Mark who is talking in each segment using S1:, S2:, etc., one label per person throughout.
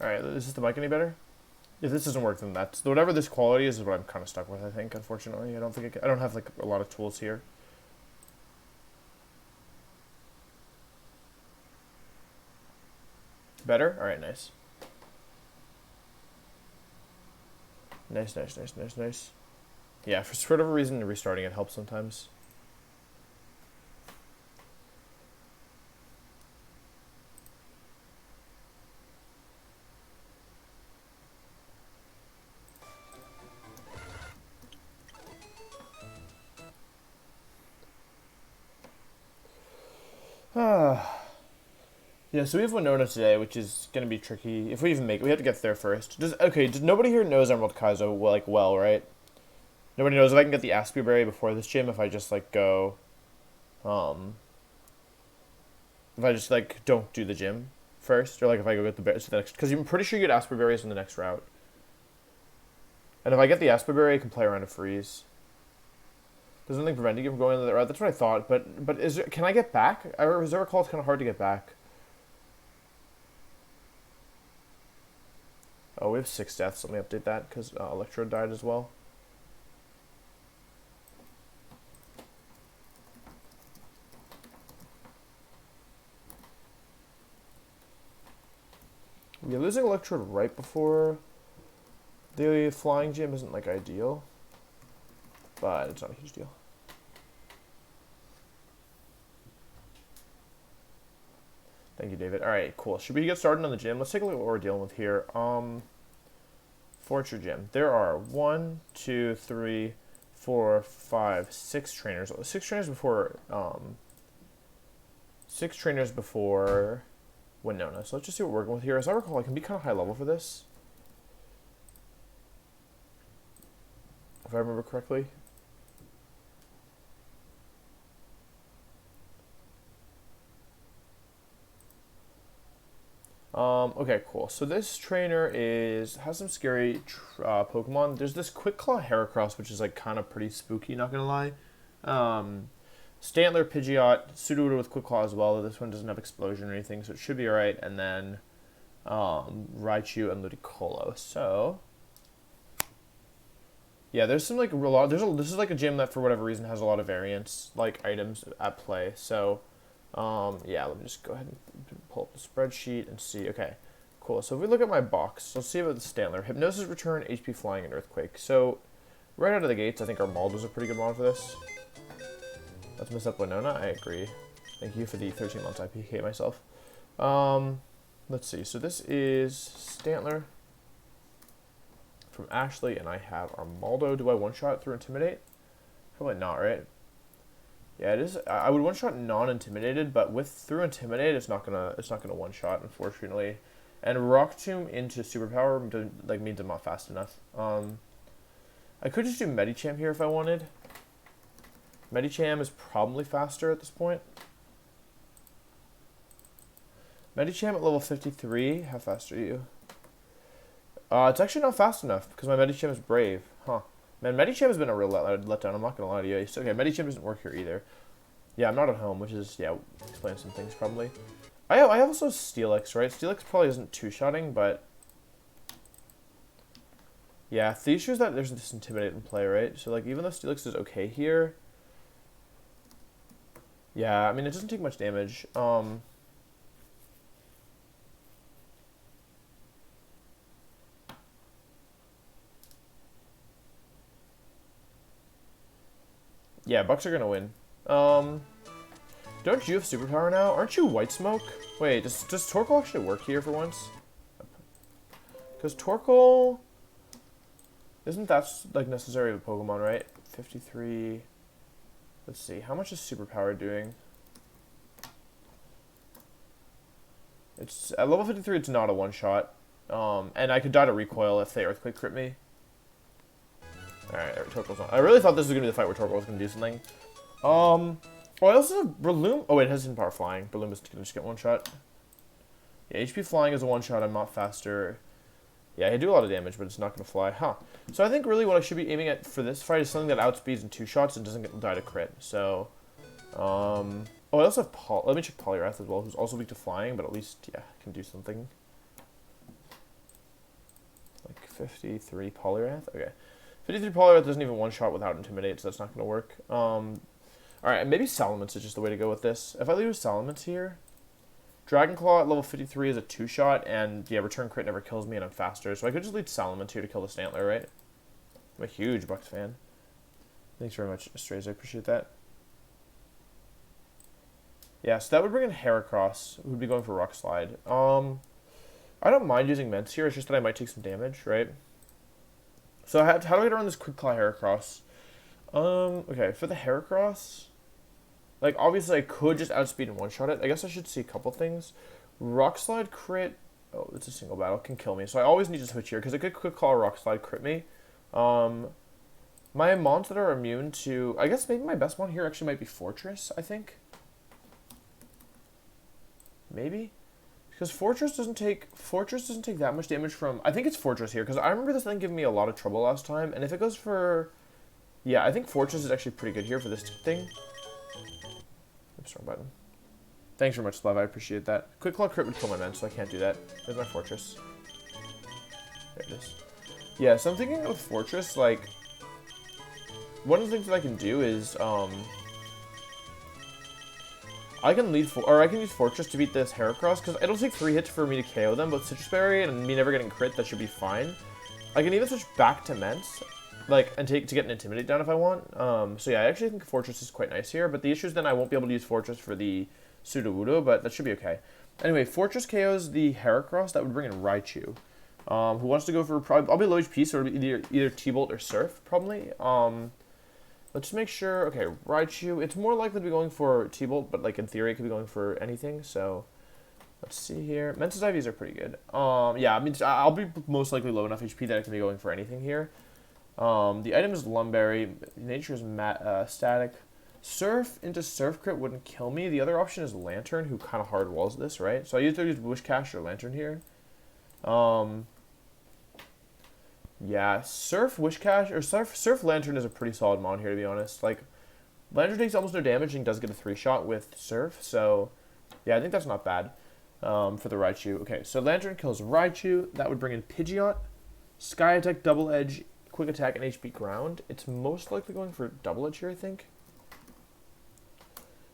S1: Alright, is this the mic any better? If this doesn't work, then that's... Whatever this quality is what I'm kind of stuck with, I think, unfortunately. I don't have, like, a lot of tools here. Better? Alright, nice. Nice. Yeah, for whatever reason, restarting it helps sometimes. Yeah, so we have Winona today, which is going to be tricky. If we even make it, we have to get there first. Nobody here knows Emerald Kaizo, like, well, right? Nobody knows if I can get the Aspie Berry before this gym, if I just, like, go, if I just, like, don't do the gym first, or, like, if I go get the berries the next, because I'm pretty sure you get Aspie Berries in the next route. And if I get the Aspie Berry, I can play around a freeze. There's nothing preventing you from going that route. That's what I thought, but can I get back? I recall it's kind of hard to get back. Oh, we have 6 deaths. Let me update that, because Electrode died as well. Yeah, losing Electrode right before the flying gym isn't, like, ideal. But it's not a huge deal. Thank you, David. Alright, cool. Should we get started on the gym? Let's take a look at what we're dealing with here. Fortune Gym. There are 1, 2, 3, 4, 5, 6 trainers. 6 trainers before 6 trainers before Winona. So let's just see what we're working with here. As I recall, I can be kind of high level for this. If I remember correctly. Okay, cool. So this trainer has some scary Pokemon. There's this Quick Claw Heracross, which is like kind of pretty spooky, not gonna lie. Stantler, Pidgeot, Sudowoodo with Quick Claw as well. This one doesn't have Explosion or anything, so it should be alright. And then Raichu and Ludicolo. So yeah, there's some like this is like a gym that for whatever reason has a lot of variants, like items at play. So yeah, let me just go ahead and pull up the spreadsheet and see. Okay, cool. So if we look at my box, let's see about the Stantler. Hypnosis, Return, HP Flying, and Earthquake. So right out of the gates, I think our Maldo's a pretty good mod for this. Let's mess up Winona. I agree. Thank you for the 13 months I PK myself. Let's see. So this is Stantler from Ashley, and I have our Maldo. Do I one-shot through Intimidate? Probably not, right? Yeah, it is. I would one-shot non-intimidated, but through Intimidate, it's not gonna one-shot, unfortunately. And Rock Tomb into Superpower means I'm not fast enough. I could just do Medicham here if I wanted. Medicham is probably faster at this point. Medicham at level 53. How fast are you? It's actually not fast enough because my Medicham is Brave. Huh. Man, Medicham has been a real letdown. I'm not going to lie to you. Okay, Medicham doesn't work here either. Yeah, I'm not at home, which is, yeah, explains some things probably. I have also Steelix, right? Steelix probably isn't two-shotting, but... yeah, the issue is that there's this Intimidate in play, right? So, like, even though Steelix is okay here... yeah, I mean, it doesn't take much damage. Yeah, Bucks are gonna win. Don't you have Superpower now? Aren't you White Smoke? Wait, does Torkoal actually work here for once? Because Torkoal... isn't that, like, necessary with Pokemon, right? 53... let's see, how much is Superpower doing? It's at level 53, it's not a one-shot. And I could die to Recoil if they Earthquake crit me. Alright, Torkoal's on. I really thought this was going to be the fight where Torkoal was going to do something. Oh, I also have Breloom. Oh, wait, it has Power Flying. Breloom is going to just get one shot. Yeah, HP Flying is a one-shot. I'm not faster. Yeah, I do a lot of damage, but it's not going to fly. Huh. So I think really what I should be aiming at for this fight is something that outspeeds in 2 shots and doesn't die to crit. So, oh, I also have let me check Poliwrath as well, who's also weak to flying, but at least, yeah, can do something. 53 Poliwrath? Okay. 53 Poliwrath doesn't even one-shot without Intimidate, so that's not going to work. Alright, maybe Salamence is just the way to go with this. If I leave Salamence here, Dragon Claw at level 53 is a 2-shot, and yeah, return crit never kills me and I'm faster, so I could just lead Salamence here to kill the Stantler, right? I'm a huge Bucks fan. Thanks very much, Strays, I appreciate that. Yeah, so that would bring in Heracross, who would be going for Rock Slide. I don't mind using Mence here, it's just that I might take some damage, right? So how do I get around this Quick Claw Heracross? Okay, for the Heracross, like, obviously I could just outspeed and one-shot it. I guess I should see a couple things. Rock Slide crit, oh, it's a single battle, can kill me. So I always need to switch here, because it could Quick Claw or Rock Slide crit me. My mons that are immune to, I guess maybe my best one here actually might be Fortress, I think. Maybe? Because Fortress doesn't take that much damage from, I think it's Fortress here, because I remember this thing giving me a lot of trouble last time, and if it goes for, yeah, I think Fortress is actually pretty good here for this thing. Oops, wrong button. Thanks very much, Slev, I appreciate that. Quick Claw crit would kill my men, so I can't do that. There's my Fortress. There it is. Yeah, so I'm thinking of Fortress, like, one of the things that I can do is, I can use Fortress to beat this Heracross, because it'll take 3 hits for me to KO them, but Citrus Berry and me never getting crit, that should be fine. I can even switch back to Mence, like, and to get an Intimidate down if I want. So yeah, I actually think Fortress is quite nice here, but the issue is then I won't be able to use Fortress for the Sudowoodo, but that should be okay. Anyway, Fortress KOs the Heracross, that would bring in Raichu, who wants to go for, probably, I'll be low HP, so it'll be either T-Bolt or Surf, probably. Let's make sure, okay, Raichu, it's more likely to be going for T-Bolt, but like in theory it could be going for anything, so let's see here. Mensa's IVs are pretty good. Yeah, I mean, I'll be most likely low enough HP that I can be going for anything here. The item is Lumberry, nature is static. Surf into Surf Crit wouldn't kill me. The other option is Lantern, who kind of hard walls this, right? So I either use Wishcash or Lantern here. Yeah, Surf Wishcash, or Surf Lantern is a pretty solid mon here, to be honest. Like, Lantern takes almost no damage and does get a 3-shot with Surf, so yeah, I think that's not bad for the Raichu. Okay, so Lantern kills Raichu. That would bring in Pidgeot. Sky Attack, Double Edge, Quick Attack, and HP Ground. It's most likely going for Double Edge here, I think.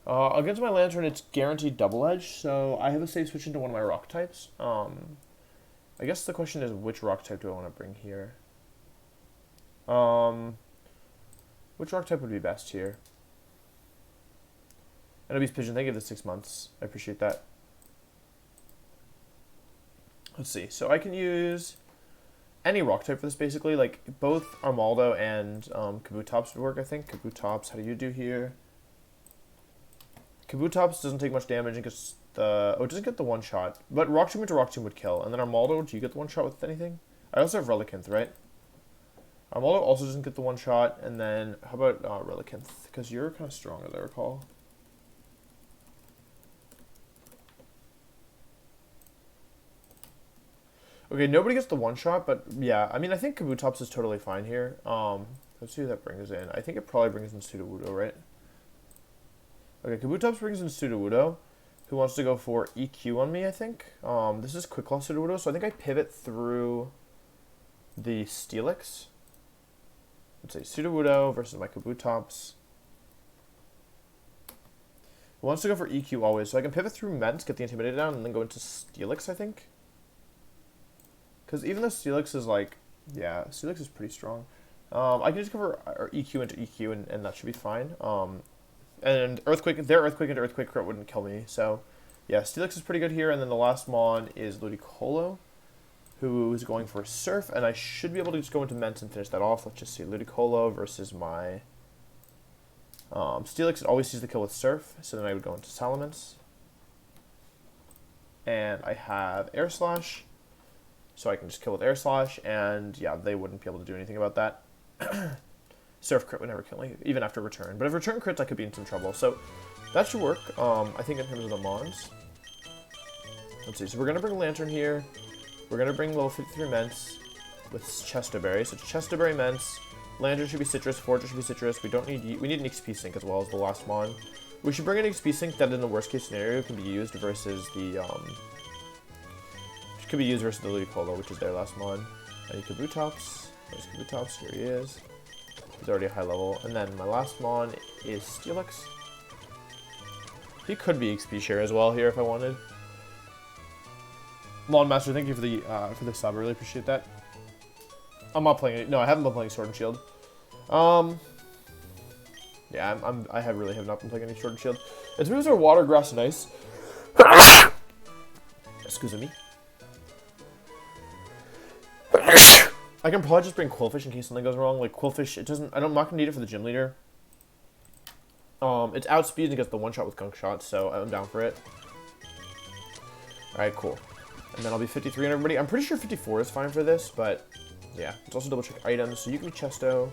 S1: Against my Lantern, it's guaranteed Double Edge, so I have a safe switch into one of my Rock types. I guess the question is, which Rock type do I want to bring here? Which Rock type would be best here? Obese Pigeon, thank you for the 6 months. I appreciate that. Let's see. So I can use any Rock type for this, basically. Like, both Armaldo and Kabutops would work, I think. Kabutops, how do you do here? Kabutops doesn't take much damage and gets the... Oh, it doesn't get the one-shot. But Rock Tomb into Rock Tomb would kill. And then Armaldo, do you get the one-shot with anything? I also have Relicanth, right? Armaldo also doesn't get the one-shot. And then, how about Relicanth? Because you're kind of strong, as I recall. Okay, nobody gets the one-shot, but yeah. I mean, I think Kabutops is totally fine here. Let's see who that brings in. I think it probably brings in Sudowoodo, right? Okay, Kabutops brings in Sudowoodo, who wants to go for EQ on me, I think. This is Quick Claw Sudowoodo, so I think I pivot through the Steelix. Let's say Sudowoodo versus my Kabutops. Who wants to go for EQ always, so I can pivot through Mence, get the Intimidator down, and then go into Steelix, I think. Because even though Steelix is like, yeah, Steelix is pretty strong. I can just go for EQ into EQ, and that should be fine. And Earthquake, their Earthquake into Earthquake crit wouldn't kill me. So, yeah, Steelix is pretty good here. And then the last mon is Ludicolo, who is going for Surf. And I should be able to just go into Mence and finish that off. Let's just see. Ludicolo versus my Steelix. It always sees the kill with Surf. So then I would go into Salamence. And I have Air Slash. So I can just kill with Air Slash. And, yeah, they wouldn't be able to do anything about that. Surf crit would never kill me, even after return. But if return crits, I could be in some trouble. So that should work, I think, in terms of the mons. Let's see. So we're going to bring Lantern here. We're going to bring level 53 Mence with Chesterberry. So Chesterberry, Mence. Lantern should be Citrus. Fortress should be Citrus. We need an XP Sync as well as the last mon. We should bring an XP Sync that in the worst case scenario can be used versus the, Ludicolo, which is their last mon. Any Kabutops? There's Kabutops, here he is. He's already a high level. And then my last Mon is Steelix. He could be XP share as well here if I wanted. Mon Master, thank you for the sub. I really appreciate that. I'm not playing it. No, I haven't been playing Sword and Shield. Yeah, I really have not been playing any Sword and Shield. Its moves are Water, Grass, and Ice. Excuse me. I can probably just bring Quillfish in case something goes wrong. Like Quillfish, I'm not gonna need it for the gym leader. It's outspeed and gets the one shot with Gunk Shot, so I'm down for it. Alright, cool. And then I'll be 53 on everybody. I'm pretty sure 54 is fine for this, but yeah. Let's also double check items. So you can be Chesto.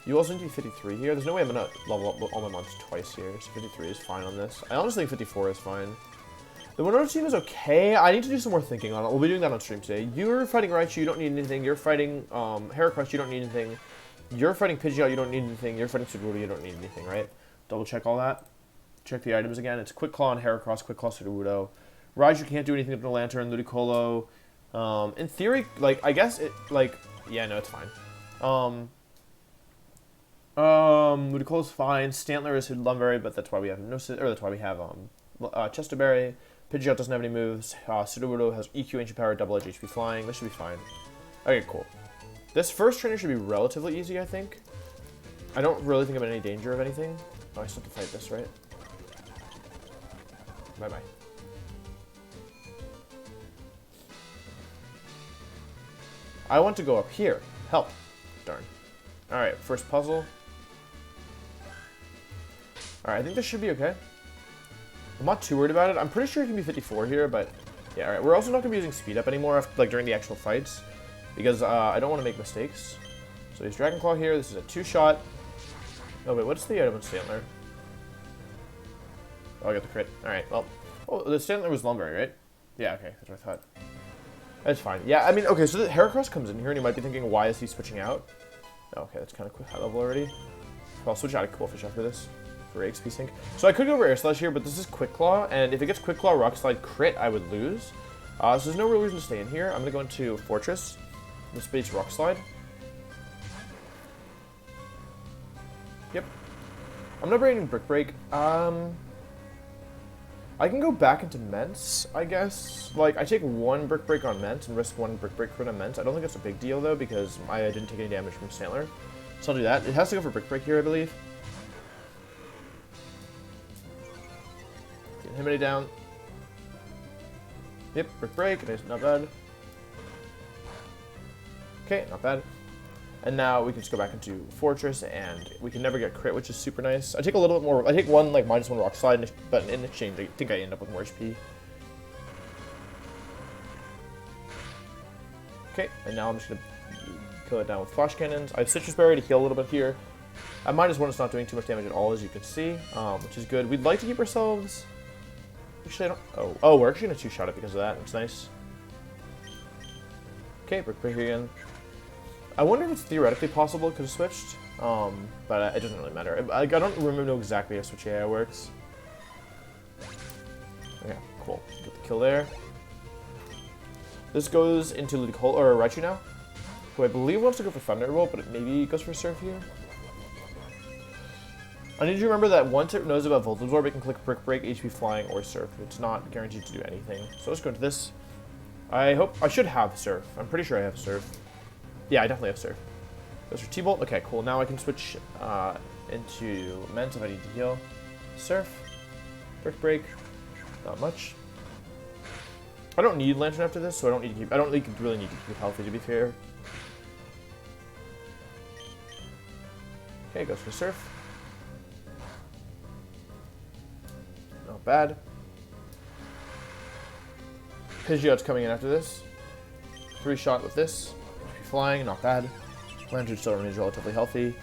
S1: You also need to be 53 here. There's no way I'm gonna level up all my mons twice here, so 53 is fine on this. I honestly think 54 is fine. The Winota team is okay. I need to do some more thinking on it. We'll be doing that on stream today. You're fighting Raichu, you don't need anything. You're fighting Heracross, you don't need anything. You're fighting Pidgeot, you don't need anything. You're fighting Sudowoodo, you don't need anything, right? Double check all that. Check the items again. It's Quick Claw on Heracross, Quick Claw Sudowoodo. Raichu can't do anything with the Lantern, Ludicolo. In theory, like, I guess it, like, yeah, no, it's fine. Ludicolo's fine. Stantler is Hidden Lumberry, but that's why we have that's why we have Chesterberry. Pidgeot doesn't have any moves. Sudowoodo has EQ, Ancient Power, Double Edge, HP Flying. This should be fine. Okay, cool. This first trainer should be relatively easy, I think. I don't really think I'm in any danger of anything. Oh, I still have to fight this, right? Bye-bye. I want to go up here. Help. Darn. Alright, first puzzle. Alright, I think this should be okay. I'm not too worried about it. I'm pretty sure it can be 54 here, but yeah, alright. We're also not going to be using speed up anymore, after, like during the actual fights, because I don't want to make mistakes. So he's Dragon Claw here. This is a 2-shot. Oh wait, what's the item on Stantler? Oh, I got the crit. Alright, well. Oh, the Stantler was Lumberry, right? Yeah, okay, that's what I thought. That's fine. Yeah, I mean, okay, so the Heracross comes in here, and you might be thinking, why is he switching out? Oh, okay, that's kind of quick high level already. I'll switch out of Quillfish after this for XP sync. So I could go over Air Slash here, but this is Quick Claw, and if it gets Quick Claw, Rock Slide, crit, I would lose. So there's no real reason to stay in here. I'm going to go into Fortress. This space Rock Slide. Yep. I'm not bringing Brick Break. I can go back into Mence, I guess. Like, I take 1 Brick Break on Mence and risk 1 Brick Break crit on Mence. I don't think that's a big deal, though, because I didn't take any damage from Stantler. So I'll do that. It has to go for Brick Break here, I believe. Get Himity down. Yep, Brick Break. Nice, not bad. Okay, not bad. And now we can just go back into Fortress, and we can never get crit, which is super nice. I take a little bit more. I take 1 like -1 Rock Slide, but in exchange, I think I end up with more HP. Okay, and now I'm just gonna kill it down with Flash Cannons. I have Citrus Berry to heal a little bit here. At -1, it's not doing too much damage at all, as you can see, which is good. We'd like to keep ourselves. Actually, I don't. Oh, we're actually gonna 2-shot it because of that. It's nice. Okay, Brick Break again. I wonder if it's theoretically possible it could have switched, but it doesn't really matter. I don't know exactly how Switch AI works. Okay, cool. Get the kill there. This goes into Ludicolo, or Raichu now, who I believe wants to go for Thunderbolt, but it maybe goes for Surf here. I need you to remember that once it knows about Volt Absorb, it can click Brick Break, HP Flying, or Surf. It's not guaranteed to do anything. So let's go into this. I should have Surf. I'm pretty sure I have Surf. Yeah, I definitely have Surf. Goes for T-Bolt. Okay, cool. Now I can switch into Mence if I need to heal. Surf. Brick Break. Not much. I don't need Lantern after this, so I don't need to keep. I don't really need to keep healthy, to be fair. Okay, goes for Surf. Not bad. Pidgeot's coming in after this. 3-shot with this. Flying, not bad. Lantern still remains relatively healthy.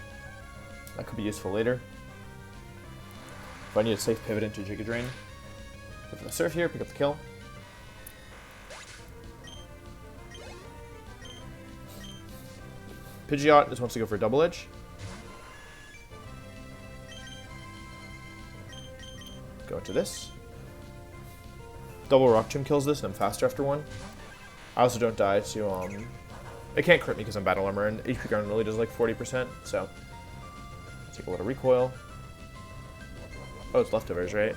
S1: That could be useful later. If I need a safe pivot into Giga Drain. Go for the Surf here, pick up the kill. Pidgeot just wants to go for a Double Edge. Go into this. Double Rock Tomb kills this, and I'm faster after 1. I also don't die to, it can't crit me because I'm battle armor, and HP ground only does like 40%, so. Take a little recoil. Oh, it's leftovers, right?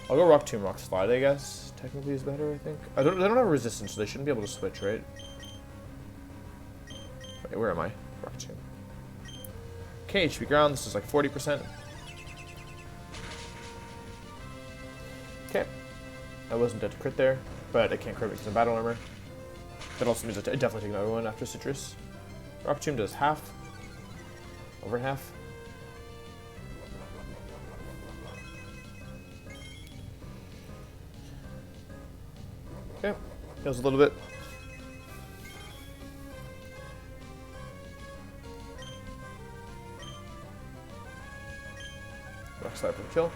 S1: I'll go Rock Tomb, Rock Slide, I guess. Technically is better, I think. They don't have resistance, so they shouldn't be able to switch, right? Wait, where am I? Rock Tomb. Okay, HP ground, this is like 40%. Okay. I wasn't dead to crit there, but I can't crit because I'm battle armor. That also means I definitely take another one after Citrus. Rock Tomb does half. Over half. Okay, heals a little bit. Rock Slide for the kill.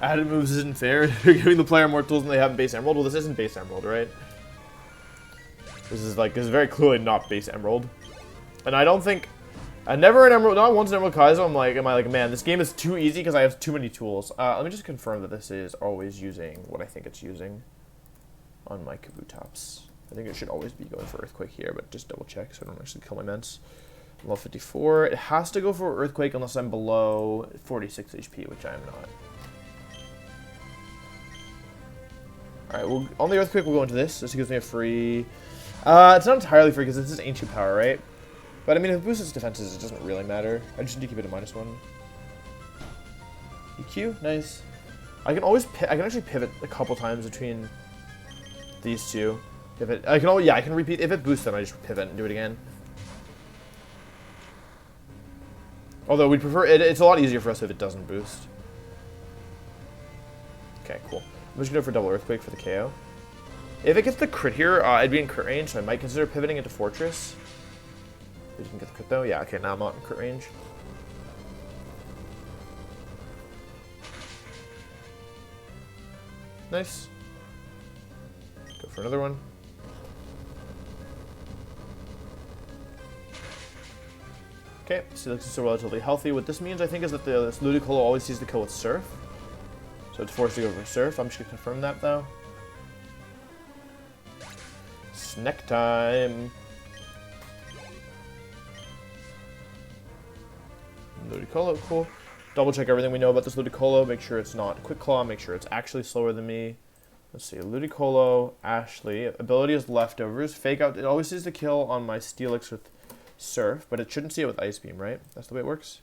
S1: Added moves isn't fair. You're giving the player more tools than they have in base Emerald. Well, this isn't base Emerald, right? This is very clearly not base Emerald. And I don't think, never in Emerald, not once in Emerald Kaizo, am I like, man, this game is too easy because I have too many tools. Let me just confirm that this is always using what I think it's using on my Kabutops. I think it should always be going for Earthquake here, but just double check so I don't actually kill my Ments. Level 54. It has to go for Earthquake unless I'm below 46 HP, which I am not. Alright, well, on the Earthquake, we'll go into this. This gives me a free... it's not entirely free because this is Ancient Power, right? But I mean, if it boosts its defenses, it doesn't really matter. I just need to keep it at -1. EQ, nice. I can actually pivot a couple times between these two. I can repeat. If it boosts them, I just pivot and do it again. Although we'd prefer it. It's a lot easier for us if it doesn't boost. Okay, cool. I'm just gonna go for double Earthquake for the KO. If it gets the crit here, I'd be in crit range, so I might consider pivoting into Fortress. Did you can get the crit though? Yeah, okay, now I'm not in crit range. Nice. Go for another one. Okay, so looks still relatively healthy. What this means, I think, is that this Ludicolo always sees the kill with Surf. So it's forced to go for Surf. I'm just going to confirm that, though. Snack time. Ludicolo, cool. Double check everything we know about this Ludicolo. Make sure it's not Quick Claw. Make sure it's actually slower than me. Let's see. Ludicolo, Ashley. Ability is Leftovers. Fake Out. It always sees the kill on my Steelix with Surf, but it shouldn't see it with Ice Beam, right? That's the way it works.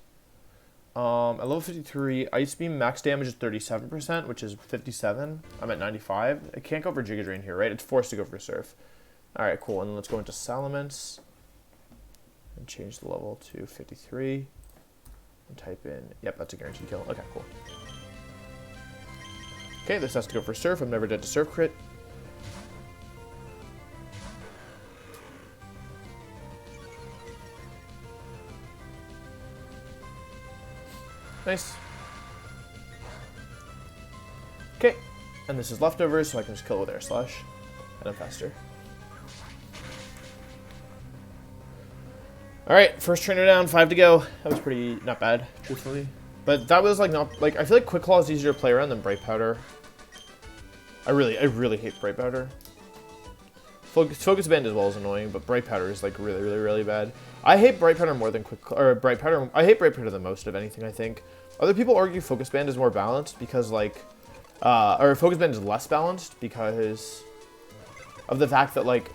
S1: At level 53, Ice Beam max damage is 37%, which is 57. I'm at 95. It can't go for Giga Drain here, right? It's forced to go for Surf. Alright, cool. And then let's go into Salamence. And change the level to 53. And type in... Yep, that's a guaranteed kill. Okay, cool. Okay, this has to go for Surf. I'm never dead to Surf crit. Nice. Okay, and this is Leftovers, so I can just kill it with Air Slash, and I'm faster. Alright, first trainer down, 5 to go. That was pretty, not bad, truthfully. But that was like not, like, I feel like Quick Claw is easier to play around than Bright Powder. I really hate Bright Powder. Focus Band as well is annoying, but Bright Powder is like really bad. I hate Bright Powder more than Bright Powder. I hate Bright Powder the most of anything, I think. Other people argue Focus Band is more balanced because like, or Focus Band is less balanced because of the fact that like,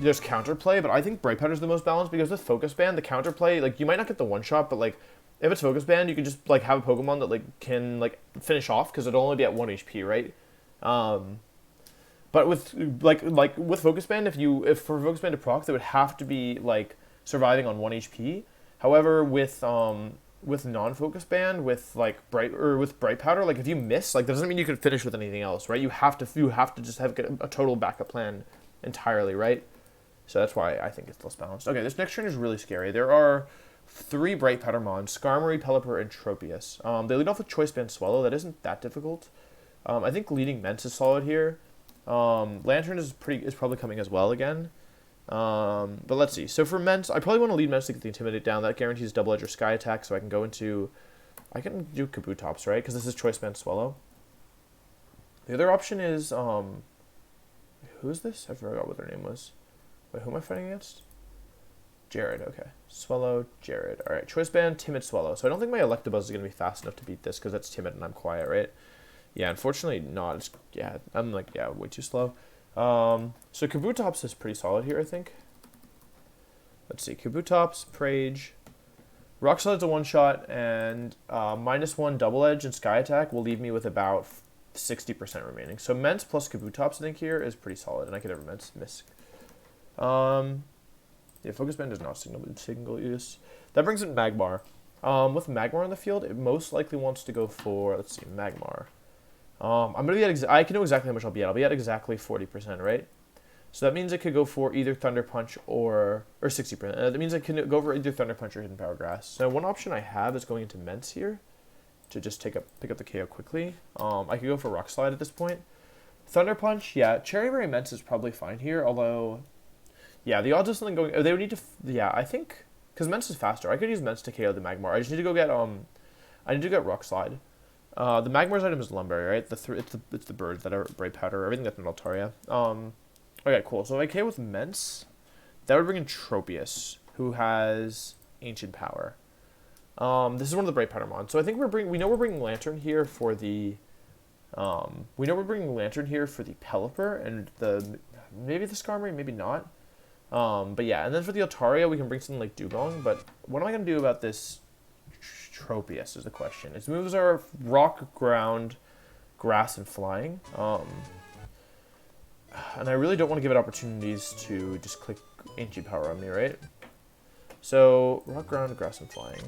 S1: there's counterplay, but I think Bright Powder is the most balanced because with Focus Band, the counterplay, like you might not get the one shot, but like, if it's Focus Band, you can just like have a Pokemon that like can like finish off because it'll only be at 1 HP, right? But with like with Focus Band, if for Focus Band to proc, they would have to be like surviving on 1 HP. However, with non-Focus Band, with Bright Powder, like if you miss, like that doesn't mean you can finish with anything else, right? You have to just have a total backup plan entirely, right? So that's why I think it's less balanced. Okay, this next turn is really scary. There are 3 Bright Powder Mons: Skarmory, Pelipper, and Tropius. They lead off with Choice Band Swallow. That isn't that difficult. I think leading Mence is solid here. Lantern is probably coming as well again. But let's see. So for Mence, I probably want to lead Mence to get the Intimidate down. That guarantees Double Edge or Sky Attack, so I can go into... I can do Kabutops, right? Because this is Choice Band Swallow. The other option is... Who's this? I forgot what their name was. Wait, who am I fighting against? Jared, okay. Swallow, Jared. Alright, Choice Band, Timid Swallow. So I don't think my Electabuzz is going to be fast enough to beat this because that's timid and I'm quiet, right? Yeah, unfortunately not. It's, yeah, I'm like, yeah, way too slow. So Kabutops is pretty solid here, I think. Let's see. Kabutops, Prage. Rock Slide's a one-shot, and -1 Double Edge and Sky Attack will leave me with about 60% remaining. So Mence plus Kabutops, I think, here is pretty solid, and I could never miss. Yeah, Focus Band does not single use. That brings in Magmar. With Magmar on the field, it most likely wants to go for, let's see, Magmar. I'm going to be at, I can know exactly how much I'll be at. I'll be at exactly 40%, right? So that means it could go for either Thunder Punch or 60%. That means I can go for either Thunder Punch or Hidden Power Grass. So one option I have is going into Mence here to just pick up the KO quickly. I could go for Rock Slide at this point. Thunder Punch, yeah, Cherry Berry Mence is probably fine here, although, yeah, the odds of something going, they would need to, yeah, I think, because Mence is faster. I could use Mence to KO the Magmar. I just need to go get, I need to get Rock Slide. The Magmar's item is Lumberry, right? It's the birds that are Bright Powder, everything that's in Altaria. Okay, cool. So if I KO with Mence, that would bring in Tropius, who has Ancient Power. This is one of the Bright Powder mons. So I think we know we're bringing Lantern here for the, Pelipper and maybe the Skarmory, maybe not. But yeah, and then for the Altaria, we can bring something like Dugong. But what am I going to do about this Tropius is the question. Its moves are Rock, Ground, Grass, and Flying. And I really don't want to give it opportunities to just click Ancient Power on me, right? So, Rock, Ground, Grass, and Flying.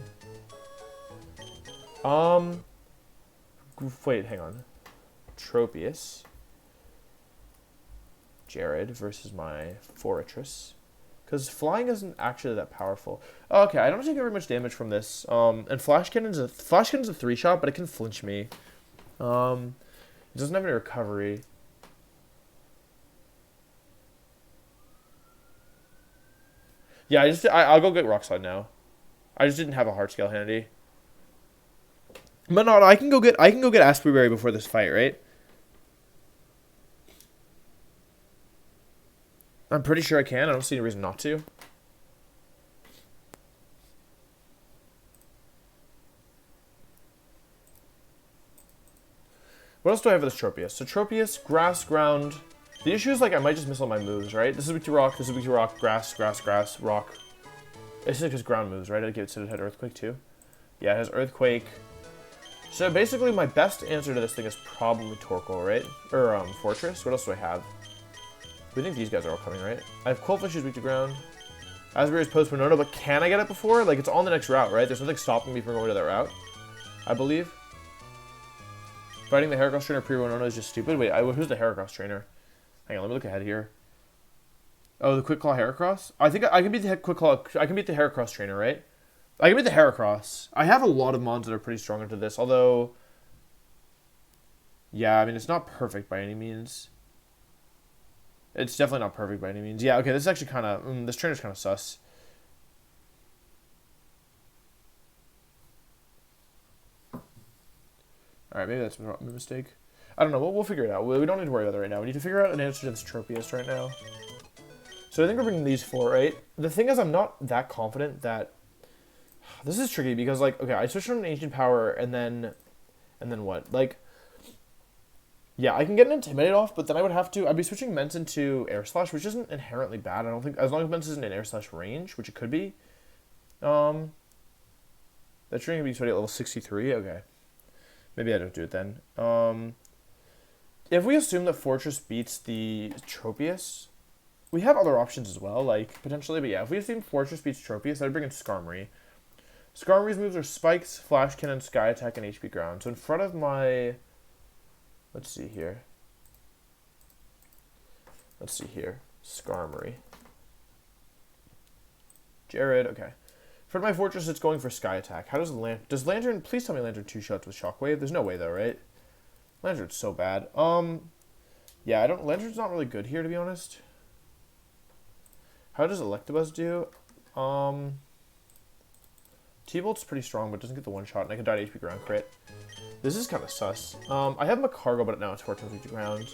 S1: Wait, hang on. Tropius. Jared versus my Forretress. Because Flying isn't actually that powerful. Oh, okay, I don't take very much damage from this. And Flash Cannon's a 3-shot, but it can flinch me. It doesn't have any recovery. Yeah, I'll go get Rock Slide now. I just didn't have a Heart Scale handy. But no, I can go get Aspery Berry before this fight, right? I'm pretty sure I can. I don't see any reason not to. What else do I have for this Tropius? So Tropius, Grass, Ground. The issue is, like, I might just miss all my moves, right? This is weak to Rock, this is weak to Rock, Grass, Rock. It's just because Ground moves, right? I give it to it had Earthquake, too. Yeah, it has Earthquake. So basically, my best answer to this thing is probably Torkoal, right? Or, Fortress. What else do I have? We think these guys are all coming, right? I have Qwilfish is weak to Ground. Asbury is post Winona, but can I get it before? Like, it's on the next route, right? There's nothing stopping me from going to that route, I believe. Fighting the Heracross trainer pre-Winona is just stupid. Wait, who's the Heracross trainer? Hang on, let me look ahead here. Oh, the Quick Claw Heracross? I think I can beat the Quick Claw. I can beat the Heracross trainer, right? I can beat the Heracross. I have a lot of mons that are pretty strong into this, although, yeah, I mean, it's not perfect by any means. It's definitely not perfect by any means. Yeah, okay, this is actually kind of, this trainer's kind of sus. Alright, maybe that's a mistake. I don't know, we'll figure it out. We don't need to worry about it right now. We need to figure out an answer to this Tropius right now. So I think we're bringing these four, right? The thing is, I'm not that confident that... This is tricky because, like, okay, I switched on an Ancient Power and then what? Like, yeah, I can get an Intimidate off, but then I'd be switching Mence into Air Slash, which isn't inherently bad. I don't think, as long as Mence isn't in Air Slash range, which it could be. That training can be sweaty at level 63, okay. Maybe I don't do it then. If we assume that Fortress beats the Tropius, we have other options as well, like, potentially, but yeah, if we assume Fortress beats Tropius, I'd bring in Skarmory. Skarmory's moves are Spikes, Flash Cannon, Sky Attack, and HP Ground. So in front of my... Let's see here. Skarmory. Jared, okay. For my Fortress, it's going for Sky Attack. How does Lantern... Please tell me Lantern 2-shots with Shockwave. There's no way, though, right? Lantern's so bad. Yeah, Lantern's not really good here, to be honest. How does Electabuzz do? T-Bolt's pretty strong, but doesn't get the one-shot, and I can die to HP Ground crit. This is kind of sus. I have Macargo, but now it's 4 times HP Ground.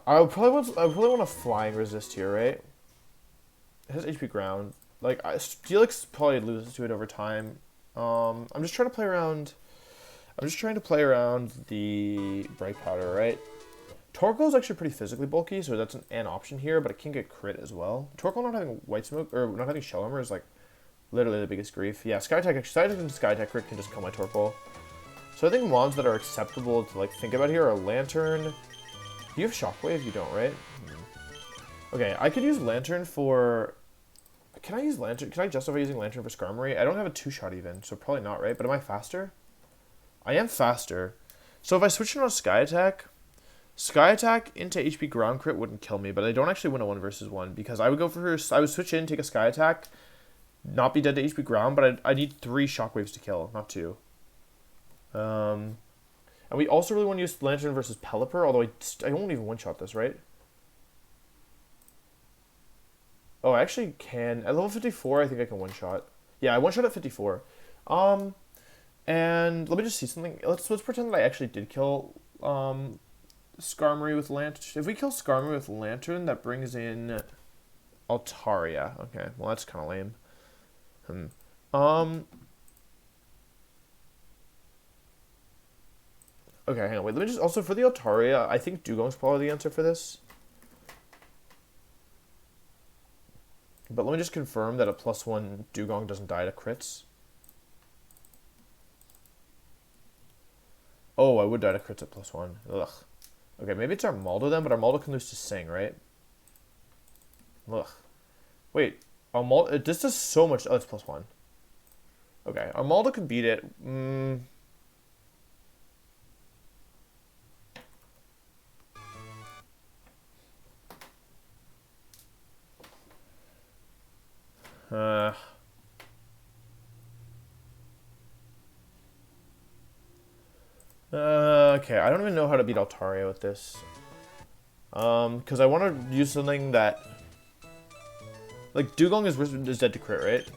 S1: I probably want a flying resist here, right? It has HP ground. Like, Steelix probably loses to it over time. I'm just trying to play around. I'm just trying to play around the Bright Powder, right? Torkoal is actually pretty physically bulky, so that's an option here, but it can get crit as well. Torkoal not having White Smoke, or not having Shell Armor is, like, literally the biggest grief. Yeah, Sky Attack and Sky Attack crit can just kill my Torkoal. So I think mons that are acceptable to, like, think about here are Lantern. Do you have Shockwave? You don't, right? Okay, I could use Lantern for... Can I use Lantern? Can I justify using Lantern for Skarmory? I don't have a 2-shot even, so probably not, right? But am I faster? I am faster. So if I switch it on Sky Attack into HP ground crit wouldn't kill me, but I don't actually win a 1 versus 1 because I would go for I would switch in, take a Sky Attack, not be dead to HP ground, but I need 3 Shockwaves to kill, not 2. And we also really want to use Lantern versus Pelipper, although I won't even one-shot this, right? Oh, I actually can. At level 54, I think I can one-shot. Yeah, I one-shot at 54. And let me just see something. Let's pretend that I actually did kill Skarmory with Lantern. If we kill Skarmory with Lantern, that brings in Altaria. Okay, well that's kind of lame. Okay, hang on, wait, let me just, also for the Altaria, I think Dugong's probably the answer for this. But let me just confirm that a +1 Dugong doesn't die to crits. Oh, I would die to crits at +1. Ugh. Okay, maybe it's Armaldo then, but Armaldo can lose to Sing, right? Ugh. Wait, Armaldo, this does so much, oh, it's +1. Okay, Armaldo could beat it. Okay, I don't even know how to beat Altaria with this. Because I want to use something that... Like, Dugong is dead to crit, right?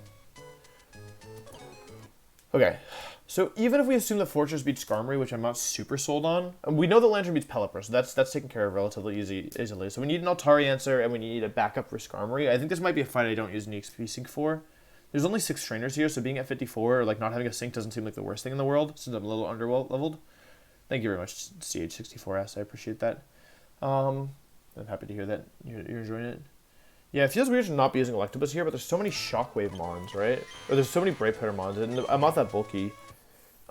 S1: Okay, so even if we assume that Fortress beats Skarmory, which I'm not super sold on, we know that Lantern beats Pelipper, so that's taken care of relatively easily. So we need an Altaria answer, and we need a backup for Skarmory. I think this might be a fight I don't use an EXP sync for. There's only 6 trainers here, so being at 54 or like not having a sync doesn't seem like the worst thing in the world, since I'm a little under-leveled. Thank you very much, CH64S. I appreciate that. I'm happy to hear that you're enjoying it. Yeah, it feels weird to not be using Electabuzz here, but there's so many Shockwave mons, right? Or there's so many Bright Powder mons, and I'm not that bulky.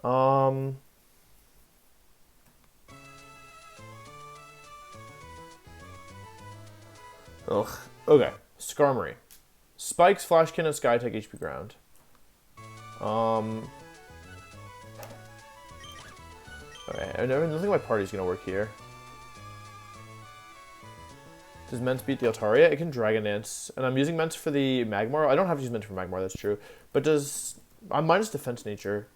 S1: Ugh. Okay, Skarmory. Spikes, Flash Cannon, Sky Attack, HP Ground. Okay, I don't think my party's gonna work here. Does Mence beat the Altaria? It can Dragon Dance, and I'm using Mence for the Magmar. I don't have to use Mence for Magmar, that's true. But I'm minus Defense Nature.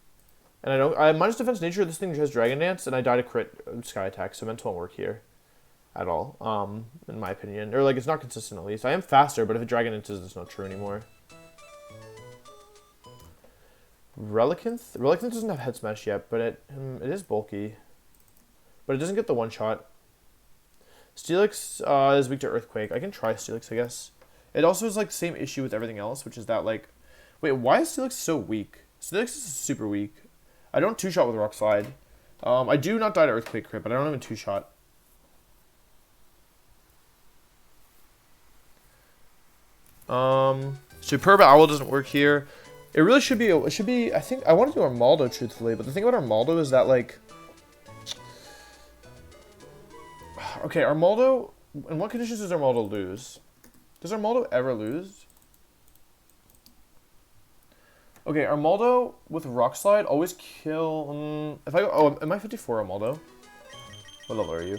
S1: And I'm minus Defense Nature, this thing has Dragon Dance, and I die to crit Sky Attack, so Mence won't work here. At all, in my opinion. Or, like, it's not consistent at least. I am faster, but if it Dragon Dances, it's not true anymore. Relicanth? Relicanth doesn't have Head Smash yet, but it is bulky. But it doesn't get the one-shot. Steelix is weak to Earthquake. I can try Steelix, I guess. It also is, like, the same issue with everything else, which is that, like... Wait, why is Steelix so weak? Steelix is super weak. I don't 2-shot with Rock Slide. I do not die to Earthquake crit, but I don't even 2-shot. Superb Owl doesn't work here. It really should be, I think, I want to do Armaldo, truthfully, but the thing about Armaldo is that, like... Okay, Armaldo, in what conditions does Armaldo lose? Does Armaldo ever lose? Okay, Armaldo with Rock Slide always kill, if I go, oh, am I 54 Armaldo? What level are you?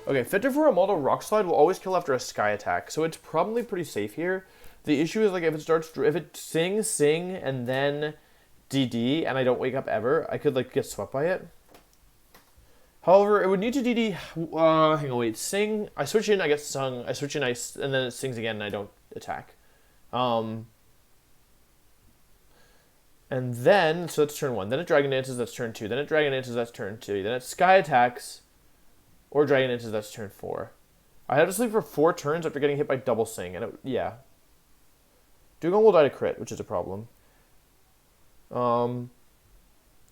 S1: Okay, 54 Armaldo Rock Slide will always kill after a Sky Attack, so it's probably pretty safe here. The issue is, like, if it sing, and then DD, and I don't wake up ever, I could, like, get swept by it. However, it would need to DD, hang on, wait, sing, I switch in, I get sung, I switch in, and then it sings again, and I don't attack. And then, so that's turn 1, then it Dragon Dances, that's turn 2, then it Dragon Dances, that's turn 2, then it Sky Attacks, or Dragon Dances, that's turn 4. I had to sleep for 4 turns after getting hit by double sing, and yeah. Dugong will die to crit, which is a problem.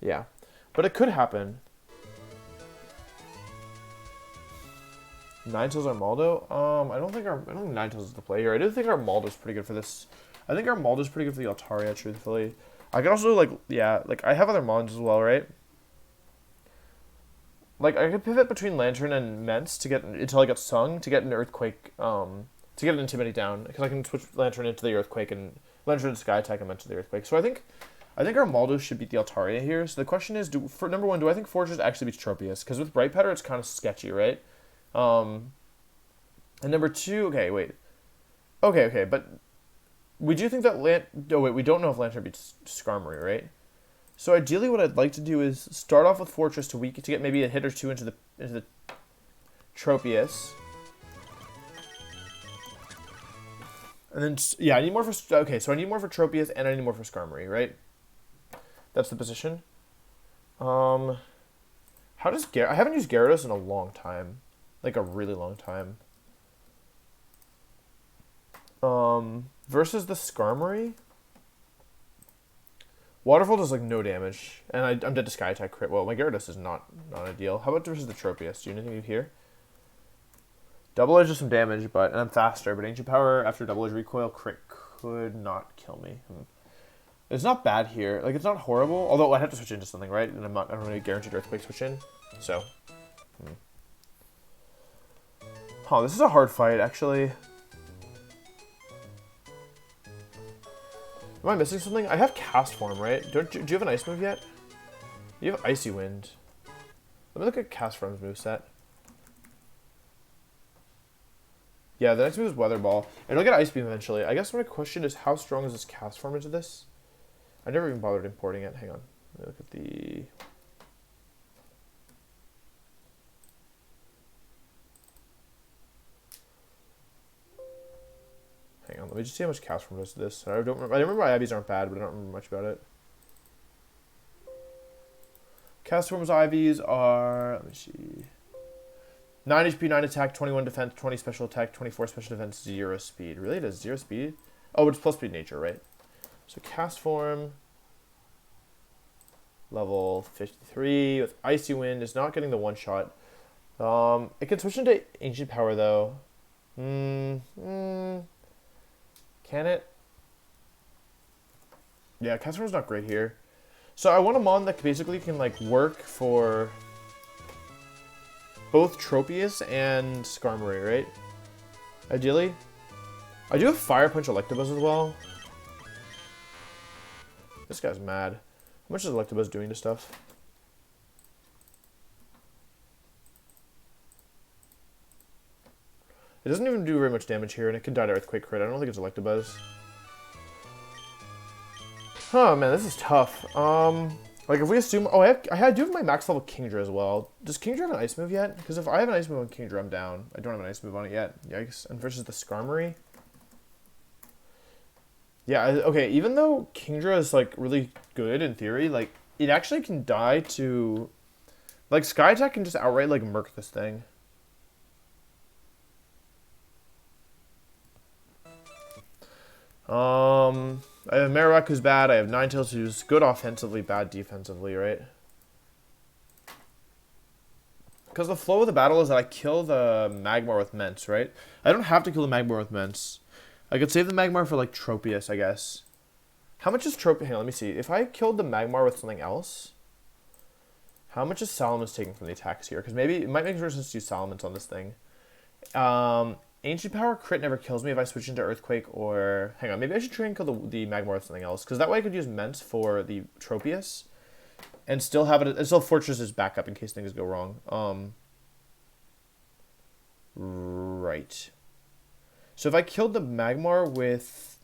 S1: Yeah. But it could happen. Ninetales Armaldo? I don't think Ninetales is the play here. I do think Armaldo's pretty good for this. I think Armaldo's pretty good for the Altaria, truthfully. I can also, like, yeah, like, I have other mons as well, right? Like, I could pivot between Lantern and Mence to get, until I get Sung, to get an Earthquake, to get an Intimidate down. Because I can switch Lantern into the Earthquake, and Lantern into Sky Attack and Mence to the Earthquake. So I think Armaldo should beat the Altaria here. So the question is, number one, do I think Fortress actually beats Tropius? Because with Bright Powder, it's kind of sketchy, right? And number two, okay, wait. Okay, but we do think that we don't know if Lantern beats Skarmory, right? So ideally what I'd like to do is start off with Fortress to get maybe a hit or two into the Tropius. And then, yeah, I need more for, okay, so I need more for Tropius and I need more for Skarmory, right? That's the position. How does I haven't used Gyarados in a long time. Like a really long time. Versus the Skarmory. Waterfall does like no damage, and I'm dead to Sky Attack crit. Well, my Gyarados is not ideal. How about versus the Tropius? Do you know anything here? Double Edge does some damage, and I'm faster. But Ancient Power after Double Edge recoil crit could not kill me. It's not bad here. Like, it's not horrible. Although I have to switch into something, right? And I don't really guaranteed Earthquake switch in. So. Huh, this is a hard fight, actually. Am I missing something? I have Cast Form, right? Do you have an Ice move yet? You have Icy Wind. Let me look at Cast Form's moveset. Yeah, the next move is Weather Ball. And it'll get Ice Beam eventually. I guess my question is, how strong is this Cast Form into this? I never even bothered importing it. Hang on. Let me look at the... Hang on, let me just see how much Cast Form does to this. I remember my Ivies aren't bad, but I don't remember much about it. Cast Form's Ivies are, let me see. 9 HP, 9 attack, 21 defense, 20 special attack, 24 special defense, 0 speed. Really? It does 0 speed? Oh, it's plus speed nature, right? So Cast Form, level 53 with Icy Wind is not getting the one shot. It can switch into Ancient Power though. Can it? Yeah, Cast Form's not great here. So I want a mon that basically can like work for both Tropius and Skarmory, right? Ideally. I do have Fire Punch Electabuzz as well. This guy's mad. How much is Electabuzz doing to stuff? It doesn't even do very much damage here, and it can die to Earthquake crit. I don't think it's Electabuzz. Oh man, this is tough. Like if we assume, oh, I do have my max level Kingdra as well. Does Kingdra have an Ice move yet? Because if I have an Ice move on Kingdra, I'm down. I don't have an Ice move on it yet. Yikes. And versus the Skarmory. Yeah, okay. Even though Kingdra is like really good in theory, like it actually can die to, like Sky Attack can just outright like murk this thing. I have Marowak who's bad. I have Ninetales who's good offensively, bad defensively, right? Because the flow of the battle is that I kill the Magmar with Mence, right? I don't have to kill the Magmar with Mence. I could save the Magmar for like Tropius, I guess. How much is Tropius? Hang on, let me see. If I killed the Magmar with something else, how much is Salamence taking from the attacks here? Because maybe it might make more sense to use Salamence on this thing. Ancient Power crit never kills me if I switch into Earthquake or... Hang on, maybe I should try and kill the Magmar with something else. Because that way I could use Mence for the Tropius. And still have it... And still Fortress as backup in case things go wrong. Right. So if I killed the Magmar with...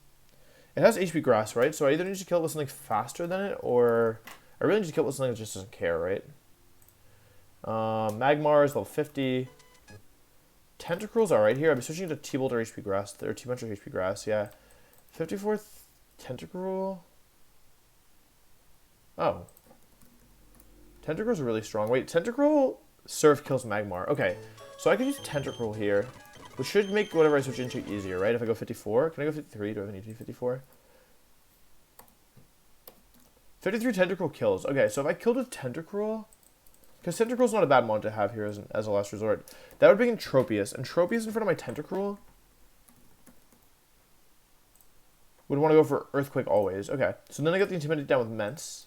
S1: It has HP Grass, right? So I either need to kill it with something faster than it, or... I really need to kill it with something that just doesn't care, right? Magmar is level 50... Tentacruel's alright here. I'm switching to T-Bolt or HP Grass. Or T-Punch or HP Grass, yeah. 54th Tentacruel. Oh. Tentacruel's really strong. Wait, Tentacruel Surf kills Magmar. Okay, so I could use Tentacruel here. which should make whatever I switch into easier, right? If I go 54, can I go 53? Do I need to do 54? 53 Tentacruel kills. Okay, so if I killed a Tentacruel, because Tentacruel's not a bad mon to have here as a last resort, that would bring in Tropius, and Tropius in front of my Tentacruel would want to go for Earthquake always. Okay, so then I got the Intimidate down with Mence.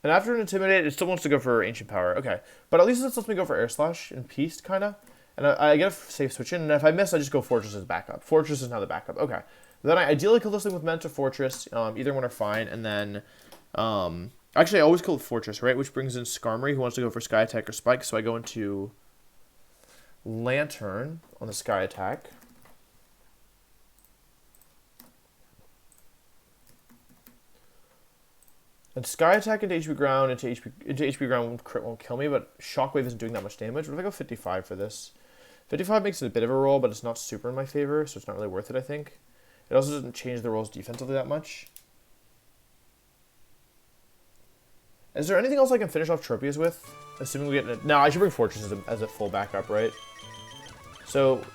S1: And after an Intimidate, it still wants to go for Ancient Power. Okay, but at least this lets me go for Air Slash and Peace, kind of. And I get a safe switch in, and if I miss, I just go Fortress as backup. Fortress is now the backup. Okay. Then I ideally kill this thing with Mence or Fortress. Either one are fine. And then, actually, I always kill with Fortress, right? Which brings in Skarmory, who wants to go for Sky Attack or Spike. So I go into Lantern on the Sky Attack. And Sky Attack into HP Ground, into HP Ground crit won't kill me, but Shockwave isn't doing that much damage. What if I go 55 for this? 55 makes it a bit of a roll, but it's not super in my favor, so it's not really worth it, I think. It also doesn't change the rolls defensively that much. Is there anything else I can finish off Tropius with? Assuming we get... No, I should bring Fortress as a full backup, right? So...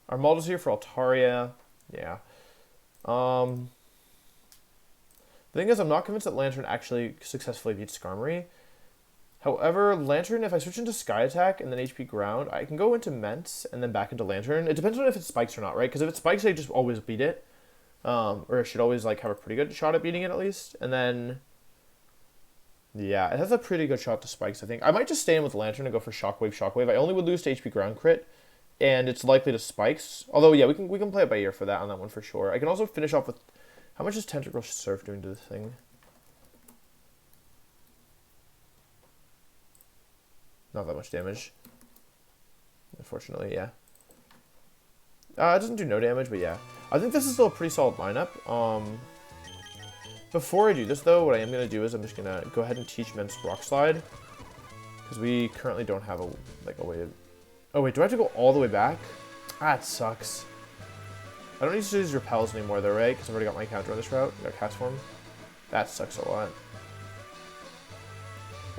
S1: Our Maldus here for Altaria. Yeah. The thing is, I'm not convinced that Lantern actually successfully beats Skarmory. However, Lantern, if I switch into Sky Attack and then HP Ground, I can go into Mence and then back into Lantern. It depends on if it spikes or not, right? Because if it spikes, I just always beat it. Or I should always like have a pretty good shot at beating it at least. And then, yeah, it has a pretty good shot to spikes, I think. I might just stay in with Lantern and go for Shockwave. I only would lose to HP Ground crit, and it's likely to spikes. Although, yeah, we can play it by ear for that on that one for sure. I can also finish off with... How much is Tentacruel Surf doing to this thing? Not that much damage. Unfortunately, yeah. It doesn't do no damage, but yeah. I think this is still a pretty solid lineup. Before I do this, though, what I am going to do is I'm just going to go ahead and teach Mence Rock Slide. Because we currently don't have a way to... Oh, wait, do I have to go all the way back? Ah, it sucks. I don't need to use Repels anymore, though, right? Because I've already got my counter on this route. I got Cast Form. That sucks a lot.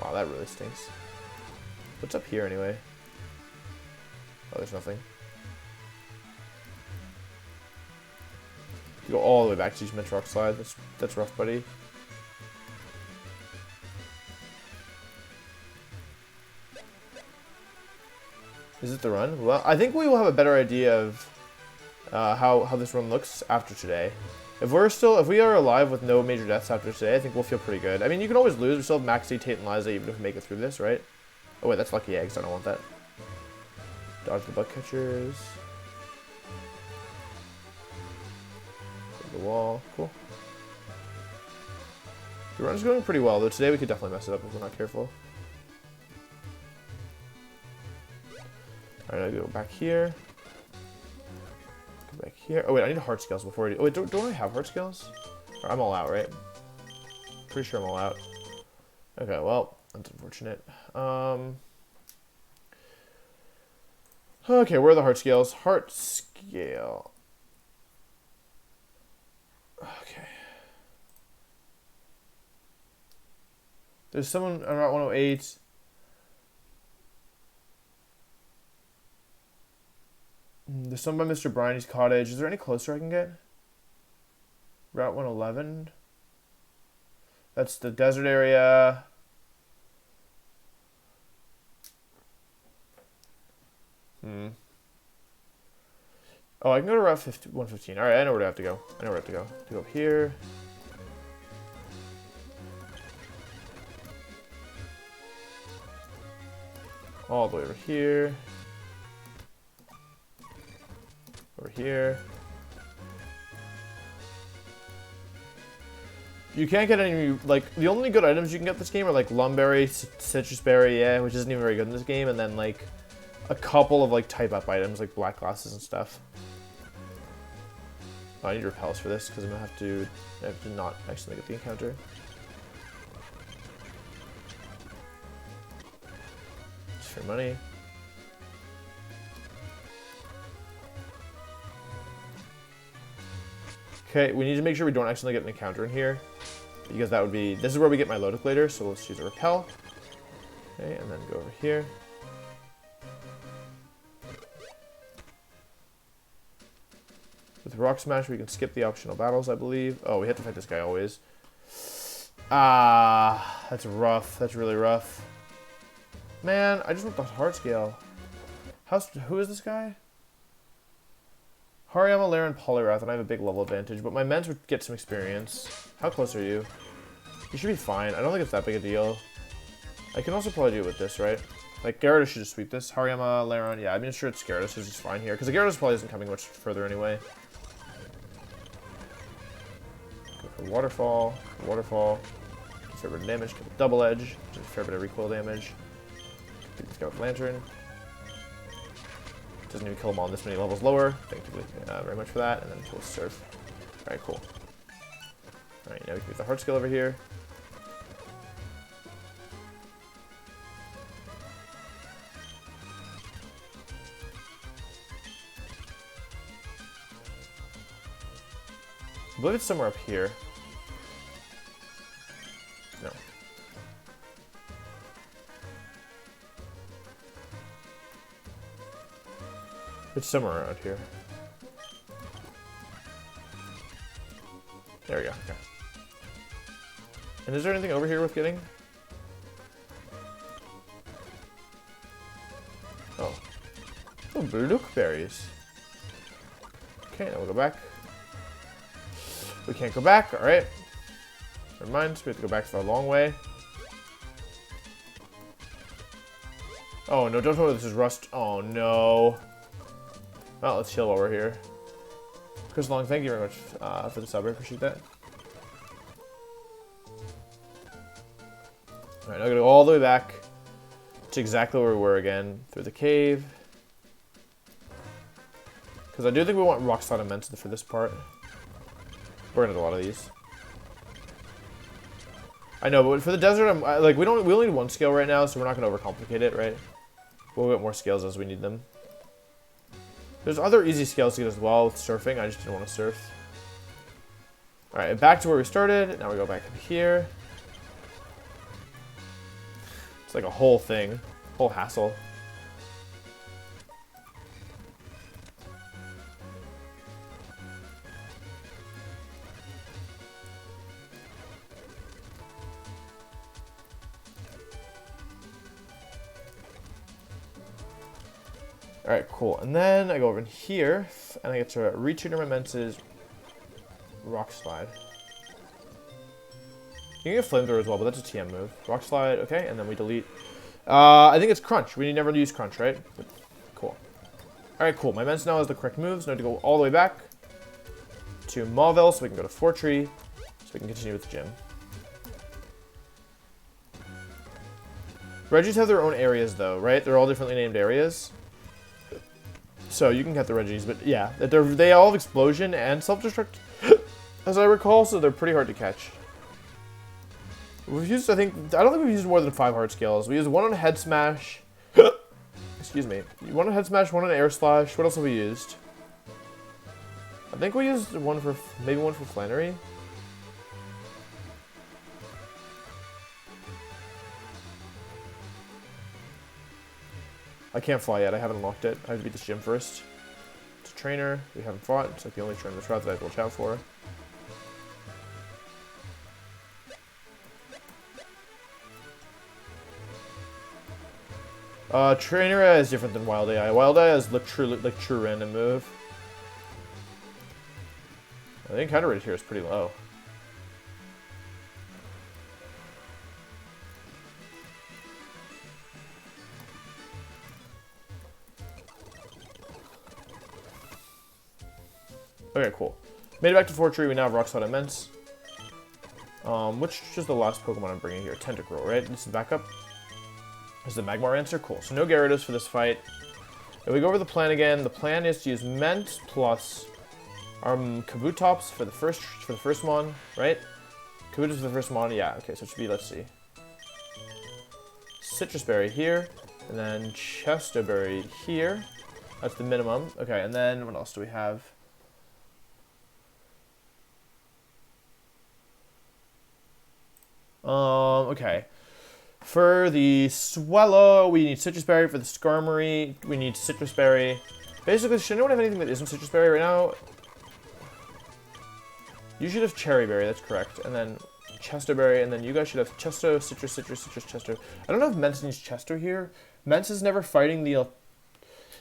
S1: Wow, that really stinks. What's up here, anyway? Oh, there's nothing. You go all the way back to use Mence Rock Slide. That's rough, buddy. Is it the run? Well, I think we will have a better idea of how this run looks after today. If we are alive with no major deaths after today, I think we'll feel pretty good. I mean, you can always lose. We still have Max D, Tate, and Liza even if we make it through this, right? Oh wait, that's Lucky Eggs. I don't want that. Dodge the Bug Catchers. The wall. Cool. The run's going pretty well, though today we could definitely mess it up if we're not careful. Alright, I'll go back here. Go back here. Oh wait, I need Heart Scales before I do. Oh wait, don't I have Heart Scales? Or I'm all out, right? Pretty sure I'm all out. Okay, well, that's unfortunate. Okay, where are the Heart Scales? Heart Scale. Okay. There's someone on Route 108. There's some by Mr. Briney's cottage. Is there any closer I can get? Route 111. That's the desert area. Oh, I can go to Route 115. Alright, I know where to have to go. I know where I have to go. To go up here. All the way over here. Over here. You can't get any, like, the only good items you can get this game are, like, Lumberry, Citrus Berry, yeah, which isn't even very good in this game, and then, like, a couple of, like, type-up items, like Black Glasses and stuff. Oh, I need Repels for this, because I'm going to have to not actually get the encounter. Just for money. Okay, we need to make sure we don't accidentally get an encounter in here. Because that would be... This is where we get my Ludicolo, so let's use a Repel. Okay, and then go over here. With Rock Smash, we can skip the optional battles, I believe. Oh, we have to fight this guy always. Ah, that's rough. That's really rough. Man, I just want the heart scale. Who is this guy? Hariyama, Laren, Poliwrath, and I have a big level advantage, but my Ments would get some experience. How close are you? You should be fine. I don't think it's that big a deal. I can also probably do it with this, right? Like, Gyarados should just sweep this. Hariyama, Laren, yeah, I'm sure it's Gyarados is just fine here, because the Gyarados probably isn't coming much further anyway. Go for Waterfall, Waterfall. A fair bit of damage, get a Double Edge, a fair bit of recoil damage. Beat this guy with Lantern. Doesn't even kill him on this many levels lower. Thank you very much for that. And then we'll Surf. Alright, cool. Alright, now we can get the heart skill over here. I believe it's somewhere up here. No. It's somewhere around here. There we go. Okay. And is there anything over here worth getting? Oh. Oh, blueberries. Okay, now we'll go back. We can't go back. Alright. Never mind. We have to go back the long way. Oh, no. Don't tell me this is rust. Oh, no. Well, let's chill while we're here. Chris Long, thank you very much for the sub. I appreciate that. Alright, now I'm going to go all the way back to exactly where we were again. Through the cave. Because I do think we want Rock Slide Immense for this part. We're going to do a lot of these. I know, but for the desert, we only need one scale right now, so we're not going to overcomplicate it, right? We'll get more scales as we need them. There's other easy scales to get as well with surfing. I just didn't want to surf. Alright, back to where we started. Now we go back up here. It's like a whole thing. Whole hassle. Alright, cool. And then I go over in here, and I get to retuner my Menses Rock Slide. You can get Flamethrower as well, but that's a TM move. Rock Slide, okay, and then we delete. I think it's Crunch. We never use Crunch, right? Cool. Alright, cool. My Mens now has the correct moves. Now to go all the way back to Mauville, so we can go to Fortree, so we can continue with the gym. Regis have their own areas, though, right? They're all differently named areas. So you can cut the Regis, but yeah, they all have Explosion and Self-Destruct, as I recall, so they're pretty hard to catch. We've used, I don't think we've used more than 5 hard scales. We used one on Head Smash. Excuse me. One on Head Smash, one on Air Slash. What else have we used? I think we used maybe one for Flannery. I can't fly yet. I haven't unlocked it. I have to beat this gym first. It's a trainer. We haven't fought. It's like the only trainer this route that I have to watch out for. Trainer is different than Wild AI. Wild AI is true random move. I think counter rate here is pretty low. Okay, cool. Made it back to Fortree. We now have Rock Slide Immense. Which is the last Pokemon I'm bringing here? Tentacruel, right? This is the backup. This is the Magmar answer. Cool. So no Gyarados for this fight. If we go over the plan again, the plan is to use Ment plus Kabutops for the first one, right? Kabutops for the first one. Yeah. Okay. So it should be. Let's see. Citrus Berry here, and then Chesto Berry here. That's the minimum. Okay. And then what else do we have? Okay. For the Swellow, we need Citrus Berry. For the Skarmory, we need Citrus Berry. Basically, should anyone have anything that isn't Citrus Berry right now? You should have Cherry Berry, that's correct. And then Chesto Berry, and then you guys should have Chesto, Citrus, Chesto. I don't know if Mence needs Chesto here. Mence is never fighting the...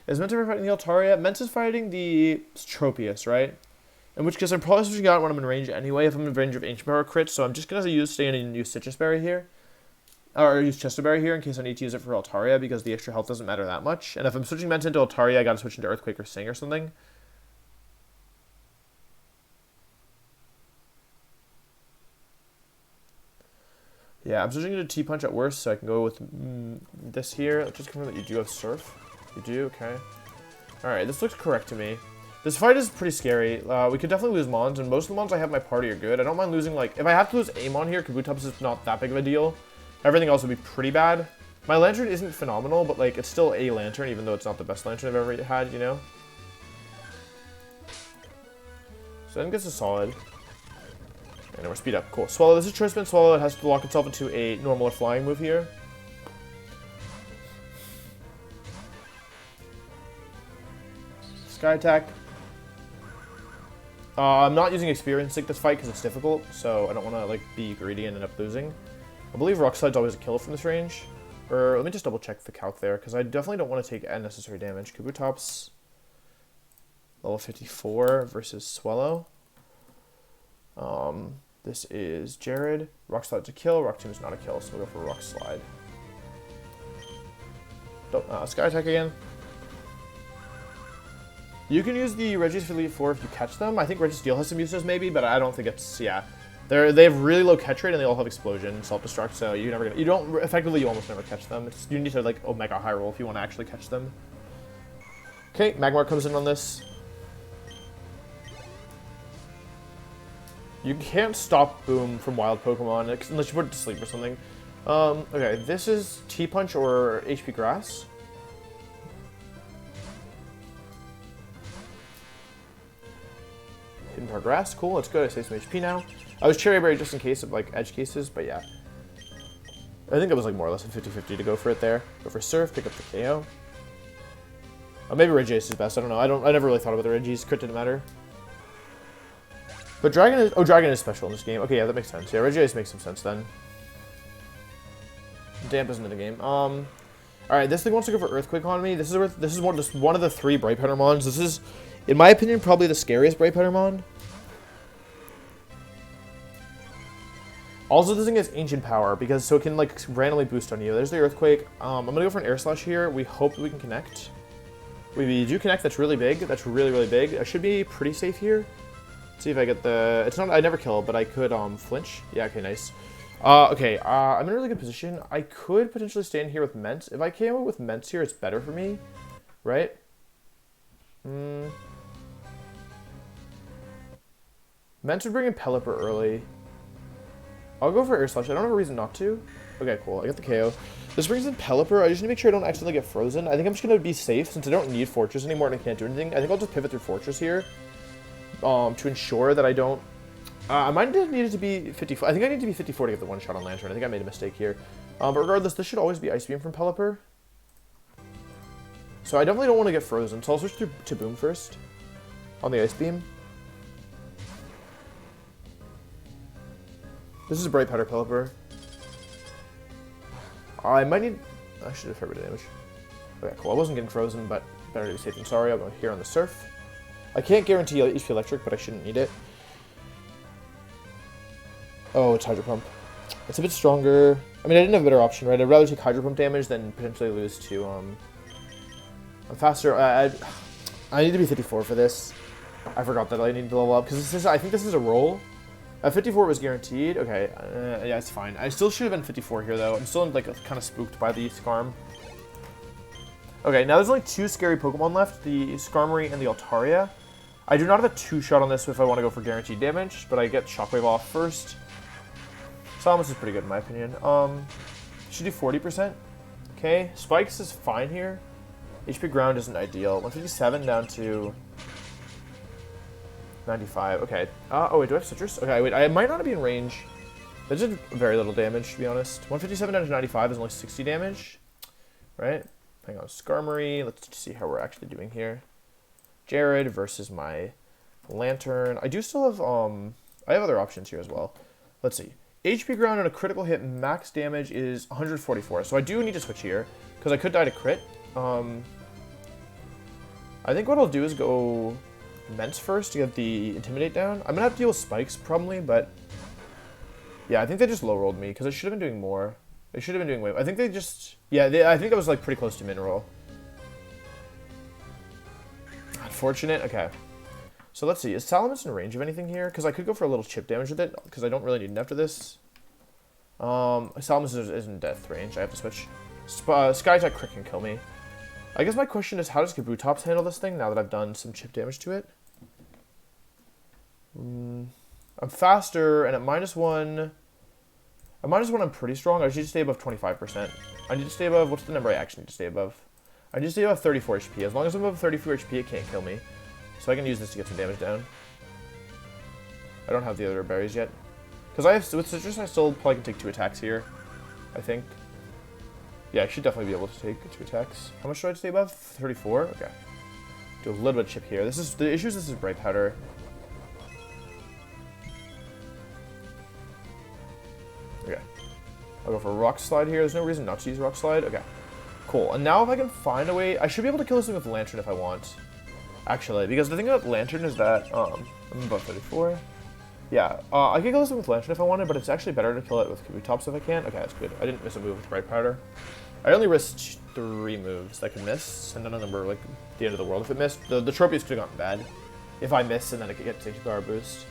S1: Is Mence ever fighting the Altaria? Mence is fighting the Tropius, right? In which case, I'm probably switching out when I'm in range anyway, if I'm in range of Ancient Power crits, so I'm just going to stay in and use Citrus Berry here. Or use Chesto Berry here in case I need to use it for Altaria, because the extra health doesn't matter that much. And if I'm switching Mence into Altaria, I gotta switch into Earthquake or Sing or something. Yeah, I'm switching into T-Punch at worst, so I can go with this here. Let's just confirm that you do have Surf. You do? Okay. Alright, this looks correct to me. This fight is pretty scary. We could definitely lose Mons, and most of the Mons I have in my party are good. I don't mind losing, like... If I have to lose Amon here, Kabutops is not that big of a deal. Everything else would be pretty bad. My Lantern isn't phenomenal, but, like, it's still a Lantern, even though it's not the best Lantern I've ever had, you know? So I think this is solid. And we're speed up. Cool. Swallow. This is Choice Band Swallow. It has to lock itself into a normal or flying move here. Sky Attack. I'm not using Experience Sync this fight because it's difficult, so I don't want to like be greedy and end up losing. I believe Rock Slide's always a kill from this range. Or let me just double check the calc there, because I definitely don't want to take unnecessary damage. Kabutops, level 54 versus Swallow. This is Jared. Rock Slide's a kill. Rock Tomb is not a kill, so we'll go for Rock Slide. Sky Attack again. You can use the Regis for Elite 4 if you catch them. I think Registeel has some uses maybe, but I don't think it's, yeah. They have really low catch rate and they all have Explosion, Self-Destruct, so you almost never catch them. You need to like Omega High Roll if you want to actually catch them. Okay, Magmar comes in on this. You can't stop Boom from wild Pokemon unless you put it to sleep or something. Okay, this is T-Punch or HP Grass. Hidden Power Grass, cool, that's good. I save some HP now. I was Cherry Berry just in case of like edge cases, but yeah. I think it was like more or less a 50-50 to go for it there. Go for Surf, pick up the KO. Maybe Regice is best, I don't know. I never really thought about the Regis, crit didn't matter. But Dragon is special in this game. Okay, yeah, that makes sense. Yeah, Regice makes some sense then. Damp isn't in the game. Alright, this thing wants to go for Earthquake on me. This is one of the 3 Bright Powder Mons. This is, in my opinion, probably the scariest Bright Powder Mon. Also, this thing has Ancient Power, because so it can like randomly boost on you. There's the Earthquake. I'm gonna go for an Air Slash here. We hope that we can connect. We do connect. That's really big. That's really, really big. I should be pretty safe here. Let's see if I get the... It's not... I never kill, but I could flinch. Yeah, okay, nice. Okay, I'm in a really good position. I could potentially stay in here with Mence. If I came out with Mence here, it's better for me. Right? Mence would bring in Pelipper early. I'll go for Air Slash. I don't have a reason not to. Okay, cool. I got the KO. This brings in Pelipper. I just need to make sure I don't accidentally get frozen. I think I'm just going to be safe since I don't need Fortress anymore and I can't do anything. I think I'll just pivot through Fortress here to ensure that I don't... I might need it to be 54. I think I need to be 54 to get the one shot on Lantern. I think I made a mistake here. But regardless, this should always be Ice Beam from Pelipper. So I definitely don't want to get frozen. So I'll switch to Boom first on the Ice Beam. This is a Bright Powder Pelipper. I might need... I should have fair bit of damage. Okay, cool. I wasn't getting frozen, but better to be safe than sorry. I'll go here on the Surf. I can't guarantee HP Electric, but I shouldn't need it. Oh, it's Hydro Pump. It's a bit stronger. I mean, I didn't have a better option, right? I'd rather take Hydro Pump damage than potentially lose to... I'm faster. I need to be 54 for this. I forgot that I need to level up, because I think this is a roll. 54 was guaranteed. Okay, yeah, it's fine. I still should have been 54 here, though. I'm still like kind of spooked by the Skarm. Okay, now there's only 2 scary Pokemon left, the Skarmory and the Altaria. I do not have a 2-shot on this if I want to go for guaranteed damage, but I get Shockwave off first. Salamis is pretty good in my opinion. Should do 40%. Okay, Spikes is fine here. HP Ground isn't ideal. 157 down to 95. Okay. Oh wait, do I have Citrus? Okay, wait. I might not be in range. They did very little damage, to be honest. 157 down to 95 is only 60 damage, right? Hang on, Skarmory. Let's see how we're actually doing here. Jared versus my Lantern. I do still have, I have other options here as well. Let's see. HP ground on a critical hit max damage is 144. So I do need to switch here because I could die to crit. I think what I'll do is go Immense first to get the Intimidate down. I'm going to have to deal with Spikes probably, but yeah, I think they just low rolled me because I should have been doing more. They should have been doing way. I think they just, yeah, I think that was like pretty close to min roll. Unfortunate. Okay. So let's see. Is Salamis in range of anything here? Because I could go for a little chip damage with it because I don't really need it after this. Salamis is in death range. I have to switch. Sky Attack crit can kill me. I guess my question is, how does Kabutops handle this thing now that I've done some chip damage to it? I'm faster, and at -1... At -1, I'm pretty strong. I just need to stay above 25%. I need to stay above... What's the number I actually need to stay above? I need to stay above 34 HP. As long as I'm above 34 HP, it can't kill me. So I can use this to get some damage down. I don't have the other berries yet. Because I have... With Citrus, I still probably can take 2 attacks here. I think. Yeah, I should definitely be able to take 2 attacks. How much do I stay above? 34? Okay. Do a little bit of chip here. This is... The issue is this is Bright Powder. Okay. I'll go for Rock Slide here. There's no reason not to use Rock Slide. Okay. Cool. And now if I can find a way... I should be able to kill this thing with Lantern if I want. Actually, because the thing about Lantern is that... I'm above 34. Yeah. I could kill this thing with Lantern if I wanted, but it's actually better to kill it with Kabutops if I can. Okay, that's good. I didn't miss a move with Bright Powder. I only risked 3 moves that I could miss, and none of them were, like, the end of the world. If it missed, the Tropius could have gotten bad. If I miss, and then I could get to take a power boost.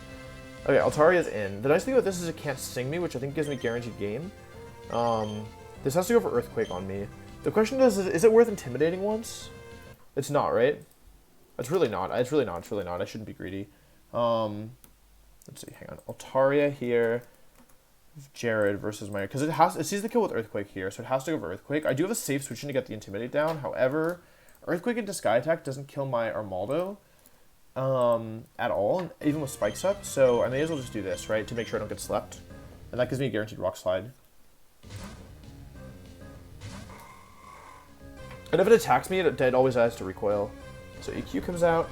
S1: Okay, Altaria's in. The nice thing about this is it can't sting me, which I think gives me guaranteed game. This has to go for Earthquake on me. The question is it worth intimidating once? It's not, right? It's really not. It's really not. It's really not. I shouldn't be greedy. Let's see. Hang on. Altaria here. Jared versus my... Because it sees the kill with Earthquake here, so it has to go for Earthquake. I do have a safe switching to get the Intimidate down. However, Earthquake into Sky Attack doesn't kill my Armaldo at all, even with Spikes up. So I may as well just do this, right, to make sure I don't get slept. And that gives me a guaranteed Rock Slide. And if it attacks me, it always has to recoil. So EQ comes out.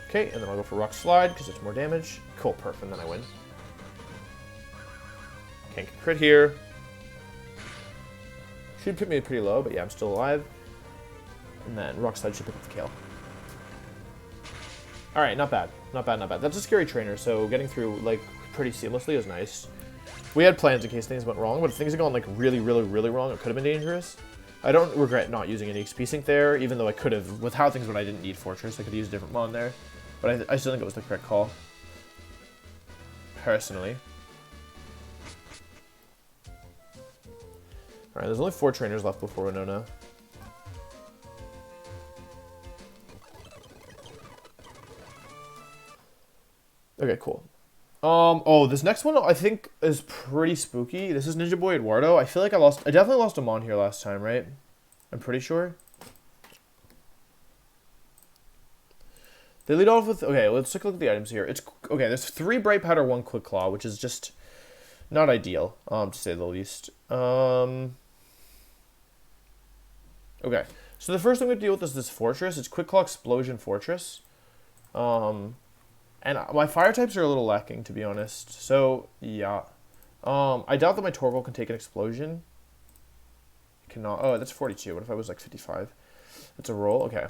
S1: Okay, and then I'll go for Rock Slide because it's more damage. Cool, perfect, and then I win. Can't get crit here. Should put me pretty low, but yeah, I'm still alive. And then Rock Slide should pick up the kill. Alright, not bad. Not bad, not bad. That's a scary trainer, so getting through, like, pretty seamlessly is nice. We had plans in case things went wrong, but if things had gone, like, really, really, really wrong, it could have been dangerous. I don't regret not using any XP Sync there, even though I could have. With how things went, I didn't need Fortress. I could have used a different mon there. But I still think it was the correct call. Personally. Alright, there's only 4 trainers left before Winona. Okay, cool. Oh, this next one I think is pretty spooky. This is Ninja Boy Eduardo. I feel like I definitely lost a mon here last time, right? I'm pretty sure. They lead off with, okay, let's take a look at the items here. Okay, there's 3 Bright Powder, 1 Quick Claw, which is just not ideal, to say the least. Okay, so the first thing we have to deal with is this Fortress. It's Quick Claw Explosion Fortress. And my fire types are a little lacking, to be honest. So, yeah. I doubt that my Torkoal can take an explosion. It cannot. Oh, that's 42. What if I was like 55? That's a roll? Okay.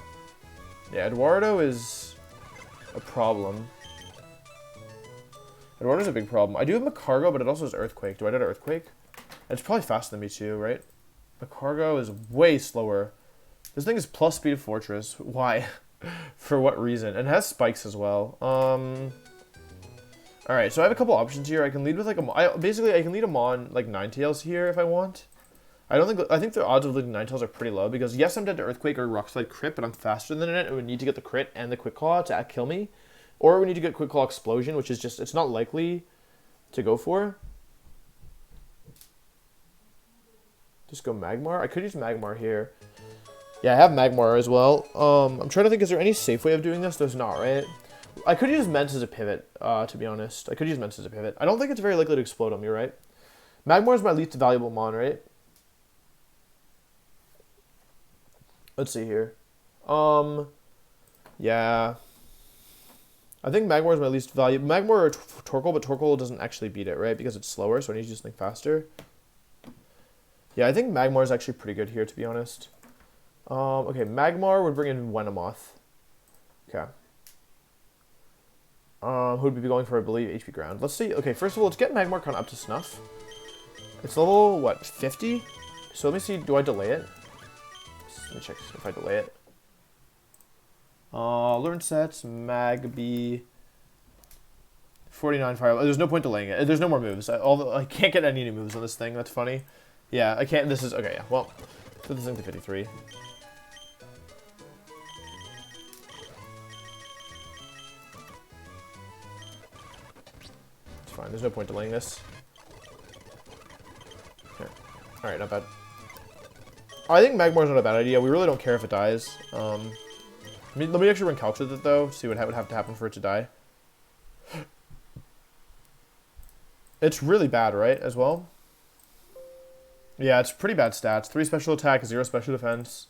S1: Yeah, Eduardo is a problem. Eduardo's a big problem. I do have Macargo, but it also has Earthquake. Do I get Earthquake? It's probably faster than me too, right? Macargo is way slower. This thing is plus speed of Fortress. Why? For what reason? And it has spikes as well. Alright, so I have a couple options here. I can lead with like basically I can lead a mon like Ninetales here if I want. I think the odds of leading Ninetales are pretty low because yes, I'm dead to Earthquake or Rock Slide crit, but I'm faster than it. It would need to get the crit and the Quick Claw to kill me. Or we need to get Quick Claw Explosion, which is just, it's not likely to go for. Just go Magmar. I could use Magmar here. Yeah, I have Magmar as well. I'm trying to think, is there any safe way of doing this? There's not, right? I could use Mence as a pivot, to be honest. I could use Mence as a pivot. I don't think it's very likely to explode him, you're right. Magmar is my least valuable mon, right? Let's see here. Yeah. I think Magmar is my least valuable. Magmar or Torkoal, but Torkoal doesn't actually beat it, right? Because it's slower, so I need to do something faster. Yeah, I think Magmar is actually pretty good here, to be honest. Okay, Magmar would bring in Venomoth. Okay. Who would we be going for, I believe, HP Ground? Let's see. Okay, first of all, let's get Magmar kind of up to snuff. It's level, what, 50? So let me see, do I delay it? Let me check if I delay it. Learn sets, Magby, 49 fire. There's no point delaying it. There's no more moves. I can't get any new moves on this thing. That's funny. Yeah, I can't. This is okay. Yeah. Well, put this thing to 53. It's fine. There's no point delaying this. Here. All right, not bad. I think Magmar's not a bad idea. We really don't care if it dies. Let me actually run Couch with it, though, see what would have to happen for it to die. It's really bad, right, as well? Yeah, it's pretty bad stats. 3 special attack, 0 special defense.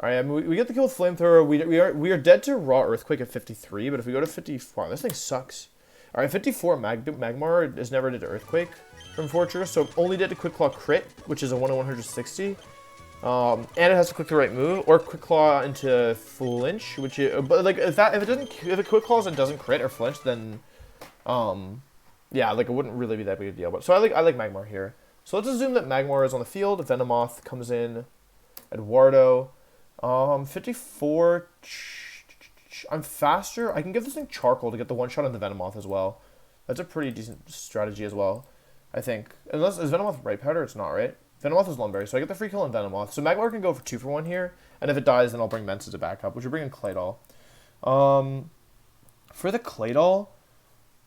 S1: Alright, I mean, we get the kill with Flamethrower. We are dead to Raw Earthquake at 53, but if we go to 54, this thing sucks. Alright, 54, Magmar is never did Earthquake from Fortress, so only did a Quick Claw crit, which is a 1 in 160. And it has to click the right move, or Quick Claw into Flinch, which is, but like if it Quick Claws and doesn't crit or flinch, then yeah, like it wouldn't really be that big a deal. But so I like Magmar here. So let's assume that Magmar is on the field. Venomoth comes in. Eduardo. 54. I'm faster. I can give this thing Charcoal to get the one shot on the Venomoth as well. That's a pretty decent strategy as well, I think. Unless is Venomoth right powder? It's not, right? Venomoth is Lumberry, so I get the free kill on Venomoth. So Magmar can go for 2 for 1 here, and if it dies, then I'll bring Mence as a backup, which will bring in Claydol. For the Claydol,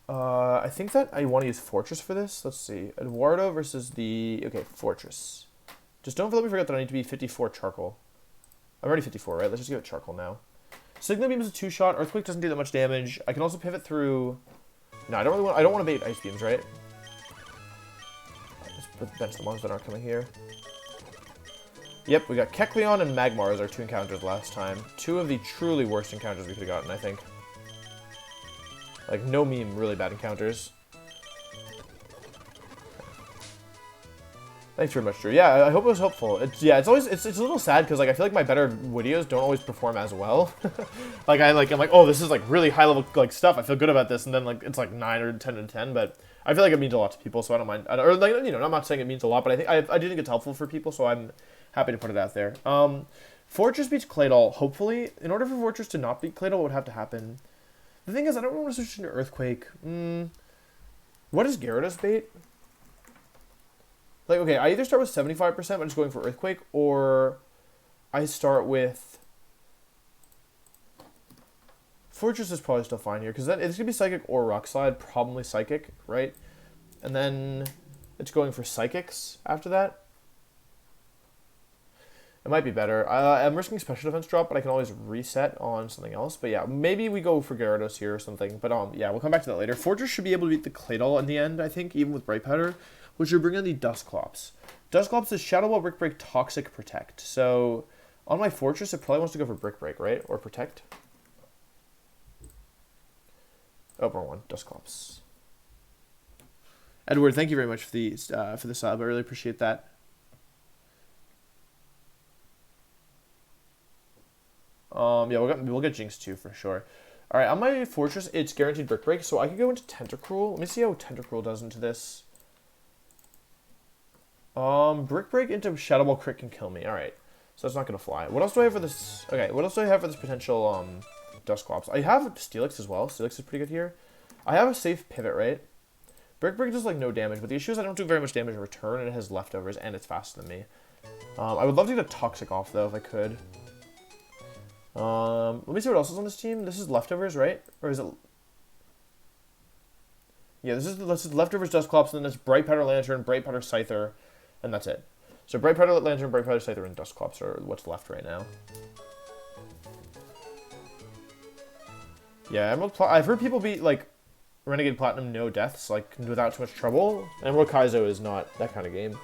S1: I think that I want to use Fortress for this. Let's see. Eduardo versus the... Okay, Fortress. Just don't let me forget that I need to be 54 Charcoal. I'm already 54, right? Let's just give it Charcoal now. Signal Beam is a 2-shot. Earthquake doesn't do that much damage. I can also pivot through... No, I don't want to bait Ice Beams, right? Let's bench the ones that aren't coming here. Yep, we got Kecleon and Magmar as our 2 encounters last time. 2 of the truly worst encounters we could have gotten, I think. Like, no meme, really bad encounters. Thanks very much, Drew. Yeah, I hope it was helpful. It's a little sad because like I feel like my better videos don't always perform as well. I'm like, oh, this is like really high level like stuff. I feel good about this, and then like it's like 9 or 10 to 10. But I feel like it means a lot to people, so I don't mind. Or like I'm not saying it means a lot, but I think I do think it's helpful for people, so I'm happy to put it out there. Fortress beats Claydol. Hopefully, in order for Fortress to not beat Claydol, what would have to happen? The thing is, I don't want to switch into Earthquake. What is Gyarados bait? Like, okay, I either start with 75%, but just going for Earthquake, or I start with... Fortress is probably still fine here, because then it's going to be Psychic or Rock Slide, probably Psychic, right? And then it's going for Psychics after that. It might be better. I'm risking Special Defense drop, but I can always reset on something else. But yeah, maybe we go for Gyarados here or something. But yeah, we'll come back to that later. Fortress should be able to beat the Claydol in the end, I think, even with Bright Powder, which will bring in the Dusclops. Dusclops is Shadow Ball, Brick Break, Toxic, Protect. So on my Fortress, it probably wants to go for Brick Break, right? Or Protect. Oh, wrong one. Dusclops. Edward, thank you very much for the sub. I really appreciate that. Yeah, we'll get Jinx too for sure. All right, on my Fortress, it's guaranteed Brick Break, so I could go into Tentacruel. Let me see how Tentacruel does into this. Brick Break into Shadow Ball crit can kill me. All right, so that's not gonna fly. What else do I have for this? Okay, what else do I have for this potential Dusclops? I have Steelix as well. Steelix is pretty good here. I have a safe pivot, right? Brick Break does like no damage, but the issue is I don't do very much damage in return, and it has leftovers, and it's faster than me. I would love to get a Toxic off though if I could. Let me see what else is on this team. This is leftovers, right? Or is it... Yeah, this is Leftovers Dusclops, and then it's Bright Powder Lantern, Bright Powder Scyther, and that's it. So Bright Powder Lantern, Bright Powder Scyther, and Dusclops are what's left right now. Yeah, I've heard people beat, like, Renegade Platinum no deaths, like, without too much trouble. And Emerald Kaizo is not that kind of game.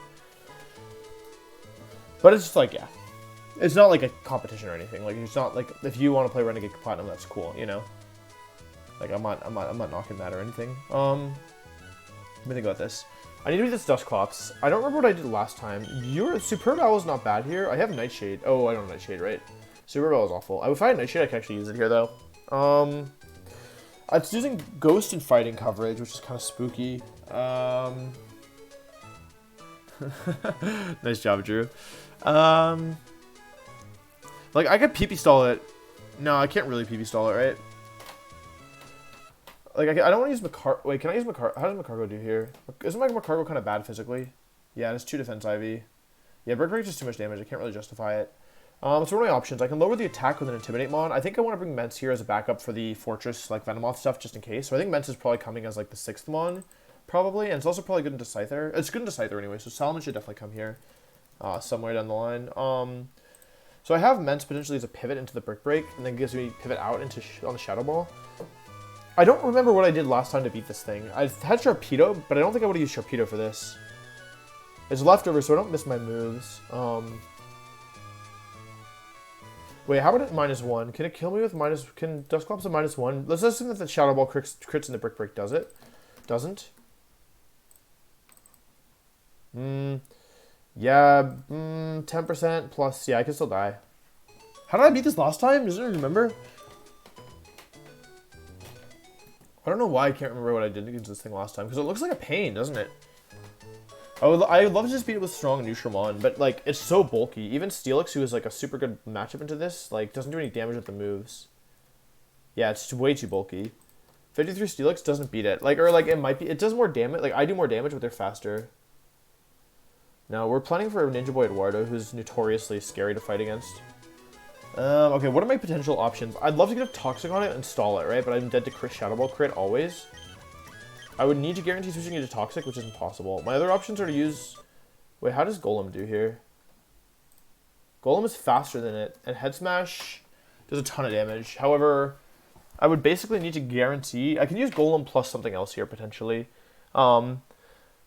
S1: But it's just like, yeah. It's not like a competition or anything. Like, it's not like, if you want to play Renegade Platinum, that's cool, you know? Like, I'm not knocking that or anything. Let me think about this. I need to beat this Dusclops. I don't remember what I did last time. Superb Owl is not bad here. I have Nightshade. Oh, I don't have Nightshade, right? Superb Owl is awful. If I had Nightshade, I could actually use it here, though. It's using Ghost and Fighting coverage, which is kind of spooky. Nice job, Drew. Like, I could PP stall it. No, I can't really PP stall it, right? Like, I don't want to use Macar... Wait, can I use Macar... How does Macargo do here? Isn't my Macargo kind of bad physically? Yeah, it's 2 defense IV. Yeah, Brick Break is too much damage. I can't really justify it. So what are my options? I can lower the attack with an Intimidate Mon. I think I want to bring Mence here as a backup for the Fortress, like, Venomoth stuff, just in case. So I think Mence is probably coming as, like, the 6th Mon, probably. And it's also probably good into Scyther. It's good into Scyther anyway, so Salmon should definitely come here somewhere down the line. So I have Mence potentially as a pivot into the Brick Break, and then gives me pivot out into on the Shadow Ball. I don't remember what I did last time to beat this thing. I had Sharpedo, but I don't think I would have used Sharpedo for this. It's leftover, so I don't miss my moves. Wait, how about it -1? Can it kill me with minus... Can Dusclops at -1? Let's assume that the Shadow Ball crits in the Brick Break. Does it? Doesn't? Yeah, 10% plus... Yeah, I can still die. How did I beat this last time? Does anyone remember? I don't know why I can't remember what I did against this thing last time, because it looks like a pain, doesn't it? I would love to just beat it with strong Neutramon, but, like, it's so bulky. Even Steelix, who is, like, a super good matchup into this, like, doesn't do any damage with the moves. Yeah, it's way too bulky. 53 Steelix doesn't beat it. Like, or, like, it might be... It does more damage. Like, I do more damage, but they're faster. No, we're planning for Ninja Boy Eduardo, who's notoriously scary to fight against. Okay, what are my potential options? I'd love to get a Toxic on it and stall it, right? But I'm dead to crit Shadow Ball crit always. I would need to guarantee switching into Toxic, which isn't possible. My other options are to use... Wait, how does Golem do here? Golem is faster than it, and Head Smash does a ton of damage. However, I would basically need to guarantee... I can use Golem plus something else here, potentially.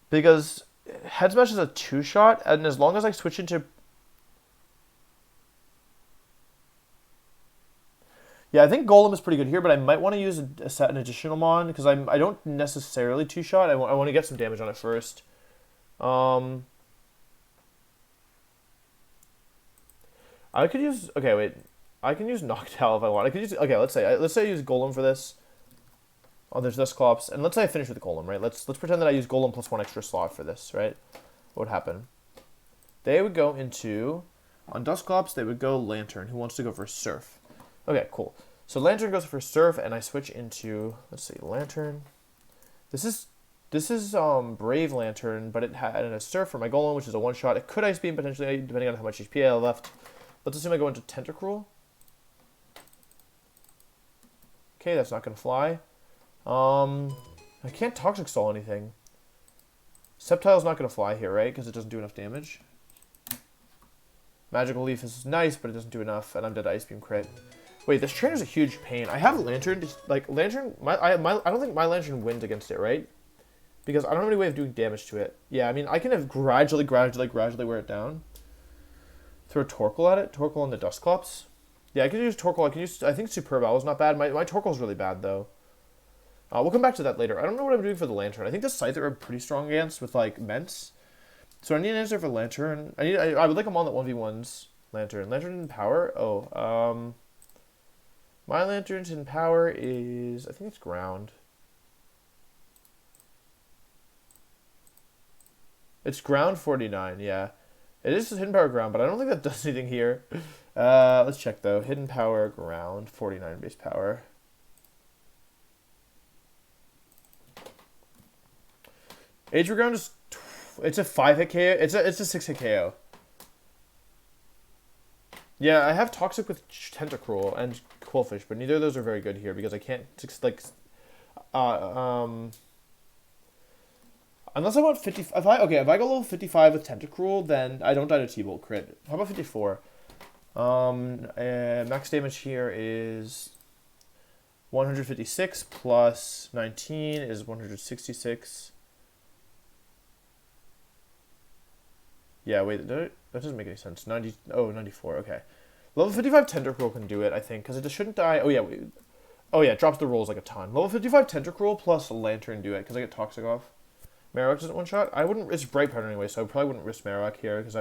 S1: Because Head Smash is a 2-shot, and as long as I switch into... Yeah, I think Golem is pretty good here, but I might want to use an additional Mon, because I don't necessarily 2-shot. I want to get some damage on it first. I could use... Okay, wait. I can use Noctowl if I want. I could use... Okay, let's say I use Golem for this. Oh, there's Dusclops. And let's say I finish with the Golem, right? Let's pretend that I use Golem plus 1 extra slot for this, right? What would happen? They would go into... On Dusclops, they would go Lantern, who wants to go for Surf. Okay, cool. So Lantern goes for Surf, and I switch into, let's see, Lantern. This is Brave Lantern, but it had a Surf for my Golem, which is a 1-shot. It could Ice Beam potentially, depending on how much HP I have left. Let's assume I go into Tentacruel. Okay, that's not gonna fly. I can't Toxic Stall anything. Sceptile's not gonna fly here, right? Because it doesn't do enough damage. Magical Leaf is nice, but it doesn't do enough, and I'm dead to Ice Beam crit. Wait, this trainer's a huge pain. I have Lantern, like, Lantern, I don't think my Lantern wins against it, right? Because I don't have any way of doing damage to it. Yeah, I mean, I can have gradually wear it down. Throw Torkoal at it, Torkoal on the Dusclops. Yeah, I can use Torkoal, I think Superb Owl is not bad. My Torkoal's really bad, though. We'll come back to that later. I don't know what I'm doing for the Lantern. I think the Scyther are pretty strong against with, like, Mence. So I need an answer for Lantern. I would like them on that 1v1's Lantern. Lantern in power? Oh, my Lantern's in power is, I think it's ground. It's ground 49, yeah. It is hidden power ground, but I don't think that does anything here. Let's check though. Hidden power ground, 49 base power. Age ground is, it's a 5-hit KO. It's a 6-hit KO. Yeah, I have Toxic with Tentacruel and Quillfish, but neither of those are very good here because I can't, like, Unless I want 50... If I go level 55 with Tentacruel, then I don't die to T-Bolt crit. How about 54? Max damage here is 156 plus 19 is 166. Yeah, wait, that doesn't make any sense. 94, okay. Level 55 Tentacruel can do it, I think, because it just shouldn't die. Oh, yeah, wait. Oh, yeah, it drops the rolls like a ton. Level 55 Tentacruel plus Lantern do it, because I get Toxic off. Marowak doesn't one-shot? I wouldn't... It's Bright Powder anyway, so I probably wouldn't risk Marowak here, because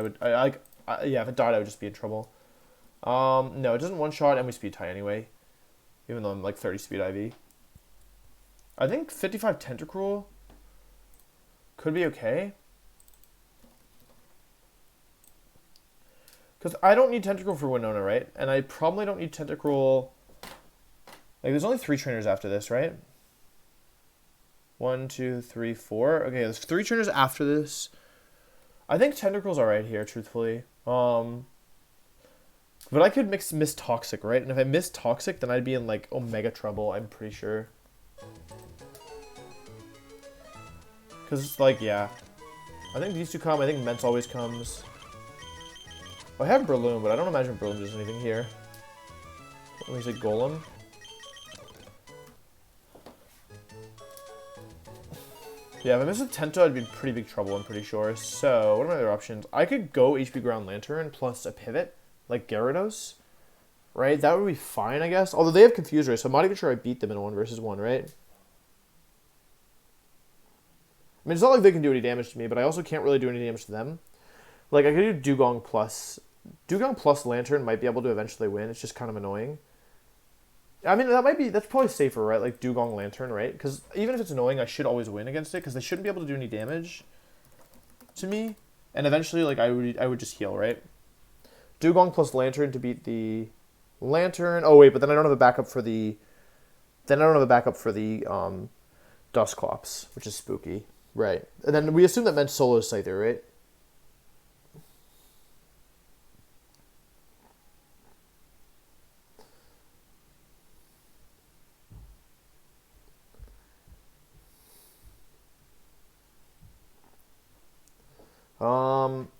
S1: yeah, if it died, I would just be in trouble. No, it doesn't one-shot, and we speed tie anyway. Even though I'm like 30 speed IV. I think 55 Tentacruel could be okay. Because I don't need Tentacruel for Winona, right? And I probably don't need Tentacruel... Like, there's only 3 trainers after this, right? 1, 2, 3, 4. Okay, there's 3 trainers after this. I think Tentacruel's alright here, truthfully. But I could miss Toxic, right? And if I miss Toxic, then I'd be in, like, Omega trouble, I'm pretty sure. Because, like, yeah. I think these two come. I think Mence always comes. I have Breloom, but I don't imagine Breloom does anything here. Let me say Golem. Yeah, if I miss a Tento, I'd be in pretty big trouble, I'm pretty sure. So, what are my other options? I could go HP Ground Lantern plus a pivot, like Gyarados. Right? That would be fine, I guess. Although they have Confuser, so I'm not even sure I beat them in 1v1, right? I mean, it's not like they can do any damage to me, but I also can't really do any damage to them. Like, I could do Dugong plus... Dugong plus Lantern might be able to eventually win. It's just kind of annoying. I mean, that's probably safer, right? Like, Dugong Lantern, right? Because even if it's annoying, I should always win against it, because they shouldn't be able to do any damage to me. And eventually, like, I would just heal, right? Dugong plus Lantern to beat the Lantern. Oh, wait, but then I don't have a backup for the... Dusclops, which is spooky. Right. And then we assume that meant Solo Scyther, right?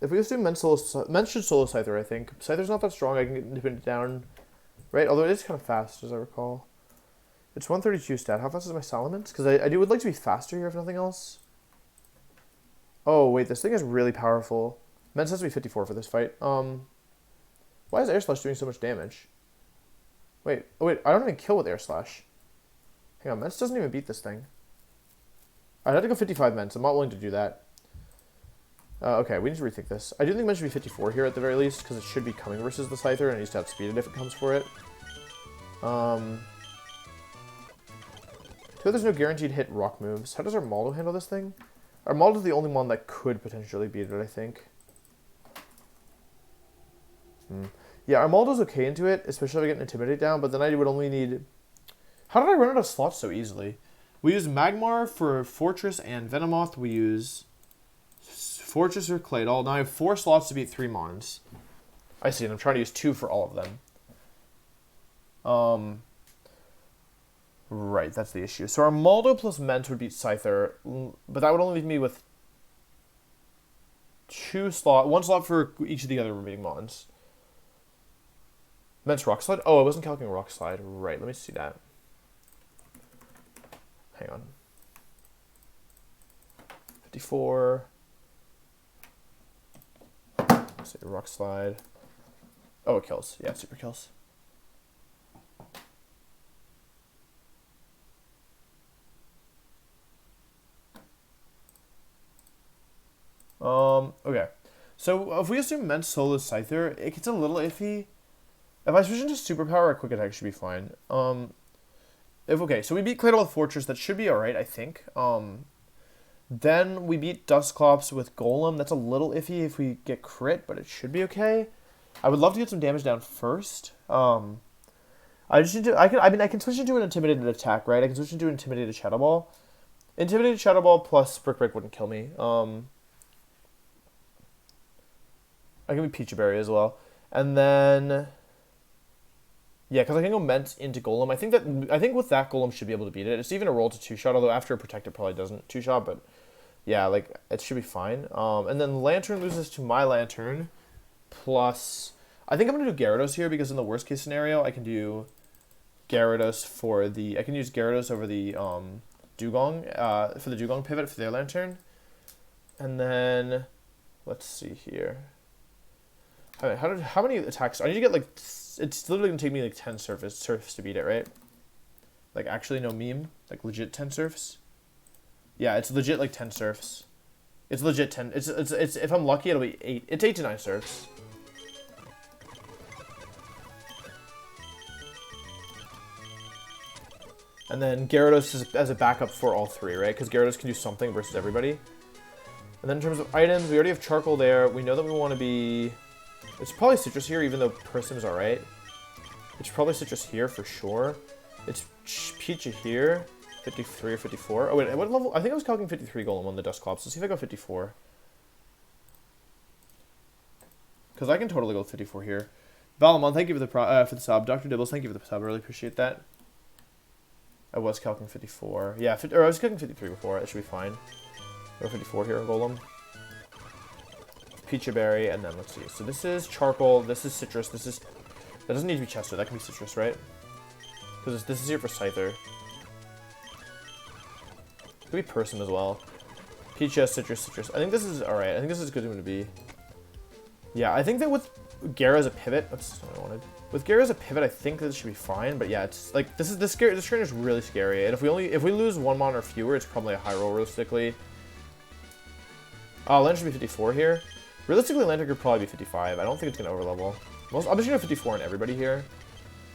S1: If we assume Mence should Solo Scyther, I think. Scyther's not that strong, I can nip it down. Right? Although it is kind of fast, as I recall. It's 132 stat. How fast is my Salamence? Because I would like to be faster here, if nothing else. Oh, wait, this thing is really powerful. Mence has to be 54 for this fight. Why is Air Slash doing so much damage? Wait, I don't even kill with Air Slash. Hang on, Mence doesn't even beat this thing. I'd have to go 55 Mence. I'm not willing to do that. Okay, we need to rethink this. I do think Mence should be 54 here at the very least, because it should be coming versus the Scyther, and it needs to outspeed it if it comes for it. There's no guaranteed hit rock moves. How does Armaldo handle this thing? Armaldo's the only one that could potentially beat it, I think. Yeah, Armaldo's okay into it, especially if I get Intimidate down, but then I would only need... How did I run out of slots so easily? We use Magmar for Fortress and Venomoth. We use Fortress or Claydol. Now I have 4 slots to beat 3 Mons. I see, and I'm trying to use 2 for all of them. Right, that's the issue. So Armaldo plus Mence would beat Scyther, but that would only leave me with 1 slot for each of the other remaining Mons. Mence Rock Slide? Oh, I wasn't calculating Rock Slide. Right, let me see that. Hang on. 54. Let's see, Rock Slide. Oh, it kills. Yeah, super kills. Okay. So if we assume Mence Solo Scyther, it gets a little iffy. If I switch into Superpower, a Quick Attack should be fine. Okay, so we beat Claydol with Fortress, that should be alright, I think. Then we beat Dusclops with Golem. That's a little iffy if we get crit, but it should be okay. I would love to get some damage down first. I can switch into an Intimidated Attack, right? I can switch into an Intimidated Shadow Ball. Intimidated Shadow Ball plus Brick Break wouldn't kill me. I can be Peachy Berry as well. And then... Yeah, because I can go Mence into Golem. I think with that Golem should be able to beat it. It's even a roll to 2-shot, although after a Protect it probably doesn't 2-shot, but Yeah, like, it should be fine. And then Lantern loses to my Lantern, plus... I think I'm going to do Gyarados here, because in the worst case scenario, I can do Gyarados for the... I can use Gyarados over the Dugong, for the Dugong pivot for their Lantern. And then, let's see here. How many attacks? I need to get, like... It's literally going to take me, like, 10 surfs to beat it, right? Like, actually, no meme. Like, legit 10 surfs. Yeah, it's legit like 10 surfs. It's legit 10. It's if I'm lucky, it'll be 8. It's 8 to 9 surfs. And then Gyarados is as a backup for all 3, right? Because Gyarados can do something versus everybody. And then in terms of items, we already have Charcoal there. We know that we want to be... It's probably Citrus here, even though Prism's alright. It's probably Citrus here for sure. It's Pichu here. 53 or 54. Oh, wait, what level? I think I was calculating 53 Golem on the Dusclops. Let's see if I go 54. Because I can totally go 54 here. Valamon, thank you for the sub. Dr. Dibbles, thank you for the sub. I really appreciate that. I was calculating 54. Yeah, or I was calculating 53 before. That should be fine. Go 54 here on Golem. Peach Berry, and then let's see. So this is Charcoal. This is Citrus. This is... That doesn't need to be Chester. That can be Citrus, right? Because this is here for Scyther. Could be Person as well. Peach, Citrus. I think this is alright. I think this is a good one to be. Yeah, I think that with Gyara as a pivot, that's what I wanted. With Gyara as a pivot, I think this should be fine. But yeah, it's like this trainer is really scary. And if we lose 1 mon or fewer, it's probably a high roll realistically. Lantern should be 54 here. Realistically, Lantern could probably be 55. I don't think it's gonna overlevel. I'm just gonna 54 on everybody here.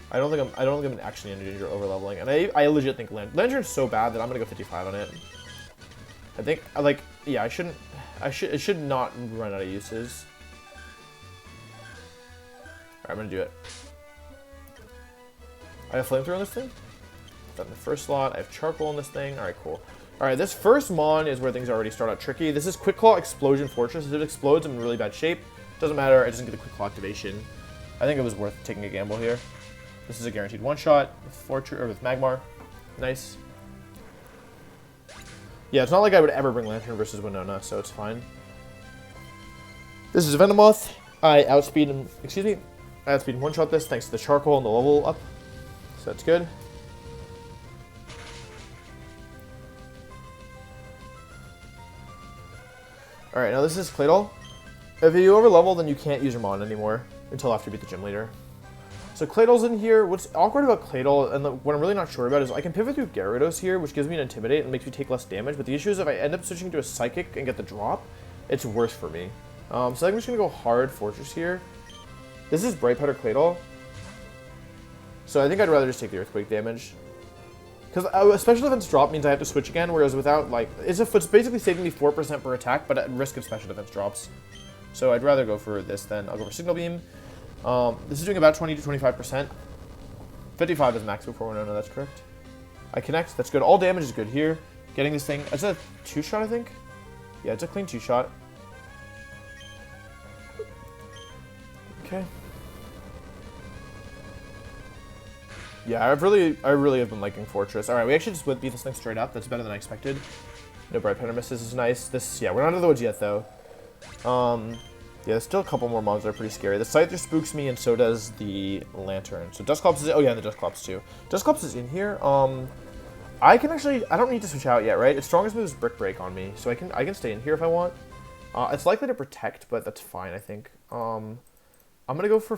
S1: I don't think I'm actually in danger of overleveling, and I legit think Lantern's so bad that I'm gonna go 55 on it. I think yeah, it should not run out of uses. Alright, I'm gonna do it. I have Flamethrower on this thing. Got in the first slot. I have Charcoal on this thing. Alright, cool. Alright, this first mon is where things already start out tricky. This is Quick Claw Explosion Fortress. If it explodes, I'm in really bad shape. Doesn't matter, I just get the Quick Claw activation. I think it was worth taking a gamble here. This is a guaranteed one-shot with Magmar. Nice. Yeah, it's not like I would ever bring Lantern versus Winona, so it's fine. This is Venomoth. I outspeed him. Excuse me. I outspeed him one-shot this thanks to the Charcoal and the level up. So that's good. Alright, now this is Claydol. If you overlevel, then you can't use your Mon anymore until after you beat the gym leader. So Claydol's in here. What's awkward about Claydol, and what I'm really not sure about, is I can pivot through Gyarados here, which gives me an Intimidate and makes me take less damage, but the issue is if I end up switching to a Psychic and get the drop, it's worse for me. So I'm just going to go hard Fortress here. This is Bright Powder Claydol. So I think I'd rather just take the Earthquake damage. Because a special defense drop means I have to switch again, whereas without, like, it's basically saving me 4% per attack, but at risk of special defense drops. So I'd rather go for this then. I'll go for Signal Beam. This is doing about 20 to 25%. 55 is max before Winona, that's correct. I connect, that's good. All damage is good here. Getting this thing, it's a 2-shot, I think? Yeah, it's a clean 2-shot. Okay. Yeah, I really have been liking Fortress. Alright, we actually just beat this thing straight up. That's better than I expected. No Bright Powder misses is nice. Yeah, we're not into the woods yet, though. Yeah, there's still a couple more mobs that are pretty scary. The Scyther spooks me, and so does the Lantern. So Dusclops is... Oh, yeah, and the Dusclops, too. Dusclops is in here. I can actually... I don't need to switch out yet, right? Its strongest move is Brick Break on me, so I can stay in here if I want. It's likely to protect, but that's fine, I think. I'm going to go for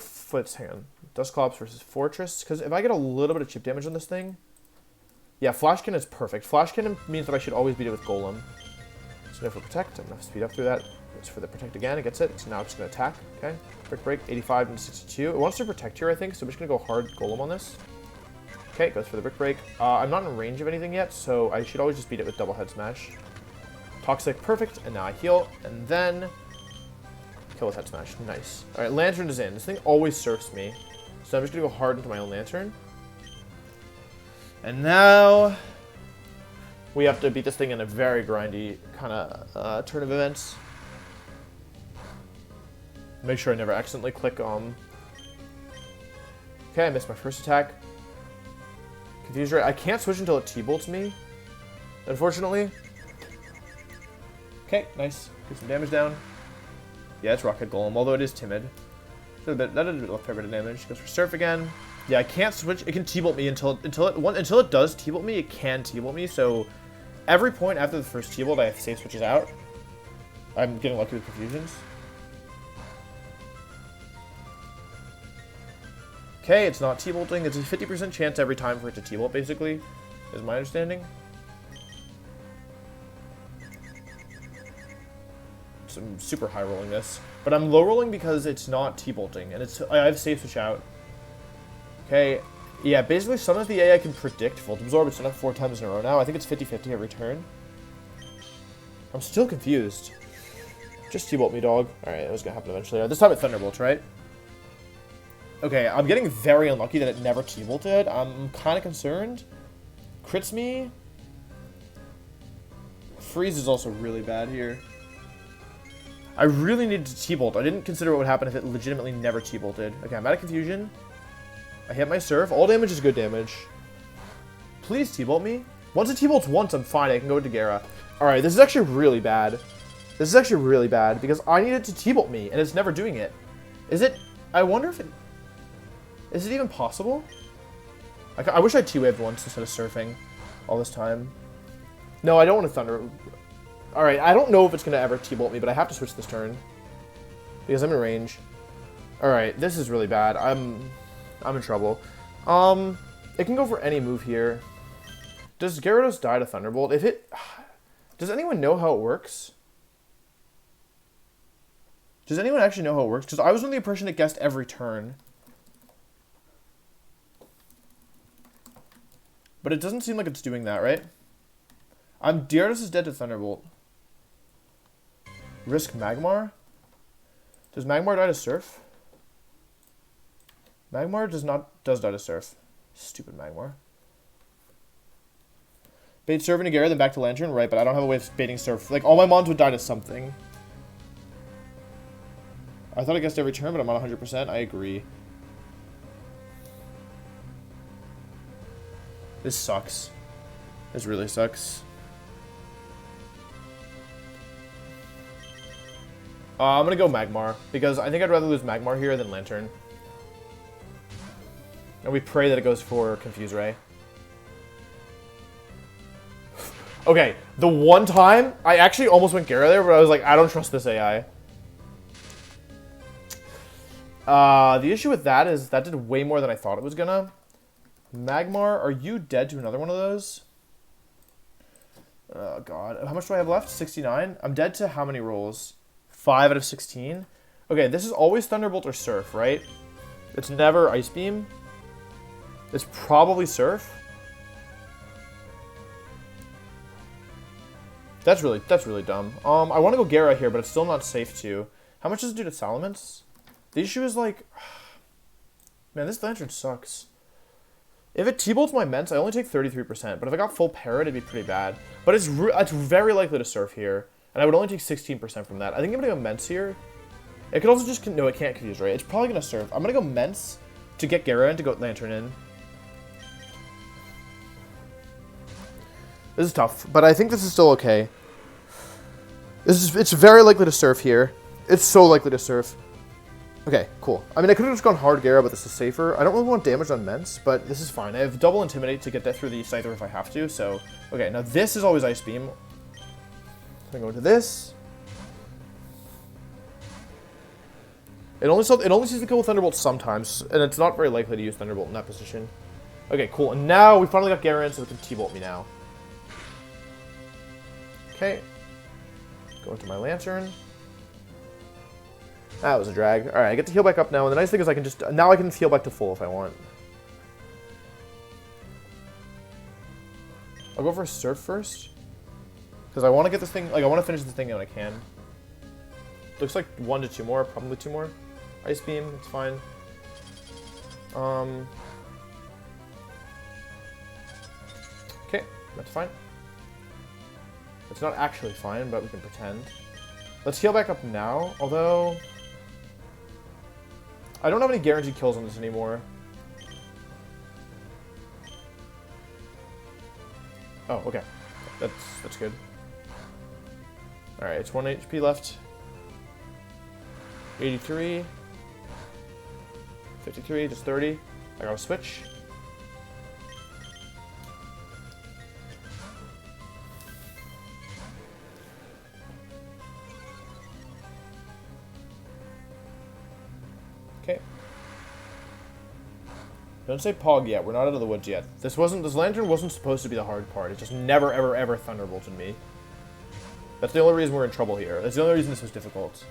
S1: hang on. Dusclops versus Fortress, because if I get a little bit of chip damage on this thing... Yeah, Flash Cannon is perfect. Flash Cannon means that I should always beat it with Golem. So now for Protect, I'm going to speed up through that. It's for the Protect again, it gets it. So now it's going to attack, okay? Brick Break, 85 and 62. It wants to Protect here, I think, so I'm just going to go hard Golem on this. Okay, it goes for the Brick Break. I'm not in range of anything yet, so I should always just beat it with Double Head Smash. Toxic, perfect, and now I heal, and then... Kill with Head Smash, nice. Alright, Lantern is in. This thing always surfs me. So I'm just going to go hard into my own Lantern. And now... we have to beat this thing in a very grindy kind of turn of events. Make sure I never accidentally click on... Okay, I missed my first attack. Confused right. I can't switch until it T-bolts me, unfortunately. Okay, nice. Get some damage down. Yeah, it's Rocket Golem, although it is timid. So that did a fair bit of damage. Goes for Surf again. Yeah, I can't switch. It can T-Bolt me until it does T-Bolt me. It can T-Bolt me. So every point after the first T-Bolt, I have safe switches out. I'm getting lucky with confusions. Okay, it's not T-Bolting. It's a 50% chance every time for it to T-Bolt, basically, is my understanding. So I'm super high rolling this. But I'm low rolling because it's not T-Bolting, and I have safe switch out. Okay, yeah, basically sometimes the AI can predict Volt Absorb. It's done it 4 times in a row now. I think it's 50-50 every turn. I'm still confused. Just T-Bolt me, dog. Alright, it was gonna happen eventually. This time it Thunderbolts, right? Okay, I'm getting very unlucky that it never T-Bolted. I'm kind of concerned. Crits me. Freeze is also really bad here. I really needed to T-Bolt. I didn't consider what would happen if it legitimately never T-Bolted. Okay, I'm out of confusion. I hit my Surf. All damage is good damage. Please T-Bolt me. Once it T-Bolts once, I'm fine. I can go into Gara. Alright, this is actually really bad. This is actually really bad because I needed to T-Bolt me, and it's never doing it. Is it? I wonder if it... Is it even possible? I wish I T-Waved once instead of Surfing all this time. No, I don't want to Thunder... Alright, I don't know if it's going to ever T-Bolt me, but I have to switch this turn. Because I'm in range. Alright, this is really bad. I'm in trouble. It can go for any move here. Does Gyarados die to Thunderbolt? If it... Does anyone know how it works? Does anyone actually know how it works? Because I was under the impression it guessed every turn. But it doesn't seem like it's doing that, right? Gyarados is dead to Thunderbolt. Risk Magmar? Does Magmar die to Surf? Magmar does die to Surf. Stupid Magmar. Bait Surf into Gyara, then back to Lantern? Right, but I don't have a way of baiting Surf. Like, all my mons would die to something. I thought I guessed every turn, but I'm not 100%. I agree. This sucks. This really sucks. I'm gonna go Magmar, because I think I'd rather lose Magmar here than Lantern. And we pray that it goes for Confuse Ray. Okay, the one time, I actually almost went Gyara there, but I was like, I don't trust this AI. The issue with that is that did way more than I thought it was gonna. Magmar, are you dead to another one of those? Oh, God. How much do I have left? 69? I'm dead to how many rolls? 5 out of 16? Okay, this is always Thunderbolt or Surf, right? It's never Ice Beam. It's probably Surf. That's really dumb. I want to go Gyara here, but it's still not safe to. How much does it do to Salamence? The issue is like... Man, this Lantern sucks. If it T-Bolts my Ments, I only take 33%, but if I got full Parrot, it'd be pretty bad. But it's very likely to Surf here, and I would only take 16% from that. I think I'm going to go Ments here. It could also just... No, it can't Confuse, right? It's probably going to Surf. I'm going to go Ments to get Gyara in, to go Lantern in. This is tough, but I think this is still okay. It's very likely to Surf here. It's so likely to Surf. Okay, cool. I mean, I could have just gone hard Gyara, but this is safer. I don't really want damage on Ments, but this is fine. I have double Intimidate to get that through the Scyther if I have to, so... Okay, now this is always Ice Beam. I'm gonna go into this. It only sees the kill with Thunderbolt sometimes, and it's not very likely to use Thunderbolt in that position. Okay, cool. And now we finally got Gyara in, so it can T-Bolt me now. Okay. Go into my Lantern. That was a drag. Alright, I get to heal back up now, and the nice thing is I can just... Now I can heal back to full if I want. I'll go for a Surf first. Because I want to get this thing... Like, I want to finish this thing when I can. Looks like 1 to 2 more, probably 2 more. Ice Beam, it's fine. Okay, that's fine. It's not actually fine, but we can pretend. Let's heal back up now, although... I don't have any guaranteed kills on this anymore. Oh, okay. That's good. Alright, it's 1 HP left. 83. 53, just 30. I gotta switch. Okay. Don't say Pog yet. We're not out of the woods yet. This lantern wasn't supposed to be the hard part. It just never, ever, ever thunderbolted me. That's the only reason we're in trouble here. That's the only reason this was difficult.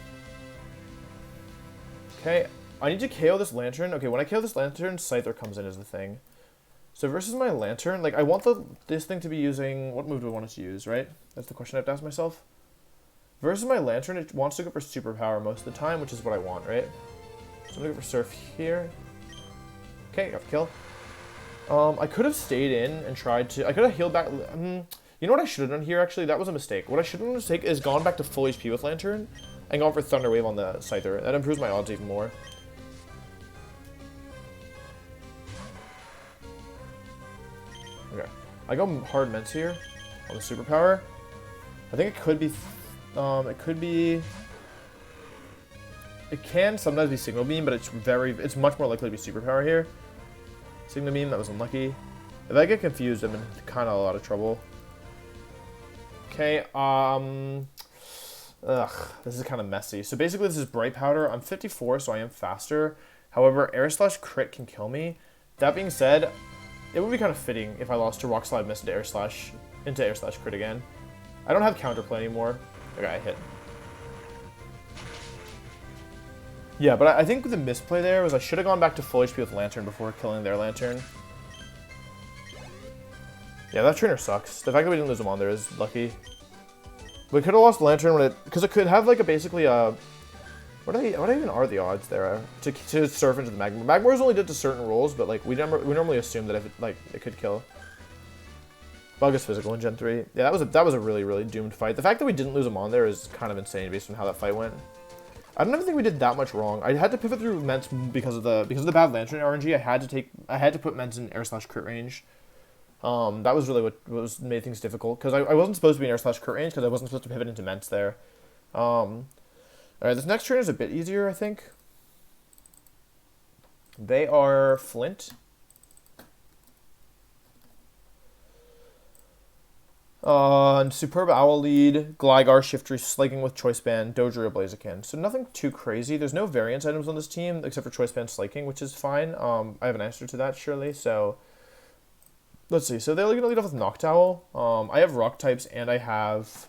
S1: Okay, I need to KO this lantern. Okay, when I KO this lantern, Scyther comes in as the thing. So versus my lantern, like I want this thing to be using, what move do I want it to use, right? That's the question I have to ask myself. Versus my lantern, it wants to go for superpower most of the time, which is what I want, right? So I'm gonna go for Surf here. Okay, got the kill. I could have stayed in and tried to, I could have healed back. You know what I should have done here, actually? That was a mistake. What I should have done is gone back to full HP with Lantern and gone for Thunder Wave on the Scyther. That improves my odds even more. Okay. I go hard Mence here on the superpower. I think it could be... It can sometimes be Signal Beam, but it's much more likely to be superpower here. Signal Beam, that was unlucky. If I get confused, I'm in kind of a lot of trouble. Okay, this is kind of messy. So basically this is Bright Powder. I'm 54, so I am faster. However, Air Slash Crit can kill me. That being said, it would be kind of fitting if I lost to Rock Slide Miss into Air Slash Crit again. I don't have Counterplay anymore. Okay, I hit. Yeah, but I think the misplay there was I should have gone back to full HP with Lantern before killing their Lantern. Yeah, that trainer sucks. The fact that we didn't lose him on there is lucky. We could have lost Lantern when because it could have like basically what even are the odds there to surf into the Magmar? Magmar is only did to certain rolls, but like we normally assume that if it could kill. Bug is physical in Gen 3. Yeah, that was a really doomed fight. The fact that we didn't lose him on there is kind of insane based on how that fight went. I don't even think we did that much wrong. I had to pivot through Mence because of the bad Lantern RNG. I had to put Mence in Air Slash Crit range. That was really what made things difficult, because I wasn't supposed to be in Air Slash Crit range because I wasn't supposed to pivot into Mence there. Alright, this next trainer is a bit easier, I think. They are Flint. And Superb Owl Lead, Gligar, Shiftry, Slaking with Choice Band, Dodrio, Blaziken. So nothing too crazy. There's no variance items on this team except for Choice Band Slaking, which is fine. I have an answer to that, surely. So let's see. So they're going to lead off with Noctowl. I have Rock types, and I have...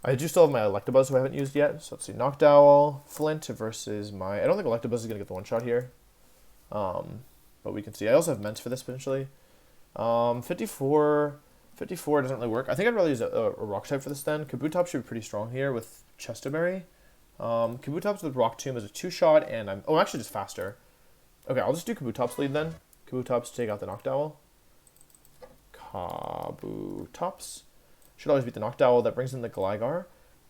S1: I do still have my Electabuzz, who I haven't used yet. So let's see. Noctowl, Flint versus my... I don't think Electabuzz is going to get the one-shot here. But we can see. I also have Mence for this, potentially. 54 doesn't really work. I think I'd rather use a Rock type for this then. Kabutops should be pretty strong here with Chesterberry. Kabutops with Rock Tomb is a 2-shot, and I'm actually just faster. Okay, I'll just do Kabutops lead then. Kabutops to take out the Noctowl. Kabutops. Should always beat the Noctowl. That brings in the Gligar.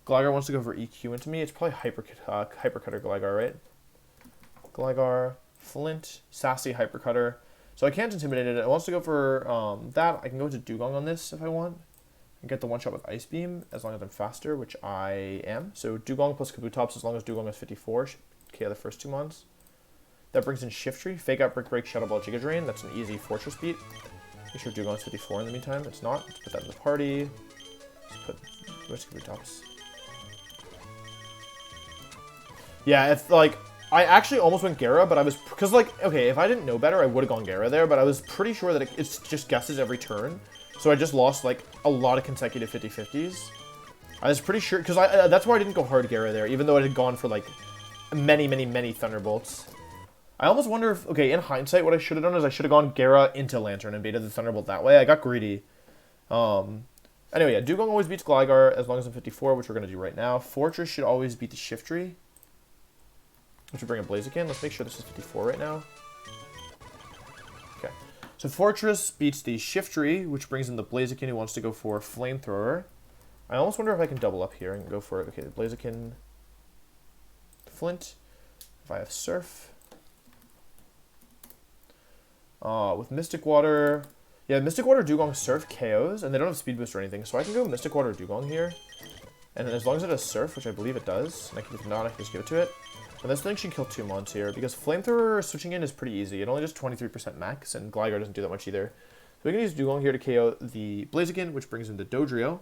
S1: Gligar wants to go for EQ into me. It's probably Hypercutter Gligar, right? Gligar, Flint, Sassy, Hypercutter. So I can't intimidate it. It wants to go for that. I can go into Dugong on this if I want. And get the one-shot with Ice Beam as long as I'm faster, which I am. So Dugong plus Kabutops as long as Dugong is 54. Should KO the first 2 mons. That brings in Shiftry. Fake Out, Brick Break, Shadow Ball, Giga Drain. That's an easy Fortress beat. Make sure Dugong is 54 in the meantime. It's not. Let's put that in the party. Where's Kabutops? Yeah, if like... I actually almost went Gyara, but I was... Because, like, okay, if I didn't know better, I would have gone Gyara there, but I was pretty sure that it's just guesses every turn. So I just lost, like, a lot of consecutive 50-50s. I was pretty sure... Because that's why I didn't go hard Gyara there, even though it had gone for, like, many Thunderbolts. I almost wonder if... Okay, in hindsight, what I should have done is I should have gone Gyara into Lantern and baited the Thunderbolt that way. I got greedy. Anyway, yeah, Dugong always beats Gligar as long as I'm 54, which we're going to do right now. Fortress should always beat the Shiftry, which will bring a Blaziken. Let's make sure this is 54 right now. Okay. So Fortress beats the Shiftry, which brings in the Blaziken, who wants to go for Flamethrower. I almost wonder if I can double up here and go for it. Okay, the Blaziken, Flint. If I have Surf. With Mystic Water. Yeah, Mystic Water Dugong Surf KOs, and they don't have Speed Boost or anything, so I can go Mystic Water Dugong here. And as long as it has Surf, which I believe it does, and I can, if not, I can just give it to it. And this thing should kill 2 mons here, because Flamethrower switching in is pretty easy. It only does 23% max, and Gligar doesn't do that much either. So we can use Dugong here to KO the Blaziken, which brings in the Dodrio.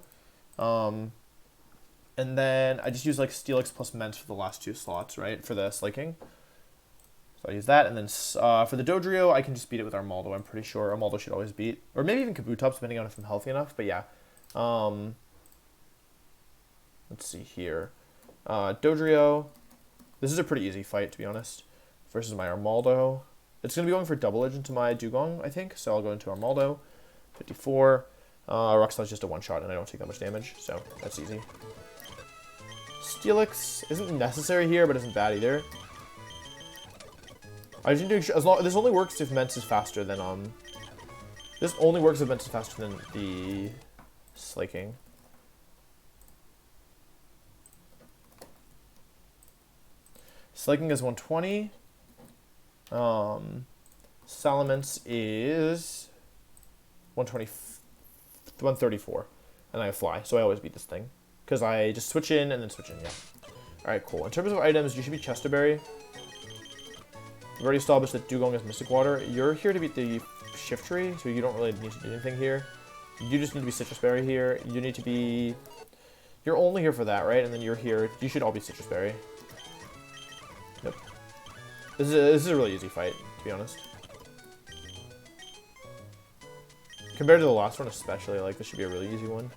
S1: And then I just use like Steelix plus Ments for the last 2 slots, right, for the Slaking. So I use that, and then for the Dodrio, I can just beat it with Armaldo, I'm pretty sure. Armaldo should always beat. Or maybe even Kabutops, depending on if I'm healthy enough, but yeah. Let's see here. Dodrio. This is a pretty easy fight, to be honest, versus my Armaldo. It's going to be going for double edge into my Dugong, I think, so I'll go into Armaldo. 54. Rock Slide's just a one-shot, and I don't take that much damage, so that's easy. Steelix isn't necessary here, but isn't bad either. I just need to, this only works if Ments is faster than this only works if Ments is faster than the Slaking. Slaking is 120. Salamence is 134. And I have Fly, so I always beat this thing. Because I just switch in and then switch in, yeah. Alright, cool. In terms of items, you should be Chesterberry. We've already established that Dugong is Mystic Water. You're here to beat the Shift Tree, so you don't really need to do anything here. You just need to be Citrus Berry here. You need to be... You're only here for that, right? And then you're here. You should all be Citrus Berry. Yep. This is a really easy fight, to be honest. Compared to the last one especially, like, this should be a really easy one.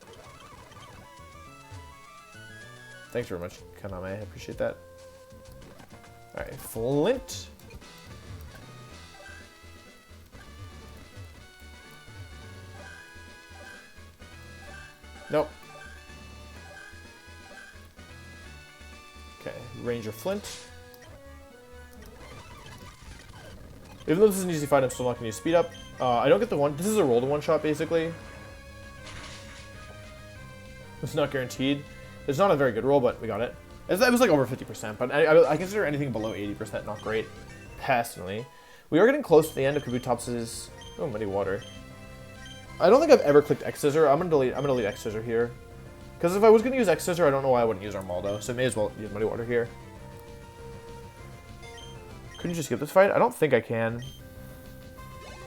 S1: Thanks very much, Kaname. I appreciate that. Alright, Flint. Nope. Okay, Ranger Flint. Even though this is an easy fight, I'm still not going to use Speed Up. I don't get the one. This is a roll to one-shot, basically. It's not guaranteed. It's not a very good roll, but we got it. It was like over 50%, but I consider anything below 80% not great, personally. We are getting close to the end of Kabutops'... Oh, Muddy Water. I don't think I've ever clicked X Scissor. I'm gonna delete X Scissor here. Because if I was gonna use X Scissor, I don't know why I wouldn't use Armaldo, so I may as well use Muddy Water here. Couldn't you just skip this fight? I don't think I can.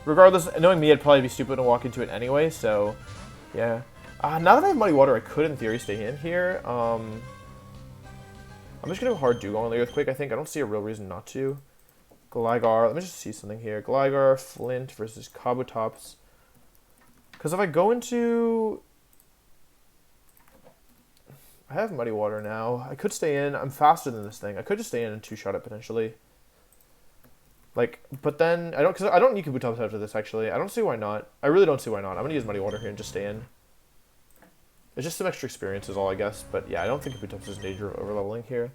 S1: Regardless, knowing me, I'd probably be stupid to walk into it anyway, so... Yeah. Now that I have Muddy Water, I could, in theory, stay in here. I'm just gonna go hard Dugong on the Earthquake, I think. I don't see a real reason not to. Gligar. Let me just see something here. Gligar, Flint versus Kabutops. Because if I go into... I have Muddy Water now. I could stay in. I'm faster than this thing. I could just stay in and two-shot it, potentially. Like, but then... Because I don't need Kabutops after this, actually. I don't see why not. I really don't see why not. I'm going to use Muddy Water here and just stay in. It's just some extra experience is all, I guess. But yeah, I don't think Kabutops is in danger of overleveling here.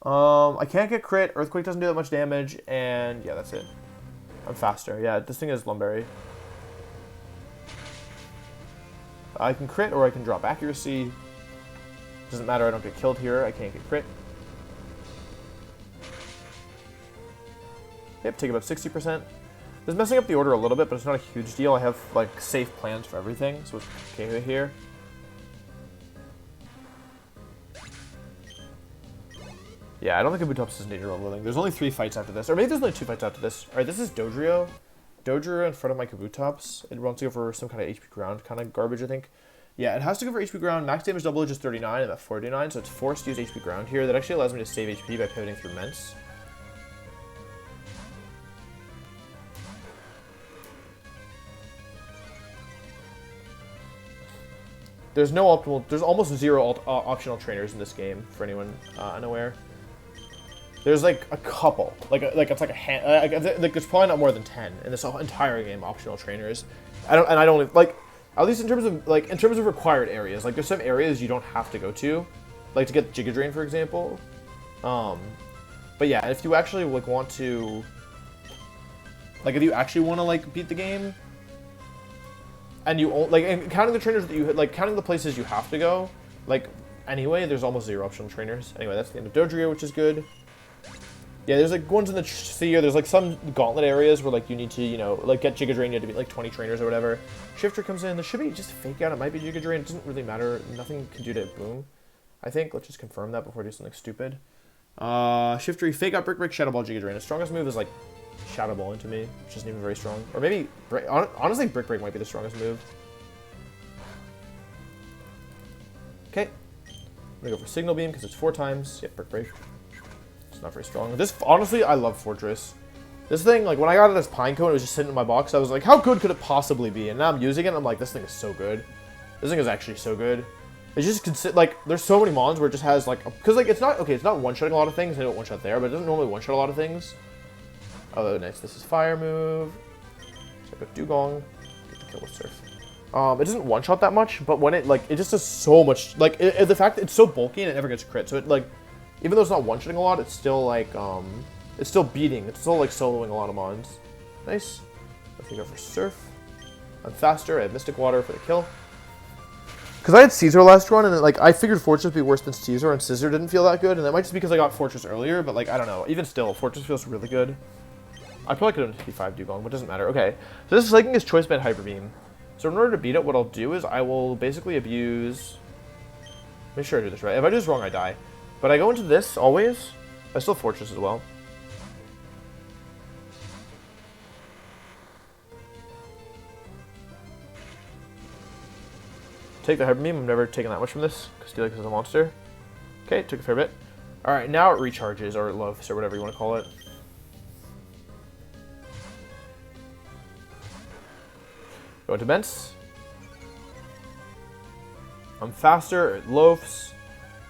S1: I can't get crit. Earthquake doesn't do that much damage. And yeah, that's it. I'm faster. Yeah, this thing is Lumberry. I can crit or I can drop accuracy. Doesn't matter, I don't get killed here. I can't get crit. Yep, take about 60%. This is messing up the order a little bit, but it's not a huge deal. I have, like, safe plans for everything, so it's okay here. Yeah, I don't think Kabutops is in danger of overloading. There's only 3 fights after this. Or maybe there's only 2 fights after this. Alright, this is Dodrio. Dodrio in front of my Kabutops. It wants to go for some kind of HP ground kind of garbage, I think. Yeah, it has to go for HP ground. Max damage double edge is 39 and about 49, so it's forced to use HP ground here. That actually allows me to save HP by pivoting through Ments. There's no optimal. There's almost zero optional trainers in this game for anyone unaware. There's like a couple, like it's like a hand, like there's probably not more than 10 in this entire game. Optional trainers, I don't like, at least in terms of required areas. Like there's some areas you don't have to go to, like to get Giga Drain, for example. But yeah, if you actually like want to, like if you actually want to like beat the game, and you like and counting the trainers that you like, counting the places you have to go, like anyway, there's almost zero optional trainers. Anyway, that's the end of Dodrio, which is good. Yeah, there's like ones in the sea, or there's like some gauntlet areas where like you need to, you know, like get Giga Drain, you have to beat like 20 trainers or whatever. Shifter comes in, there should be just fake out, it might be Giga Drain, it doesn't really matter, nothing can do to it, boom. I think, let's just confirm that before I do something stupid. Shifter, fake out Brick Break, Shadow Ball, Giga Drain. His strongest move is like Shadow Ball into me, which isn't even very strong. Or maybe, honestly, Brick Break might be the strongest move. Okay. I'm gonna go for Signal Beam because it's 4 times. Yep, Brick Break. It's not very strong. This, honestly, I love Fortress. This thing, like, when I got it as Pinecone, it was just sitting in my box. I was like, how good could it possibly be? And now I'm using it, and I'm like, this thing is so good. This thing is actually so good. It's just, like, there's so many mons where it just has, like, because, like, it's not, okay, it's not one-shotting a lot of things. They don't one-shot there, but it doesn't normally one-shot a lot of things. Oh, nice. This is Fire move. So I go Dugong. Get the kill with Surf. It doesn't one-shot that much, but when it, like, it just does so much, like, the fact that it's so bulky and it never gets crit, so it, like, even though it's not one-shotting a lot, it's still, like, it's still beating. It's still, like, soloing a lot of mons. Nice. Let's go for Surf. I'm faster. I have Mystic Water for the kill. Because I had Caesar last run, and, like, I figured Fortress would be worse than Caesar, and Scissor didn't feel that good, and that might just be because I got Fortress earlier, but, like, I don't know. Even still, Fortress feels really good. I probably could have done 55 Dugong, but it doesn't matter. Okay. So this is Slaking his Choice Band Hyper Beam. So in order to beat it, what I'll do is I will basically abuse... Make sure I do this right. If I do this wrong, I die. But I go into this, always. I still Fortress as well. Take the Hyper Beam. I'm never taking that much from this, because Steelix is a monster. Okay, took a fair bit. Alright, now it recharges, or it loves, or whatever you want to call it. Go into Bents. I'm faster, it loafs.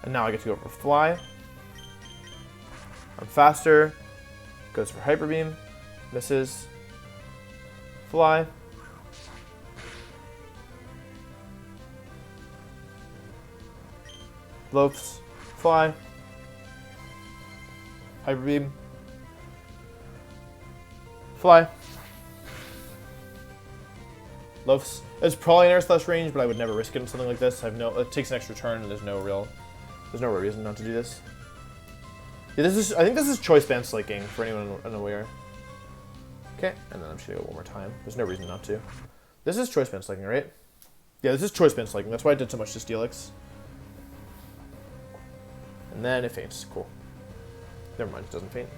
S1: And now I get to go for Fly. I'm faster. Goes for Hyper Beam. Misses. Fly. Loafs. Fly. Hyper Beam. Fly. Loafs. It's probably an Air Slash range, but I would never risk it on something like this. It takes an extra turn, and there's no real reason not to do this. Yeah, I think this is Choice Band Slaking for anyone unaware. Okay, and then I'm just gonna go one more time. There's no reason not to. This is Choice Band Slaking, right? Yeah, this is Choice Band Slaking. That's why I did so much to Steelix. And then it faints. Cool. Never mind, it doesn't faint.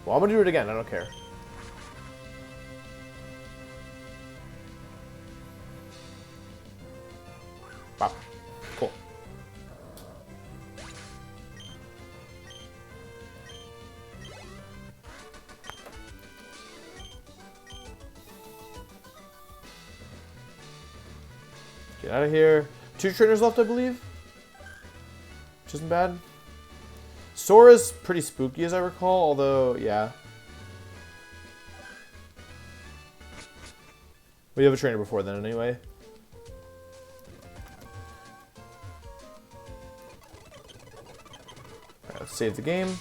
S1: Well, I'm gonna do it again. I don't care. Wow. Cool. Get out of here. 2 trainers left, I believe. Which isn't bad. Sora's pretty spooky, as I recall, although, yeah. We have a trainer before then, anyway. Alright, let's save the game.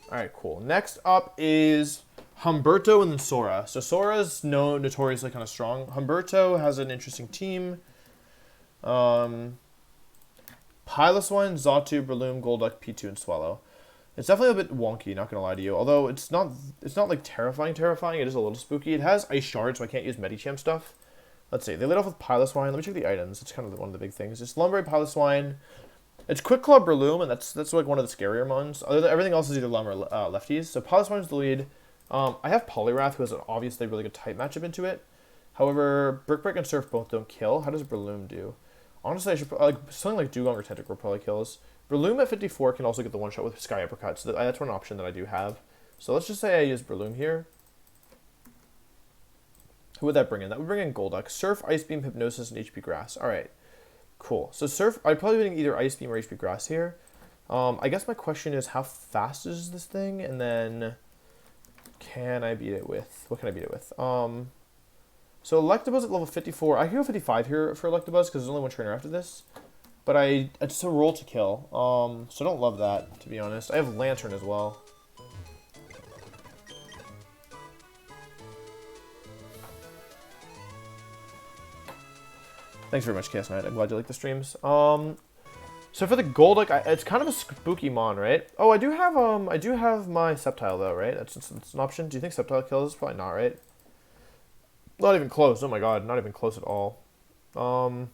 S1: Alright, cool. Next up is Humberto and then Sora. So Sora's notoriously kind of strong. Humberto has an interesting team. Piloswine, Xatu, Breloom, Golduck, P2, and Swallow. It's definitely a bit wonky, not gonna lie to you. Although it's not like terrifying. It is a little spooky. It has Ice Shard, so I can't use Medicham stuff. Let's see. They lit off with Piloswine. Let me check the items. It's kind of one of the big things. It's Lumberry, Piloswine. It's Quick Claw, Breloom, and that's like one of the scarier mons. Everything else is either Lum or lefties. So Piloswine's the lead. I have Poliwrath, who has an obviously really good type matchup into it. However, Brick Break and Surf both don't kill. How does Breloom do? Honestly, I should something like Dugong or Tentacruel probably kills. Breloom at 54 can also get the one shot with Sky Uppercut, so that's one option that I do have. So let's just say I use Breloom here. Who would that bring in? That would bring in Golduck. Surf, Ice Beam, Hypnosis, and HP Grass. Alright, cool. So Surf, I'd probably be doing either Ice Beam or HP Grass here. I guess my question is, how fast is this thing? And then, can I beat it with? What can I beat it with? So Electabuzz at level 54. I can go 55 here for Electabuzz because there's only one trainer after this. But it's a roll to kill. So I don't love that, to be honest. I have Lantern as well. Thanks very much, Chaos Knight. I'm glad you like the streams. So for the Golduck, it's kind of a spooky mon, right? Oh, I do have my Sceptile though, right? That's an option. Do you think Sceptile kills? Probably not, right? Not even close. Oh my god, not even close at all. All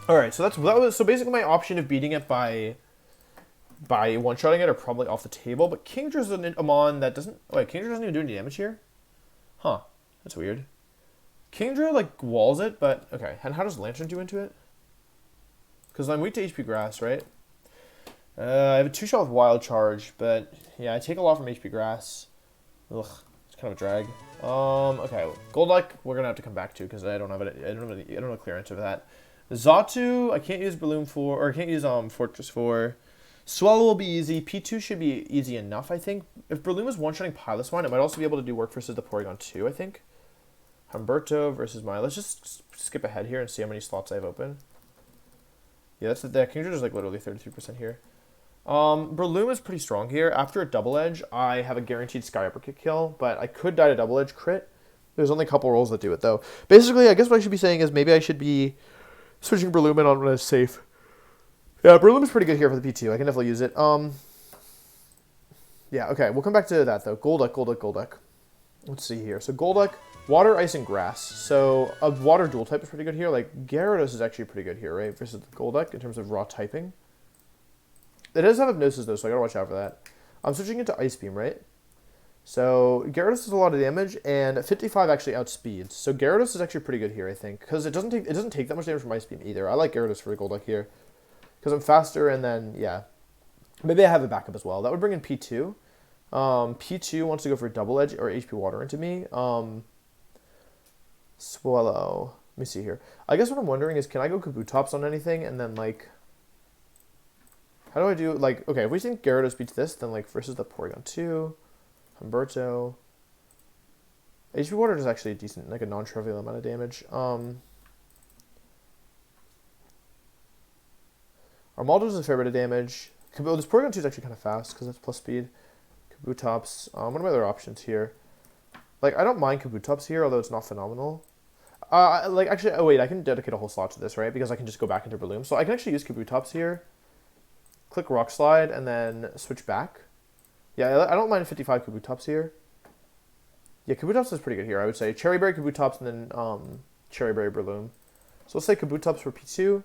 S1: right, so so basically my option of beating it by one-shotting it are probably off the table. But Kingdra's a mon that doesn't. Wait, Kingdra doesn't even do any damage here. Huh? That's weird. Kingdra like walls it, but okay. And how does Lantern do into it? Because I'm weak to HP Grass, right? I have a 2-shot with Wild Charge, but yeah, I take a lot from HP Grass. Ugh, it's kind of a drag. Okay, Golduck we're gonna have to come back to because I don't have a clear answer for that. Xatu I can't use Breloom for, or I can't use Fortress for. Swallow will be easy. P2 should be easy enough, I think. If Breloom is one-shotting Piloswine, it might also be able to do work versus the Porygon 2, I think. Humberto versus Maya. Let's just skip ahead here and see how many slots I have open. Yeah, that's that. Kingdra is like literally 33% here. Breloom is pretty strong here. After a double edge, I have a guaranteed Sky Uppercut kill, but I could die to double edge crit. There's only a couple rolls that do it though. Basically, I guess what I should be saying is maybe I should be switching Breloom in on when it's safe. Yeah, Breloom is pretty good here for the P2. I can definitely use it. Yeah, okay. We'll come back to that though. Golduck. Let's see here. So Golduck, Water, Ice, and Grass. So a Water dual type is pretty good here. Like Gyarados is actually pretty good here, right? Versus the Golduck in terms of raw typing. It does have Hypnosis though, so I gotta watch out for that. I'm switching into Ice Beam, right? So Gyarados does a lot of damage, and 55 actually outspeeds. So Gyarados is actually pretty good here, I think, because it doesn't take that much damage from Ice Beam either. I like Gyarados for the Golduck here because I'm faster, and then yeah, maybe I have a backup as well. That would bring in P2. P2 wants to go for double edge or HP Water into me. Swallow. Let me see here. I guess what I'm wondering is, can I go Kabutops on anything, and then like, how do I do like? Okay, if we think Gyarados beats this, then like versus the Porygon 2, Humberto. HP Water is actually a decent, like a non-trivial amount of damage. Armaldo does a fair bit of damage. This Porygon 2 is actually kind of fast because that's plus speed. Kabutops. What are my other options here? Like, I don't mind Kabutops here, although it's not phenomenal. Like, actually, oh wait, I can dedicate a whole slot to this, right? Because I can just go back into Breloom. So I can actually use Kabutops here. Click Rock Slide, and then switch back. Yeah, I don't mind 55 Kabutops here. Yeah, Kabutops is pretty good here, I would say. Cherry Berry, Kabutops, and then Cherry Berry, Breloom. So let's say Kabutops for P2,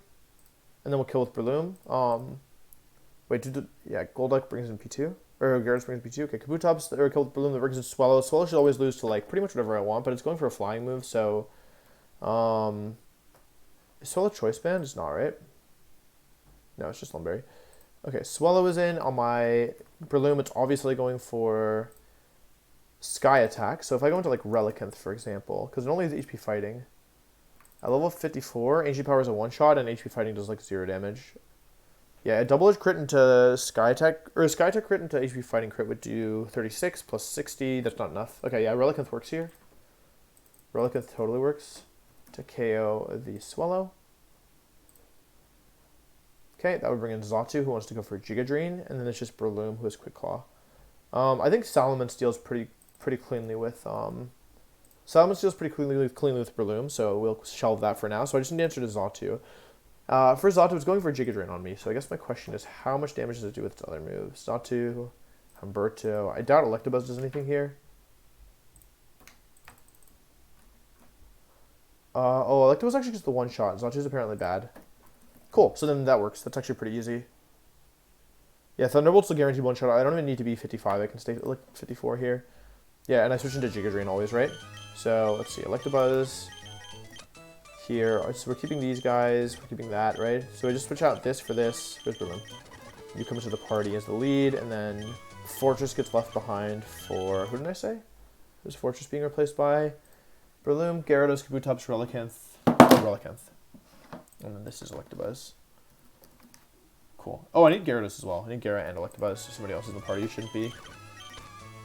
S1: and then we'll kill with Breloom. Yeah, Golduck brings in P2. Or Gyarados brings in P2. Okay, Kabutops, or kill with Breloom that brings in Swallow. Swallow should always lose to, like, pretty much whatever I want, but it's going for a flying move, so... Is Swallow Choice Band? It's not, right? No, it's just Lumberry. Okay, Swallow is in. On my Breloom, it's obviously going for Sky Attack. So if I go into, like, Relicanth, for example, because it only has HP Fighting. At level 54, HP Power is a one-shot, and HP Fighting does, like, 0 damage. Yeah, a double-edge crit into Sky Attack, or a Sky Attack crit into HP Fighting crit would do 36 plus 60. That's not enough. Okay, yeah, Relicanth works here. Relicanth totally works to KO the Swallow. Okay, that would bring in Xatu, who wants to go for Giga Drain, and then it's just Breloom, who has Quick Claw. I think Salamence deals pretty cleanly with Salamence deals pretty cleanly with Breloom, so we'll shelve that for now. So I just need to answer to Xatu. For Xatu, it's going for Giga Drain on me, so I guess my question is, how much damage does it do with its other moves? Xatu, Humberto. I doubt Electabuzz does anything here. Electabuzz was actually just the one shot. Xatu's apparently bad. Cool, so then that works. That's actually pretty easy. Yeah, Thunderbolt's a guaranteed one shot. I don't even need to be 55. I can stay like 54 here. Yeah, and I switch into Giga Drain always, right? So let's see, Electabuzz here. So we're keeping these guys. We're keeping that, right? So I just switch out this for this. Here's Breloom. You come to the party as the lead, and then Fortress gets left behind for, who did I say? Who's Fortress being replaced by? Breloom, Gyarados, Kabutops, Relicanth. And then this is Electabuzz. Cool. Oh, I need Gyarados as well. I need Gyara and Electabuzz. Somebody else in the party shouldn't be.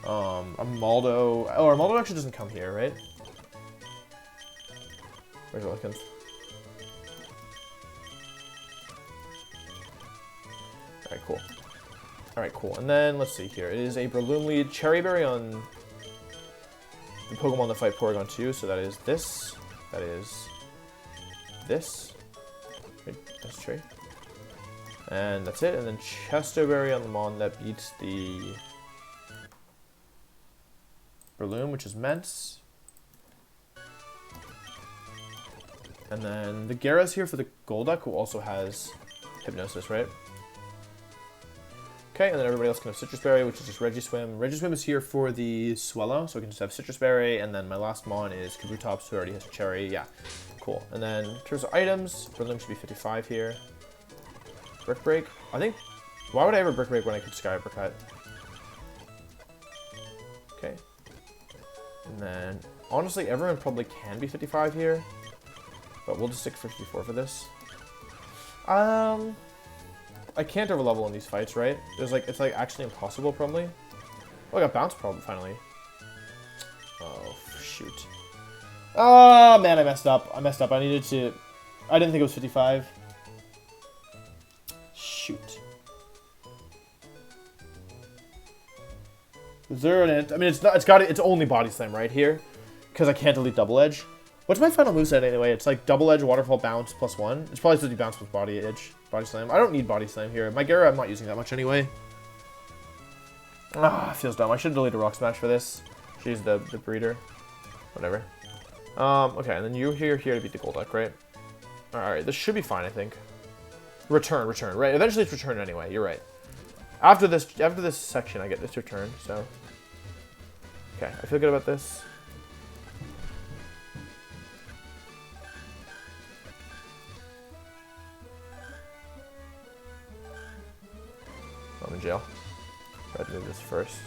S1: Armaldo. Oh, Armaldo actually doesn't come here, right? Where's Relicanth? Alright, cool. Alright, cool. And then, let's see here. It is a Breloom lead. Cherry Berry on the Pokemon that fight Porygon 2. So that is this. That is this. Wait, that's Cherry. And that's it. And then Chesto Berry on the Mon that beats the Breloom, which is Mence. And then the Gyara's here for the Golduck, who also has Hypnosis, right? Okay, and then everybody else can have Citrus Berry, which is just Regiswim. Regiswim is here for the Swellow, so we can just have Citrus Berry, and then my last Mon is Kabutops, who already has Cherry. Yeah, cool. And then in terms of items, Breloom should be 55 here. Brick Break. I think, why would I ever Brick Break when I could Sky Uppercut? Okay. And then, honestly, everyone probably can be 55 here. But we'll just stick 54 for this. I can't overlevel in these fights, right? It's like actually impossible, probably. Oh, I got bounce problem finally. Oh, shoot. Oh, man, I messed up. I needed to... I didn't think it was 55. Shoot. Is there an... I mean, it's only Body Slam right here. Because I can't delete Double Edge. What's my final moveset anyway? It's like Double Edge, Waterfall, Bounce, +1. It's probably supposed to be Bounce with Body Edge, Body Slam. I don't need Body Slam here. My Gyara I'm not using that much anyway. Ah, feels dumb. I should delete a Rock Smash for this. She's the breeder. Whatever. Okay, and then you're here to beat the Golduck, right? Alright, this should be fine, I think. Return, right? Eventually it's return anyway, you're right. After this section I get this return, so. Okay, I feel good about this. I'm in jail. Try to move this first.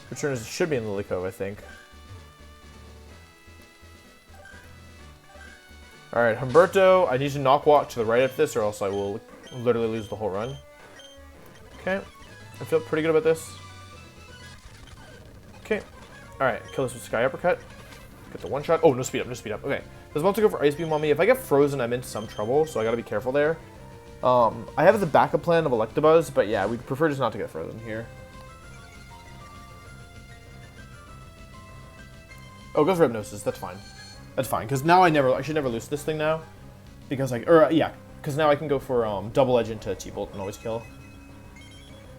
S1: Return should be in Ludicolo, I think. Alright, Humberto, I need to knock walk to the right of this or else I will literally lose the whole run. Okay, I feel pretty good about this. Okay, alright, kill this with Sky Uppercut. Get the one shot. Oh, no speed up, no speed up. Okay, this wants to go for Ice Beam on me. If I get frozen, I'm in some trouble, so I gotta be careful there. I have the backup plan of Electabuzz, but yeah, we'd prefer just not to get frozen here. Oh, go for Hypnosis, that's fine. That's fine, because now I should never lose this thing now. Because because now I can go for Double Edge into T-Bolt and always kill.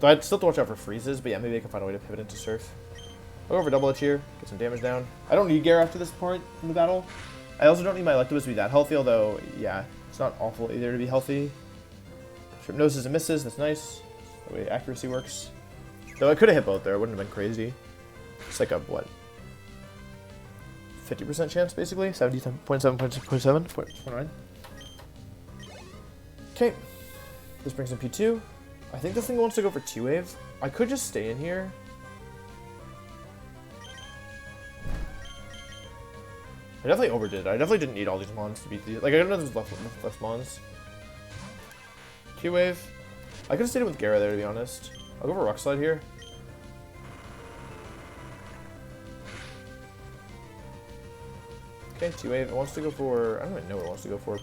S1: So I'd still have to watch out for freezes, but yeah, maybe I can find a way to pivot into Surf. I'll go for Double Edge here, get some damage down. I don't need Gyara after this point in the battle. I also don't need my Electabuzz to be that healthy, although, yeah, it's not awful either to be healthy. Hypnosis and misses, that's nice. The way accuracy works. Though I could have hit both there, it wouldn't have been crazy. It's like a, what? 50% chance, basically? 70.7.9? Okay. This brings in P2. I think this thing wants to go for T-Wave. I could just stay in here. I definitely overdid it. I definitely didn't need all these mons to beat these. Like, I don't know if there's less mons. Q-Wave. I could have stayed with Gyara there, to be honest. I'll go for Rock Slide here. Okay, T-Wave. It wants to go for... I don't even know what it wants to go for.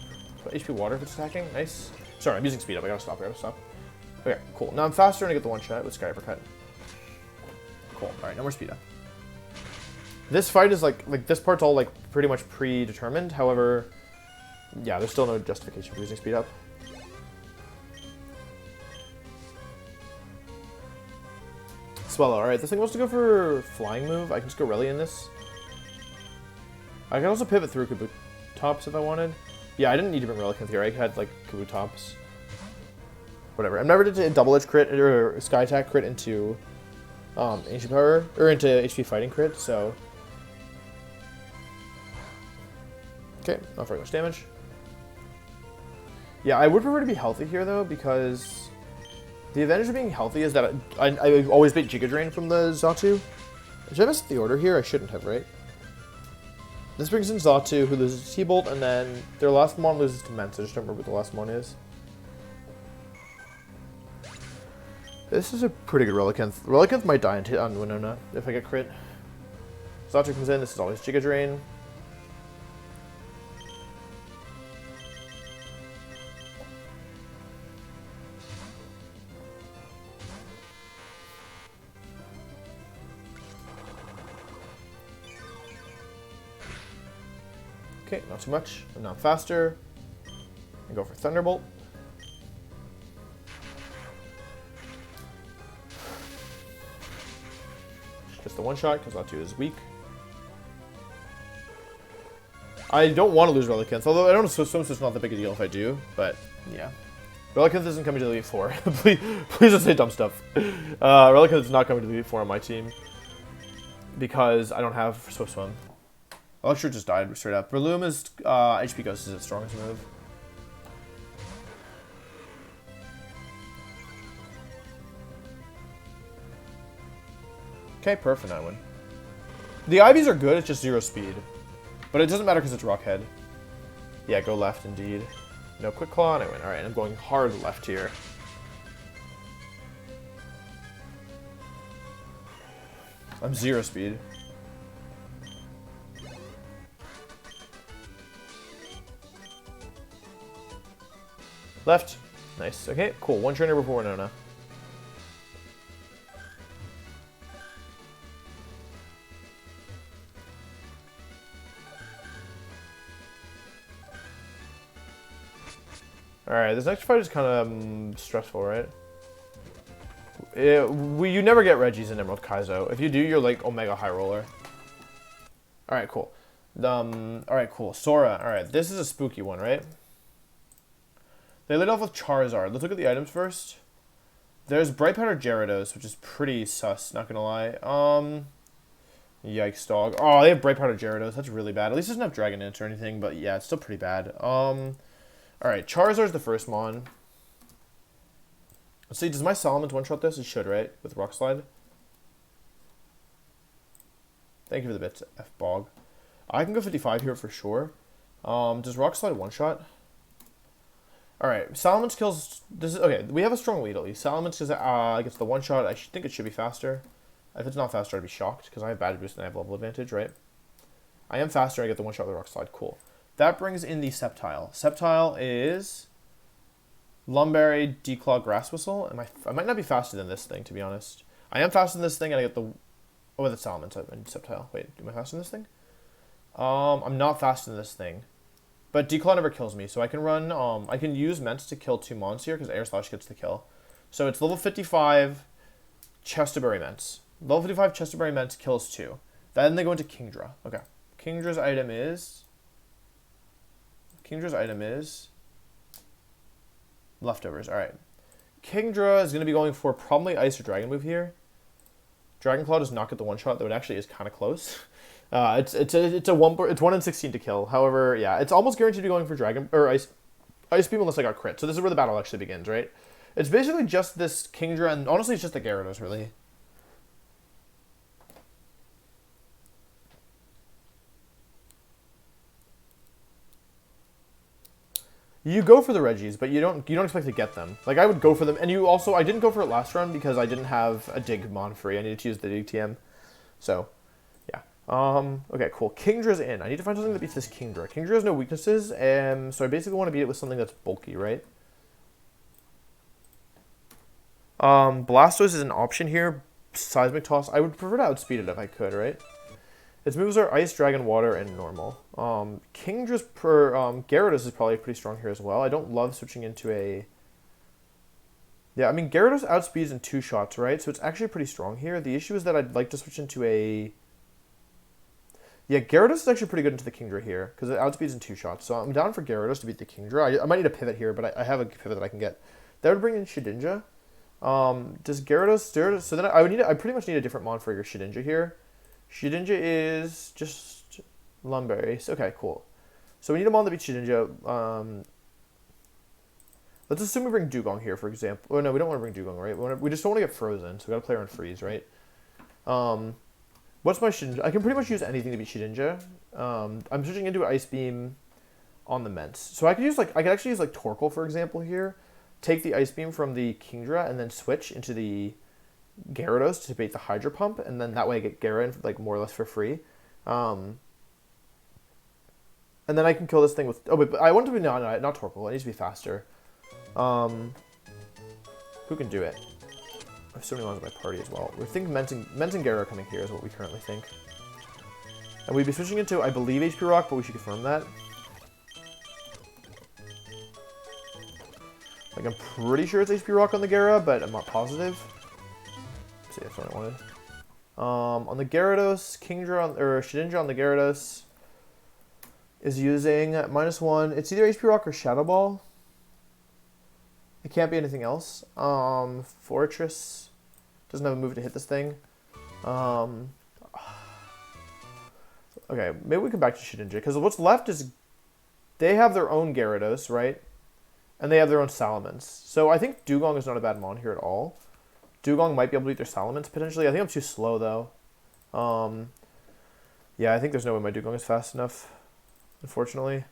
S1: HP Water if it's attacking. Nice. Sorry, I'm using Speed Up. I gotta stop. Okay, cool. Now I'm faster and I get the one shot with Sky Uppercut. Cool. Alright, no more Speed Up. This fight is like this part's all like pretty much predetermined. However, yeah, there's still no justification for using Speed Up. Swellow. Alright, this thing wants to go for Flying move. I can just go Rally in this. I can also pivot through Kabutops if I wanted. Yeah, I didn't need to bring Relicanth here. I had like Kabutops. Whatever. I'm never to Double Edge crit or Sky Attack crit into Ancient Power or into HP Fighting crit, so. Okay, not very much damage. Yeah, I would prefer to be healthy here though, because the advantage of being healthy is that I always beat Giga Drain from the Xatu. Did I mess up the order here? I shouldn't have, right? This brings in Xatu, who loses to T-Bolt, and then their last mon loses to Mence. I just don't remember what the last mon is. This is a pretty good Relicanth. Relicanth might die on Winona if I get crit. Xatu comes in, this is always Giga Drain. Okay, not too much. And now faster. and go for Thunderbolt. Just the one shot, because Latu is weak. I don't want to lose Relicanth, although I don't assume so it's not that big a deal if I do, but yeah. Relicanth isn't coming to the Elite Four. please don't say dumb stuff. Relicanth is not coming to the Elite Four on my team because I don't have Swift Swim. Electro just died straight up. Breloom is HP Ghost is its strongest move. Okay, perfect, I win. The Ivies are good, it's just 0 speed. But it doesn't matter because it's Rock Head. Yeah, go left indeed. No Quick Claw, and I win. Alright, I'm going hard left here. I'm 0 speed. Left. Nice. Okay, cool. One trainer before Winona. Alright, this next fight is kind of stressful, right? You never get Regis in Emerald Kaizo. If you do, you're like Omega High Roller. Alright, cool. Alright, cool. Sora. Alright, this is a spooky one, right? They lit off with Charizard. Let's look at the items first. There's Bright Powder Gyarados, which is pretty sus, not gonna lie. Yikes, dog. Oh, they have Bright Powder Gyarados. That's really bad. At least it doesn't have Dragon Dance or anything, but yeah, it's still pretty bad. Alright, Charizard's the first mon. Let's see, does my Salamence one-shot this? It should, right? With Rock Slide. Thank you for the bits, F-Bog. I can go 55 here for sure. Does Rock Slide one-shot? Alright, Salamence kills... This is okay, we have a strong lead at least. Salamence gets the one-shot. I think it should be faster. If it's not faster, I'd be shocked, because I have bad boost and I have level advantage, right? I am faster, I get the one-shot with the Rock Slide. Cool. That brings in the Sceptile. Sceptile is Lumberry, Declaw, Grass Whistle. I might not be faster than this thing, to be honest. I am faster than this thing, and I get the... Oh, that's Salamence and Sceptile. Wait, am I faster than this thing? I'm not faster than this thing. But Declaw never kills me, so I can run... I can use Ments to kill 2 mons here, because Air Slash gets the kill. So it's level 55 Chesterberry Ments. Level 55 Chesterberry Ments kills 2. Then they go into Kingdra. Okay. Kingdra's item is... Leftovers. Alright. Kingdra is going to be going for probably Ice or Dragon move here. Dragon Claw does not get the one-shot, though it actually is kind of close. It's 1 in 16 to kill. However, yeah, it's almost guaranteed to be going for Dragon... Or Ice Beam unless I got crit. So this is where the battle actually begins, right? It's basically just this Kingdra, and honestly it's just the Gyarados, really. You go for the Regis, but you don't expect to get them. Like, I would go for them, and I didn't go for it last round because I didn't have a Dig Mon free. I needed to use the Dig TM. So, yeah. Okay, cool. Kingdra's in. I need to find something that beats this Kingdra. Kingdra has no weaknesses, so I basically want to beat it with something that's bulky, right? Blastoise is an option here. Seismic Toss. I would prefer to outspeed it if I could, right? Its moves are Ice, Dragon, Water, and Normal. Kingdra's Gyarados is probably pretty strong here as well. I don't love switching into a... Yeah, I mean, Gyarados outspeeds in 2 shots, right? So it's actually pretty strong here. The issue is that I'd like to switch into a... Yeah, Gyarados is actually pretty good into the Kingdra here, because it outspeeds in 2 shots. So I'm down for Gyarados to beat the Kingdra. I might need a pivot here, but I have a pivot that I can get. That would bring in Shedinja. Does Gyarados... So then I pretty much need a different mon for your Shedinja here. Shedinja is just Lumberry. Okay, cool. So we need a mon that beats Shedinja. Let's assume we bring Dugong here, for example. Oh, no, we don't want to bring Dugong, right? We just don't want to get frozen, so we got to play around freeze, right? What's my Shedinja? I can pretty much use anything to beat Shedinja. I'm switching into Ice Beam on the Ments. So I could actually use like Torkoal, for example, here. Take the Ice Beam from the Kingdra and then switch into the Gyarados to bait the Hydro Pump, and then that way I get Gyara in, like, more or less for free. And then I can kill this thing with... Oh, but I want to be... No, not Torkoal. It needs to be faster. Who can do it? I have so many ones in my party as well. We think Ments and Gyara are coming here is what we currently think. And we'd be switching into, I believe, HP Rock, but we should confirm that. Like, I'm pretty sure it's HP Rock on the Gara, but I'm not positive. Let's see, that's what I wanted. On the Gyarados, Kingdra, or Shedinja on the Gyarados is using -1. It's either HP Rock or Shadow Ball. It can't be anything else. Fortress doesn't have a move to hit this thing. Okay, maybe we come back to Shedinja, because what's left is they have their own Gyarados, right? And they have their own Salamence. So I think Dugong is not a bad mon here at all. Dugong might be able to beat their Salamence, potentially. I think I'm too slow, though. Yeah, I think there's no way my Dugong is fast enough, unfortunately.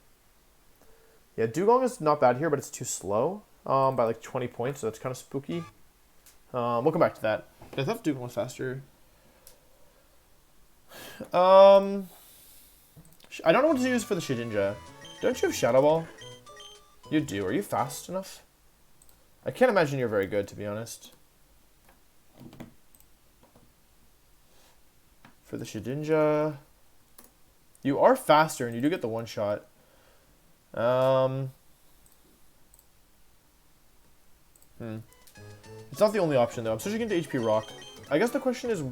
S1: Yeah, Dugong is not bad here, but it's too slow by like 20 points, so that's kind of spooky. We'll come back to that. I thought Dugong was faster. I don't know what to use for the Shedinja. Don't you have Shadow Ball? You do. Are you fast enough? I can't imagine you're very good, to be honest. For the Shedinja, you are faster, and you do get the one shot. It's not the only option, though. I'm switching into HP Rock. I guess the question is,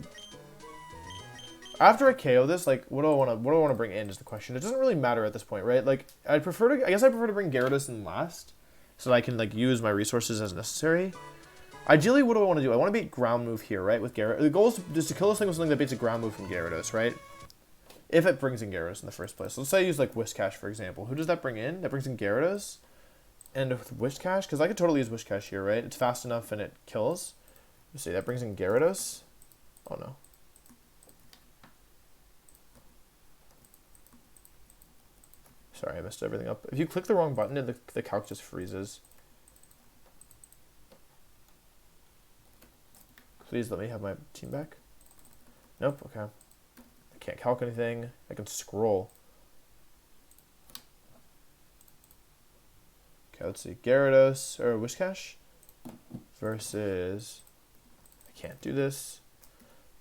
S1: after I KO this, like, what do I want to bring in is the question. It doesn't really matter at this point, right? Like, I guess I prefer to bring Gyarados in last, so that I can, like, use my resources as necessary. Ideally, what do I want to do? I want to beat ground move here, right? With Gyarados. The goal is to kill this thing with something that beats a ground move from Gyarados, right? If it brings in Gyarados in the first place. So let's say I use, like, Whiscash, for example. Who does that bring in? That brings in Gyarados. And with Whiscash, because I could totally use Whiscash here, right? It's fast enough and it kills. Let's see, that brings in Gyarados. Oh, no. Sorry, I messed everything up. If you click the wrong button, the calc just freezes. Please let me have my team back. Nope, okay. I can't calc anything. I can scroll. Okay, let's see. Gyarados, or Whiscash versus... I can't do this.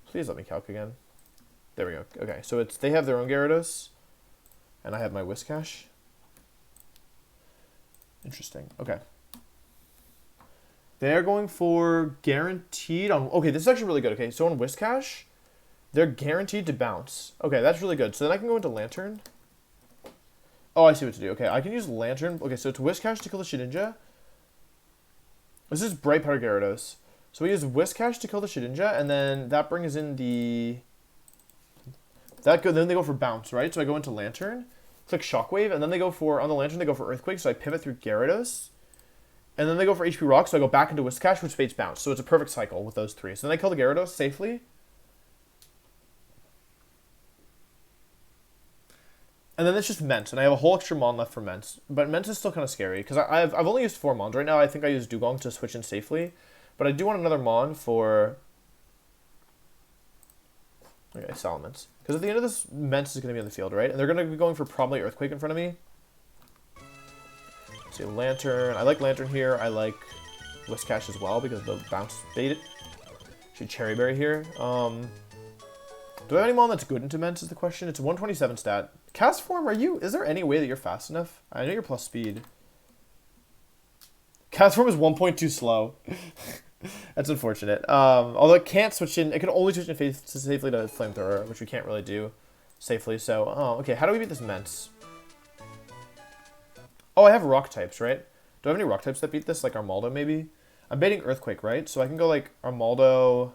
S1: Please let me calc again. There we go. Okay, so they have their own Gyarados, and I have my Whiscash. Interesting. Okay. They're going for guaranteed on... Okay, this is actually really good. Okay, so on Whiscash, they're guaranteed to bounce. Okay, that's really good. So then I can go into Lantern. Oh, I see what to do. Okay, I can use Lantern. Okay, so it's Whiscash to kill the Shedinja. This is Bright Powder Gyarados. So we use Whiscash to kill the Shedinja, and then that brings in the... Then they go for Bounce, right? So I go into Lantern, click Shockwave, and then they go for... On the Lantern, they go for Earthquake, so I pivot through Gyarados. And then they go for HP Rock, so I go back into Whiscash, which baits Bounce. So it's a perfect cycle with those three. So then I kill the Gyarados safely. And then it's just Mence, and I have a whole extra Mon left for Mence. But Mence is still kind of scary, because I've only used 4 Mons. Right now, I think I use Dugong to switch in safely. But I do want another Mon for... Okay, Salamence. Because at the end of this, Mence is going to be on the field, right? And they're going to be going for probably Earthquake in front of me. See, Lantern. I like Lantern here. I like Whiscash as well, because they'll bounce bait it. Should Cherry Berry here. Do I have any Mon that's good into Mence is the question. It's a 127 stat. Cast Form, is there any way that you're fast enough? I know you're plus speed. Cast Form is 1.2 slow. That's unfortunate. Although it can't switch in, it can only switch in safely to Flamethrower, which we can't really do safely. So, okay, how do we beat this Mence? Oh, I have Rock types, right? Do I have any Rock types that beat this? Like Armaldo, maybe? I'm baiting Earthquake, right? So I can go like Armaldo...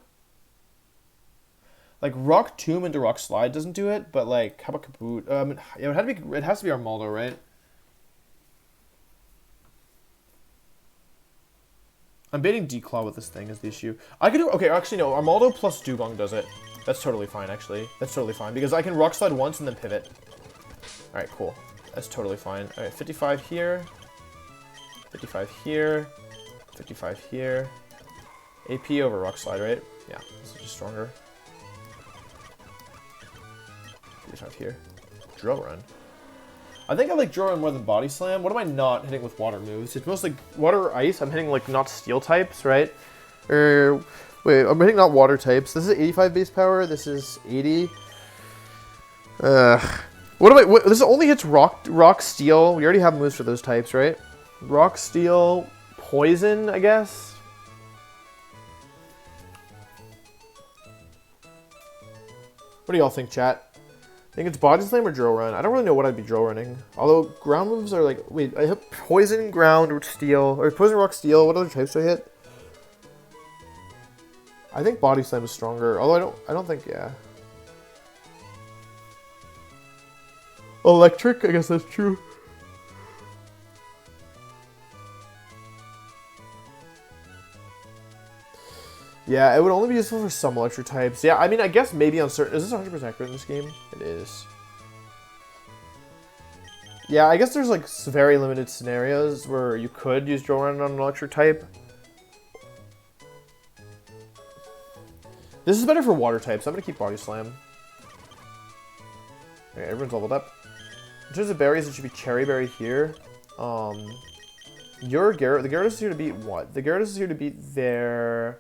S1: Like Rock Tomb into Rock Slide doesn't do it, but like, how about Kaboot? Yeah, it has to be Armaldo, right? I'm baiting D-Claw with this thing is the issue. I could do... Okay, actually, no. Armaldo plus Dugong does it. That's totally fine, actually. That's totally fine. Because I can Rock Slide once and then pivot. Alright, cool. That's totally fine. Alright, 55 here. 55 here. 55 here. AP over Rock Slide, right? Yeah, this is just stronger. 55 here. Drill Run. I think I like Drill Run more than Body Slam. What am I not hitting with water moves? It's mostly water or ice. I'm hitting like not steel types, right? Wait, I'm hitting not water types. This is 85 base power. This is 80. This only hits rock, steel. We already have moves for those types, right? Rock, steel, poison, I guess. What do y'all think, chat? I think it's Body Slam or Drill Run. I don't really know what I'd be Drill Running. Although ground moves are like, wait, I hit Poison, Ground, or Steel, or Poison, Rock, Steel. What other types do I hit? I think Body Slam is stronger. Although I don't think, yeah. Electric, I guess that's true. Yeah, it would only be useful for some electric types. Yeah, I mean, I guess maybe on certain... Is this 100% accurate in this game? It is. Yeah, I guess there's like very limited scenarios where you could use Drill Run on an electric type. This is better for water types. I'm going to keep Body Slam. Okay, everyone's leveled up. In terms of berries, it should be Cherry Berry here. The Gyarados is here to beat what? The Gyarados is here to beat their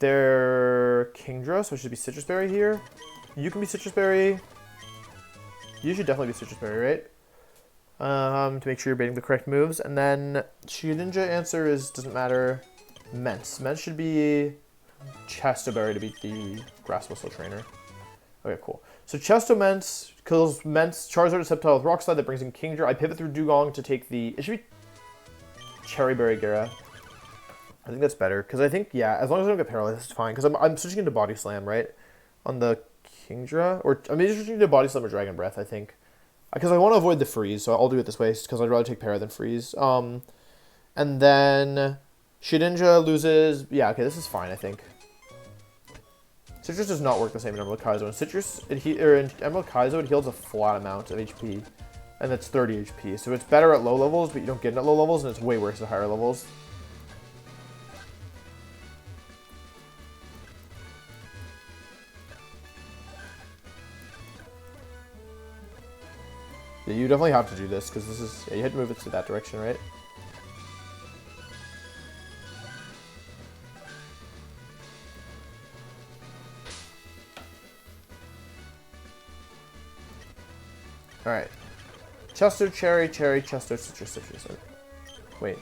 S1: Kingdra, so it should be Citrus Berry here. You can be Citrus Berry. You should definitely be Citrus Berry, right? To make sure you're baiting the correct moves. And then Shedinja answer is, doesn't matter, Mence. Mence should be Chesto Berry to beat the Grass Whistle Trainer. Okay, cool. So Chesto Mence kills Mence, Charizard Sceptile with Rock Slide that brings in Kingdra. I pivot through Dugong to take the... It should be Cherry Berry Gyara. I think that's better, because I think, yeah, as long as I don't get paralyzed, it's fine. Because I'm switching into Body Slam, right? On the Kingdra? Or, I'm switching into Body Slam or Dragon Breath, I think. Because I want to avoid the freeze, so I'll do it this way, because I'd rather take para than freeze. And then Shedinja loses... Yeah, okay, this is fine, I think. Citrus does not work the same in Emerald Kaizo. In Citrus, in Emerald Kaizo, it heals a flat amount of HP. And that's 30 HP. So it's better at low levels, but you don't get it at low levels, and it's way worse at higher levels. Yeah, you definitely have to do this, because this is... Yeah, you had to move it to that direction, right? Alright. Chesto, Cherry, Chesto, Citrus. Wait.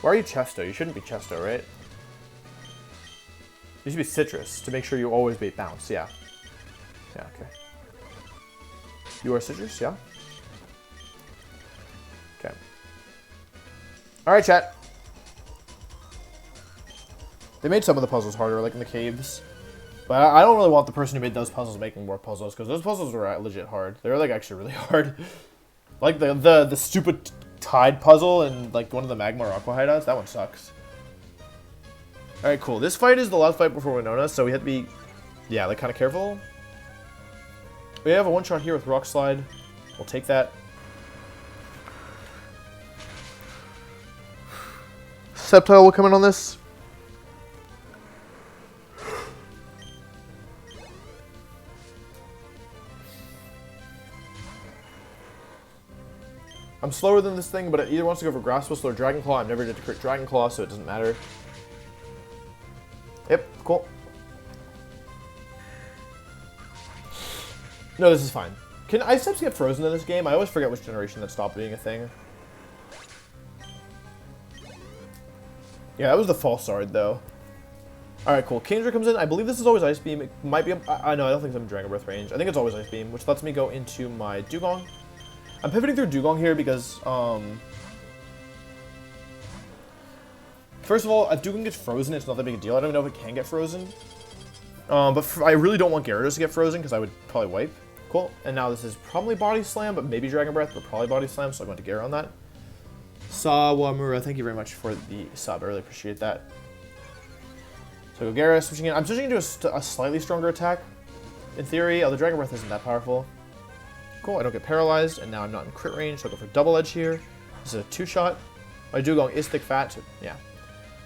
S1: Why are you Chesto? You shouldn't be Chesto, right? You should be Citrus, to make sure you always bait Bounce, yeah. Yeah, okay. You are Citrus, yeah? Okay. Alright, chat. They made some of the puzzles harder, like in the caves. But I don't really want the person who made those puzzles making more puzzles, because those puzzles were legit hard. They were like actually really hard. Like the stupid Tide puzzle and like one of the Magmar Aqua hideouts, that one sucks. Alright, cool. This fight is the last fight before Winona, so we have to be, yeah, like kind of careful. We have a one-shot here with Rock Slide. We'll take that. Sceptile will come in on this. I'm slower than this thing, but it either wants to go for Grass Whistle or Dragon Claw. I've never did to crit Dragon Claw, so it doesn't matter. Yep, cool. No, this is fine. Can Ice Steps get frozen in this game? I always forget which generation that stopped being a thing. Yeah, that was the false start, though. Alright, cool. Kingdra comes in. I believe this is always Ice Beam. It might be... I know, I don't think it's in Dragon Breath range. I think it's always Ice Beam, which lets me go into my Dugong. I'm pivoting through Dugong here because, first of all, if Dugong gets frozen, it's not that big a deal. I don't even know if it can get frozen. But I really don't want Gyarados to get frozen because I would probably wipe. Cool. And now this is probably Body Slam, but maybe Dragon Breath, but probably Body Slam, so I'm going to Gyara on that. Sawamura, thank you very much for the sub. I really appreciate that. So go Gyara, switching in. I'm switching into a slightly stronger attack, in theory. The Dragon Breath isn't that powerful. Cool, I don't get paralyzed, and now I'm not in crit range, so I'll go for Double Edge here. This is a two-shot. My Dugong is thick fat, so yeah.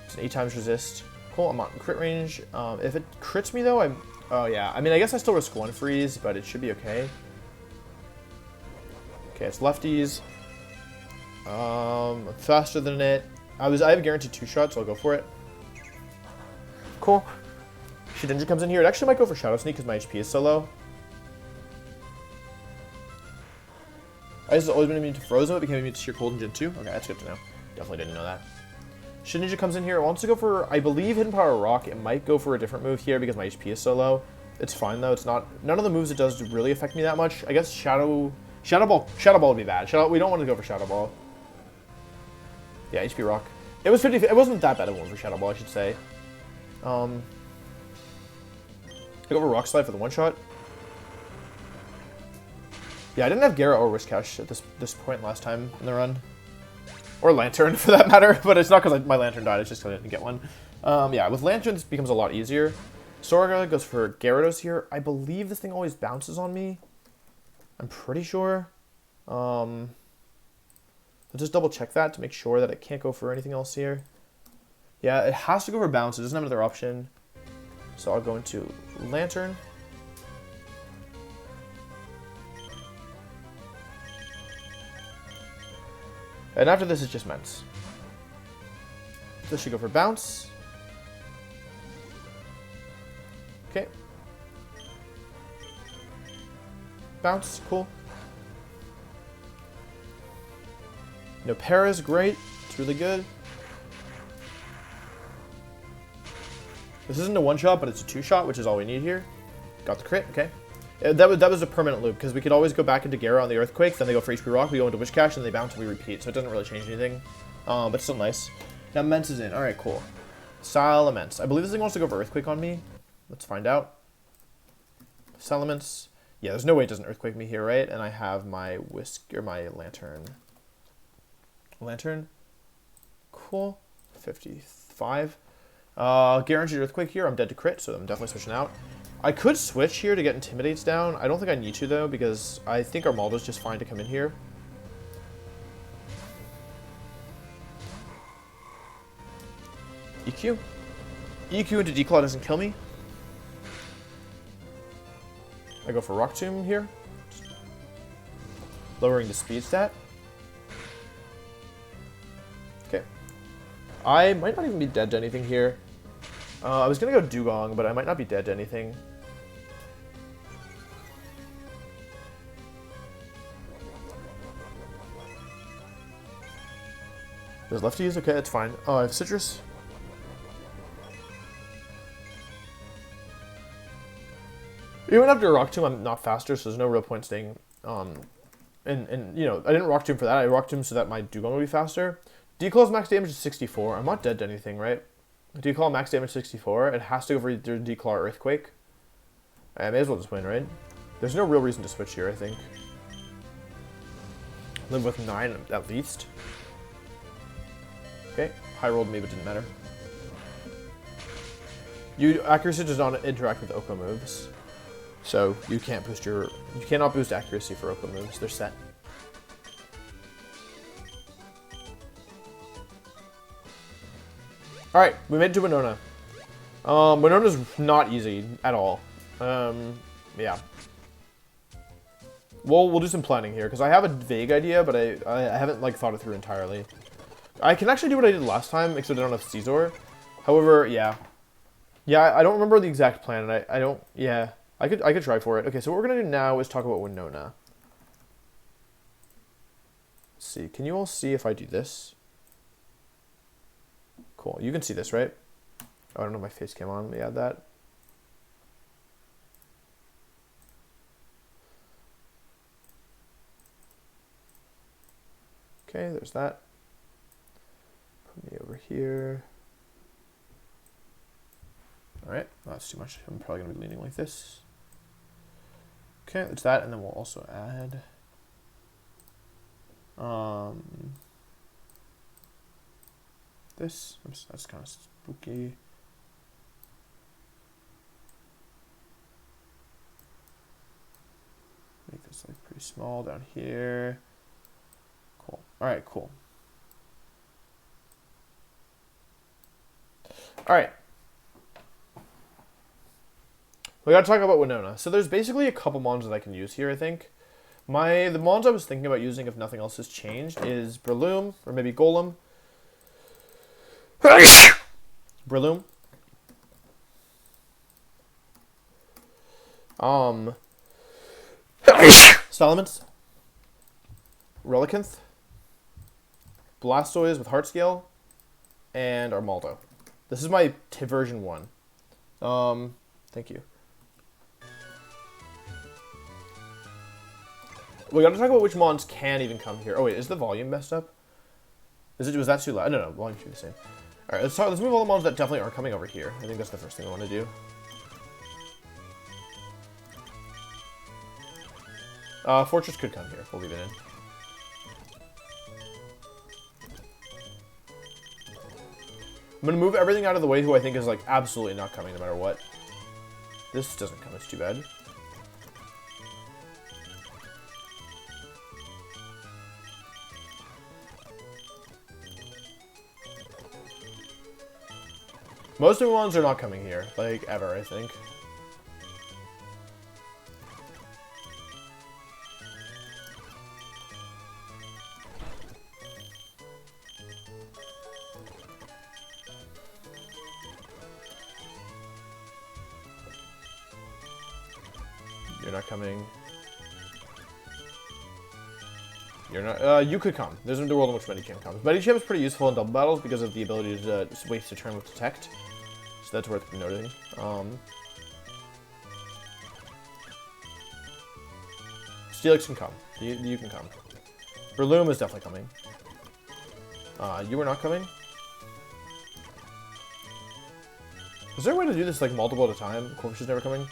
S1: It's an 8 times resist. Cool, I'm not in crit range. If it crits me, though, I'm... Oh, yeah. I mean, I guess I still risk 1 freeze, but it should be okay. Okay, it's lefties. I'm faster than it. I have a guaranteed 2-shot, so I'll go for it. Cool. Shedinja comes in here. It actually might go for Shadow Sneak because my HP is so low. Ice has always been immune to Frozen, but became immune to Sheer Cold in Gen 2. Okay, that's good to know. Definitely didn't know that. Shedinja comes in here. It wants to go for, I believe, Hidden Power Rock. It might go for a different move here because my HP is so low. It's fine, though. It's not... None of the moves it does really affect me that much. I guess Shadow Ball would be bad. We don't want to go for Shadow Ball. Yeah, HP Rock. It was 50... It wasn't that bad of one for Shadow Ball, I should say. I go for Rock Slide for the one-shot. Yeah, I didn't have Gara or Whiscash at this point last time in the run. Or Lantern, for that matter. But it's not because my Lantern died. It's just because I didn't get one. Yeah, with Lantern, this becomes a lot easier. Sora goes for Gyarados here. I believe this thing always bounces on me. I'm pretty sure. I'll just double check that to make sure that it can't go for anything else here. Yeah, it has to go for bounce. It doesn't have another option. So I'll go into Lantern. And after this, it's just Mence. This should go for bounce. Okay. Bounce, cool. No Paras, great. It's really good. This isn't a one-shot, but it's a two-shot, which is all we need here. Got the crit, okay. That was a permanent loop, because we could always go back into Gara on the Earthquake, then they go for HP Rock, we go into Whiscash, and they bounce and we repeat, so it doesn't really change anything. But it's still nice. Now Mence is in. Alright, cool. Salamence. I believe this thing wants to go for Earthquake on me. Let's find out. Salamence. Yeah, there's no way it doesn't Earthquake me here, right? And I have my my Lantern. Lantern. Cool. 55. Guaranteed Earthquake here. I'm dead to crit, so I'm definitely switching out. I could switch here to get Intimidates down. I don't think I need to, though, because I think Armaldo's just fine to come in here. EQ. EQ into Declaw doesn't kill me. I go for Rock Tomb here. Lowering the speed stat. Okay. I might not even be dead to anything here. I was going to go Dugong, but I might not be dead to anything. There's lefties? Okay, that's fine. Oh, I have Citrus. Even after Rock Tomb, I'm not faster, so there's no real point staying. And you know, I didn't Rock Tomb for that. I Rock Tomb so that my Dugong would be faster. Declaw's max damage is 64. I'm not dead to anything, right? Declaw max damage 64. It has to go for either Declaw or Earthquake. I may as well just win, right? There's no real reason to switch here, I think. Live with 9 at least. Okay, high rolled me, but didn't matter. Accuracy does not interact with Oko moves. So you can't boost you cannot boost accuracy for Oko moves. They're set. Alright, we made it to Winona. Winona's not easy at all. Yeah. We'll do some planning here, because I have a vague idea, but I haven't like thought it through entirely. I can actually do what I did last time, except I don't have Caesar. However, yeah. Yeah, I don't remember the exact plan, and I don't, yeah. I could try for it. Okay, so what we're gonna do now is talk about Winona. Let's see, can you all see if I do this? Cool, you can see this, right? Oh, I don't know if my face came on. Let me add that. Okay, there's that. Put me over here. Alright, that's too much. I'm probably going to be leaning like this. Okay, there's that, and then we'll also add this. Oops, that's kind of spooky. Make this like pretty small down here. Cool. Alright, cool. Alright. We gotta talk about Winona. So there's basically a couple mons that I can use here, I think. The mons I was thinking about using, if nothing else has changed, is Breloom, or maybe Golem. Breloom. Salamence. Relicanth. Blastoise with Heart Scale. and Armaldo. This is my version 1. Thank you. We gotta talk about which mons can even come here. Oh wait, is the volume messed up? Was that too loud? No, volume should be the same. Alright, let's move all the mons that definitely aren't coming over here. I think that's the first thing I want to do. Fortress could come here. We'll leave it in. I'm gonna move everything out of the way who I think is like absolutely not coming no matter what. This doesn't come, it's too bad. Most of the ones are not coming here, like ever, I think. You're not coming. You're not. You could come. There's a world in which Medicham comes. Medicham is pretty useful in double battles because of the ability to waste a turn with Detect. So that's worth noting. Steelix can come. You can come. Breloom is definitely coming. You are not coming? Is there a way to do this like multiple at a time? Corpse is never coming.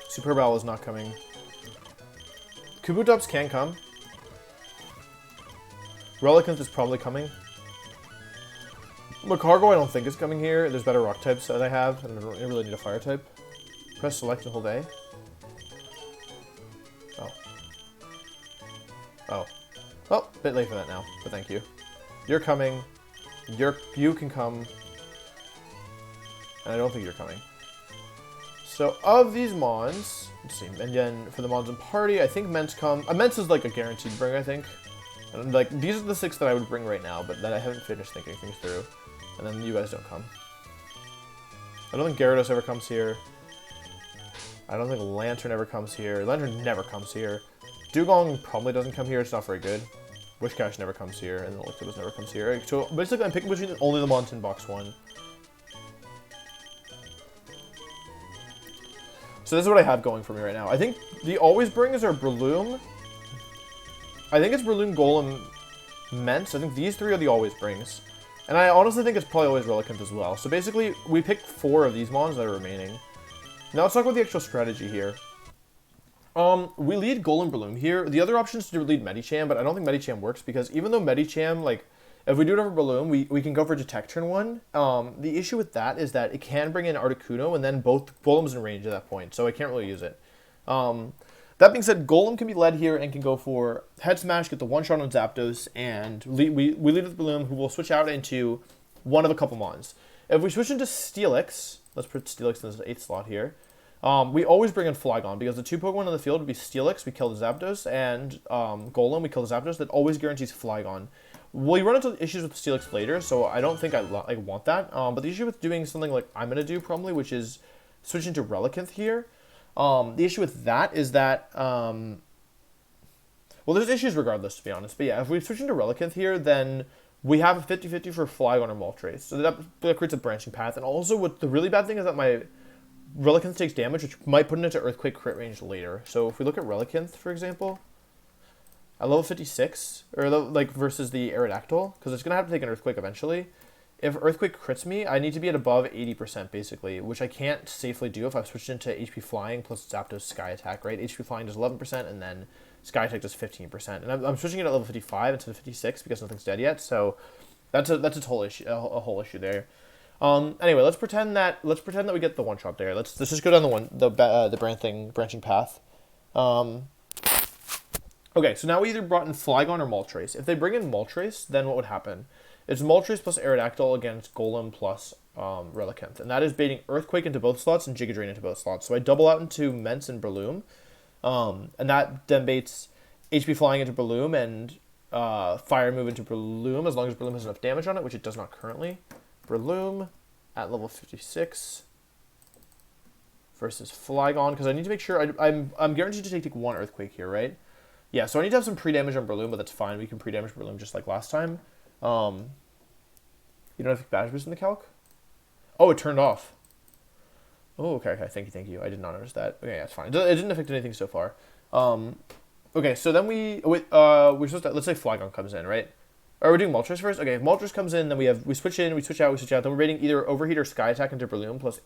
S1: Superb Owl is not coming. Kabutops can come. Relicanth is probably coming. Macargo I don't think is coming here. There's better rock types that I have, and I don't really need a fire type. Press select and hold A. Oh. Oh. Well, a bit late for that now, but thank you. You're coming. You can come. And I don't think you're coming. So, of these mons, let's see, and then for the mons in party, I think Mence come. Mence is like a guaranteed bring, I think. And like, these are the 6 that I would bring right now, but that I haven't finished thinking things through. And then you guys don't come. I don't think Gyarados ever comes here. I don't think Lantern ever comes here. Lantern never comes here. Dugong probably doesn't come here, it's not very good. Wishcash never comes here, and Electabuzz never comes here. So basically I'm picking between only the mons in box 1. So this is what I have going for me right now. I think the always brings are Breloom. I think it's Breloom, Golem, Mence. I think these 3 are the always brings. And I honestly think it's probably always Relicanth as well. So basically, we picked 4 of these mons that are remaining. Now let's talk about the actual strategy here. We lead Golem Breloom here. The other option is to lead Medicham, but I don't think Medicham works because even though Medicham, like, if we do it over Breloom, we can go for Detect turn 1. The issue with that is that it can bring in Articuno, and then both Golem's in range at that point, so I can't really use it. That being said, Golem can be led here and can go for Head Smash, get the one-shot on Zapdos, and we lead with Breloom, who will switch out into one of a couple mons. If we switch into Steelix, let's put Steelix in the 8th slot here, we always bring in Flygon, because the 2 Pokemon on the field would be Steelix, we kill the Zapdos, and Golem, we kill the Zapdos. That always guarantees Flygon. We run into issues with Steelix later, so I don't think I want that. But the issue with doing something like I'm going to do probably, which is switching to Relicanth here, the issue with that is that, well, there's issues regardless, to be honest. But yeah, if we switch into Relicanth here, then we have a 50-50 for Flygon or Moltres. So that creates a branching path. And also, what the really bad thing is that my Relicanth takes damage, which might put it into Earthquake crit range later. So if we look at Relicanth, for example, at level 56, or like versus the Aerodactyl, because it's going to have to take an Earthquake eventually. If Earthquake crits me, I need to be at above 80% basically, which I can't safely do if I've switched into HP Flying plus Zapdos Sky Attack, right? HP Flying does 11% and then Sky Attack does 15%. And I'm switching it at level 55 instead of 56 because nothing's dead yet, so that's a whole issue, a whole issue there. Anyway, let's pretend that we get the one shot there. Let's just go down the branching path. Okay, so now we either brought in Flygon or Moltres. If they bring in Moltres, then what would happen? It's Moltres plus Aerodactyl against Golem plus Relicanth. And that is baiting Earthquake into both slots and Giga Drain into both slots. So I double out into Mence and Breloom. And that then baits HP Flying into Breloom and Fire Move into Breloom, as long as Breloom has enough damage on it, which it does not currently. Breloom at level 56 versus Flygon, because I need to make sure I'm guaranteed to take one Earthquake here, right? Yeah, so I need to have some pre-damage on Breloom, but that's fine. We can pre-damage Breloom just like last time. You don't have badge boost in the calc? Oh, it turned off. Oh, okay. Thank you. I did not notice that. Okay, that's fine. It didn't affect anything so far. Okay, so then we're supposed to, let's say Flygon comes in, right? Or we're doing Moltres first? Okay, if Moltres comes in, then we switch in, we switch out, then we're rating either Overheat or Sky Attack into Breloom, plus,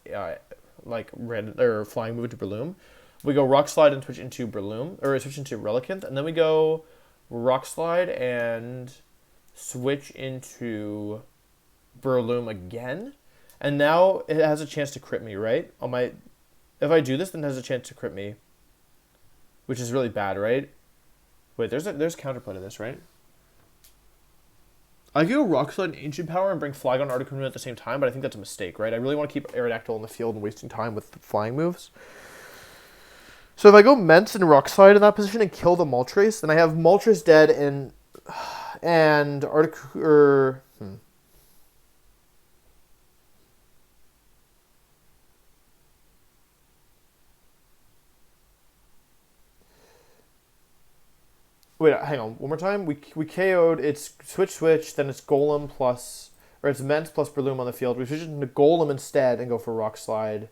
S1: Flying Move into Breloom. We go Rock Slide and switch into Breloom, or switch into Relicanth, and then we go Rock Slide and switch into Breloom again. And now it has a chance to crit me, right? If I do this, then it has a chance to crit me, which is really bad, right? Wait, there's counterplay to this, right? I could go Rock Slide and Ancient Power and bring Flygon and Articuno at the same time, but I think that's a mistake, right? I really want to keep Aerodactyl in the field and wasting time with flying moves. So if I go Mence and Rock Slide in that position and kill the Moltres, then I have Moltres dead and Articuno. Wait, hang on. One more time. We KO'd. It's switch. Then it's Golem plus, or it's Mence plus Breloom on the field. We switch it into Golem instead and go for Rock Slide.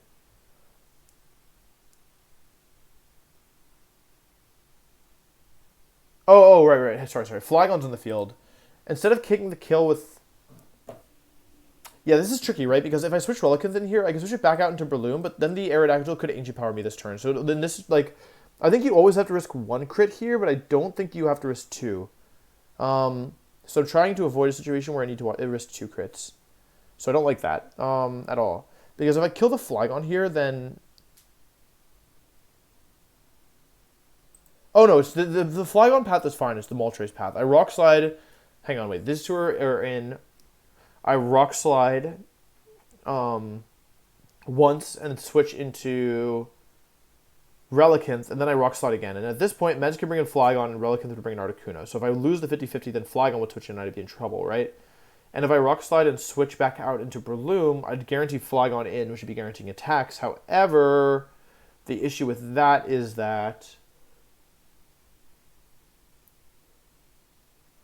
S1: Oh, right. Sorry. Flygon's on the field. Instead of kicking the kill with... Yeah, this is tricky, right? Because if I switch Relicanth in here, I can switch it back out into Breloom, but then the Aerodactyl could Ancient Power me this turn. So then this, I think you always have to risk one crit here, but I don't think you have to risk two. So trying to avoid a situation where I need to risk two crits. So I don't like that at all. Because if I kill the Flygon here, then... Oh no, it's the Flygon path is fine. It's the Moltres path. I Rock Slide... Hang on, wait. These two are in... I Rock Slide once and switch into... Relicanth, and then I Rock Slide again. And at this point, Mence can bring in Flygon, and Relicanth would bring in Articuno. So if I lose the 50-50, then Flygon would switch in, and I'd be in trouble, right? And if I Rock Slide and switch back out into Breloom, I'd guarantee Flygon in, which would be guaranteeing attacks. However, the issue with that is that...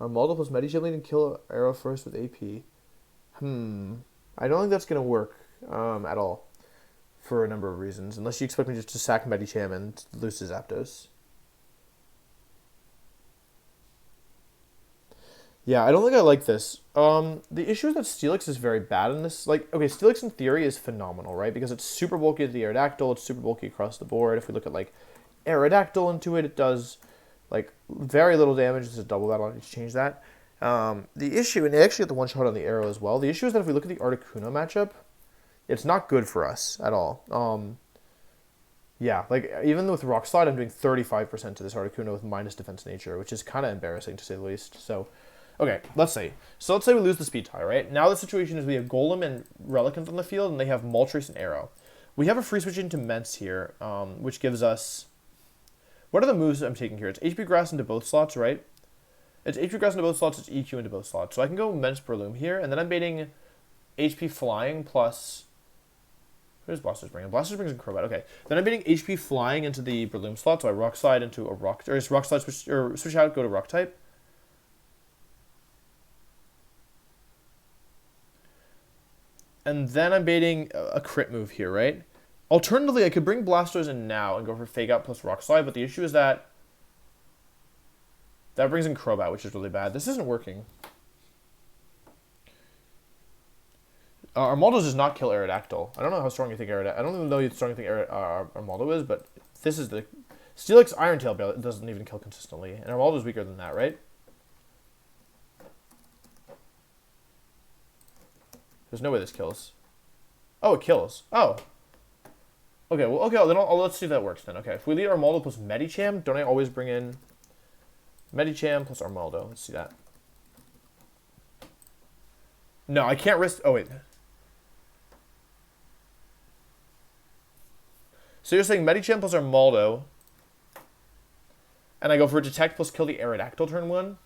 S1: Armaldo plus Medicham lead and kill Arrow first with AP. I don't think that's going to work at all. For a number of reasons, unless you expect me just to sack Medicham and lose to Zapdos. Yeah, I don't think I like this. The issue is that Steelix is very bad in this. Steelix in theory is phenomenal, right? Because it's super bulky to the Aerodactyl, it's super bulky across the board. If we look at, Aerodactyl into it, it does, very little damage. It's a double battle, I need to change that. The issue, and they actually get the one-shot on the Arrow as well. The issue is that if we look at the Articuno matchup, it's not good for us at all. Even with Rock Slide, I'm doing 35% to this Articuno with minus defense nature, which is kind of embarrassing to say the least. So, okay, let's say we lose the speed tie, right? Now the situation is we have Golem and Relicanth on the field, and they have Moltres and Arrow. We have a free switch into Mence here, which gives us... What are the moves I'm taking here? It's HP Grass into both slots, right? It's HP Grass into both slots, it's EQ into both slots. So I can go Mence Breloom here, and then I'm baiting HP Flying plus... Who does Blastoise bring in? Blastoise brings in Crobat. Okay. Then I'm baiting HP Flying into the Breloom slot, so I Rock Slide into a Rock... Or is Rock Slide switch out, go to Rock type? And then I'm baiting a crit move here, right? Alternatively, I could bring Blastoise in now and go for Fake Out plus Rock Slide, but the issue is that... That brings in Crobat, which is really bad. This isn't working. Armaldo does not kill Aerodactyl. I don't know how strong you think Aerodactyl... I don't even know how strong you think Armaldo is, but this is the... Steelix Iron Tail doesn't even kill consistently, and Armaldo's weaker than that, right? There's no way this kills. Oh, it kills. Oh. Okay, well, then let's see if that works then. Okay, if we lead Armaldo plus Medicham, don't I always bring in Medicham plus Armaldo? Let's see that. No, I can't risk... Oh, wait. So you're saying Medicham plus Armaldo, and I go for Detect plus kill the Aerodactyl turn 1,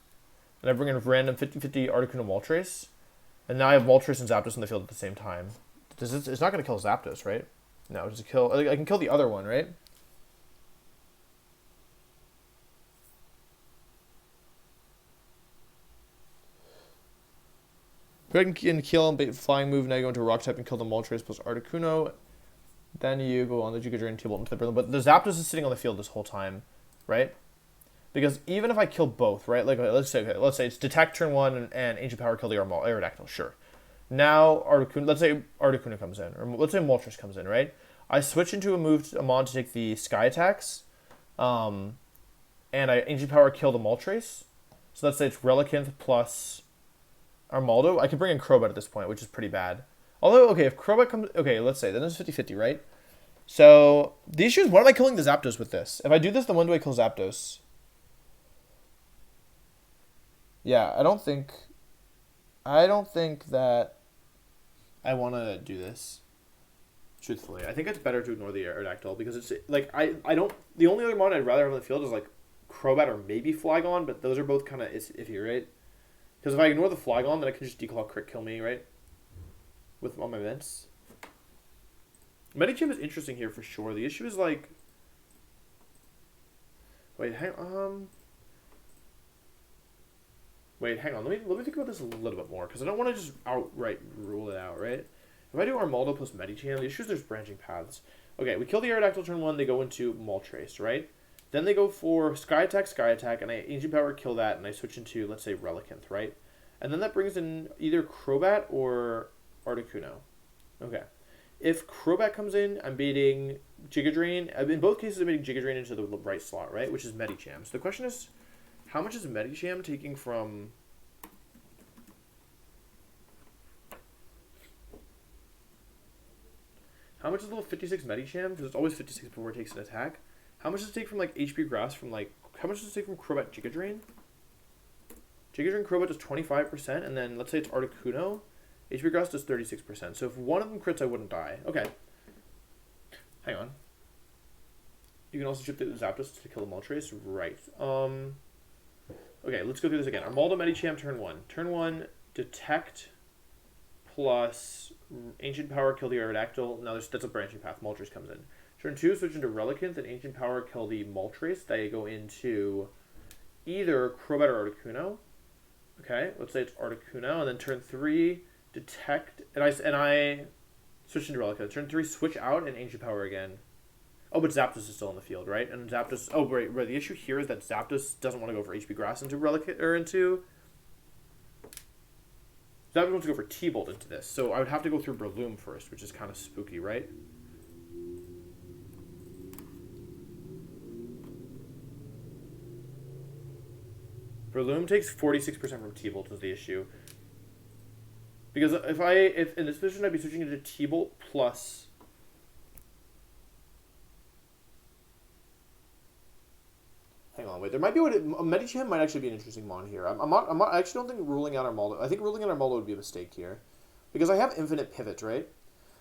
S1: and I bring in random 50-50 Articuno Moltres, and now I have Moltres and Zapdos in the field at the same time. It's not going to kill Zapdos, right? No, it's a kill... I can kill the other one, right? Go ahead and kill him, flying move, now you go into rock type and kill the Moltres plus Articuno. Then you go on the Giga Drain, T-Bolt into the Brilliant. But the Zapdos is sitting on the field this whole time, right? Because even if I kill both, right? Like, let's say it's Detect turn 1 and Ancient Power kill the Aerodactyl, sure. Now, let's say Articuno comes in, or let's say Moltres comes in, right? I switch into a move to Amon to take the Sky attacks, and I Ancient Power kill the Moltres. So let's say it's Relicanth plus Armaldo. I could bring in Crobat at this point, which is pretty bad. Although, okay, if Crobat comes... Okay, let's say, then it's 50-50, right? So, the issue is, what am I killing the Zapdos with this? If I do this, then when do I kill Zapdos? Yeah, I don't think that I want to do this, truthfully. I think it's better to ignore the Aerodactyl, because it's, like, I don't... The only other mon I'd rather have on the field is, like, Crobat or maybe Flygon, but those are both kind of iffy, right? Because if I ignore the Flygon, then I can just Declaw crit kill me, right? With all my events. Medicham is interesting here for sure. The issue is like... Wait, hang on. Let me think about this a little bit more, because I don't want to just outright rule it out, right? If I do Armaldo plus Medicham, the issue is there's branching paths. Okay, we kill the Aerodactyl turn 1, they go into Moltres, right? Then they go for Sky Attack, and I Ancient Power kill that, and I switch into, let's say, Relicanth, right? And then that brings in either Crobat or Articuno. Okay. If Crobat comes in, I'm baiting Giga Drain. In both cases, I'm baiting Giga Drain into the right slot, right? Which is Medicham. So the question is, how much is Medicham taking from... How much is level 56 Medicham? Because it's always 56 before it takes an attack. How much does it take from, like, HP Grass from, like... How much does it take from Crobat Giga Drain? Giga Drain Crobat does 25%, and then let's say it's Articuno. HP Grass does 36%. So if one of them crits, I wouldn't die. Okay. Hang on. You can also chip the Zapdos to kill the Moltres. Right. Okay, let's go through this again. Armaldo Medicham turn 1. Turn 1, Detect plus Ancient Power kill the Aerodactyl. Now that's a branching path. Moltres comes in. Turn 2, switch into Relicanth and Ancient Power kill the Moltres. They go into either Crobat or Articuno. Okay, let's say it's Articuno. And then turn 3... Detect, and I switch into Relicanth. Turn 3, switch out, and Ancient Power again. Oh, but Zapdos is still in the field, right? And Zapdos... Oh, right. The issue here is that Zapdos doesn't want to go for HP Grass into Relicanth, or into... Zapdos wants to go for T-Bolt into this. So I would have to go through Breloom first, which is kind of spooky, right? Breloom takes 46% from T-Bolt is the issue. Because if in this position, I'd be switching into T-Bolt plus... Hang on, wait. There might be Medicham might actually be an interesting mon here. I actually don't think ruling out Armaldo. I think ruling out Armaldo would be a mistake here, because I have infinite pivots, right?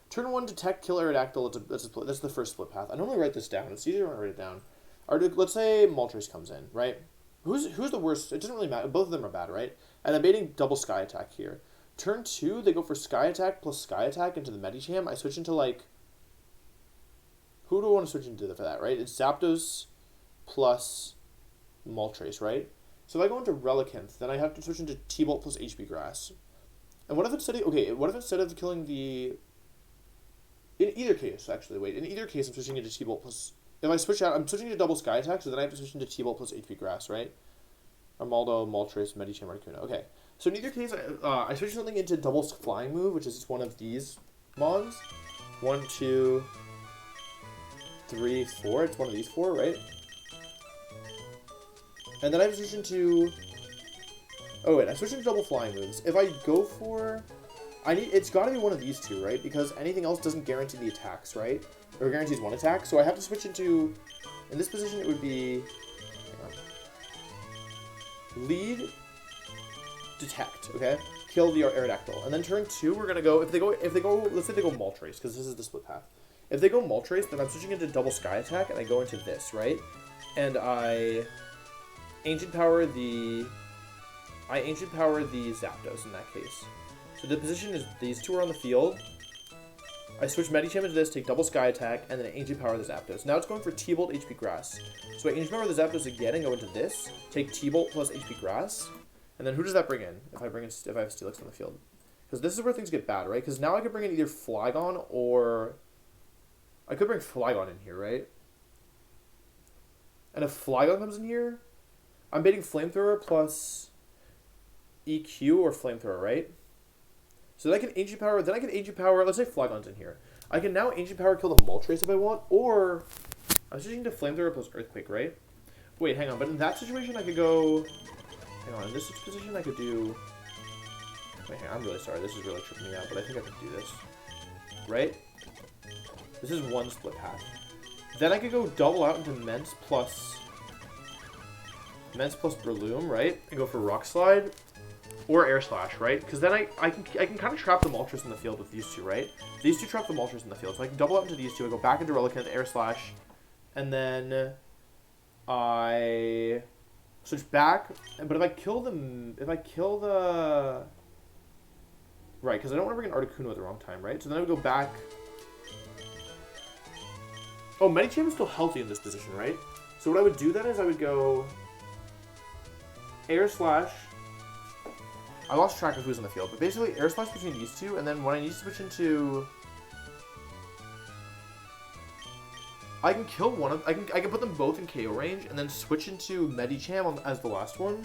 S1: Turn 1, Detect, kill Aerodactyl. That's the first split path. I normally write this down. It's easier when I write it down. Let's say Moltres comes in, right? Who's the worst? It doesn't really matter. Both of them are bad, right? And I'm baiting double Sky Attack here. Turn 2, they go for Sky Attack plus Sky Attack into the Medicham. I switch into, like... Who do I want to switch into for that, right? It's Zapdos plus Moltres, right? So if I go into Relicanth, then I have to switch into T-Bolt plus HP Grass. And what if instead of killing the... In either case, actually, wait. In either case, I'm switching into T-Bolt plus... If I switch out, I'm switching to double Sky Attack, so then I have to switch into T-Bolt plus HP Grass, right? Armaldo, Moltres, Medicham, Articuno. Okay. So in either case, I switch something into double Flying Move, which is just one of these mons. 1, 2, 3, 4. It's one of these 4, right? And then I switch into... Oh wait, I switch into double Flying Moves. If I go for... It's got to be one of these two, right? Because anything else doesn't guarantee the attacks, right? Or guarantees one attack. So I have to switch into... In this position, it would be... Hang on. Lead... Detect, okay? Kill the Aerodactyl. And then turn 2, we're gonna go, let's say they go Moltres, because this is the split path. If they go Moltres, then I'm switching into double Sky Attack, and I go into this, right? And I Ancient Power the Zapdos in that case. So the position is, these two are on the field. I switch Medicham into this, take double Sky Attack, and then I Ancient Power the Zapdos. Now it's going for T-Bolt, HP Grass. So I Ancient Power the Zapdos again and go into this, take T-Bolt plus HP Grass. And then who does that bring in? If I have Steelix on the field, Because this is where things get bad, right? Because now I could bring in either Flygon or... I could bring Flygon in here, right? And if Flygon comes in here, I'm baiting Flamethrower plus EQ or Flamethrower, right? So then I can Ancient Power, let's say Flygon's in here. I can now Ancient Power kill the Moltres if I want, or I'm switching to Flamethrower plus Earthquake, right? Wait, hang on, but in that situation I could go... Hang on, in this position I could do... Wait, hang on, I'm really sorry, this is really tripping me out, but I think I can do this. Right? This is one split path. Then I could go double out into Mence plus Breloom, right? And go for Rock Slide or Air Slash, right? Because then I can kind of trap the Moltres in the field with these two, right? These two trap the Moltres in the field, so I can double out into these two. I go back into Relicanth, Air Slash, and then I switch back. But if I kill the right, because I don't want to bring an Articuno at the wrong time, right? So then I would go back. Oh, Medicham is still healthy in this position, right? So what I would do then is I would go Air Slash. I lost track of who's in the field, but basically Air Slash between these two, and then when I need to switch into... I can kill one of... I can put them both in KO range, and then switch into Medicham as the last one.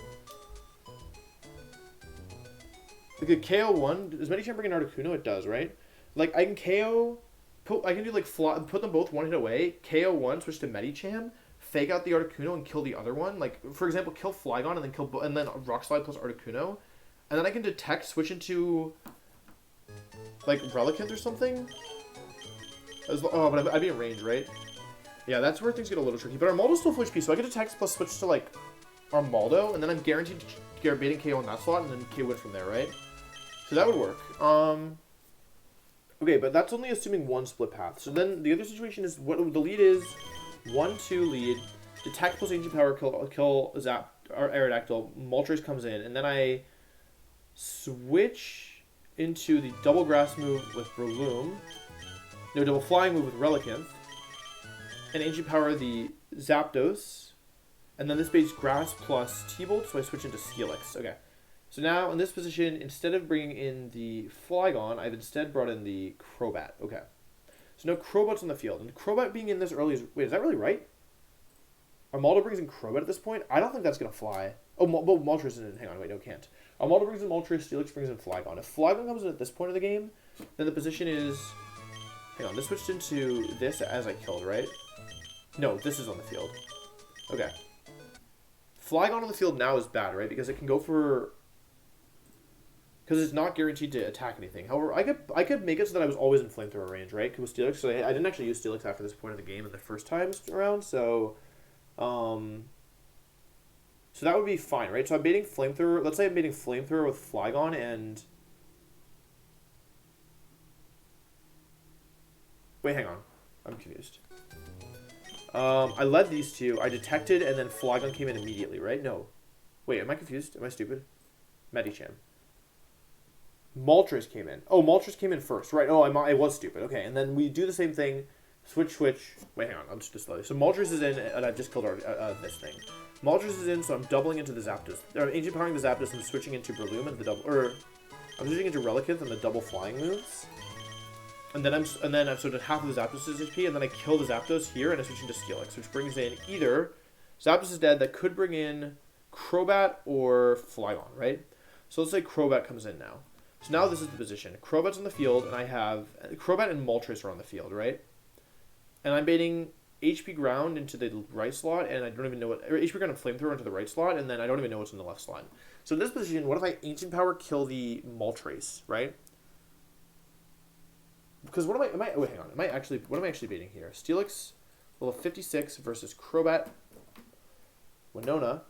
S1: Like a KO one... Does Medicham bring an Articuno? It does, right? Like, I can KO... I can do like put them both one hit away, KO one, switch to Medicham, fake out the Articuno and kill the other one. Like, for example, kill Flygon and then Rock Slide plus Articuno. And then I can detect, switch into like Relicanth or something. But I'd be in range, right? Yeah, that's where things get a little tricky. But Armaldo's still full HP, so I can detect plus switch to like Armaldo, and then I'm guaranteed to get baiting KO on that slot, and then KO win from there, right? So that would work. Okay, but that's only assuming one split path. So then the other situation is what the lead is 1-2 lead, detect plus Ancient Power, kill Zap or Aerodactyl, Moltres comes in, and then I switch into the double grass move with Breloom, no, double flying move with Relicanth, and Ancient Power the Zapdos, and then this base grass plus T-Bolt, so I switch into Steelix. Okay. So now, in this position, instead of bringing in the Flygon, I've instead brought in the Crobat. Okay. So now Crobat's on the field. And Crobat being in this early is... Wait, is that really right? Armaldo brings in Crobat at this point? I don't think that's going to fly. Oh, Moltres is in... Hang on, wait, no, can't. Armaldo brings in Moltres, Steelix brings in Flygon. If Flygon comes in at this point of the game, then the position is... Hang on, this switched into this as I killed, right? No, this is on the field. Okay. Flygon on the field now is bad, right? Because it can go for... Because it's not guaranteed to attack anything. However, I could make it so that I was always in Flamethrower range, right? With Steelix, so I didn't actually use Steelix after this point of the game in the first time around, so... So that would be fine, right? So I'm baiting Flamethrower... Let's say I'm baiting Flamethrower with Flygon and... Wait, hang on. I'm confused. I led these two, I detected, and then Flygon came in immediately, right? No. Wait, am I confused? Am I stupid? Medicham. Moltres came in. Oh, Moltres came in first. Right. Oh, I was stupid. Okay, and then we do the same thing. Switch. Wait, hang on. I'm just slowly. So Moltres is in, and I just killed this thing. Moltres is in, so I'm doubling into the Zapdos. I'm Ancient Powering the Zapdos and switching into Breloom and the double... I'm switching into Relicanth and the double flying moves. And then I've sort of half of the Zapdos' HP, and then I kill the Zapdos here, and I switch into Steelix, which brings in either... Zapdos is dead. That could bring in Crobat or Flygon, right? So let's say Crobat comes in now. So now this is the position. Crobat's on the field, and I have... Crobat and Moltres are on the field, right? And I'm baiting HP Ground into the right slot, and I don't even know what... Or HP Ground and Flamethrower into the right slot, and then I don't even know what's in the left slot. So in this position, what if I Ancient Power kill the Moltres, right? Because what am I... Wait, hang on. What am I actually baiting here? Steelix, level 56 versus Crobat, Winona.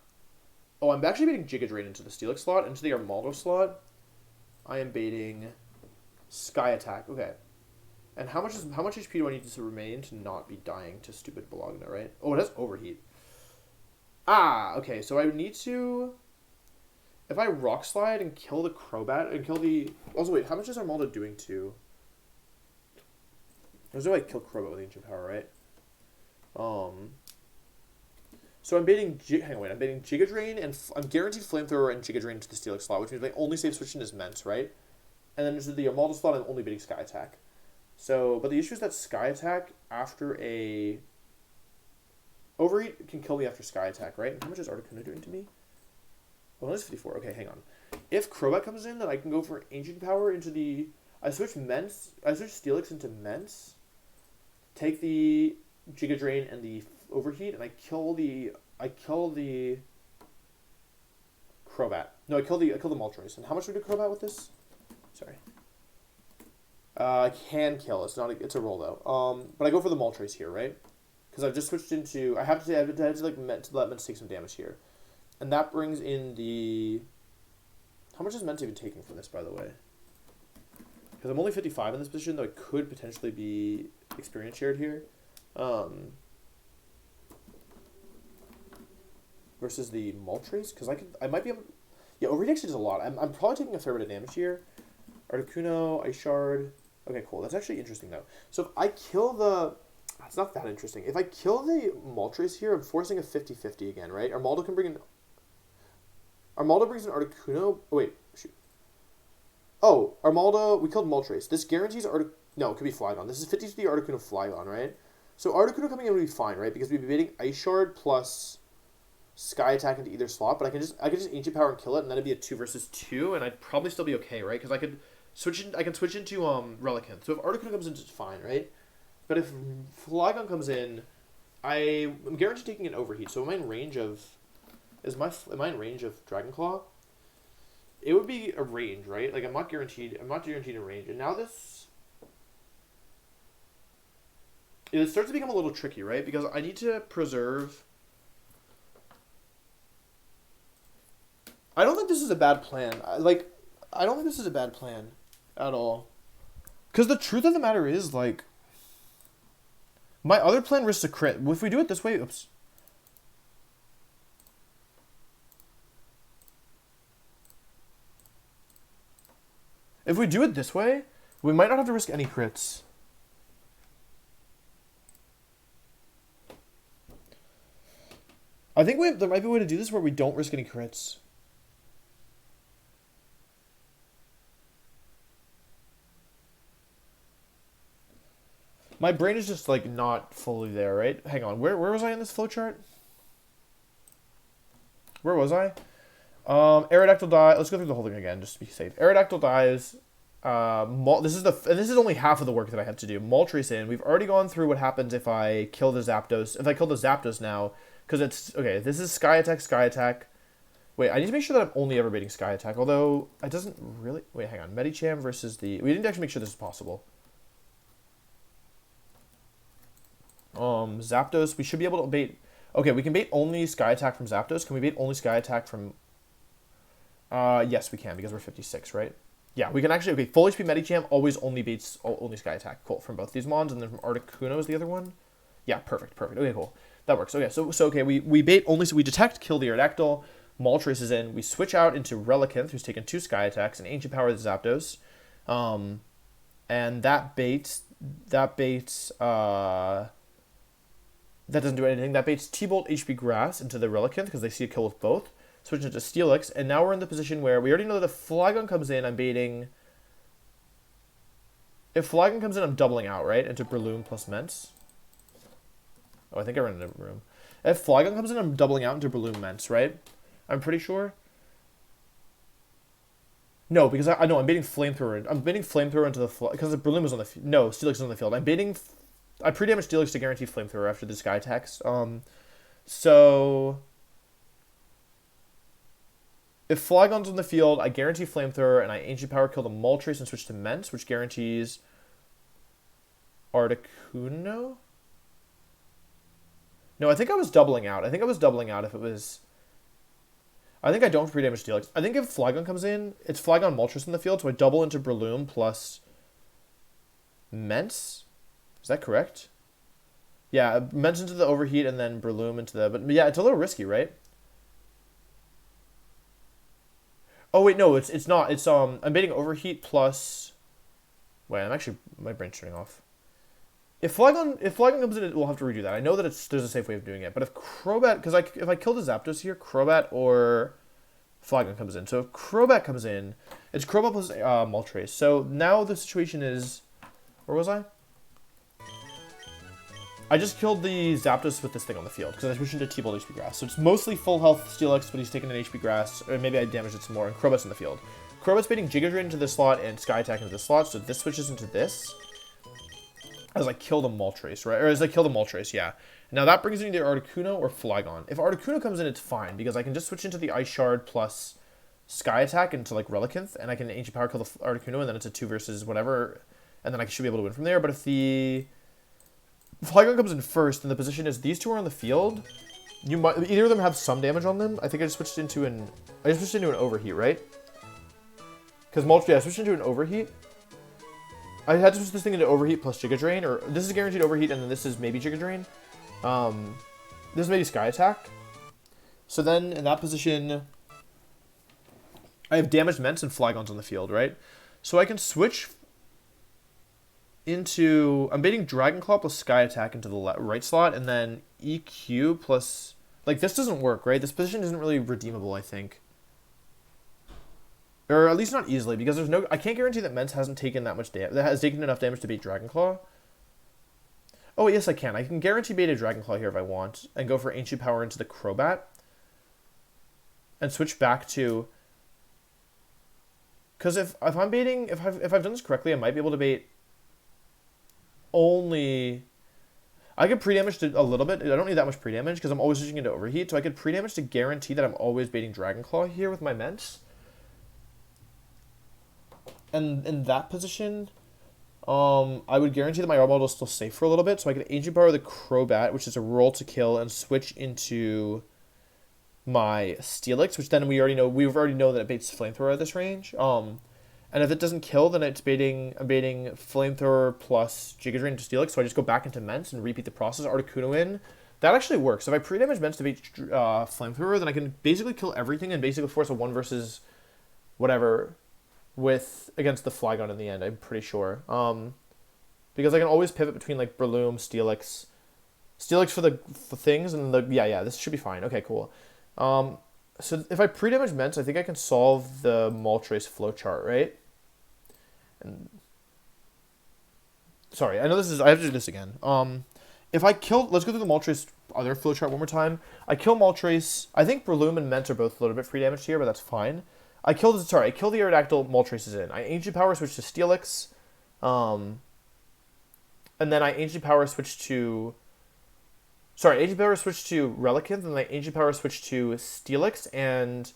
S1: Oh, I'm actually baiting Giga Drain into the Steelix slot, into the Armaldo slot. I am baiting Sky Attack. Okay. And how much HP do I need to remain to not be dying to stupid Bologna, right? Oh, it has Overheat. Ah, okay. So I would need to... If I Rock Slide and kill the Crobat and kill the... Also, wait. How much is Armaldo doing to... There's no way I kill Crobat with Ancient Power, right? So I'm baiting... I'm baiting Giga Drain, and I'm guaranteed Flamethrower and Giga Drain into the Steelix slot, which means my only safe switch in is Mence, right? And then into the Armaldo slot, I'm only beating Sky Attack. So, but the issue is that Sky Attack after a Overheat can kill me after Sky Attack, right? And how much is Articuno doing to me? Oh, that's 54. Okay, hang on. If Crobat comes in, then I can go for Ancient Power into the... I switch Steelix into Mence, take the Giga Drain and the Overheat, and I kill the Crobat. No, I kill the Moltres. And how much do we do Crobat with this? Sorry. I can kill. It's a roll though. But I go for the Moltres here, right? Because I've just switched into... I had to let Mence take some damage here. And that brings in the... How much is Mence even taking from this, by the way? Because I'm only 55 in this position, though I could potentially be experience shared here. Versus the Moltres, because I might be able... Yeah, Overheat actually does a lot. I'm probably taking a fair bit of damage here. Articuno, Ice Shard. Okay, cool. That's actually interesting, though. So if I kill the... It's not that interesting. If I kill the Moltres here, I'm forcing a 50-50 again, right? Armaldo brings in Articuno. Oh, wait. Shoot. Oh, Armaldo... We killed Moltres. This guarantees No, it could be Flygon. This is 50-50 Articuno Flygon, right? So Articuno coming in would be fine, right? Because we'd be beating Ice Shard plus Sky Attack into either slot, but I can just Ancient Power and kill it, and then it'd be a 2 versus 2, and I'd probably still be okay, right? Because I can switch into Relicanth. So if Articuno comes in, it's fine, right? But if Flygon comes in, I'm guaranteed taking an Overheat. So am I in range of Dragon Claw? It would be a range, right? Like I'm not guaranteed a range. And now it starts to become a little tricky, right? Because I need to preserve. I don't think this is a bad plan. I don't think this is a bad plan at all. Because the truth of the matter is, like, my other plan risks a crit. If we do it this way, oops. If we do it this way, we might not have to risk any crits. I think there might be a way to do this where we don't risk any crits. My brain is just, like, not fully there, right? Hang on. Where was I in this flowchart? Where was I? Aerodactyl dies. Let's go through the whole thing again, just to be safe. Aerodactyl dies. This is only half of the work that I had to do. Moltres in. We've already gone through what happens if I kill the Zapdos. If I kill the Zapdos now, because it's... Okay, this is Sky Attack. Wait, I need to make sure that I'm only ever beating Sky Attack, although it doesn't really... Wait, hang on. Medicham versus the... We didn't actually make sure this is possible. Zapdos, we should be able to bait... Okay, we can bait only Sky Attack from Zapdos. Can we bait only Sky Attack from... Yes, we can, because we're 56, right? Yeah, we can actually... Okay, Full HP Medicham always only baits... Only Sky Attack. Cool, from both these mons, and then from Articuno is the other one. Yeah, perfect. Okay, cool. That works. Okay, so okay, we bait only... So we detect, kill the Aerodactyl. Moltres is in. We switch out into Relicanth, who's taken 2 Sky Attacks, and Ancient Power the Zapdos. And that baits... That doesn't do anything. That baits T-Bolt HP Grass into the Relicanth because they see a kill with both. Switch into Steelix, and now we're in the position where we already know that if Flygon comes in, I'm baiting... If Flygon comes in, I'm doubling out, right? Into Breloom plus Mence. Oh, I think I ran into a room. If Flygon comes in, I'm doubling out into Breloom Mence, right? I'm pretty sure. No, because I know I'm baiting Flamethrower. I'm baiting Flamethrower into the... Because the Breloom is on the... No, Steelix is on the field. I'm baiting... I pre-damage Steelix to guarantee Flamethrower after the Sky Attacks. So... If Flygon's on the field, I guarantee Flamethrower, and I Ancient Power kill the Moltres and switch to Mence, which guarantees Articuno? No, I think I was doubling out. if it was... I think I don't pre-damage Steelix. I think if Flygon comes in, it's Flygon Moltres in the field, so I double into Breloom plus Mence. Is that correct? Yeah, Mence into the Overheat and then Breloom into the... But yeah, it's a little risky, right? Oh wait, no, it's not. It's I'm baiting Overheat plus... Wait, I'm actually... My brain's turning off. If Flygon comes in, we'll have to redo that. I know that there's a safe way of doing it, but if Crobat... Because if I kill the Zapdos here, Crobat or Flygon comes in. So if Crobat comes in, it's Crobat plus Moltres. So now the situation is, where was I? I just killed the Zapdos with this thing on the field because I switched into T-Bolt HP Grass. So it's mostly full health Steelix, but he's taking an HP Grass, or maybe I damaged it some more, and Crobat's in the field. Crobat's baiting Giga Drain into this slot and Sky Attack into this slot, so this switches into this. As I kill the Moltres, right? Or as I kill the Moltres, yeah. Now that brings me to Articuno or Flygon. If Articuno comes in, it's fine, because I can just switch into the Ice Shard plus Sky Attack into, like, Relicanth, and I can Ancient Power kill the Articuno, and then it's a 2 versus whatever, and then I should be able to win from there. But if the Flygon comes in first, and the position is these two are on the field, you might either of them have some damage on them. I think I just switched into an Overheat, right? Because I switched into an Overheat. I had to switch this thing into Overheat plus Giga Drain, or this is guaranteed Overheat, and then this is maybe Giga Drain. This is maybe Sky Attack. So then, in that position, I have damaged Ments and Flygons on the field, right? So I can switch into... I'm baiting Dragon Claw plus Sky Attack into the right slot, and then EQ plus... Like, this doesn't work, right? This position isn't really redeemable, I think. Or at least not easily, because there's no... I can't guarantee that Ments hasn't taken that much damage. That has taken enough damage to bait Dragon Claw. Oh, yes, I can. I can guarantee bait a Dragon Claw here if I want, and go for Ancient Power into the Crobat. And switch back to... Because if I'm baiting... If I've done this correctly, I might be able to bait only... I could pre-damage a little bit. I don't need that much pre-damage, because I'm always switching into Overheat, so I could pre-damage to guarantee that I'm always baiting Dragon Claw here with my Ments. And in that position, I would guarantee that my Armaldo is still safe for a little bit, so I could Ancient Power the Crobat, which is a roll to kill, and switch into my Steelix, which then we already know that it baits Flamethrower at this range. And if it doesn't kill, then I'm baiting Flamethrower plus Giga Drain to Steelix, so I just go back into Ments and repeat the process. Articuno in. That actually works. If I pre-damage Ments to bait Flamethrower, then I can basically kill everything and basically force a 1 versus whatever against the Flygon in the end, I'm pretty sure. Because I can always pivot between, like, Breloom, Steelix for the things, and yeah, this should be fine. Okay, cool. So if I pre-damage Ments, I think I can solve the Moltres flowchart, right? And sorry, I know I have to do this again. If I kill, let's go through the Moltres other flowchart one more time. I kill Moltres. I think Breloom and Ments are both a little bit free damage here, but that's fine. I kill the Aerodactyl, Moltres is in. I Ancient Power switch to Steelix. And then I Ancient Power switch to... Sorry, Ancient Power switch to Relicanth, and then I Ancient Power switch to Steelix, and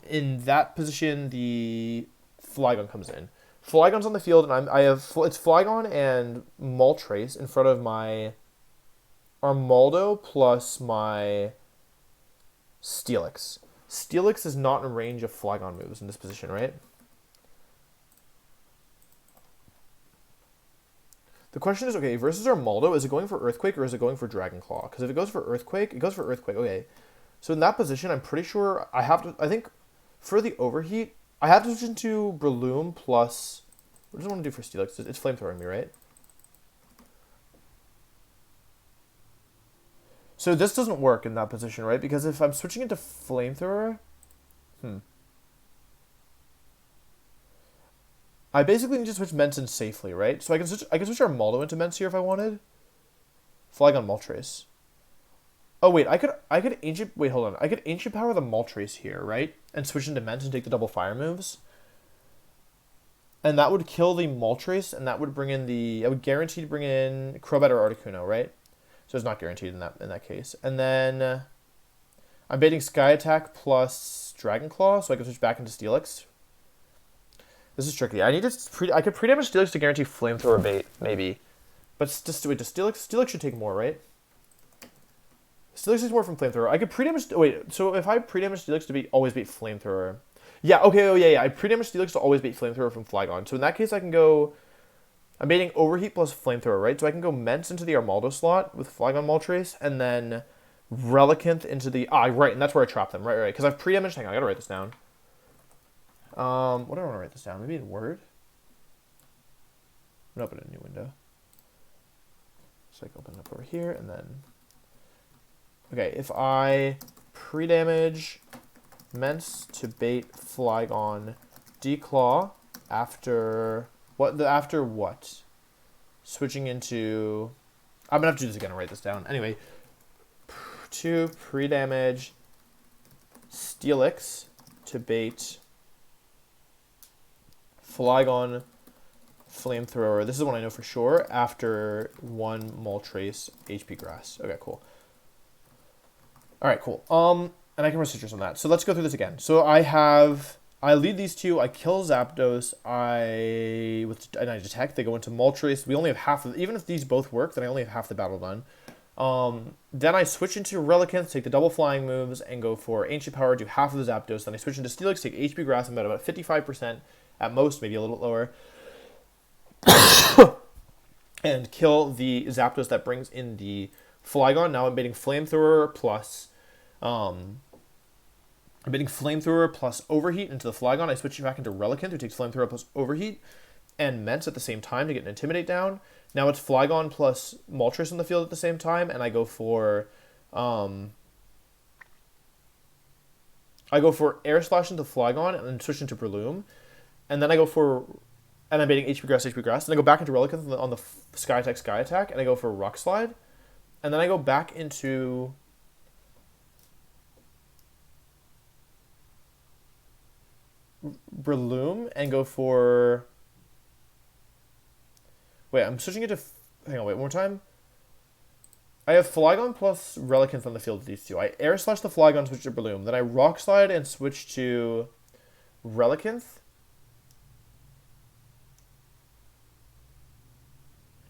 S1: in that position, the Flygon comes in. Flygon's on the field, and it's Flygon and Moltres in front of my Armaldo plus my Steelix. Steelix is not in range of Flygon moves in this position, right? The question is, okay, versus Armaldo, is it going for Earthquake or is it going for Dragon Claw? Because if it goes for Earthquake, it goes for Earthquake, okay. So in that position, I'm pretty sure I think for the Overheat, I have to switch into Breloom plus... What does I want to do for Steelix? It's Flamethrowing me, right? So this doesn't work in that position, right? Because if I'm switching into Flamethrower... I basically need to switch Ments in safely, right? So I can switch Armaldo into Ments here if I wanted. Flygon Moltres. Oh wait, I could Ancient Power the Moltres here, right? And switch into Ments and take the double fire moves. And that would kill the Moltres, and that would bring in I would guarantee to bring in Crobat or Articuno, right? So it's not guaranteed in that case. And then I'm baiting Sky Attack plus Dragon Claw, so I can switch back into Steelix. This is tricky. I could pre-damage Steelix to guarantee Flamethrower bait, maybe. But Steelix should take more, right? Steelix takes more from Flamethrower. I could pre-damage... Wait, so if I pre-damage Steelix to always bait Flamethrower... Yeah, okay, oh yeah. I pre-damage Steelix to always bait Flamethrower from Flygon. So in that case, I can go... I'm baiting Overheat plus Flamethrower, right? So I can go Ments into the Armaldo slot with Flygon Moltres, and then Relicanth into the... right, and that's where I trap them. Right. Because I've pre-damaged... Hang on, I gotta write this down. What do I want to write this down? Maybe in Word? I'm going to open a new window. So I can open it up over here, and then... Okay, if I pre-damage Mence to bait Flygon Declaw after what? Switching into... I'm going to have to do this again and write this down. Anyway, 2 pre-damage Steelix to bait Flygon Flamethrower. This is one I know for sure. After 1 Moltres HP Grass. Okay, cool. Alright, cool. And I can run citrus on that. So let's go through this again. So I lead these 2. I kill Zapdos. And I detect. They go into Moltres. We only have half of... Even if these both work, then I only have half the battle done. Then I switch into Relicanth, take the double flying moves, and go for Ancient Power, do half of the Zapdos. Then I switch into Steelix, take HP Grass, and about 55% at most, maybe a little bit lower. And kill the Zapdos that brings in the Flygon. Now I'm baiting Flamethrower plus... I'm baiting Flamethrower plus Overheat into the Flygon. I switch it back into Relicanth, who takes Flamethrower plus Overheat, and Mence at the same time to get an Intimidate down. Now it's Flygon plus Moltres in the field at the same time, and I go for Air Slash into Flygon and then switch into Breloom. And then I go for... And I'm baiting HP Grass. And I go back into Relicanth on the Sky Attack, and I go for Rock Slide. And then I go back into... Breloom and go for... Wait, I'm switching it to... Hang on, wait, one more time. I have Flygon plus Relicanth on the field with these 2. I Air Slash the Flygon, switch to Breloom. Then I Rock Slide and switch to Relicanth.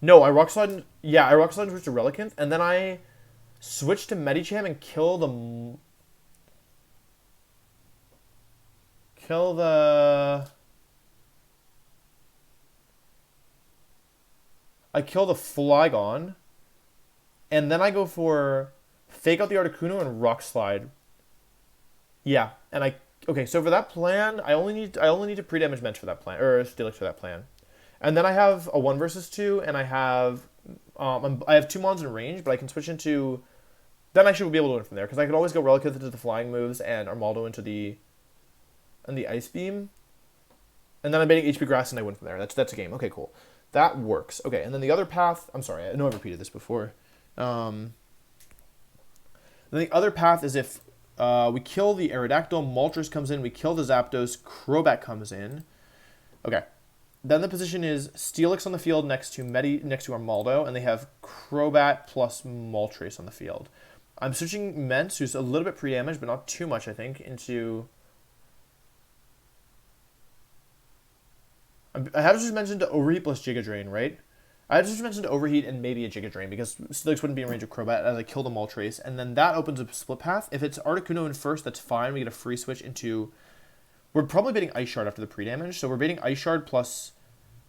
S1: No, I Rock Slide... Yeah, I Rock Slide and switch to Relicanth. And then I switch to Medicham and kill the... I kill the Flygon, and then I go for Fake Out the Articuno and Rock Slide. Yeah, and okay. So for that plan, I only need to pre-damage Mence for that plan, or Steelix for that plan, and then I have a 1 versus 2, and I have 2 mons in range, but I can switch into. Then I should be able to win from there because I could always go Relicanth into the flying moves and Armaldo into the Ice Beam, and then I'm baiting HP Grass and I win from there. That's a game. Okay, cool. That works. Okay, and then the other path... I'm sorry, I know I've repeated this before. Then the other path is if we kill the Aerodactyl, Moltres comes in, we kill the Zapdos, Crobat comes in. Okay. Then the position is Steelix on the field next to Armaldo, and they have Crobat plus Moltres on the field. I'm switching Mence, who's a little bit pre-damaged, but not too much, I think, into... I have just mentioned to Overheat plus Giga Drain, right? I have just mentioned to Overheat and maybe a Giga Drain because Steelix wouldn't be in range of Crobat as I kill the Moltres, and then that opens up a split path. If it's Articuno in first, that's fine. We get a free switch into... We're probably baiting Ice Shard after the pre-damage, so we're baiting Ice Shard plus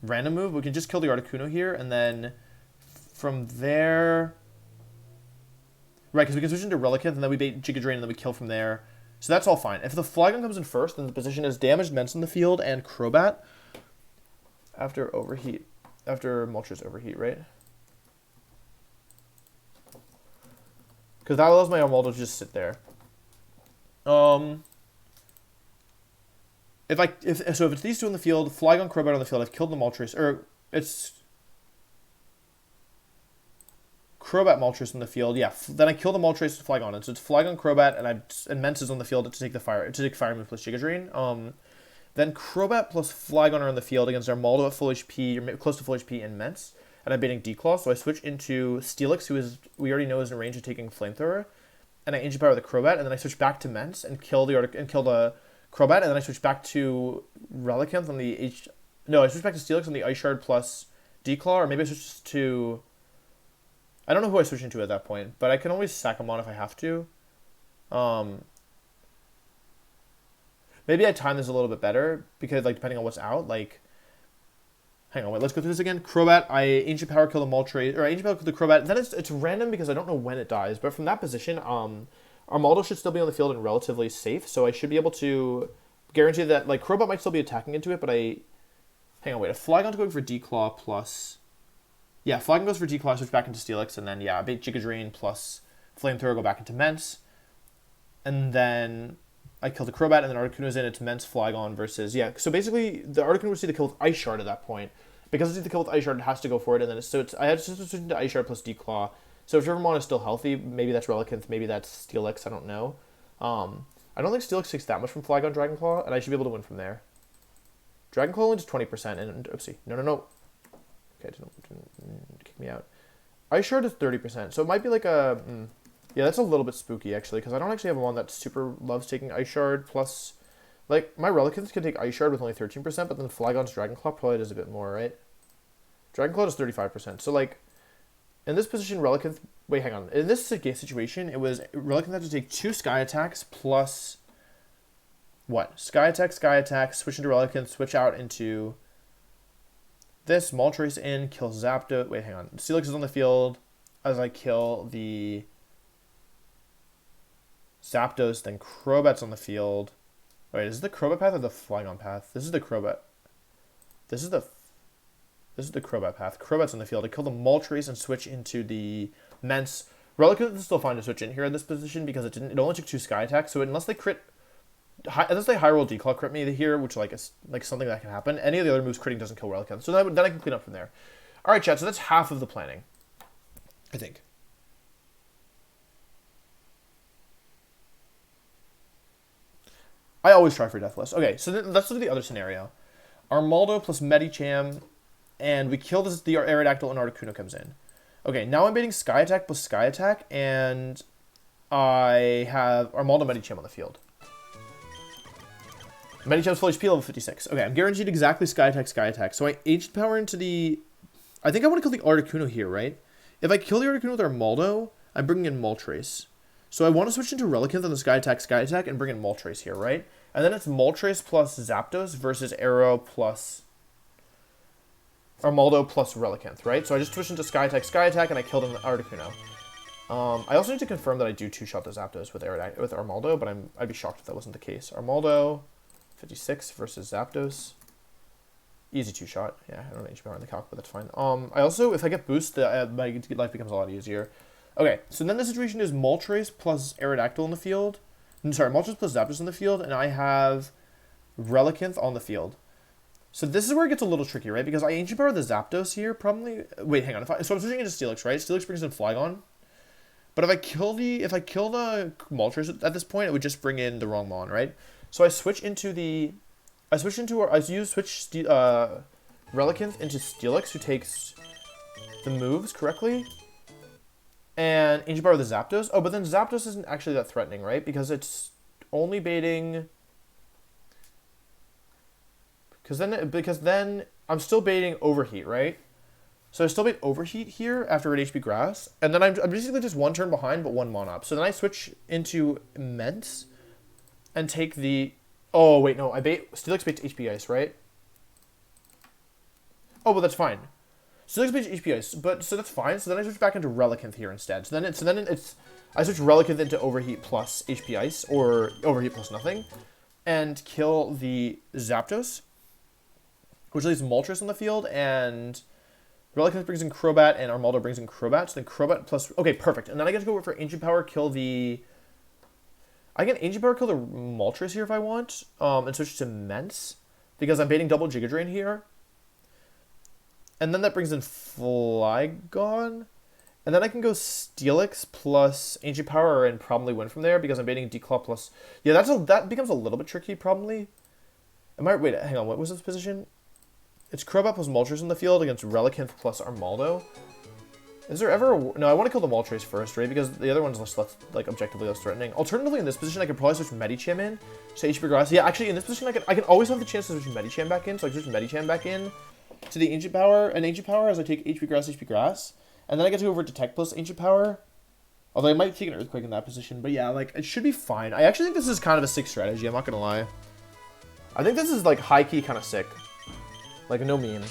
S1: random move. We can just kill the Articuno here, and then from there... Right, because we can switch into Relicanth, and then we bait Giga Drain, and then we kill from there. So that's all fine. If the Flygon comes in first, then the position is damaged Mence in the field and Crobat. After Moltres Overheat, right? Because that allows my Armaldo to just sit there. So if it's these 2 in the field, Flygon, Crobat on the field, I've killed the Moltres, or it's Crobat Moltres in the field. Yeah, then I kill the Moltres to Flygon, and so it's Flygon, Crobat, and Mence is on the field to take Fire Move plus Giga Drain. Then Crobat plus Flygon are on the field against Armaldo at full HP, or close to full HP, and Mence. And I'm baiting Declaw, so I switch into Steelix, we already know is in range of taking Flamethrower. And I Ancient Power the Crobat, and then I switch back to Mence and kill the Crobat, and then I switch back to Relicanth on the I switch back to Steelix on the Ice Shard plus Declaw, or maybe I switch to... I don't know who I switch into at that point, but I can always sack him on if I have to. Maybe I time this a little bit better, because, depending on what's out, Hang on, wait, let's go through this again. Crobat, I Ancient Power kill the Moltres, or Ancient Power kill the Crobat. Then it's random because I don't know when it dies, but from that position, Armaldo should still be on the field and relatively safe, so I should be able to guarantee that, Crobat might still be attacking into it, but Hang on, wait, if Flygon's going for Declaw plus... Yeah, Flygon goes for Declaw, switch back into Steelix, and then, yeah, bait Giga Drain plus Flamethrower, go back into Mence. And then I kill the Crobat, and then Articuno's in, it's Mence Flygon versus, yeah. So basically, the Articuno would see the kill with Ice Shard at that point. Because it's the kill with Ice Shard, it has to go for it, and then I had to switch into Ice Shard plus Declaw. So if Rivermon is still healthy, maybe that's Relicanth, maybe that's Steelix, I don't know. I don't think Steelix takes that much from Flygon Dragonclaw, and I should be able to win from there. Dragonclaw only does 20%, and oopsie. No. Okay, didn't kick me out. Ice Shard is 30%, so it might be like a... yeah, that's a little bit spooky, actually, because I don't actually have one that super loves taking Ice Shard, plus... Like, my Relicanth can take Ice Shard with only 13%, but then Flygon's Dragonclaw probably does a bit more, right? Dragonclaw does 35%, so, like, in this position, Relicanth... Wait, hang on. In this situation, it was... Relicanth had to take 2 Sky Attacks plus... What? Sky Attack, switch into Relicanth, switch out into... This, Moltres in, kill Zapdos. Wait, hang on. Steelix is on the field as I kill the Zapdos, then Crobat's on the field. Wait, is this the Crobat path or the Flygon path? This is the Crobat. This is the Crobat path. Crobat's on the field. I kill the Moltres and switch into the Mence. Relicanth is still fine to switch in here in this position because it only took 2 Sky Attacks, so unless they high roll Declaw crit me here, which is something that can happen, any of the other moves critting doesn't kill Relicanth. So then I can clean up from there. Alright, chat, so that's half of the planning. I think. I always try for Deathless. Okay, so let's look at the other scenario. Armaldo plus Medicham, and we kill the Aerodactyl and Articuno comes in. Okay, now I'm baiting Sky Attack plus Sky Attack, and I have Armaldo Medicham on the field. Medicham's full HP level 56. Okay, I'm guaranteed exactly Sky Attack. So I Ancient Power into the... I think I want to kill the Articuno here, right? If I kill the Articuno with Armaldo, I'm bringing in Moltres. So I want to switch into Relicanth on the Sky Attack, and bring in Moltres here, right? And then it's Moltres plus Zapdos versus Arrow plus Armaldo plus Relicanth, right? So I just switch into Sky Attack, and I killed him with Articuno. I also need to confirm that I do two-shot the Zapdos with Armaldo, but I'd be shocked if that wasn't the case. Armaldo... 56 versus Zapdos. Easy 2-shot. Yeah, I don't have HP power in the calc, but that's fine. I also, if I get boost, my life becomes a lot easier. Okay, so then the situation is Moltres plus Aerodactyl in the field. Moltres plus Zapdos in the field, and I have Relicanth on the field. So this is where it gets a little tricky, right? Because I Ancient Power the Zapdos here, probably... Wait, hang on. So I'm switching into Steelix, right? Steelix brings in Flygon. But if I kill the Moltres at this point, it would just bring in the wrong Mon, right? So I switch into Relicanth into Steelix, who takes the moves correctly, and Ancient Power the Zapdos. Oh, but then Zapdos isn't actually that threatening, right? Because it's only baiting. Because then I'm still baiting Overheat, right? So I still bait Overheat here after Red HP Grass, and then I'm basically just 1 turn behind, but 1 Mon up. So then I switch into Mence. And take the... Oh, wait, no. Steelix baits HP Ice, right? Oh, but that's fine. Steelix baits HP Ice, so that's fine. So then I switch back into Relicanth here instead. So then it's I switch Relicanth into Overheat plus HP Ice, or Overheat plus nothing, and kill the Zapdos, which leaves Moltres on the field, and Relicanth brings in Crobat, and Armaldo brings in Crobat. So then Crobat plus... Okay, perfect. And then I get to go for Ancient Power, kill the... I can Ancient Power kill the Moltres here if I want, and switch to Mence, because I'm baiting double Giga Drain here. And then that brings in Flygon. And then I can go Steelix plus Ancient Power and probably win from there, because I'm baiting Declaw plus... Yeah, that becomes a little bit tricky, probably. Wait, hang on, what was this position? It's Crobat plus Moltres in the field against Relicanth plus Armaldo. Is there ever no, I want to kill the Moltres first, right? Because the other one's less objectively less threatening. Alternatively, in this position, I could probably switch Medicham in. So HP Grass. Yeah, actually, in this position, I can always have the chance to switch Medicham back in. So I can switch Medicham back in to the Ancient Power. And Ancient Power as I take HP Grass. And then I get to go over to Tech plus Ancient Power. Although I might take an Earthquake in that position. But yeah, it should be fine. I actually think this is kind of a sick strategy. I'm not going to lie. I think this is, high-key kind of sick. No meme.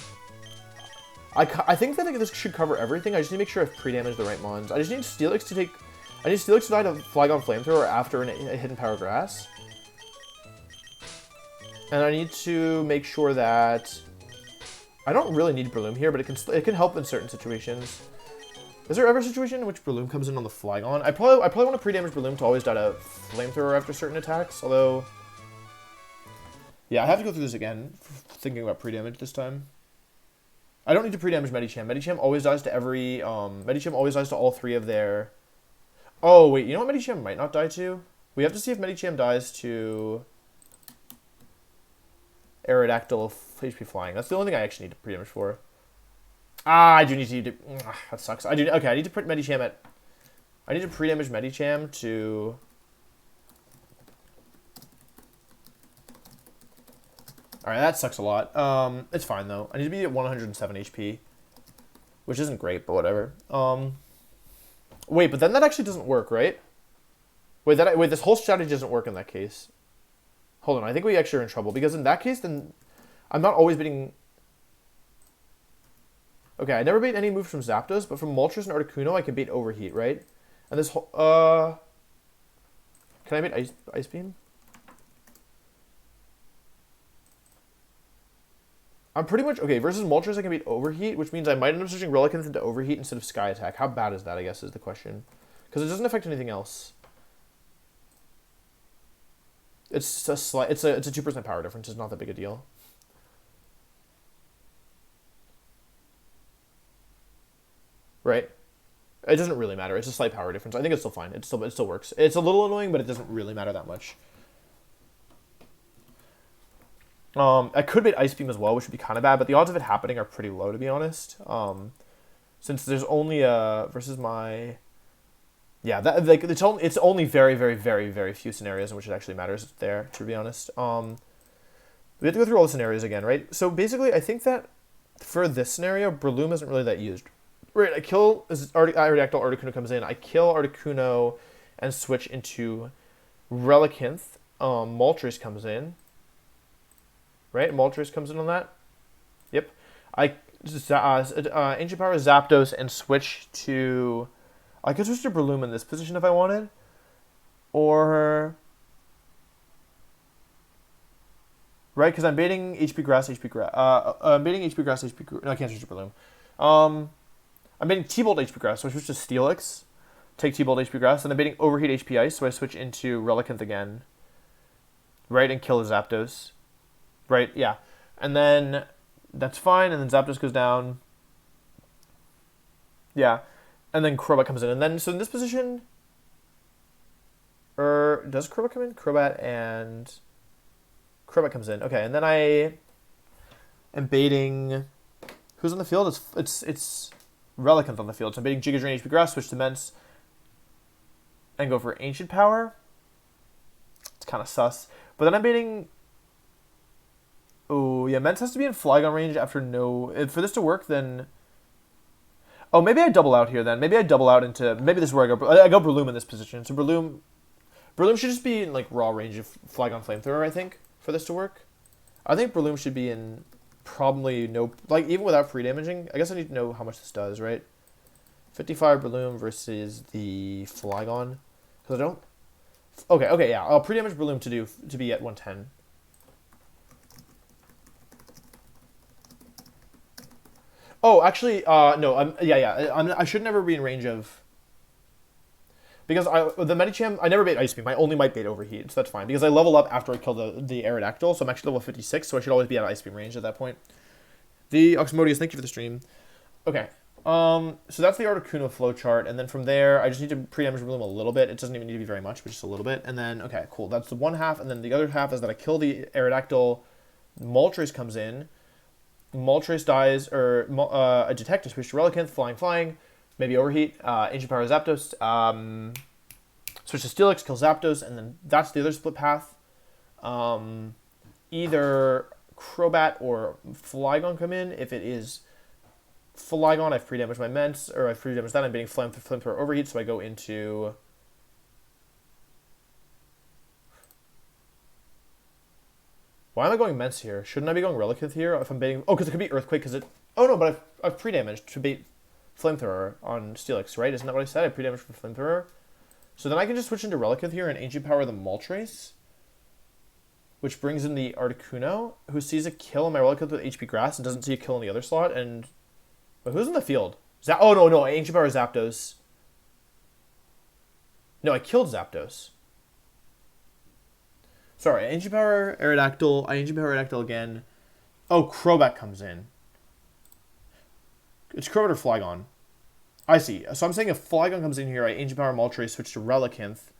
S1: I think that this should cover everything. I just need to make sure I've pre-damaged the right mons. I just need Steelix to take... I need Steelix to die to Flygon Flamethrower after a Hidden Power Grass. And I need to make sure that... I don't really need Breloom here, but it can help in certain situations. Is there ever a situation in which Breloom comes in on the Flygon? I probably want to pre-damage Breloom to always die to Flamethrower after certain attacks, although... Yeah, I have to go through this again, thinking about pre-damage this time. I don't need to pre-damage Medicham. Medicham always dies to every... Medicham always dies to all 3 of their... Oh, wait, you know what Medicham might not die to? We have to see if Medicham dies to... Aerodactyl HP Flying. That's the only thing I actually need to pre-damage for. Ah, I do need to... that sucks. I need to put Medicham at... I need to pre-damage Medicham to... Alright, that sucks a lot. It's fine, though. I need to be at 107 HP. Which isn't great, but whatever. Wait, but then that actually doesn't work, right? Wait, this whole strategy doesn't work in that case. Hold on, I think we actually are in trouble. Because in that case, then... I'm not always beating... Okay, I never bait any moves from Zapdos, but from Moltres and Articuno, I can bait Overheat, right? And this whole... Can I bait Ice Beam? I'm pretty much... Okay, versus Moltres, I can beat Overheat, which means I might end up switching Relicanth into Overheat instead of Sky Attack. How bad is that, I guess, is the question. Because it doesn't affect anything else. It's a 2% power difference. It's not that big a deal. Right? It doesn't really matter. It's a slight power difference. I think it's still fine. It still works. It's a little annoying, but it doesn't really matter that much. I could bait Ice Beam as well, which would be kind of bad, but the odds of it happening are pretty low, to be honest. Since there's only versus my... Yeah, it's only very, very, very, very few scenarios in which it actually matters there, to be honest. We have to go through all the scenarios again, right? So basically, I think that for this scenario, Breloom isn't really that used. Right, I kill Aerodactyl, Articuno comes in. I kill Articuno and switch into Relicanth. Moltres comes in. Right, Moltres comes in on that. Yep. Ancient Power Zapdos and switch to... I could switch to Breloom in this position if I wanted. Or... Right, because I'm baiting HP Grass, I'm baiting HP Grass, No, I can't switch to Breloom. I'm baiting T-Bolt HP Grass, so I switch to Steelix. Take T-Bolt HP Grass, and I'm baiting Overheat HP Ice, so I switch into Relicanth again. Right, and kill the Zapdos. Right, yeah. And then that's fine, and then Zapdos goes down. Yeah. And then Crobat comes in. And then, so in this position... does Crobat come in? Crobat comes in. Okay, and then I am baiting... Who's on the field? It's Relicanth on the field. So I'm baiting Giga Drain HP Grass, switch to Mence, and go for Ancient Power. It's kind of sus. But then I'm baiting... Oh, yeah, Mence has to be in Flygon range after no... For this to work, then... Oh, maybe I double out here then. Maybe I double out into... Maybe this is where I go Breloom in this position. So Breloom should just be in, like, raw range of Flygon Flamethrower, I think, for this to work. I think Breloom should be in probably no... Like, even without free damaging, I guess I need to know how much this does, right? 55 Breloom versus the Flygon. Because I don't... Okay, yeah. I'll pre-damage Breloom to be at 110. Oh, actually, no. I should never be in range of... Because the Medicham, I never bait Ice Beam. I only might bait Overheat, so that's fine. Because I level up after I kill the Aerodactyl, so I'm actually level 56, so I should always be at Ice Beam range at that point. The Oxmodius, thank you for the stream. Okay, so that's the Articuno flowchart, and then from there, I just need to pre-damage Breloom a little bit. It doesn't even need to be very much, but just a little bit. And then, okay, cool. That's the one half, and then the other half is that I kill the Aerodactyl, Moltres comes in, Moltres dies, or a Detect, switch to Relicanth, Flying, maybe Overheat, Ancient Power Zapdos, switch to Steelix, kill Zapdos, and then that's the other split path. Either Crobat or Flygon come in. If it is Flygon, I've pre-damaged my Mence, or I've pre-damaged that, I'm baiting Flamethrower Overheat, so I go into... Why am I going Mence here? Shouldn't I be going Relicanth here if I'm baiting... Oh, because it could be Earthquake, because it... Oh, no, but I've pre-damaged to bait Flamethrower on Steelix, right? Isn't that what I said? I pre-damaged for Flamethrower. So then I can just switch into Relicanth here and Ancient Power the Moltres, which brings in the Articuno, who sees a kill on my Relicanth with HP Grass and doesn't see a kill in the other slot. And... But who's in the field? Oh, no. Ancient Power Zapdos. No, I killed Zapdos. Sorry, Ancient Power Aerodactyl. I Ancient Power Aerodactyl again. Oh, Crobat comes in. It's Crobat or Flygon. I see. So I'm saying if Flygon comes in here, I Ancient Power Moltres, switch to Relicanth,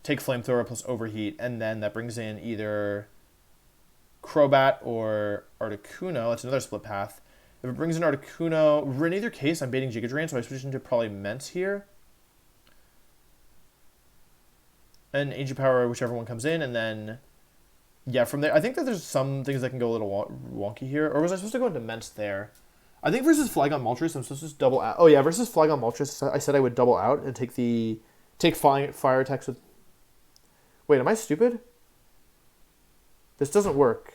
S1: take Flamethrower plus Overheat, and then that brings in either Crobat or Articuno. That's another split path. If it brings in Articuno, in either case, I'm baiting Giga Drain, so I switch into probably Mence here. And Ancient Power, whichever one comes in, and then, yeah, from there, I think that there's some things that can go a little wonky here. Or was I supposed to go into Mence there? I think versus Flygon Moltres, I'm supposed to just double out. Oh, yeah, versus Flygon Moltres, I said I would double out and take fire attacks with... Wait, am I stupid? This doesn't work.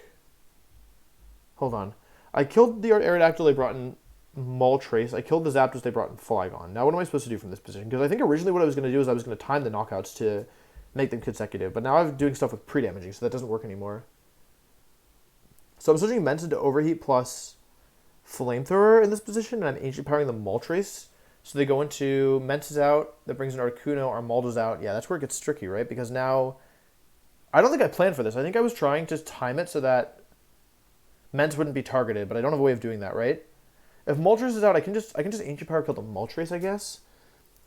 S1: Hold on. I killed the Aerodactyl they brought in Moltres. I killed the Zapdos they brought in Flygon. Now what am I supposed to do from this position? Because I think originally what I was going to do is I was going to time the knockouts to make them consecutive. But now I'm doing stuff with pre-damaging, so that doesn't work anymore. So I'm switching Mence into Overheat plus Flamethrower in this position, and I'm Ancient Powering the Moltres. So they go into Mence is out, that brings in Articuno, Armaldo's out. Yeah, that's where it gets tricky, right? Because now, I don't think I planned for this. I think I was trying to time it so that Mence wouldn't be targeted, but I don't have a way of doing that, right? If Moltres is out, I can just Ancient Power kill the Moltres, I guess,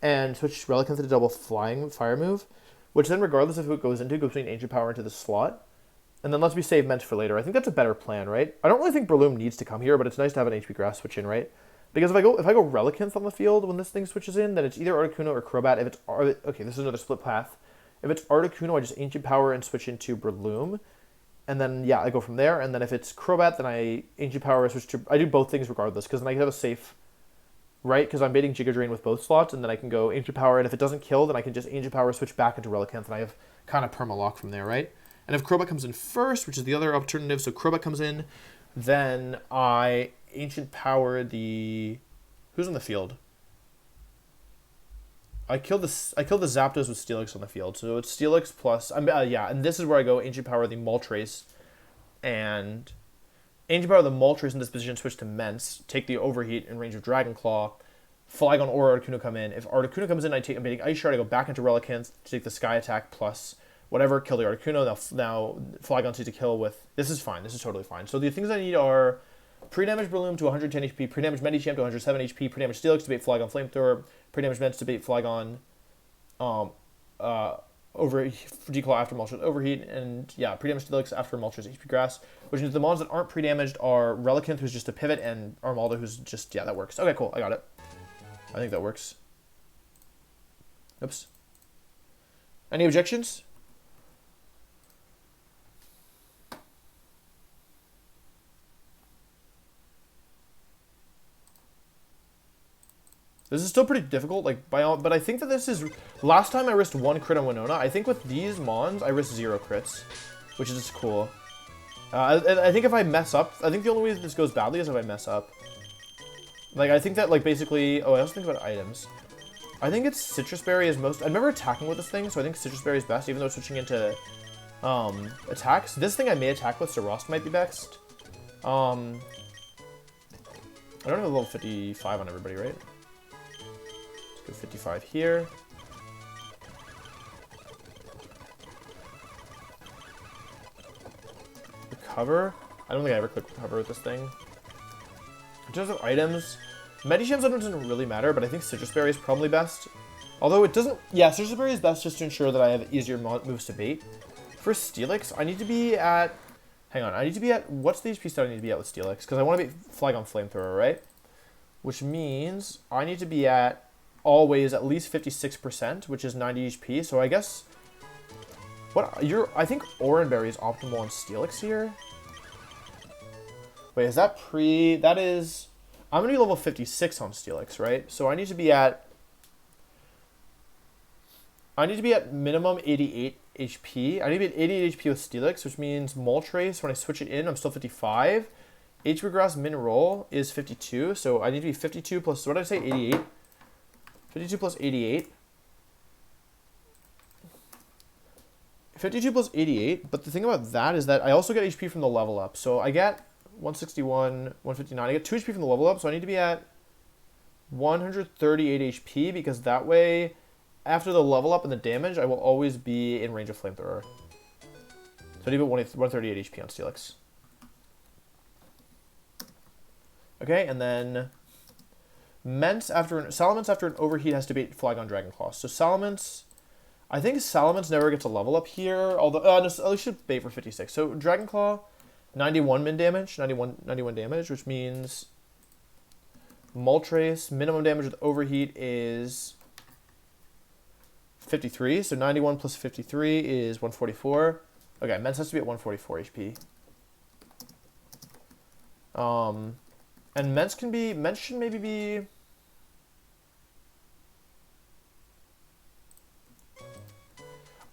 S1: and switch Relicanth to double flying fire move, which then, regardless of who it goes into, goes between Ancient Power into the slot. And then lets me save Mence for later. I think that's a better plan, right? I don't really think Breloom needs to come here, but it's nice to have an HP Grass switch in, right? Because if I go Relicanth on the field when this thing switches in, then it's either Articuno or Crobat. If it's okay, this is another split path. If it's Articuno, I just Ancient Power and switch into Breloom. And then, yeah, I go from there. And then if it's Crobat, then I Ancient Power, switch to... I do both things regardless, because then I have a safe... Right? Because I'm baiting Giga Drain with both slots, and then I can go Ancient Power, and if it doesn't kill, then I can just Ancient Power, switch back into Relicanth, and I have kind of perma-lock from there, right? And if Crobat comes in first, which is the other alternative, so Crobat comes in, then I Ancient Power the... Who's on the field? I killed the Zapdos with Steelix on the field, so it's Steelix plus... yeah, and this is where I go Ancient Power the Moltres, and Ancient Power the Moltres in this position, switch to Mence, take the Overheat in range of Dragon Claw, Flygon or Articuno come in. If Articuno comes in, I'm baiting Ice Shard, I go back into Relicanth to take the Sky Attack plus whatever, kill the Articuno. Now Flygon sees a kill with... This is fine, this is totally fine. So the things I need are pre-damage Breloom to 110 HP, pre-damage Medicham to 107 HP, pre-damage Steelix to bait Flygon Flamethrower, pre-damage Mence to bait Flygon over Declaw after Moltres Overheat, and yeah, pre-damage Steelix after Moltres HP Grass, which means the mons that aren't pre-damaged are Relicanth, who's just a pivot, and Armaldo, who's just... Yeah, that works. Okay, cool, I got it. I think that works. Oops. Any objections? This is still pretty difficult, but I think that this is... Last time I risked 1 crit on Winona. I think with these mons, I risked 0 crits, which is just cool. I think if I mess up... I think the only way that this goes badly is if I mess up. Like, I think that, like, basically... Oh, I also think about items. I think it's Citrus Berry is most... I've never attacking with this thing, so I think Citrus Berry is best, even though it's switching into attacks. This thing I may attack with, so Rost might be best. I don't have a level 55 on everybody, right? Go 55 here. Recover. I don't think I ever click recover with this thing. In terms of items, Medicham sometimes doesn't really matter, but I think Citrus Berry is probably best. Although it doesn't... Yeah, Citrus Berry is best just to ensure that I have easier moves to bait. For Steelix, I need to be at... Hang on, I need to be at... What's the HP stat I need to be at with Steelix? Because I want to bait Flygon Flamethrower, right? Which means I need to be at... always at least 56%, which is 90 HP. So I guess I think Oranberry is optimal on Steelix here. Wait, is that that is... I'm going to be level 56 on Steelix, right? So I need to be at minimum 88 HP. I need to be at 88 HP with Steelix, which means Moltres, when I switch it in, I'm still 55. HP Grass min roll is 52, so I need to be 52 plus, what did I say, 88? 52 plus 88. 52 plus 88, but the thing about that is that I also get HP from the level up. So I get 161, 159. I get 2 HP from the level up, so I need to be at 138 HP, because that way, after the level up and the damage, I will always be in range of Flamethrower. So I need 138 HP on Steelix. Okay, and then Salamence after an overheat has to beat Flygon Dragonclaw. So Salamence, I think Salamence never gets a level up here, although, no, at least should bait for 56. So Dragonclaw, 91 min damage, 91 damage, which means Moltres, minimum damage with overheat is 53, so 91 plus 53 is 144. Okay, Mence has to be at 144 HP. And Mence should maybe be...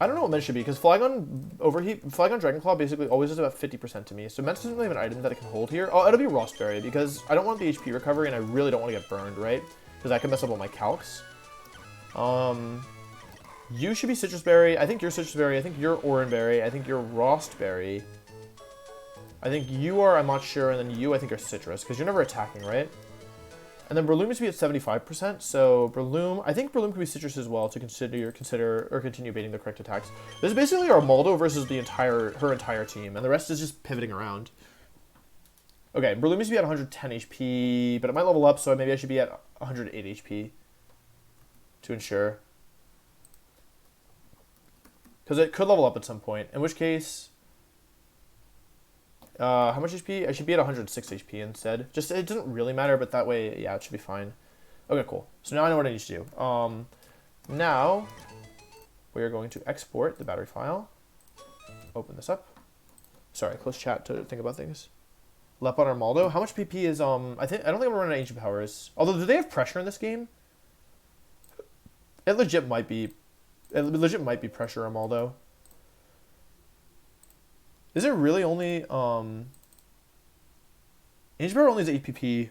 S1: I don't know what Mence should be, because Flygon Dragonclaw basically always does about 50% to me, so Mence doesn't really have an item that it can hold here. Oh, it'll be Rostberry, because I don't want the HP recovery, and I really don't want to get burned, right? Because that could mess up all my calcs. You should be Citrus Berry. I think you're Citrus Berry. I think you're Oranberry. I think you're Rostberry. I think you are, I'm not sure, and then you, I think, are Citrus, because you're never attacking, right? And then Breloom used to be at 75%, so Breloom, I think Breloom could be Citrus as well to consider or continue baiting the correct attacks. This is basically our Moldo versus her entire team, and the rest is just pivoting around. Okay, Breloom used to be at 110 HP, but it might level up, so maybe I should be at 108 HP to ensure. Because it could level up at some point, in which case... how much HP? I should be at 106 HP instead. Just, it doesn't really matter, but that way, yeah, it should be fine. Okay, cool. So now I know what I need to do. Now, we are going to export the battery file. Open this up. Sorry, close chat to think about things. Lep on Armaldo. How much PP is, I don't think I'm running Ancient Powers. Although, do they have pressure in this game? It legit might be pressure Armaldo. Is it really only, Ancient Power only is APP.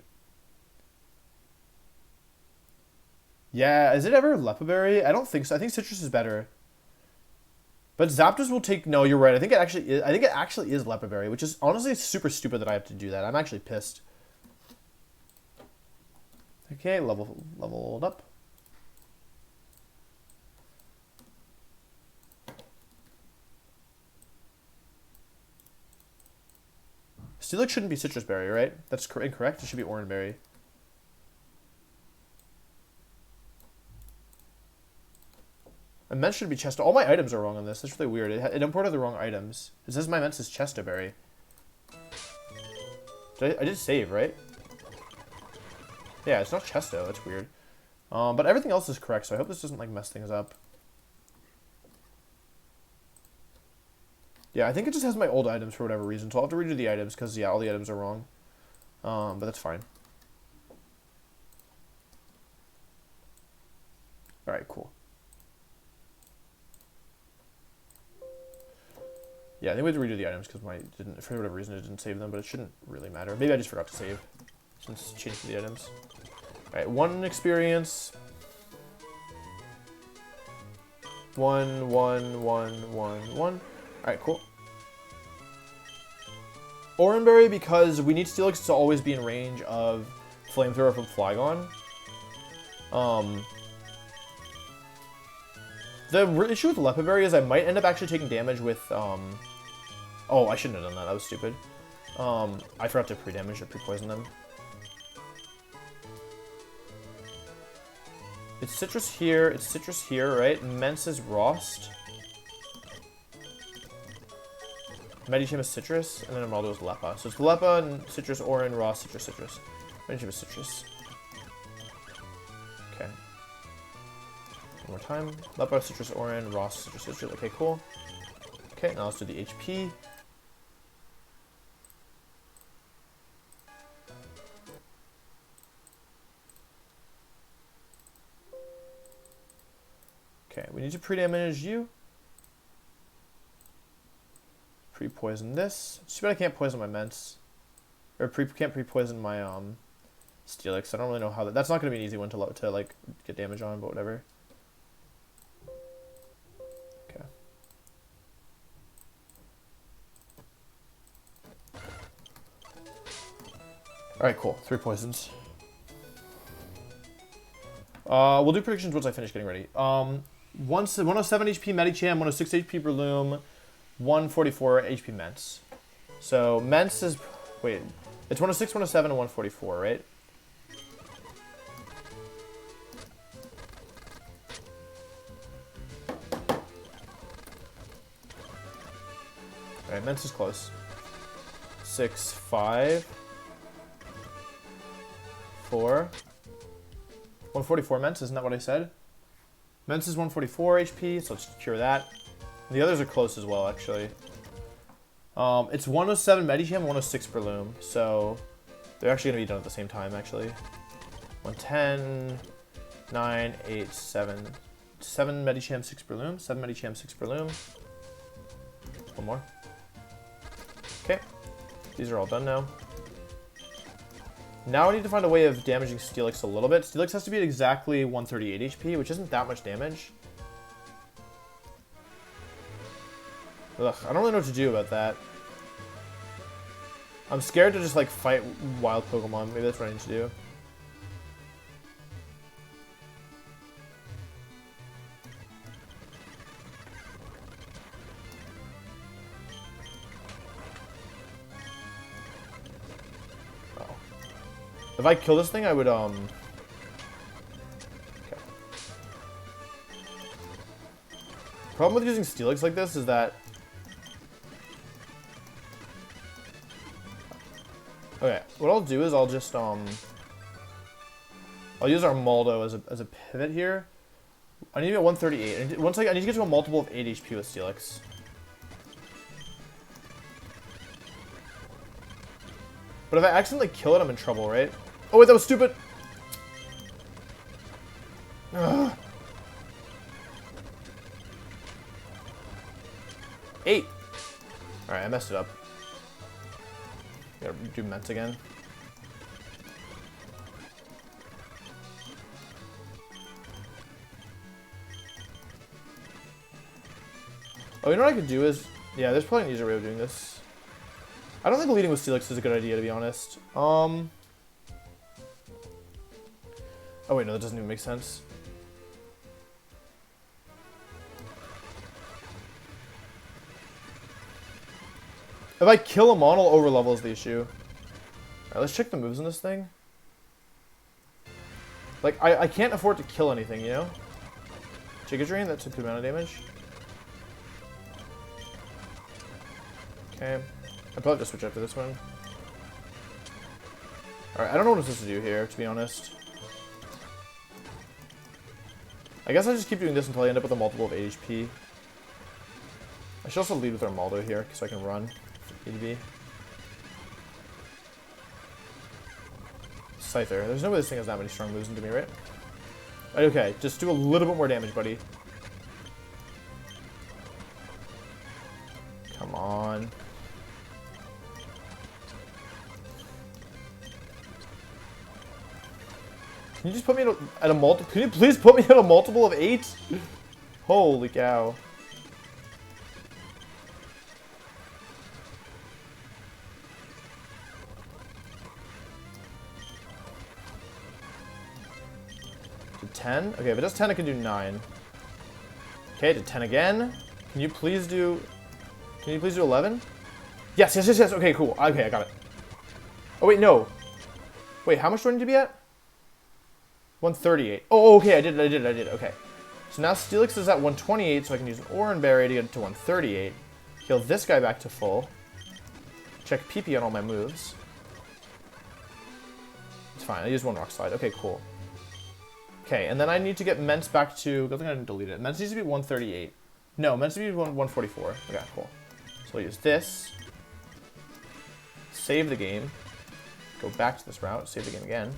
S1: Yeah, is it ever Lepaberry? I don't think so. I think Citrus is better. But Zapdos will take, no, you're right. I think it actually is Lepaberry, which is honestly super stupid that I have to do that. I'm actually pissed. Okay, leveled up. Steelix shouldn't be Citrus Berry, right? That's incorrect. It should be Oranberry. And Mence should be Chesto. All my items are wrong on this. That's really weird. It imported the wrong items. It says my Mence is Chesto Berry. I did save, right? Yeah, it's not Chesto. That's weird. But everything else is correct, so I hope this doesn't like mess things up. Yeah, I think it just has my old items for whatever reason, so I'll have to redo the items, because, yeah, all the items are wrong. But that's fine. Alright, cool. Yeah, I think we have to redo the items, because for whatever reason, it didn't save them, but it shouldn't really matter. Maybe I just forgot to save, since changing the items. Alright, 1 experience. 1, 1, 1, 1, 1. Alright, cool. Oranberry, because we need Steelix to always be in range of Flamethrower from Flygon. The issue with Lepaberry is I might end up actually taking damage with, oh, I shouldn't have done that. That was stupid. I forgot to pre-damage or pre-poison them. It's Citrus here, right? Mence is Rost. Medicham is Citrus, and then Armaldo is Lepa. So it's Lepa and Citrus, Oran, Ross, Citrus, Citrus. Medicham is Citrus. Okay. One more time. Lepa, Citrus, Oran, Ross, Citrus, Citrus. Okay, cool. Okay, now let's do the HP. Okay, we need to pre-damage you. Pre-poison this. It's too bad I can't poison my Mence. Or can't pre-poison my Steelix. I don't really know how that's not gonna be an easy one to like get damage on, but whatever. Okay. Alright, cool. 3 poisons. We'll do predictions once I finish getting ready. 107 HP Medicham, 106 HP Breloom, 144 HP Mence. So Mence is, wait, it's 106, 107, and 144, right? Alright, Mence is close. 6, 5, 4, 144 Mence, isn't that what I said? Mence is 144 HP, so let's cure that. And the others are close as well, actually. It's 107 Medicham, 106 Breloom, so they're actually going to be done at the same time, actually. 110, 9, 8, 7. 7 Medicham, 6 Breloom. 7 Medicham, 6 Breloom. One more. Okay. These are all done now. Now I need to find a way of damaging Steelix a little bit. Steelix has to be at exactly 138 HP, which isn't that much damage. Ugh, I don't really know what to do about that. I'm scared to just like fight wild Pokemon. Maybe that's what I need to do. If I kill this thing, I would, Okay. Problem with using Steelix like this is that... Okay, what I'll do is I'll just, I'll use our Maldo as a pivot here. I need to get 138. I need to get to a multiple of 8 HP with Steelix. But if I accidentally kill it, I'm in trouble, right? Oh wait, that was stupid! Ugh. 8! Alright, I messed it up. Gotta do Mence again. Oh, you know what I could do is... Yeah, there's probably an easier way of doing this. I don't think leading with Steelix is a good idea, to be honest. Oh wait, no, that doesn't even make sense. If I kill him on, I'll overlevel is the issue. Alright, let's check the moves in this thing. Like, I can't afford to kill anything, you know? Giga Drain, that's a good amount of damage. Okay. I'd probably just switch up to this one. Alright, I don't know what I'm supposed to do here, to be honest. I guess I'll just keep doing this until I end up with a multiple of 8 HP. I should also lead with our Maldo here, so I can run if need be. Scyther. There's no way this thing has that many strong moves into me, right? Okay, just do a little bit more damage, buddy. Come on. Can you just put me at a multiple? Can you please put me at a multiple of 8? Holy cow. To 10? Okay, if it does 10, I can do 9. Okay, to 10 again. Can you please do 11? Yes, yes, yes, yes. Okay, cool. Okay, I got it. Oh, wait, no. Wait, how much do I need to be at? 138. Oh, okay, I did. Okay. So now Steelix is at 128, so I can use an Oran Berry to get it to 138. Heal this guy back to full. Check PP on all my moves. It's fine. I used one Rock Slide. Okay, cool. Okay, and then I need to get Mence back to... Good thing I didn't delete it. Mence needs to be 138. No, Mence needs to be 144. Okay, cool. So I'll use this. Save the game. Go back to this route. Save the game again.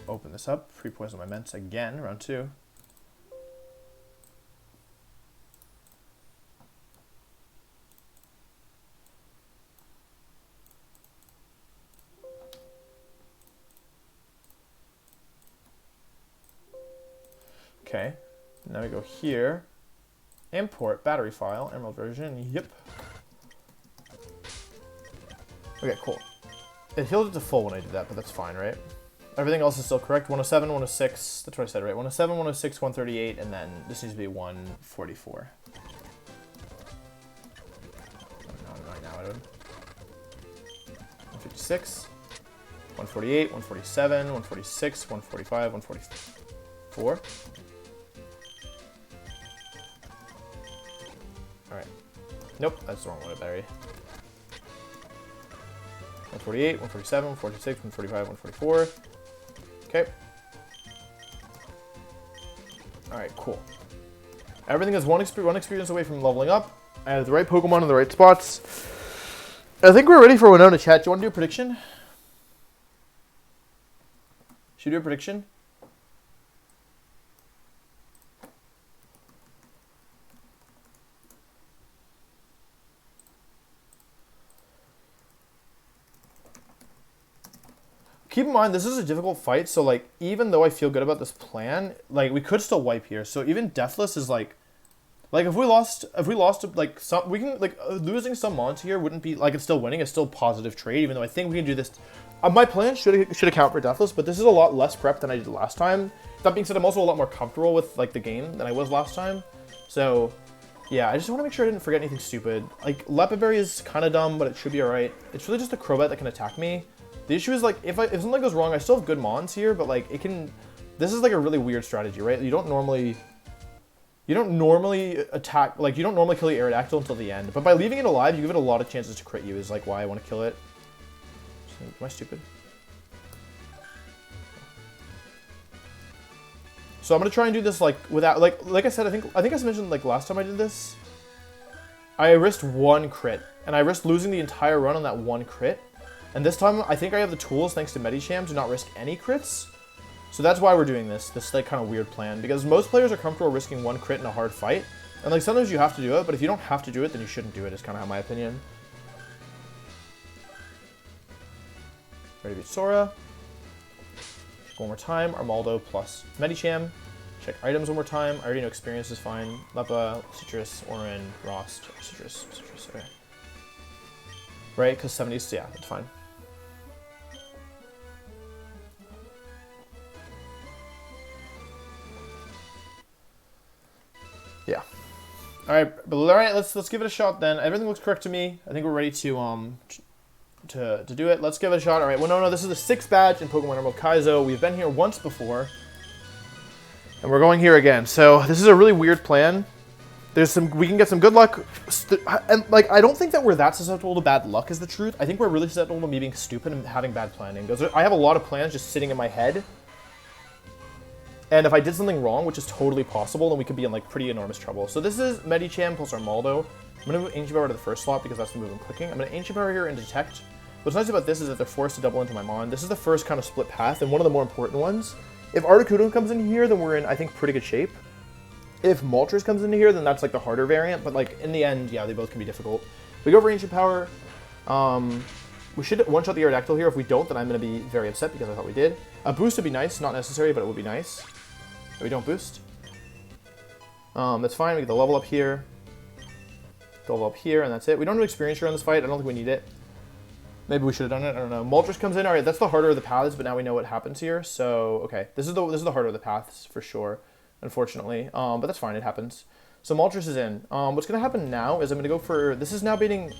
S1: Open this up, pre-poison my Mence again, round 2. Okay, now we go here, import battery file, Emerald version, yep. Okay, cool. It healed it to full when I did that, but that's fine, right? Everything else is still correct. 107, 106. That's what I said, right? 107, 106, 138, and then this needs to be 144. Not right now, I would. 156, 148, 147, 146, 145, 144. Alright. Nope, that's the wrong one to bury. 148, 147, 146, 145, 144. Okay. Alright, cool. Everything is one experience away from leveling up. I have the right Pokemon in the right spots. I think we're ready for Winona, chat. Do you want to do a prediction? Should we do a prediction? Keep in mind, this is a difficult fight, so, like, even though I feel good about this plan, like, we could still wipe here. So even Deathless is, like, if we lost, like, some, we can, like, losing some mons here wouldn't be, like, it's still winning. It's still positive trade, even though I think we can do this. My plan should account for Deathless, but this is a lot less prep than I did last time. That being said, I'm also a lot more comfortable with, like, the game than I was last time. So, yeah, I just want to make sure I didn't forget anything stupid. Like, Lepiberry is kind of dumb, but it should be alright. It's really just a Crobat that can attack me. The issue is, like, if something goes wrong, I still have good mons here, but, like, it can... This is, like, a really weird strategy, right? You don't normally attack... Like, you don't normally kill the Aerodactyl until the end. But by leaving it alive, you give it a lot of chances to crit you, is, like, why I want to kill it. Am I stupid? So I'm going to try and do this, like, without... Like I said, I think I mentioned, like, last time I did this. I risked one crit. And I risked losing the entire run on that one crit. And this time, I think I have the tools, thanks to Medicham, to not risk any crits. So that's why we're doing this like, kind of weird plan. Because most players are comfortable risking one crit in a hard fight. And, like, sometimes you have to do it, but if you don't have to do it, then you shouldn't do it, is kind of my opinion. Ready to beat Sora. Check one more time. Armaldo plus Medicham. Check items one more time. I already know experience is fine. Lepa, Citrus, Orin, Rost, Citrus, okay. Right, because 70s, yeah, that's fine. Yeah. All right, let's give it a shot then. Everything looks correct to me. I think we're ready to do it. Let's give it a shot. All right. Well, no, this is the 6th badge in Pokemon Emerald Kaizo. We've been here once before, and we're going here again. So this is a really weird plan. We can get some good luck, and, like, I don't think that we're that susceptible to bad luck is the truth. I think we're really susceptible to me being stupid and having bad planning. Because I have a lot of plans just sitting in my head. And if I did something wrong, which is totally possible, then we could be in, like, pretty enormous trouble. So this is Medicham plus Armaldo. I'm going to move Ancient Power to the first slot because that's the move I'm clicking. I'm going to Ancient Power here and Detect. What's nice about this is that they're forced to double into my Mon. This is the first kind of split path, and one of the more important ones. If Articuno comes in here, then we're in, I think, pretty good shape. If Moltres comes into here, then that's, like, the harder variant. But, like, in the end, yeah, they both can be difficult. We go for Ancient Power. We should one-shot the Aerodactyl here. If we don't, then I'm going to be very upset because I thought we did. A boost would be nice. Not necessary, but it would be nice. We don't boost. That's fine. We get the level up here. Level up here, and that's it. We don't have experience here on this fight. I don't think we need it. Maybe we should have done it. I don't know. Moltres comes in. All right, that's the harder of the paths, but now we know what happens here. So, okay. This is the harder of the paths for sure, unfortunately. But that's fine. It happens. So Moltres is in. What's going to happen now is I'm going to go for... This is now beating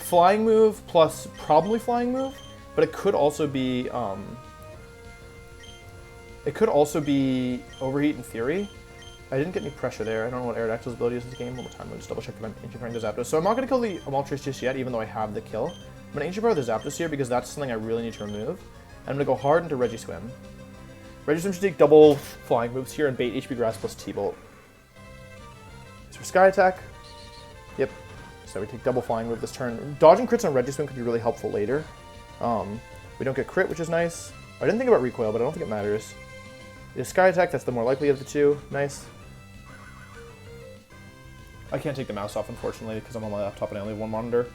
S1: Flying Move plus probably Flying Move, but it could also be... It could also be Overheat and Fury. I didn't get any pressure there. I don't know what Aerodactyl's ability is in this game. One more time, I'll just double check if I'm Ancient Powering the Zapdos. So I'm not going to kill the Moltres just yet, even though I have the kill. I'm going to Ancient Power the Zapdos here because that's something I really need to remove. I'm going to go hard into Regiswim. Regiswim should take double flying moves here and bait HP Grass plus T-Bolt. So for Sky Attack. Yep. So we take double flying move this turn. Dodging crits on Regiswim could be really helpful later. We don't get crit, which is nice. I didn't think about recoil, but I don't think it matters. It's Sky Attack, that's the more likely of the two. Nice. I can't take the mouse off, unfortunately, because I'm on my laptop and I only have one monitor.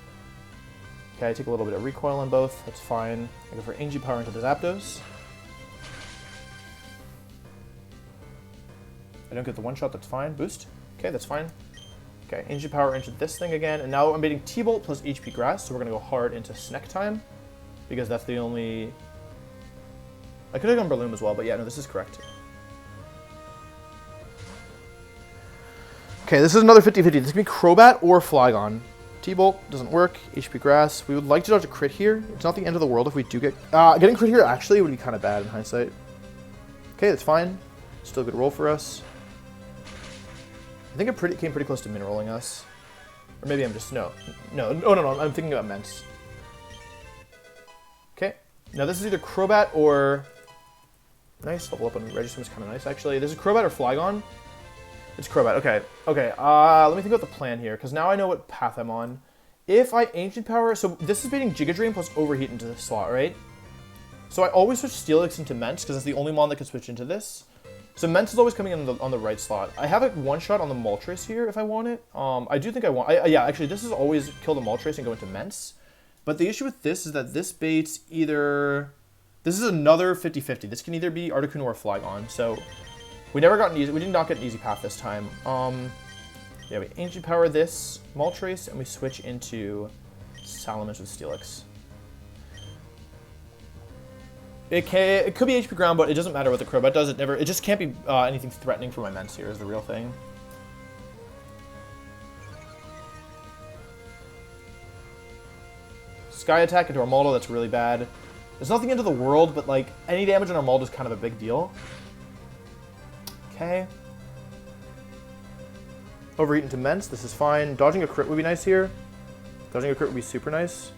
S1: Okay, I take a little bit of recoil on both. That's fine. I go for Ancient Power into the Zapdos. I don't get the one-shot, that's fine. Boost. Okay, that's fine. Okay, Ancient Power into this thing again, and now I'm baiting T-Bolt plus HP Grass, so we're going to go hard into Snack Time, because that's the only... I could have gone Breloom as well, but yeah, no, this is correct. Okay, this is another 50-50. This can be Crobat or Flygon. T-Bolt doesn't work. HP Grass. We would like to dodge a crit here. It's not the end of the world if we do get... getting crit here actually would be kind of bad in hindsight. Okay, that's fine. Still a good roll for us. I think it came pretty close to min-rolling us. Or maybe I'm just... No. I'm thinking about Ments. Okay. Now this is either Crobat or... Nice. Level up on Registrum is kind of nice, actually. This is Crobat or Flygon. It's Crobat. Okay. Okay. Let me think about the plan here, because now I know what path I'm on. If I Ancient Power... So this is baiting Giga Drain plus Overheat into this slot, right? So I always switch Steelix into Ments, because that's the only mon that can switch into this. So Ments is always coming in on the right slot. I have a one-shot on the Moltres here if I want it. I do think I want... yeah, actually, this is always kill the Moltres and go into Ments. But the issue with this is that this baits either... This is another 50-50. This can either be Articuno or Flygon. So we never got an easy... We did not get an easy path this time. Yeah, we Ancient Power this Moltres, and we switch into Salamence with Steelix. It could be HP Ground, but it doesn't matter what the Crobat does. It just can't be anything threatening for my Ments here is the real thing. Sky Attack into Armaldo, that's really bad. There's nothing into the world, but like any damage on Armaldo is kind of a big deal. Okay. Overheat into Ments, this is fine. Dodging a crit would be nice here. Dodging a crit would be super nice.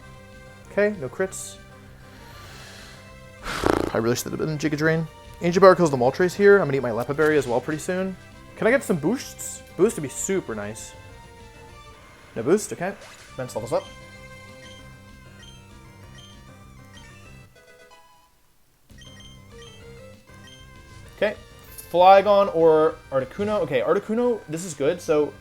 S1: Okay, no crits. I really should have been Giga Drain. Ancient Power kills the Moltres here. I'm gonna eat my Lepa Berry as well pretty soon. Can I get some boosts? Boost would be super nice. No boost, okay. Ments levels up. Okay. Flygon or Articuno. Okay, Articuno, this is good. So,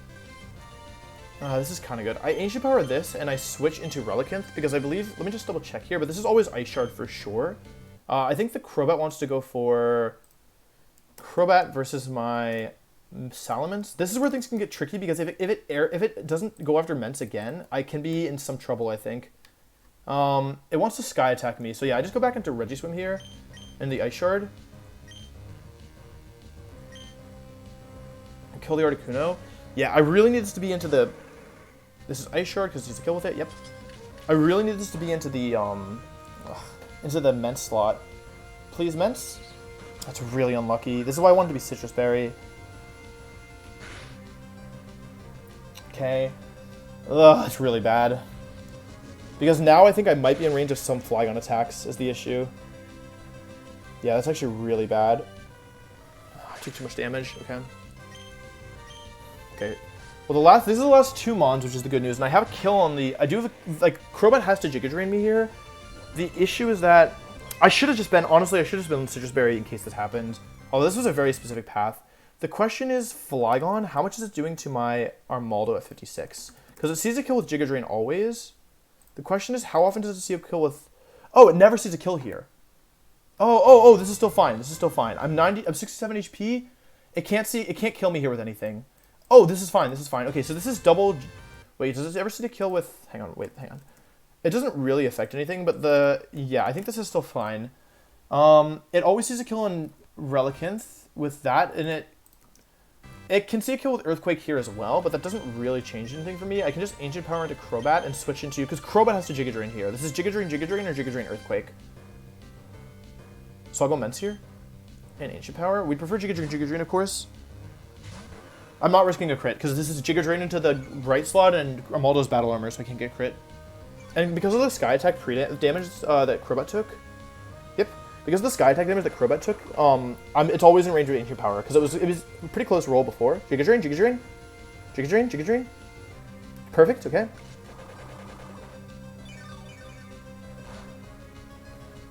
S1: this is kind of good. I Ancient Power this, and I switch into Relicanth, because I believe... Let me just double check here, but this is always Ice Shard for sure. I think the Crobat wants to go for Crobat versus my Salamence. This is where things can get tricky, because if it doesn't go after Ments again, I can be in some trouble, I think. It wants to Sky Attack me, so yeah, I just go back into Regiswim here, and the Ice Shard. And kill the Articuno. Yeah, I really need this to be into the... This is Ice Shard, because he's a kill with it, yep. I really need this to be into the, into the Ments slot. Please, Ments? That's really unlucky. This is why I wanted to be Citrus Berry. Okay. Ugh, that's really bad. Because now I think I might be in range of some Flygon attacks is the issue. Yeah, that's actually really bad. I took too much damage. Okay. Okay. Well, these are the last two mons, which is the good news. And I have a kill on the... I do have a... Like, Crobat has to Giga Drain me here. The issue is that I should have just been... Honestly, I should have just been Citrus Berry in case this happened. Although this was a very specific path. The question is, Flygon, how much is it doing to my Armaldo at 56? Because it sees a kill with Giga Drain always. The question is, how often does it see a kill with... Oh, it never sees a kill here. Oh, this is still fine. This is still fine. I'm 67 HP. It can't kill me here with anything. Oh, this is fine. This is fine. Okay, so this is double... Wait, does it ever see a kill with... Hang on. It doesn't really affect anything, but yeah, I think this is still fine. It always sees a kill on Relicanth with that, and it can see a kill with Earthquake here as well, but that doesn't really change anything for me. I can just Ancient Power into Crobat and switch into... Because Crobat has to Giga Drain here. This is Giga Drain, or Giga Drain, Earthquake. So I'll go Ments here. And Ancient Power. We'd prefer Giga Drain, of course. I'm not risking a crit, because this is Giga Drain into the right slot, and Armaldo's Battle Armor, so I can't get crit. And because of the Sky Attack damage that Crobat took... Yep. Because of the Sky Attack damage that Crobat took, it's always in range of Ancient Power, because it was a pretty close roll before. Giga Drain, Giga Drain. Giga Drain, Giga Drain. Perfect, okay.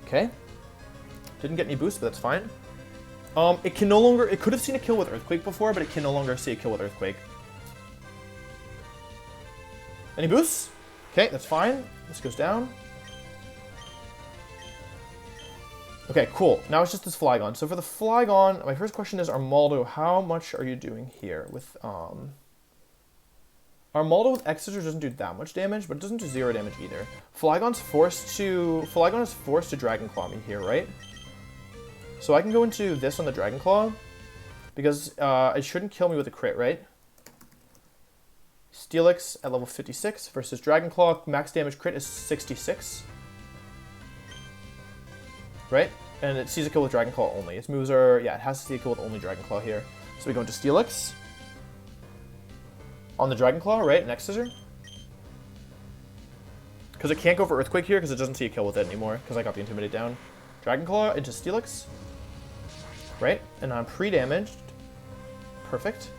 S1: Okay. Didn't get any boost, but that's fine. It can no longer... It could have seen a kill with Earthquake before, but it can no longer see a kill with Earthquake. Any boosts? Okay, that's fine. This goes down. Okay, cool. Now it's just this Flygon. So for the Flygon, my first question is, Armaldo, how much are you doing here with... Our Moldo with X Scissors doesn't do that much damage, but it doesn't do 0 damage either. Flygon is forced to Dragon Claw me here, right? So I can go into this on the Dragon Claw, because it shouldn't kill me with a crit, right? Steelix at level 56 versus Dragon Claw, max damage crit is 66. Right? And it sees a kill with Dragon Claw only. Its moves are, yeah, it has to see a kill with only Dragon Claw here. So we go into Steelix. On the Dragon Claw, right? Next Scissor. Because it can't go for Earthquake here because it doesn't see a kill with it anymore because I got the Intimidate down. Dragon Claw into Steelix. Right? And I'm pre-damaged. Perfect.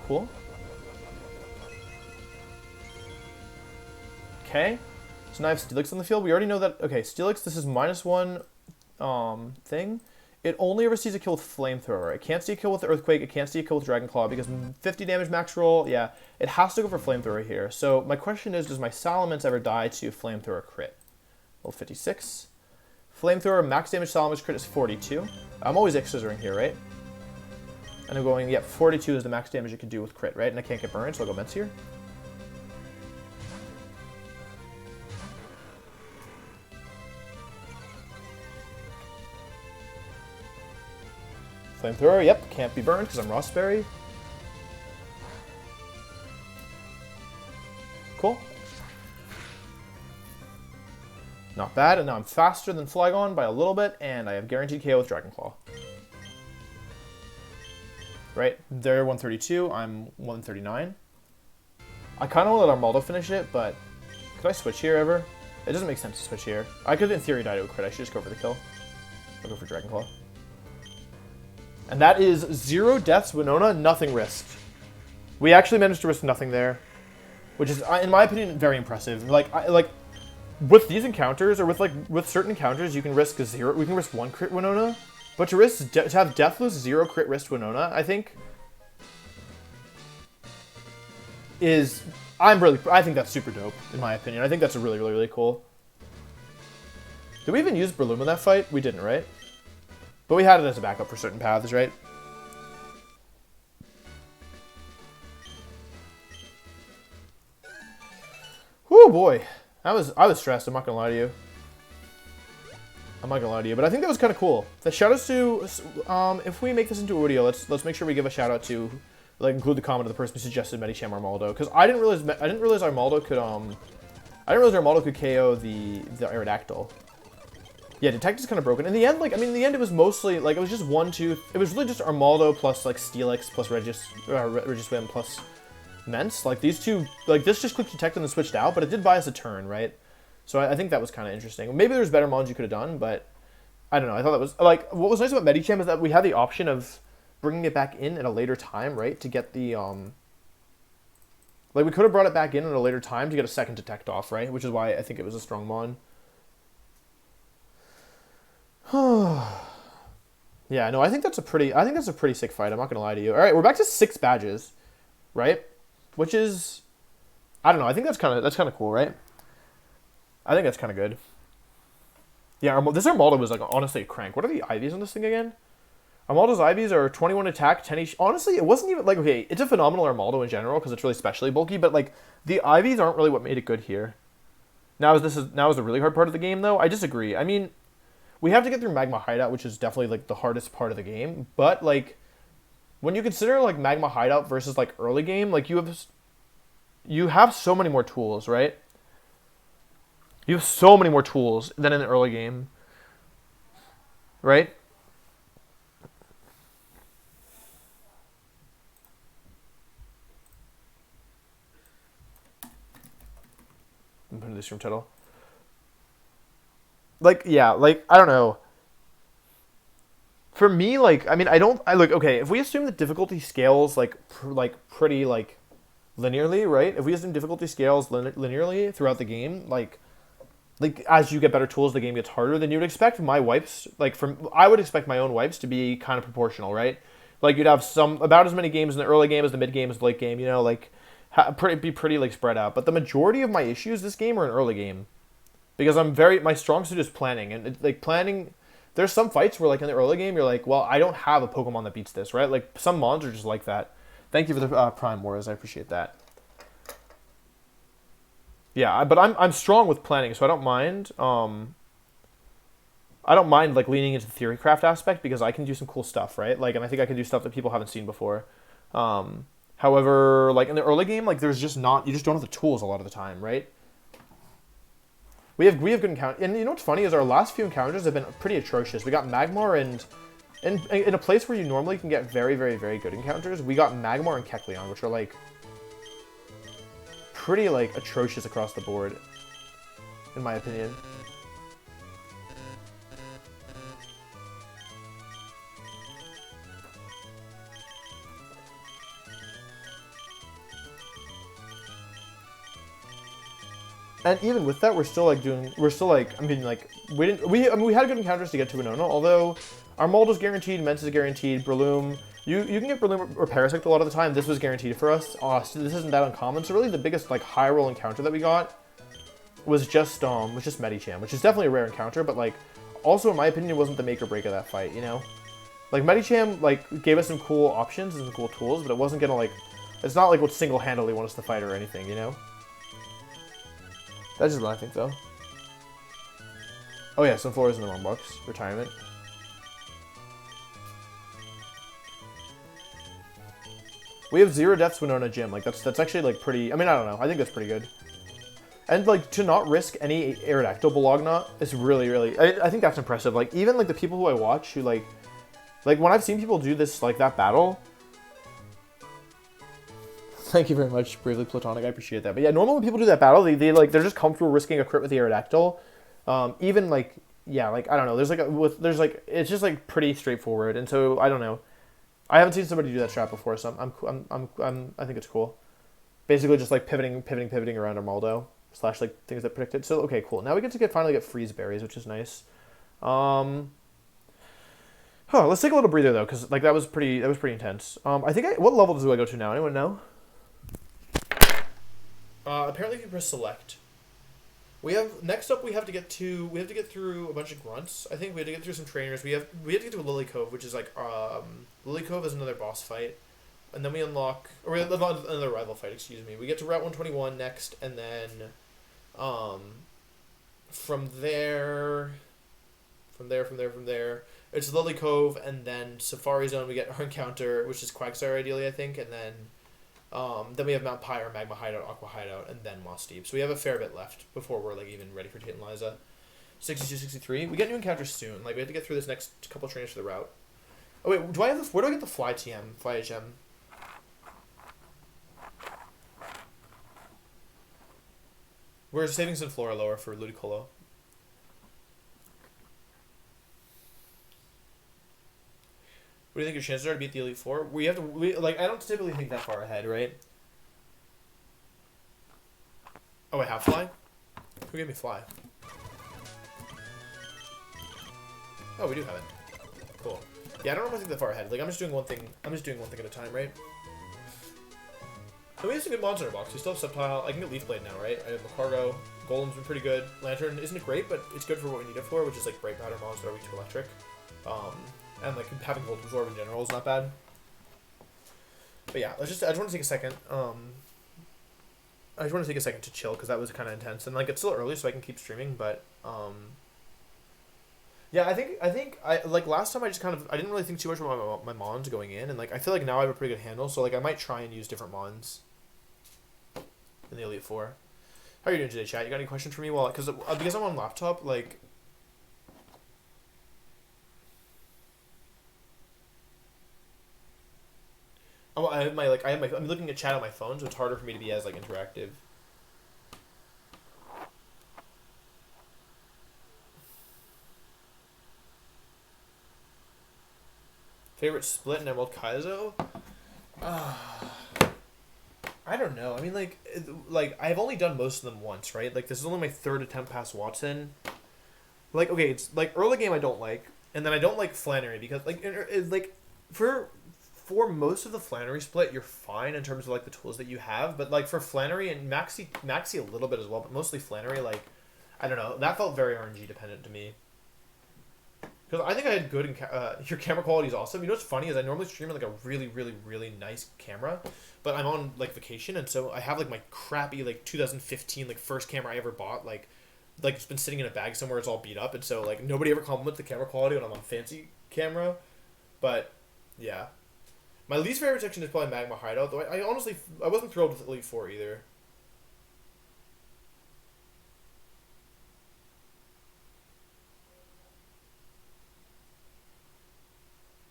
S1: Cool. Okay. So now I have Steelix on the field. We already know that, okay, Steelix, this is -1 thing. It only ever sees a kill with Flamethrower. It can't see a kill with the Earthquake. It can't see a kill with Dragon Claw because 50 damage max roll, yeah. It has to go for Flamethrower here. So my question is, does my Salamence ever die to Flamethrower crit? Level 56. Flamethrower max damage Salamence crit is 42. I'm always X-Scissoring here, right? And I'm going, yep, 42 is the max damage it can do with crit, right? And I can't get burned, so I'll go Mets here. Flamethrower, yep, can't be burned because I'm Rossberry. Cool. Not bad, and now I'm faster than Flygon by a little bit, and I have guaranteed KO with Dragon Claw. Right, they're 132, I'm 139. I kind of want to let Armaldo finish it, but could I switch here ever? It doesn't make sense to switch here. I could, in theory, die to a crit. I should just go for the kill. I'll go for Dragon Claw. And that is 0 deaths, Winona, nothing risked. We actually managed to risk nothing there, which is, in my opinion, very impressive. Like with these encounters, or with certain encounters, you can risk a 0. We can risk 1 crit Winona, but to have deathless 0 crit risk Winona, I think, is I think that's super dope, in my opinion. I think that's really, really, really cool. Did we even use Breloom in that fight? We didn't, right? But we had it as a backup for certain paths, right? Whew, boy. I was stressed, I'm not gonna lie to you. I'm not gonna lie to you, but I think that was kind of cool. The shoutouts to, if we make this into a video, let's make sure we give a shout out to, like, include the comment of the person who suggested Medicham Armaldo, because I didn't realize Armaldo could KO the Aerodactyl. Yeah, Detect is kind of broken. In the end, like, I mean, in the end, it was mostly, like, it was just 1, 2... It was really just Armaldo plus, like, Steelix plus Regiswim plus Mence. Like, these two... Like, this just clicked Detect and then switched out, but it did buy us a turn, right? So I think that was kind of interesting. Maybe there's better mons you could have done, but... I don't know. I thought that was... Like, what was nice about Medicham is that we had the option of bringing it back in at a later time, right? To get the, Like, we could have brought it back in at a later time to get a second Detect off, right? Which is why I think it was a strong mon. Yeah, no, I think that's a pretty sick fight. I'm not gonna lie to you. All right, we're back to 6 badges, right? Which is, I don't know. I think that's kind of cool, right? I think that's kind of good. Yeah, this Armaldo was like honestly a crank. What are the IVs on this thing again? Armaldo's IVs are 21 attack, 10 each. Honestly, it wasn't even like, okay, it's a phenomenal Armaldo in general because it's really specially bulky, but like the IVs aren't really what made it good here. Now is the really hard part of the game though? I disagree. I mean, we have to get through Magma Hideout, which is definitely, like, the hardest part of the game. But, like, when you consider, like, Magma Hideout versus, like, early game, like, you have so many more tools, right? You have so many more tools than in the early game. Right? I'm putting this room title. Like, yeah, like, I don't know. For me, like, I mean, okay, if we assume that difficulty scales, like, pretty, like, linearly, right? If we assume difficulty scales linearly throughout the game, like, as you get better tools, the game gets harder, then you would expect my wipes, like, I would expect my own wipes to be kind of proportional, right? Like, you'd have about as many games in the early game as the mid game as the late game, you know, like, be pretty, like, spread out. But the majority of my issues this game are in early game. Because my strong suit is planning, and like planning there's some fights where like in the early game you're like, well, I don't have a Pokemon that beats this, right? Like some mons are just like that. Thank you for the Prime Wars. I appreciate that. Yeah, but I'm strong with planning, so I don't mind. I don't mind like leaning into the theory craft aspect because I can do some cool stuff, right? Like, and I think I can do stuff that people haven't seen before. However, like in the early game, like there's just not, you just don't have the tools a lot of the time, right? We have good encounters, and you know what's funny is our last few encounters have been pretty atrocious. We got Magmar and in a place where you normally can get very, very, very good encounters, we got Magmar and Kecleon, which are like pretty like atrocious across the board, in my opinion. And even with that, we're still like, I mean, like, we had good encounters to get to Venona, although our mold is guaranteed, Mence is guaranteed, Breloom, you can get Breloom or Parasect a lot of the time. This was guaranteed for us. So this isn't that uncommon. So really the biggest like high roll encounter that we got was just Medicham, which is definitely a rare encounter, but like also in my opinion it wasn't the make or break of that fight, you know? Like Medicham like gave us some cool options and some cool tools, but it wasn't gonna like, it's not like what single-handedly won us the fight or anything, you know? That's just what I think, though. Oh yeah, Sunflora is in the wrong box. Retirement. We have 0 deaths Winona Gym. Like that's actually like pretty. I mean, I don't know. I think that's pretty good. And like to not risk any Aerodactyl Bologna is really, really. I think that's impressive. Like even like the people who I watch who like when I've seen people do this like that battle. Thank you very much, Bravely Platonic. I appreciate that. But yeah, normally when people do that battle, they're just comfortable risking a crit with the Aerodactyl. Even like yeah, like I don't know. It's just like pretty straightforward. And so I don't know. I haven't seen somebody do that strat before, so I think it's cool. Basically, just like pivoting around Armaldo / like things that predicted. So okay, cool. Now we finally get freeze berries, which is nice. Let's take a little breather though, because like that was pretty intense. What level do I go to now? Anyone know? Apparently, if you press select, next up we have to get through a bunch of grunts. I think we have to get through some trainers. We have to get to a Lilycove, which is like Lilycove is another boss fight, and then we unlock another rival fight. Excuse me. We get to Route 121 next, and then from there, it's Lilycove, and then Safari Zone. We get our encounter, which is Quagsire ideally, I think, and then we have Mount Pyre, Magma Hideout, Aqua Hideout, and then Moss Deep. So we have a fair bit left before we're like even ready for Tate and Liza. 62, 63. We get new encounters soon. Like we have to get through this next couple trainers for the route. Oh wait, where do I get the Fly HM? We're saving Sunflora lower for Ludicolo. What do you think your chances are to beat the Elite Four? I don't typically think that far ahead, right? Oh, I have Fly? Who gave me Fly? Oh, we do have it. Cool. Yeah, I don't know if I think that far ahead. Like, I'm just doing one thing at a time, right? And we have some good mons in our box. We still have Sceptile. I can get Leaf Blade now, right? I have Macargo. Golem's been pretty good. Lantern isn't great, but it's good for what we need it for, which is like Bright Powder mons that are weak to electric. And like having Volt Absorb in general is not bad. But yeah, I just want to take a second. To chill because that was kind of intense, and like it's still early, so I can keep streaming. But yeah, I think like last time I didn't really think too much about my mons going in, and like I feel like now I have a pretty good handle. So like I might try and use different mons in the Elite Four. How are you doing today, chat? You got any questions for me? Well, because I'm on laptop, like. I'm looking at chat on my phone, so it's harder for me to be as like interactive. Favorite split in Emerald Kaizo? I don't know. I mean, like I've only done most of them once, right? Like this is only my third attempt past Watson. Like okay, it's like early game I don't like, and then I don't like Flannery because for most of the Flannery split, you're fine in terms of like the tools that you have, but like for Flannery and Maxi a little bit as well, but mostly Flannery, like I don't know, that felt very RNG dependent to me. Because I think I had good, your camera quality is awesome. You know what's funny is I normally stream on like a really, really, really nice camera, but I'm on like vacation, and so I have like my crappy like 2015 like first camera I ever bought, like it's been sitting in a bag somewhere, it's all beat up, and so like nobody ever compliments the camera quality when I'm on fancy camera, but yeah. My least favorite section is probably Magma Hideout, though I honestly, I wasn't thrilled with Elite Four either.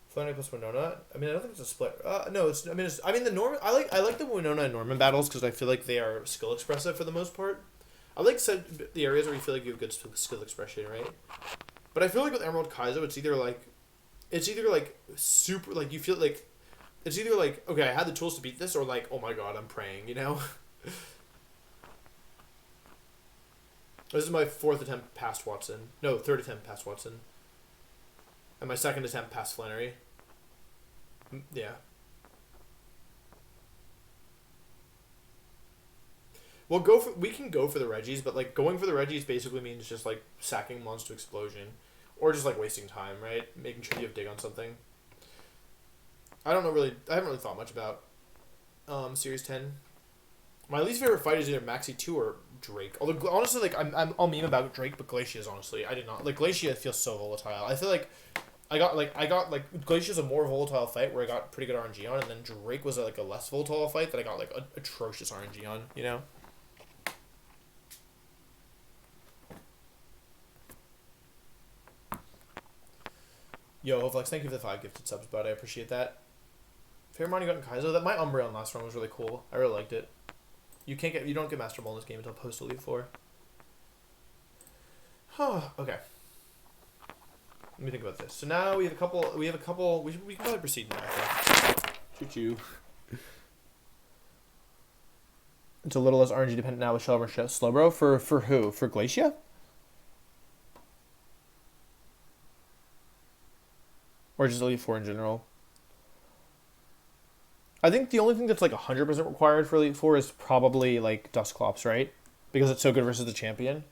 S1: Flannery plus Winona. I mean, I don't think it's a split. No, it's. I mean, it's. I mean, the Norman. I like the Winona and Norman battles because I feel like they are skill expressive for the most part. I like the areas where you feel like you have good skill expression, right? But I feel like with Emerald Kaizo, it's either like super like you feel like it's either like okay, I had the tools to beat this, or like oh my god, I'm praying, you know. This is my fourth attempt past Watson. No, third attempt past Watson. And my second attempt past Flannery. Yeah. Well, we can go for the Reggies, but like going for the Reggies basically means just like sacking monster to explosion, or just like wasting time, right? Making sure you have dig on something. I haven't really thought much about Series 10. My least favorite fight is either Maxi 2 or Drake. Although honestly, like I'll meme about Drake, but Glacia's honestly I did not like Glacia. Feels so volatile. I feel like I got Glacia's a more volatile fight where I got pretty good RNG on, and then Drake was like a less volatile fight that I got like atrocious RNG on. You know. Yo, Hoflex, thank you for the 5 gifted subs, bud. I appreciate that. Favorite Money got in Kaizo. That my Umbreon last run was really cool. I really liked it. You don't get Master Ball in this game until post Elite Four. Okay. Let me think about this. So now we have a couple. We can probably proceed now. Choo-choo. It's a little less RNG dependent now with Shelmer Slowbro. For who? For Glacia? Or just Elite Four in general? I think the only thing that's like 100% required for Elite Four is probably like Dusclops, right? Because it's so good versus the champion.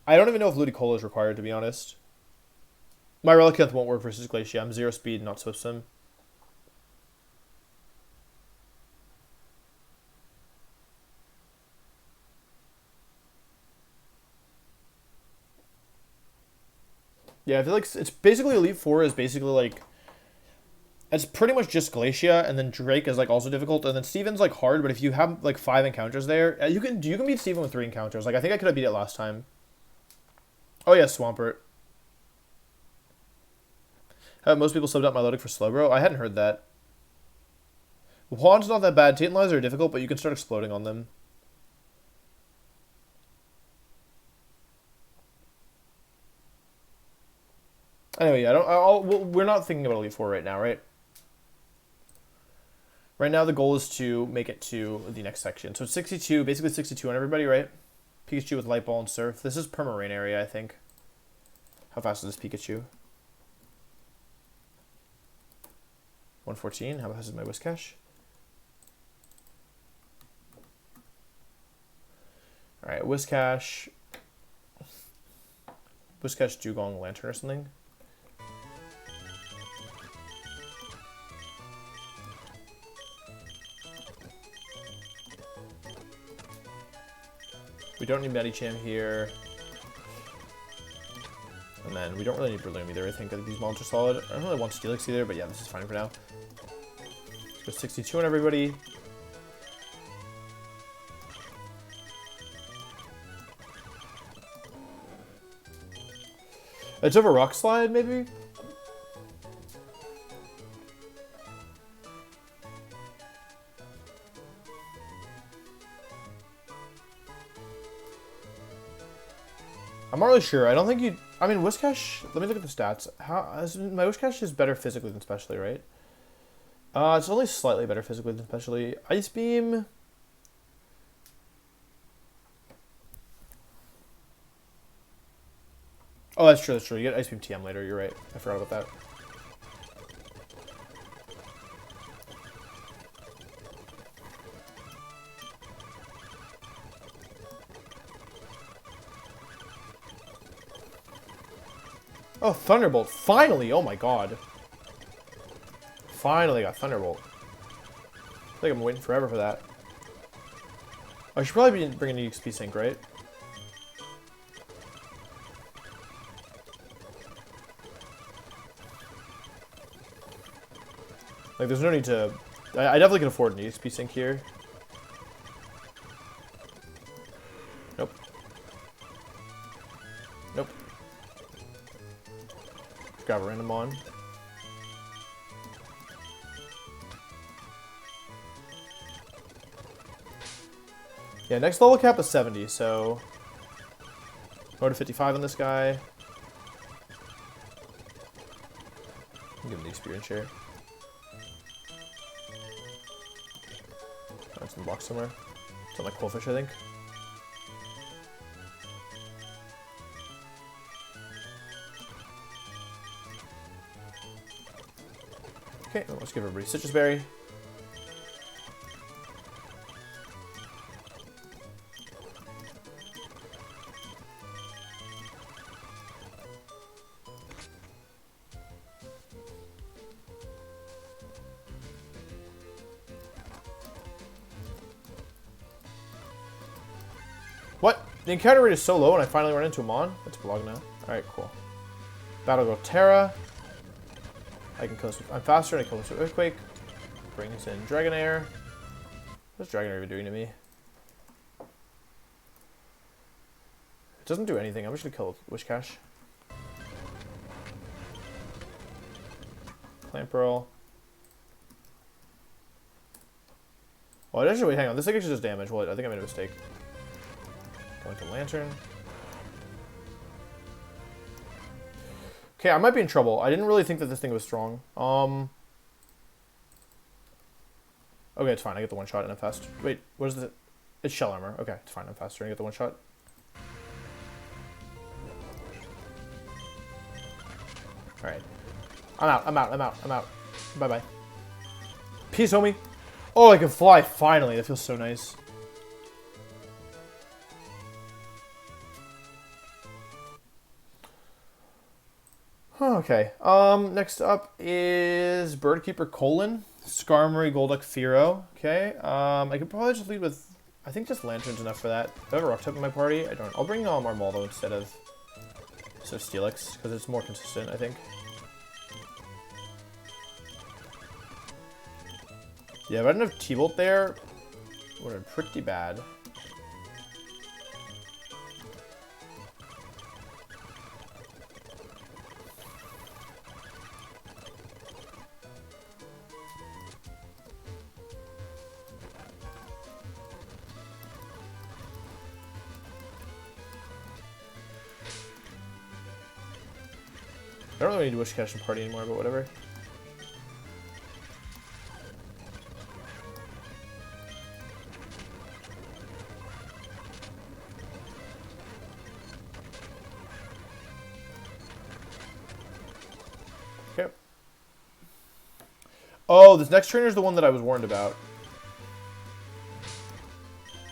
S1: I don't even know if Ludicolo is required, to be honest. My Relicanth won't work versus Glacia. I'm 0 speed, not Swift Sim. Yeah, I feel like it's basically Elite Four is basically like it's pretty much just Glacia, and then Drake is like also difficult, and then Steven's like hard. But if you have like 5 encounters there, you can beat Steven with 3 encounters. Like I think I could have beat it last time. Oh yeah, Swampert. Most people subbed out Milotic for Slowbro. I hadn't heard that. Juan's not that bad. Titanize are difficult, but you can start exploding on them. Anyway, yeah, we're not thinking about Elite Four right now, right? Right now, the goal is to make it to the next section. So it's 62, basically 62 on everybody, right? Pikachu with Light Ball and Surf. This is Perma-Rain area, I think. How fast is this Pikachu? 114. How fast is my Whiscash? Alright, Whiscash, Dugong, Lantern or something. We don't need Medicham here. And then we don't really need Breloom either. I think these monsters are solid. I don't really want Steelix either, but yeah, this is fine for now. Let's go 62 on everybody. It's over Rock Slide, maybe? I'm not really sure. I don't think you... I mean, Whiscash... Let me look at the stats. My Whiscash is better physically than specially, right? It's only slightly better physically than specially. Ice Beam... Oh, that's true, that's true. You get Ice Beam TM later, you're right. I forgot about that. Oh, Thunderbolt. Finally! Oh my god. Finally got Thunderbolt. I think I'm waiting forever for that. I should probably be bringing an EXP Sync, right? Like, there's no need to... I definitely can afford an EXP Sync here. Nope. Nope. Grab a random on. Yeah, next level cap is 70, so... Go to 55 on this guy. Give him the experience share. Oh, it's in the box somewhere. It's on like Quillfish, I think. Okay, let's give everybody Citrus Berry. What? The encounter rate is so low and I finally run into him on? That's blog now. Alright, cool. Battle go Terra. I can kill this with... I'm faster and I kill this with Earthquake. Brings in Dragonair. What's Dragonair even doing to me? It doesn't do anything. I'm just gonna kill Wish Cash. Clamp Pearl. Oh, actually, wait, hang on. This thing actually does damage. Well, I think I made a mistake. Going to Lantern. Okay, I might be in trouble. I didn't really think that this thing was strong. Okay, it's fine. I get the one shot and I'm fast. Wait, what is it? It's Shell Armor. Okay, it's fine. I'm faster and I get the one shot. Alright. I'm out. I'm out. I'm out. I'm out. Bye-bye. Peace, homie. Oh, I can fly finally. That feels so nice. Okay. Next up is Birdkeeper Colon, Skarmory, Golduck, Fearow. Okay. I could probably just lead with, I think just Lantern's enough for that. Do I have a Rock type in my party? I don't. I'll bring Armaldo instead of Steelix, because it's more consistent, I think. Yeah, if I didn't have T-Bolt there, it would have been pretty bad. I don't really need to Wish Cash and Party anymore, but whatever. Okay. Oh, this next trainer is the one that I was warned about.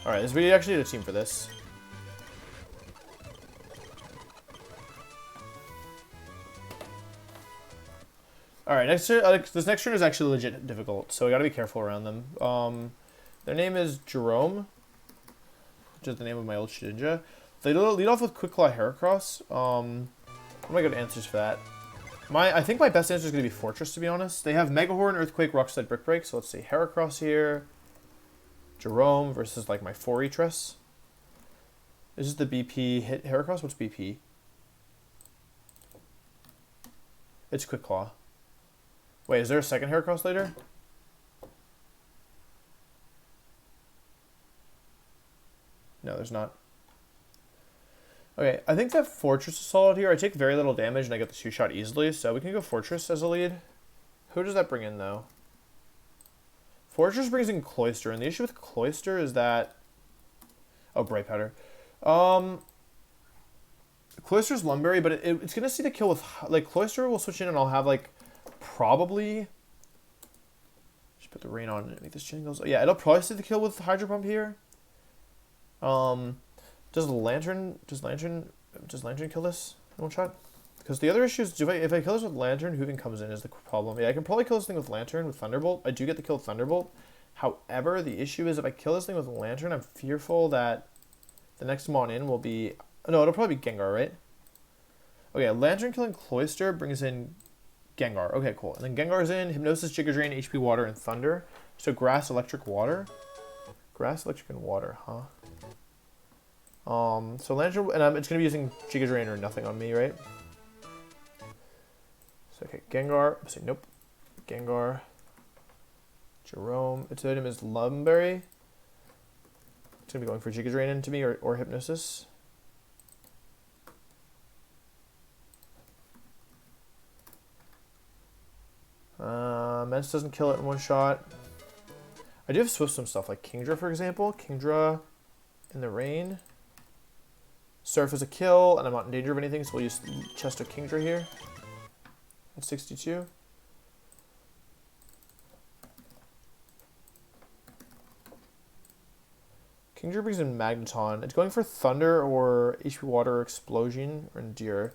S1: Alright, we actually need a team for this. Alright, this next turn is actually legit difficult, so I gotta be careful around them. Their name is Jerome, which is the name of my old Shedinja. They lead off with Quick Claw Heracross. What am I good answers for that? I think my best answer is gonna be Fortress, to be honest. They have Mega Horn, Earthquake, Rock Slide, Brick Break, so let's see. Heracross here. Jerome versus like my 4-Etress. This is the BP hit Heracross. What's BP? It's Quick Claw. Wait, is there a second Heracross later? No, there's not. Okay, I think that Fortress is solid here. I take very little damage and I get the 2-shot easily, so we can go Fortress as a lead. Who does that bring in, though? Fortress brings in Cloyster, and the issue with Cloyster is that... Oh, Bright Powder. Cloyster's Lumberry, but it's going to see the kill with... Like, Cloyster will switch in and I'll have, like... Probably. Just put the rain on and make this jingles. Yeah, it'll probably see the kill with Hydro Pump here. Does Lantern kill this in one shot? Because the other issue is, if I kill this with Lantern, Hooving comes in is the problem. Yeah, I can probably kill this thing with Lantern, with Thunderbolt. I do get the kill with Thunderbolt. However, the issue is if I kill this thing with Lantern, I'm fearful that the next Mon in will be... No, it'll probably be Gengar, right? Okay, Lantern killing Cloyster brings in Gengar. Okay, cool. And then Gengar's in, Hypnosis, Giga Drain, HP Water, and Thunder. So Grass, Electric, Water. Grass, Electric, and Water, huh? So Lantern, and it's going to be using Giga Drain or nothing on me, right? So, okay, Gengar. I'm saying, nope. Gengar. Jerome. Its item is Lumberry. It's going to be going for Giga Drain into me or Hypnosis. Mence doesn't kill it in one shot. I do have Swift some stuff, like Kingdra, for example. Kingdra in the rain. Surf is a kill, and I'm not in danger of anything, so we'll use Chest of Kingdra here. At 62. Kingdra brings in Magneton. It's going for Thunder or HP Water or Explosion or Endure.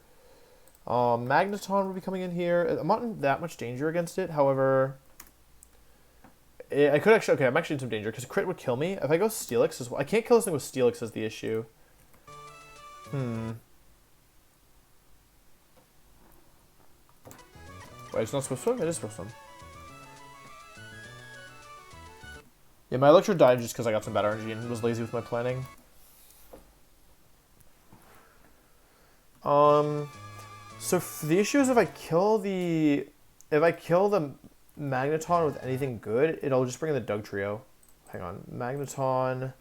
S1: Magneton will be coming in here. I'm not in that much danger against it. However, I could actually... Okay, I'm actually in some danger because Crit would kill me. If I go Steelix as well... I can't kill this thing with Steelix is the issue. Wait, it's not Swift Swim? It is Swift Swim. Yeah, my Electro died just because I got some bad energy and was lazy with my planning. So the issue is if I kill the Magneton with anything good, it'll just bring in the Dugtrio. Hang on, Magneton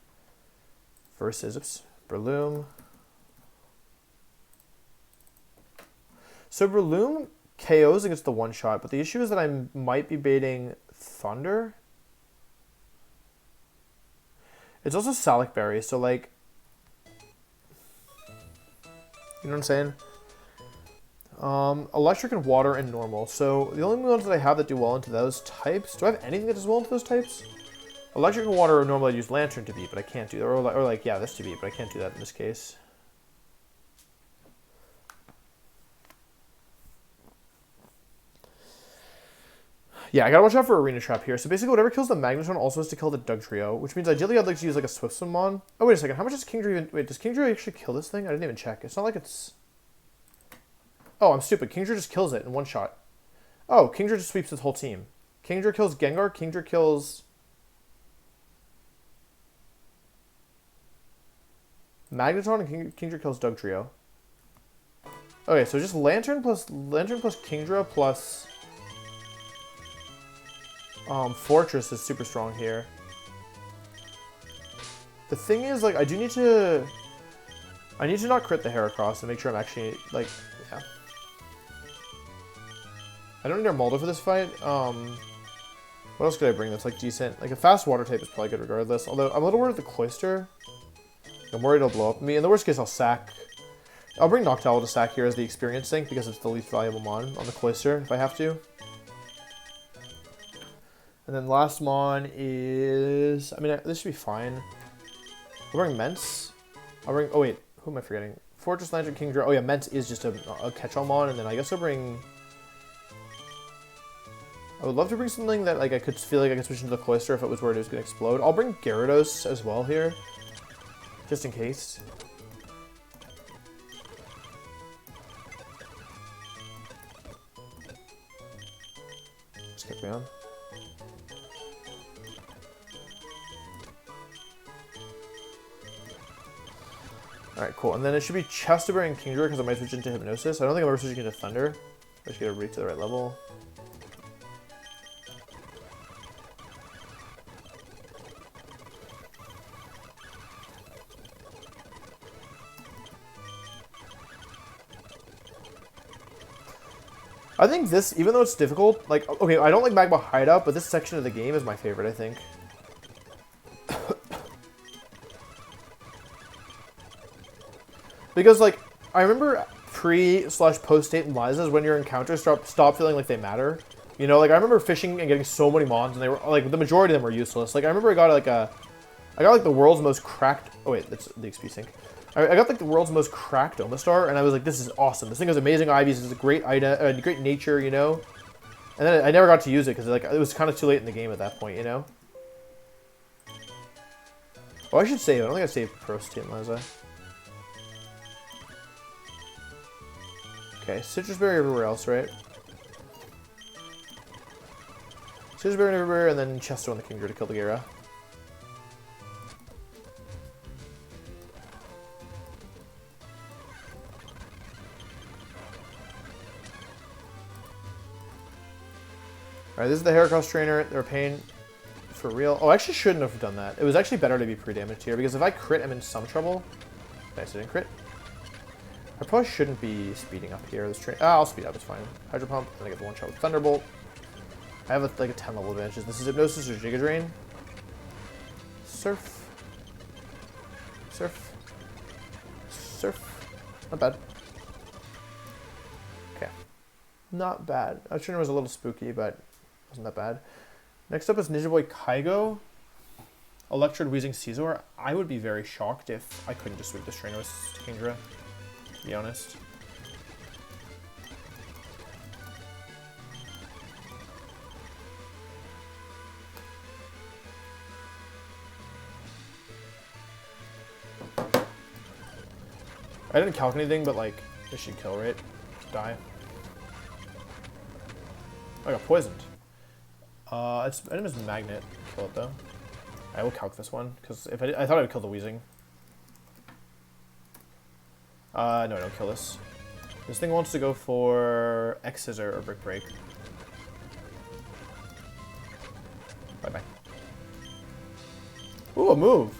S1: versus Breloom. So Breloom KOs against the one shot, but the issue is that I might be baiting Thunder. It's also Salic Berry, so like, you know what I'm saying? Electric and Water and Normal. So the only ones that I have that do well into those types. Do I have anything that does well into those types? Electric and Water are normally I'd use Lantern to beat, but I can't do that. Or like, yeah, this to beat, but I can't do that in this case. Yeah, I gotta watch out for Arena Trap here. So basically, whatever kills the Magneton also has to kill the Dugtrio, which means ideally I'd like to use like a Swift Swim. Oh, wait a second. How much does Kingdra even... Wait, does Kingdra actually kill this thing? I didn't even check. It's not like it's... Oh, I'm stupid. Kingdra just kills it in one shot. Oh, Kingdra just sweeps his whole team. Kingdra kills Gengar. Kingdra kills... Magneton and Kingdra kills Dugtrio. Okay, so just Lantern plus Kingdra plus... Fortress is super strong here. The thing is, like, I need to not crit the Heracross and make sure I'm actually, like, yeah. I don't need Armaldo for this fight. What else could I bring that's, like, decent? Like, a fast water type is probably good regardless. Although, I'm a little worried with the Cloyster. I'm worried it'll blow up me. In the worst case, I'll sack. I'll bring Noctowl to sack here as the experience sink because it's the least valuable mon on the Cloyster if I have to. And then last mon is... I mean, this should be fine. I'll bring Mence. I'll bring... Oh, wait. Who am I forgetting? Fortress, Lantern, Kingdra. Oh, yeah. Mence is just a catch-all mon. And then I guess I'll bring... I would love to bring something that like I could feel like I could switch into the Cloyster if it was where it was going to explode. I'll bring Gyarados as well here. Just in case. Just kick me on. Alright, cool. And then it should be Chestaberry and Kingdra because I might switch into Hypnosis. I don't think I'm ever switching into Thunder. I should get a reach to the right level. I think this, even though it's difficult, like, okay, I don't like Magma Hideout, but this section of the game is my favorite, I think. Because, like, I remember pre/post-state Lizas when your encounters stop feeling like they matter. You know, like, I remember fishing and getting so many mons, and they were, like, the majority of them were useless. Like, I remember I got, like, the world's most cracked... Oh, wait, that's the XP sink. I I got like the world's most cracked Omastar, and I was like, this is awesome. This thing has amazing IVs. It's a great item, great nature, you know. And then I never got to use it because like it was kind of too late in the game at that point, you know. Oh, I should save. I don't think I saved Prostein, was I? Okay, Citrus Berry everywhere else, right? Citrus Berry everywhere, and then Chesto on the Kingdra to kill the Gyara. Alright, this is the Heracross trainer. They're a pain for real. Oh, I actually shouldn't have done that. It was actually better to be pre-damaged here, because if I crit, I'm in some trouble. Nice, I didn't crit. I probably shouldn't be speeding up here. This train. I'll speed up, it's fine. Hydro Pump, then I get the one shot with Thunderbolt. I have like a 10 level advantage. This is Hypnosis or Giga Drain. Surf. Surf. Surf. Not bad. Okay. Not bad. That trainer was a little spooky, but wasn't that bad. Next up is Ninja Boy Kaizo. Electrode Wheezing Caesar. I would be very shocked if I couldn't just sweep this trainer with Kingdra, to be honest. I didn't calc anything, but like, this should kill, right? Just die. I got poisoned. Its item is Magnet. Kill it though. I will calc this one, because if I thought I would kill the Wheezing. No, I don't kill this. This thing wants to go for X Scissor or Brick Break. Bye-bye. Ooh, a move!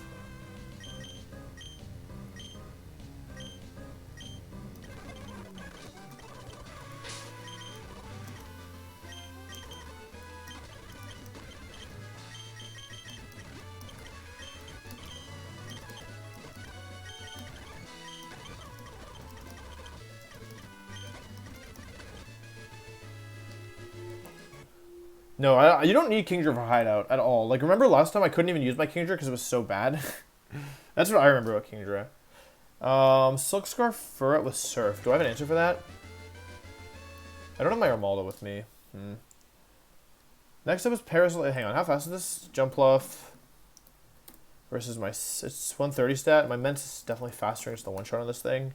S1: No, you don't need Kingdra for Hideout at all. Like, remember last time I couldn't even use my Kingdra because it was so bad? That's what I remember about Kingdra. Silk Scarf Furret with Surf. Do I have an answer for that? I don't have my Armaldo with me. Next up is Parasol. Hang on, how fast is this? Jump Fluff versus my... It's 130 stat. My Mence is definitely faster. It's the one-shot on this thing.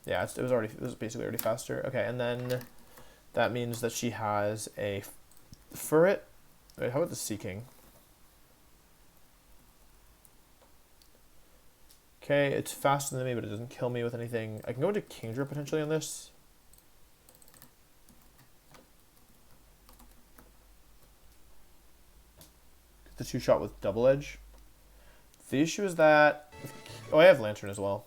S1: Yeah, it was basically already faster. Okay, and then... That means that she has a Furret. Wait, how about the Sea King? Okay, it's faster than me, but it doesn't kill me with anything. I can go into Kingdra potentially on this. The 2-shot with Double Edge. The issue is that... Oh, I have Lantern as well.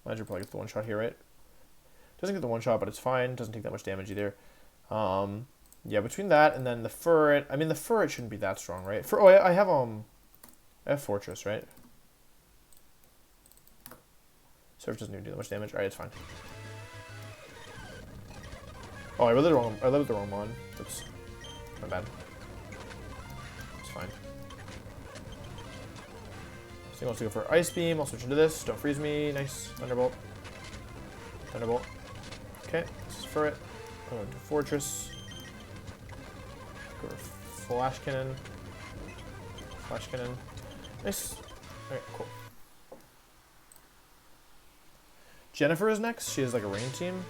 S1: Lantern probably gets the 1-shot here, right? Doesn't get the 1-shot, but it's fine. Doesn't take that much damage either. Yeah, between that and then the Furret. I mean, the Furret shouldn't be that strong, right? I have Fortress, right? Surf doesn't even do that much damage. Alright, it's fine. Oh, I left the wrong one. Oops. My bad. It's fine. This thing wants to go for Ice Beam. I'll switch into this. Don't freeze me. Nice. Thunderbolt. Thunderbolt. Okay, this is Furret. Go into Fortress. Go to Flash Cannon. Flash Cannon. Nice. Alright, cool. Jennifer is next. She has like a rain team.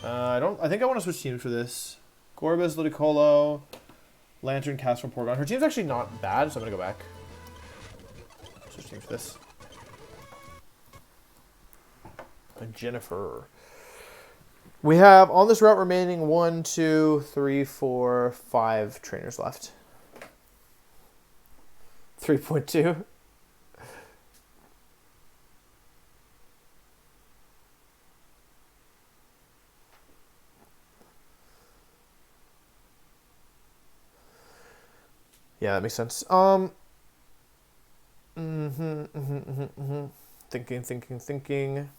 S1: I think I want to switch teams for this. Gorbis, Ludicolo, Lantern, Casper, Porygon. Her team's actually not bad, so I'm gonna go back. Switch teams for this. And Jennifer. We have on this route remaining 1, 2, 3, 4, 5 trainers left. 3.2. Yeah, that makes sense. Thinking.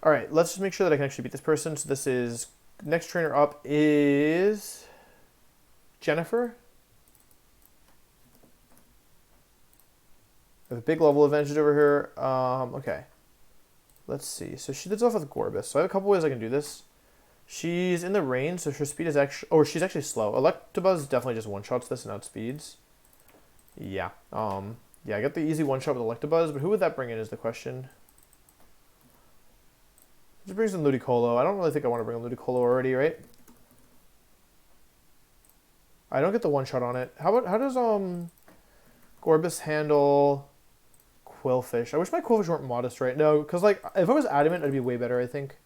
S1: All right, let's just make sure that I can actually beat this person. So this is, next trainer up is Jennifer. We have a big level advantage over here. Okay. Let's see. So she lives off with Gorbis. So I have a couple ways I can do this. She's in the range, so her speed is actually... Oh, she's actually slow. Electabuzz definitely just one-shots this and outspeeds. Yeah. Yeah, I got the easy one-shot with Electabuzz, but who would that bring in is the question. Just brings in Ludicolo. I don't really think I want to bring in Ludicolo already, right? I don't get the one-shot on it. How does Gorbis handle Qwilfish? I wish my Qwilfish weren't modest, right? No, because like if I was adamant, it'd be way better, I think.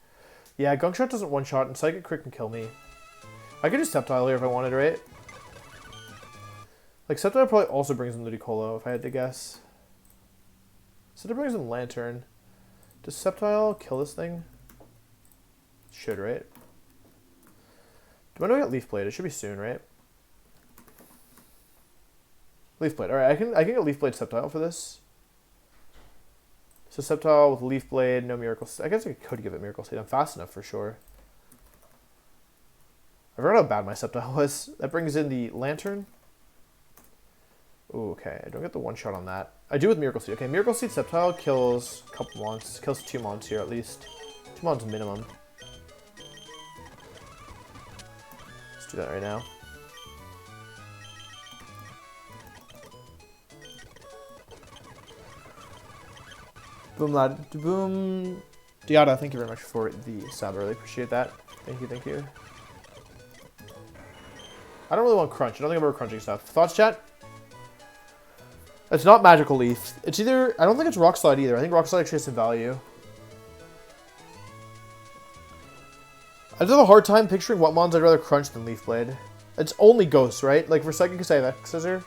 S1: Yeah, Gunk Shot doesn't one-shot, and Psychic Crit can kill me. I could do Sceptile here if I wanted, right? Like, Sceptile probably also brings in Ludicolo, if I had to guess. Sceptile brings in Lantern. Does Sceptile kill this thing? Should, right? Do I know I got Leaf Blade? It should be soon, right? Leaf Blade. Alright, I can get Leaf Blade Sceptile for this. So Sceptile with Leaf Blade, no Miracle Seed. I guess I could give it Miracle Seed. I'm fast enough for sure. I forgot how bad my Sceptile was. That brings in the Lantern. Ooh, okay. I don't get the one shot on that. I do with Miracle Seed. Okay, Miracle Seed Sceptile kills a couple mons. Kills 2 mons here at least. 2 mons minimum. Let's do that right now. Boom, lad. Boom. Diada, thank you very much for the sub. I really appreciate that. Thank you, thank you. I don't really want crunch. I don't think I'm ever crunching stuff. Thoughts, chat? It's not Magical Leaf. It's either... I don't think it's Rock Slide either. I think Rock Slide actually has some value. I just have a hard time picturing what mons I'd rather crunch than Leaf Blade. It's only Ghosts, right? Like for Psychic, I have X-Scissor.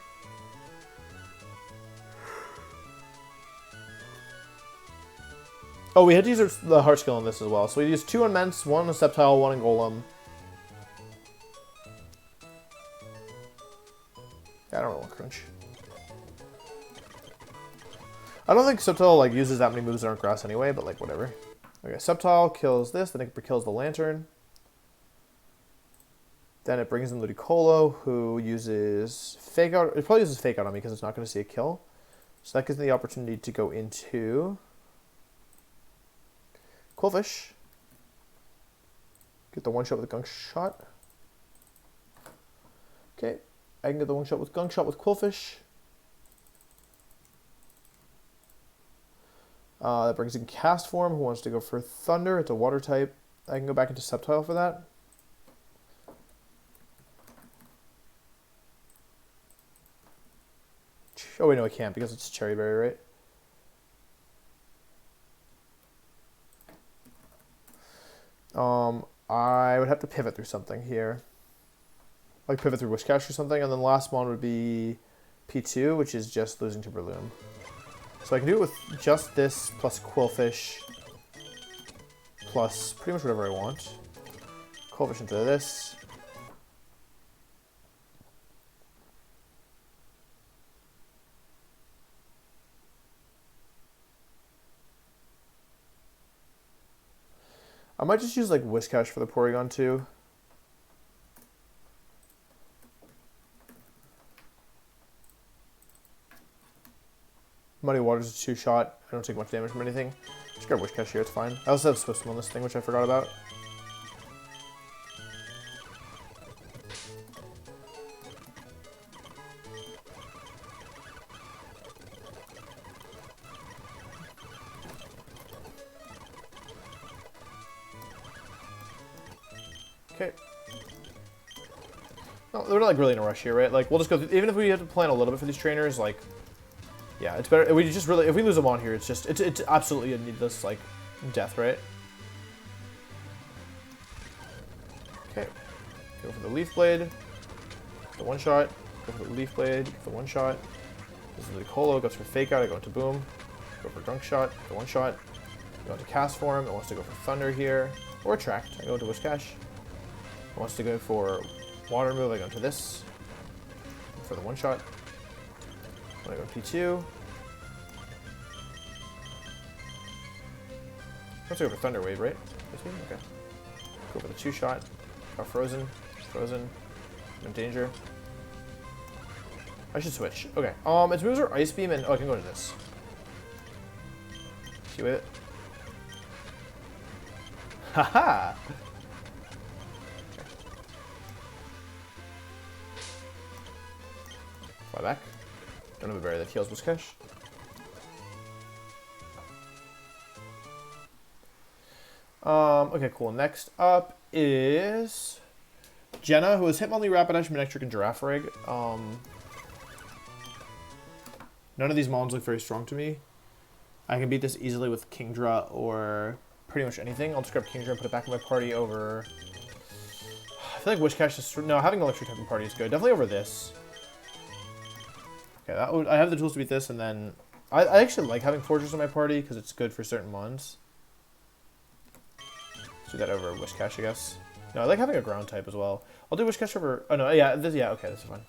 S1: Oh, we had to use the Heart Skill on this as well. So we used 2 on Mence, 1 on Sceptile, 1 on Golem. Yeah, I don't really want crunch. I don't think Sceptile like uses that many moves that aren't grass anyway, but like whatever. Okay, Sceptile kills this, then it kills the Lantern. Then it brings in Ludicolo, who uses Fake Out. It probably uses Fake Out on me because it's not going to see a kill. So that gives me the opportunity to go into Qwilfish. Get the one shot with Gunk Shot. Okay, I can get the one shot with Gunk Shot with Qwilfish. That brings in Cast Form, who wants to go for Thunder. It's a water type. I can go back into Sceptile for that. Oh wait, no I can't because it's Cherry Berry, right? I would have to pivot through something here. Like pivot through Wishcash or something, and then the last one would be P2, which is just losing to Breloom. So I can do it with just this plus Qwilfish plus pretty much whatever I want. Qwilfish into this. I might just use like Whiscash for the Porygon too. Muddy Waters is a 2-shot. I don't take much damage from anything. Just grab Whiscash here, it's fine. I also have Swift on this thing, which I forgot about. Okay. No, we're not like really in a rush here, right? Like we'll just go through, even if we have to plan a little bit for these trainers, like yeah, it's better. We just really, if we lose them on here, it's just it's absolutely a needless like death, right? Okay. Go for the Leaf Blade. The one shot. Go for the Leaf Blade. The one shot. This is the Ludicolo. Goes for Fake Out. I go into Boom. Go for Gunk Shot. The one shot. Go into Cast Form. It wants to go for Thunder here. Or Attract. I go into Whiscash. It wants to go for Water move. I go into this. For the one shot. I'm gonna go P2. Let's go for Thunder Wave, right? Okay. Go for the 2-shot. Got Frozen. Frozen. No danger. I should switch. Okay. Its moves are Ice Beam and I can go to this. See with it. Haha. Fly back. Don't have a berry that heals Whiscash. Okay, cool. Next up is Jenna, who has Hitmonlee, Rapidash, Manectric, and Girafarig. None of these mons look very strong to me. I can beat this easily with Kingdra or pretty much anything. I'll just grab Kingdra and put it back in my party over... I feel like Whiscash is... No, having Electric type in party is good. Definitely over this. Okay, I have the tools to beat this, and then... I actually like having Fortress in my party because it's good for certain mons. Let's do that over Whiscash, I guess. No, I like having a ground type as well. I'll do Whiscash over... Oh, no, yeah, okay, this is fine.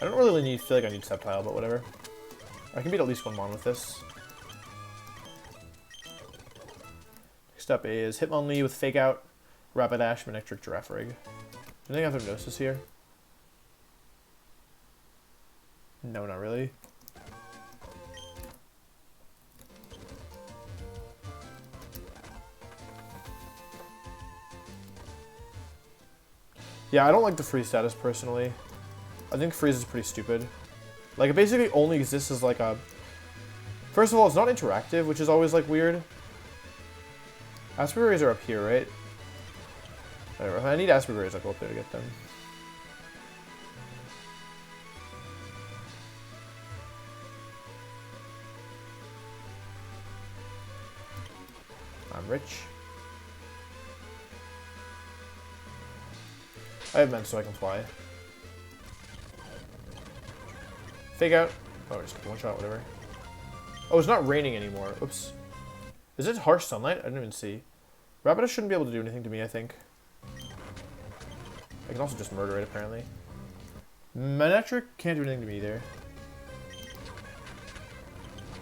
S1: I don't really feel like I need Sceptile, but whatever. I can beat at least one mon with this. Next up is Hitmonlee with Fake Out, Rapidash, Manectric, Girafarig. Do you think I have Hypnosis here? No, not really. Yeah, I don't like the freeze status personally. I think freeze is pretty stupid. Like, it basically only exists as like a... First of all, it's not interactive, which is always like weird. Asperger's are up here, right? Whatever. I need Asperger's. I'll go up there to get them. I'm rich. I have men so I can fly. Fake out. Oh, just one shot, whatever. Oh, it's not raining anymore. Oops. Is it harsh sunlight? I didn't even see. Rapidash shouldn't be able to do anything to me, I think. I can also just murder it, apparently. Manectric can't do anything to me either.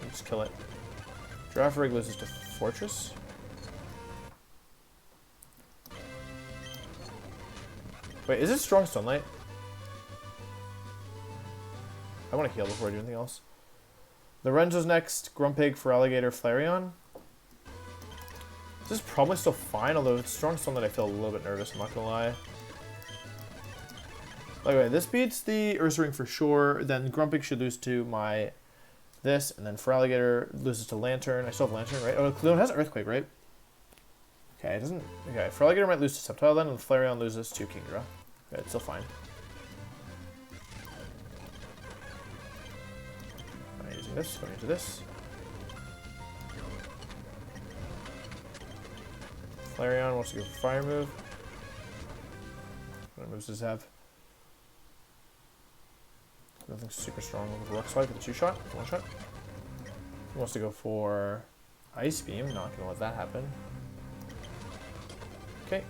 S1: Just kill it. Girafarig loses to Fortress. Wait, is it strong sunlight? I want to heal before I do anything else. Lorenzo's next. Grumpig, Feraligatr, Flareon. This is probably still fine, although it's strong sunlight I feel a little bit nervous, I'm not gonna lie. Okay, this beats the Ursaring for sure. Then Grumpig should lose to my this, and then Feraligatr loses to Lantern. I still have Lantern, right? Oh, Leon has Earthquake, right? Okay, it doesn't... Okay, Feraligatr might lose to Sceptile then, and Flareon loses to Kingdra. Okay, it's still fine. I'm using this, going into this. Flareon wants to go for Fire move. What moves does it have? Nothing super strong with Rock Slide with a 2-shot, 1-shot. He wants to go for Ice Beam, not gonna let that happen. Okay.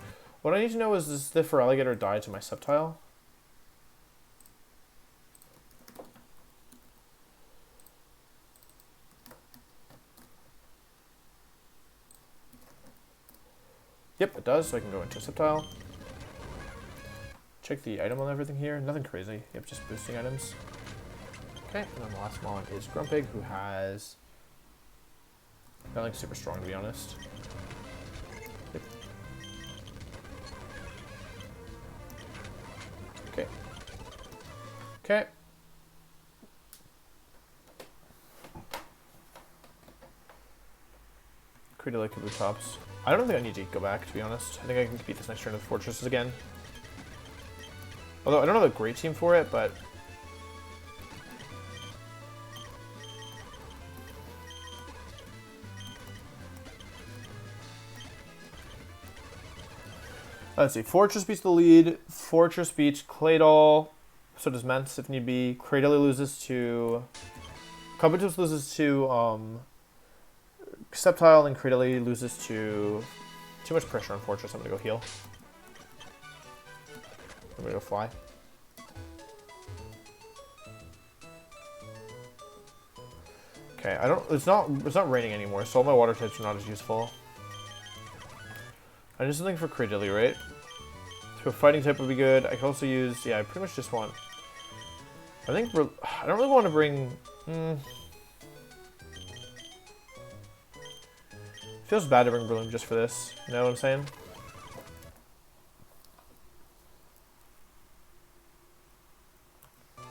S1: What I need to know is, does the Feraligatr die to my Sceptile? Yep, it does, so I can go into Sceptile. Check the item on everything here. Nothing crazy. Yep, just boosting items. Okay, and then the last one is Grumpig, who has nothing super strong, to be honest. Yep. Okay. Okay. Cradily Blue Tops. I don't think I need to go back, to be honest. I think I can beat this next turn with Fortresses again. Although I don't have a great team for it, but... Let's see. Fortress beats the lead. Fortress beats Claydol. So does Mence if need be. Cradily loses to... Covetous loses to Sceptile, and Cradily loses to... Too much pressure on Fortress. I'm gonna go heal. I'm gonna go fly. Okay, it's not raining anymore, so all my water types are not as useful. I need something for Cradily, right? So a fighting type would be good. I can also use, yeah, I pretty much just want I think I don't really want to bring. Feels bad to bring Breloom just for this. You know what I'm saying? I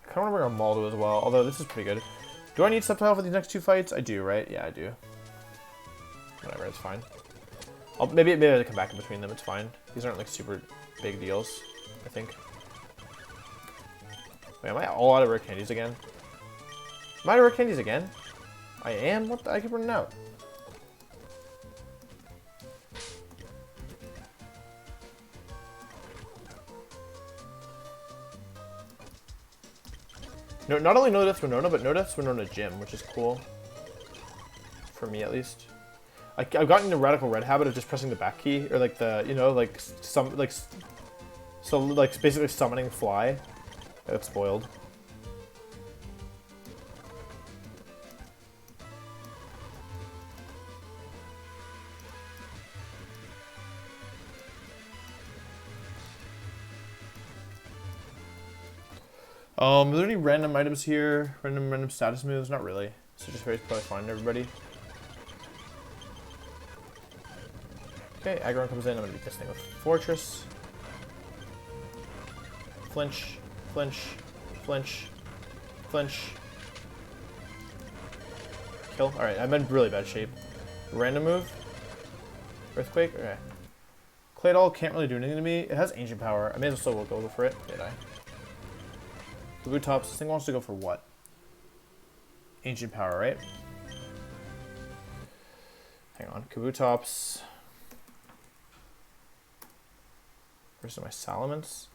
S1: kind of want to bring a Maldo as well, although this is pretty good. Do I need Sceptile for these next two fights? I do, right? Yeah, I do. Whatever, it's fine. Maybe I come back in between them, it's fine. These aren't like super big deals, I think. Wait, am I all out of rare candies again? Am I out of rare candies again? I am? What the? I keep running out. No, not only No Death's Winona, but No Death's Winona Gym, which is cool. For me, at least. I've gotten the radical red habit of just pressing the back key, or like the, you know, like some, like, so like basically summoning Fly. I got spoiled. Are there any random items here? Random status moves? Not really. So just very probably fine, everybody. Okay, Aggron comes in. I'm gonna beat this thing with Fortress. Flinch, flinch, flinch, flinch. Kill. Alright, I'm in really bad shape. Random move. Earthquake? Okay. Claydol can't really do anything to me. It has ancient power. I may as well still go for it. Did I? Kabutops. This thing wants to go for what? Ancient power, right? Hang on. Kabutops. Versus my Salamence.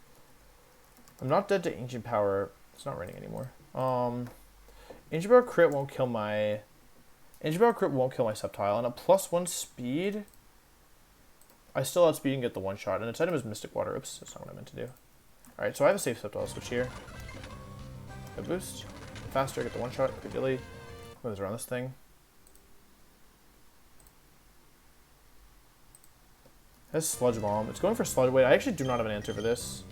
S1: I'm not dead to ancient power. It's not raining anymore. Ancient power crit won't kill my. Ancient power crit won't kill my Sceptile, and a +1 speed. I still outspeed and get the one shot, and its item is Mystic Water. Oops, that's not what I meant to do. All right, so I have a safe Sceptile switch here. A boost, faster, get the one shot. Good dilly. Moves around this thing. It has Sludge Bomb. It's going for Sludge. Wait, I actually do not have an answer for this.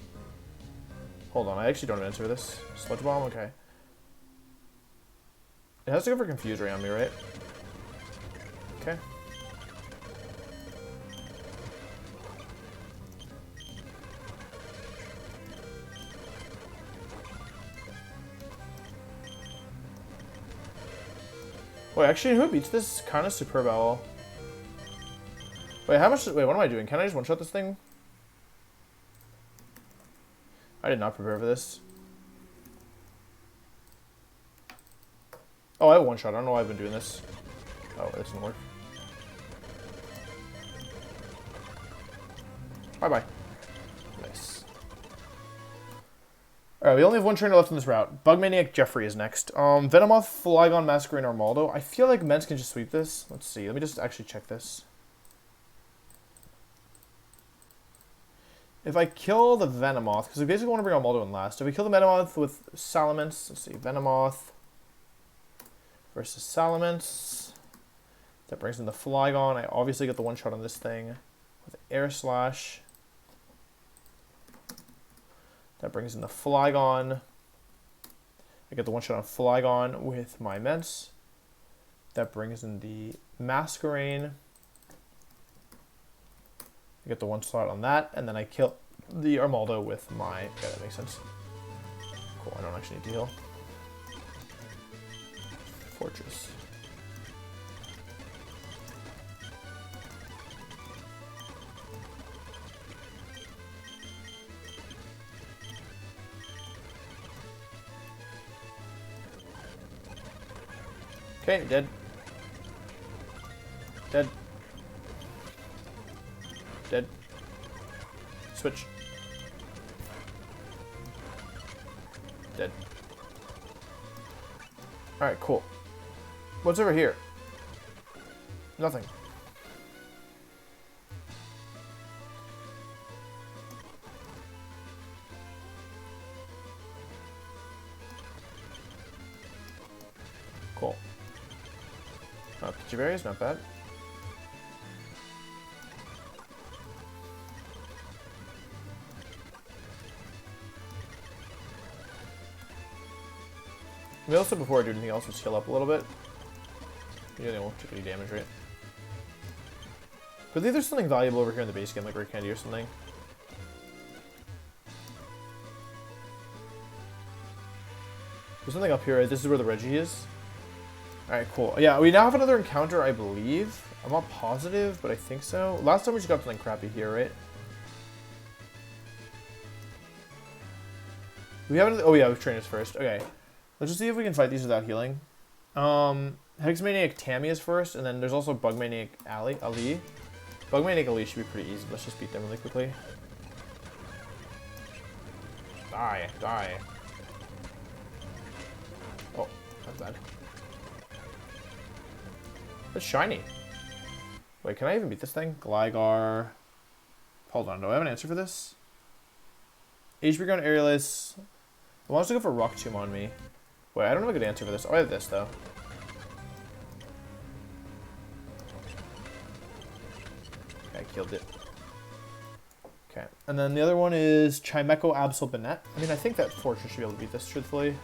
S1: Hold on, I actually don't have an answer for this. Sludge Bomb, okay. It has to go for Confuse Ray on me, right? Okay. Wait, actually, who beats this? Kind of Superb Owl. Wait, how much? Wait, what am I doing? Can I just one-shot this thing? I did not prepare for this. Oh, I have one shot. I don't know why I've been doing this. Oh, it doesn't work. Bye-bye. Nice. Alright, we only have one trainer left in this route. Bugmaniac Jeffrey is next. Venomoth, Flygon, Masquerain, Armaldo. I feel like Mens can just sweep this. Let's see. Let me just actually check this. If I kill the Venomoth, because we basically want to bring Armaldo in last. If we kill the Venomoth with Salamence, let's see, Venomoth versus Salamence. That brings in the Flygon. I obviously get the one shot on this thing with Air Slash. That brings in the Flygon. I get the one shot on Flygon with my Mence. That brings in the Masquerain. I get the one shot on that, and then I kill the Armaldo with my... Yeah, that makes sense. Cool, I don't actually need to heal. Fortress. Okay, dead. Dead. Dead. Switch. Dead. Alright, cool. What's over here? Nothing. Cool. Oh, Pidgeberry is not bad. I mean, also before I do anything else, let's heal up a little bit. Yeah, they won't take any damage, right? But I think there's something valuable over here in the base game, like Rare Candy or something. There's something up here. This is where the Reggie is. Alright, cool. Yeah, we now have another encounter, I believe. I'm not positive, but I think so. Last time we just got something crappy here, right? We haven't. Oh yeah, we've trained us first. Okay, let's just see if we can fight these without healing. Hexmaniac Tammy is first, and then there's also Bugmaniac Ali. Bugmaniac Ali should be pretty easy. Let's just beat them really quickly. Die, die. Oh, that's bad. It's shiny. Wait, can I even beat this thing? Gligar. Hold on, do I have an answer for this? HP Ground Aerialist. I want to go for Rock Tomb on me. Wait, I don't have a good answer for this. Oh, I have this, though. Okay, I killed it. Okay, and then the other one is Chimecho Absol Banette. I mean, I think that Fortress should be able to beat this, truthfully.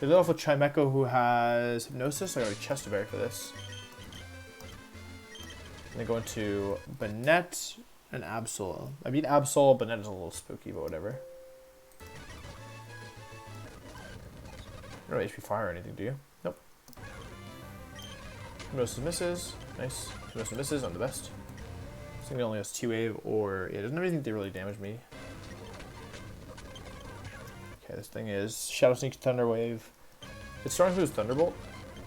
S1: They lead off with Chimecho, who has Hypnosis. I got a Chestaberry for this. And they go into Banette and Absol. I mean, Absol, Banette is a little spooky, but whatever. You don't have HP Fire or anything, do you? Nope. Hypnosis misses. Nice. Hypnosis misses. I'm the best. This thing only has T-Wave, or yeah, it doesn't have anything to really damage me. Okay, this thing is Shadow Sneak, Thunder Wave. It's starting to lose Thunderbolt.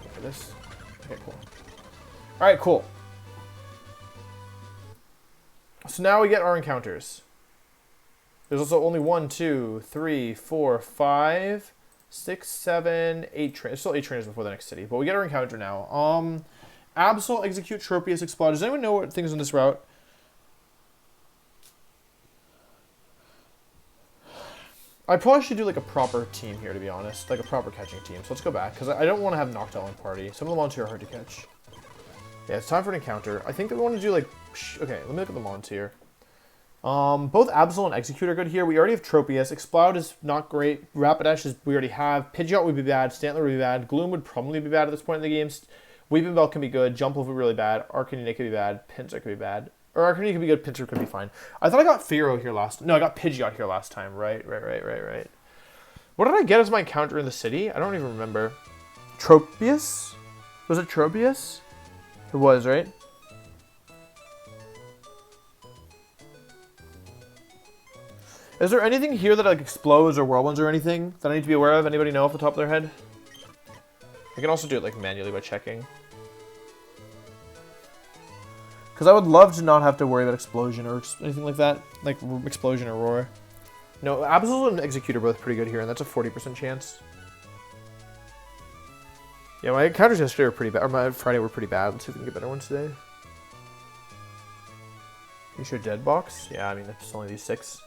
S1: Go for this. Okay, cool. Alright, cool. So now we get our encounters. There's also only 1, 2, 3, 4, 5, 6, 7, 8 trainers. There's still 8 trainers before the next city, but we get our encounter now. Absol, Execute, Tropius, Explode. Does anyone know what things on this route? I probably should do like a proper team here, to be honest. Like a proper catching team. So let's go back, because I don't want to have Noctowl in party. Some of the mons here are hard to catch. Yeah, it's time for an encounter. I think that we want to do like... Okay, let me look at the mons here. Both Absol and Execute are good here. We already have Tropius. Exploud is not great. Rapidash is we already have. Pidgeot would be bad. Stantler would be bad. Gloom would probably be bad at this point in the game. Weeping Bell can be good. Jump would be really bad. Arcanine could be bad. Pinsir could be bad. Or Arcanine could be good. Pinsir could be fine. I thought I got Fearow here last... No, I got Pidgeot here last time. Right. What did I get as my encounter in the city? I don't even remember. Tropius? Was it Tropius? It was, right? Is there anything here that like explodes or whirlwinds or anything that I need to be aware of? Anybody know off the top of their head? I can also do it like manually by checking. Because I would love to not have to worry about explosion or anything like that. Like explosion or roar. No, Absol and Execute are both pretty good here, and that's a 40% chance. Yeah, my encounters yesterday were pretty bad, or my Friday were pretty bad. Let's see if we can get better ones today. You sure Dead Box? Yeah, I mean, it's only these 6.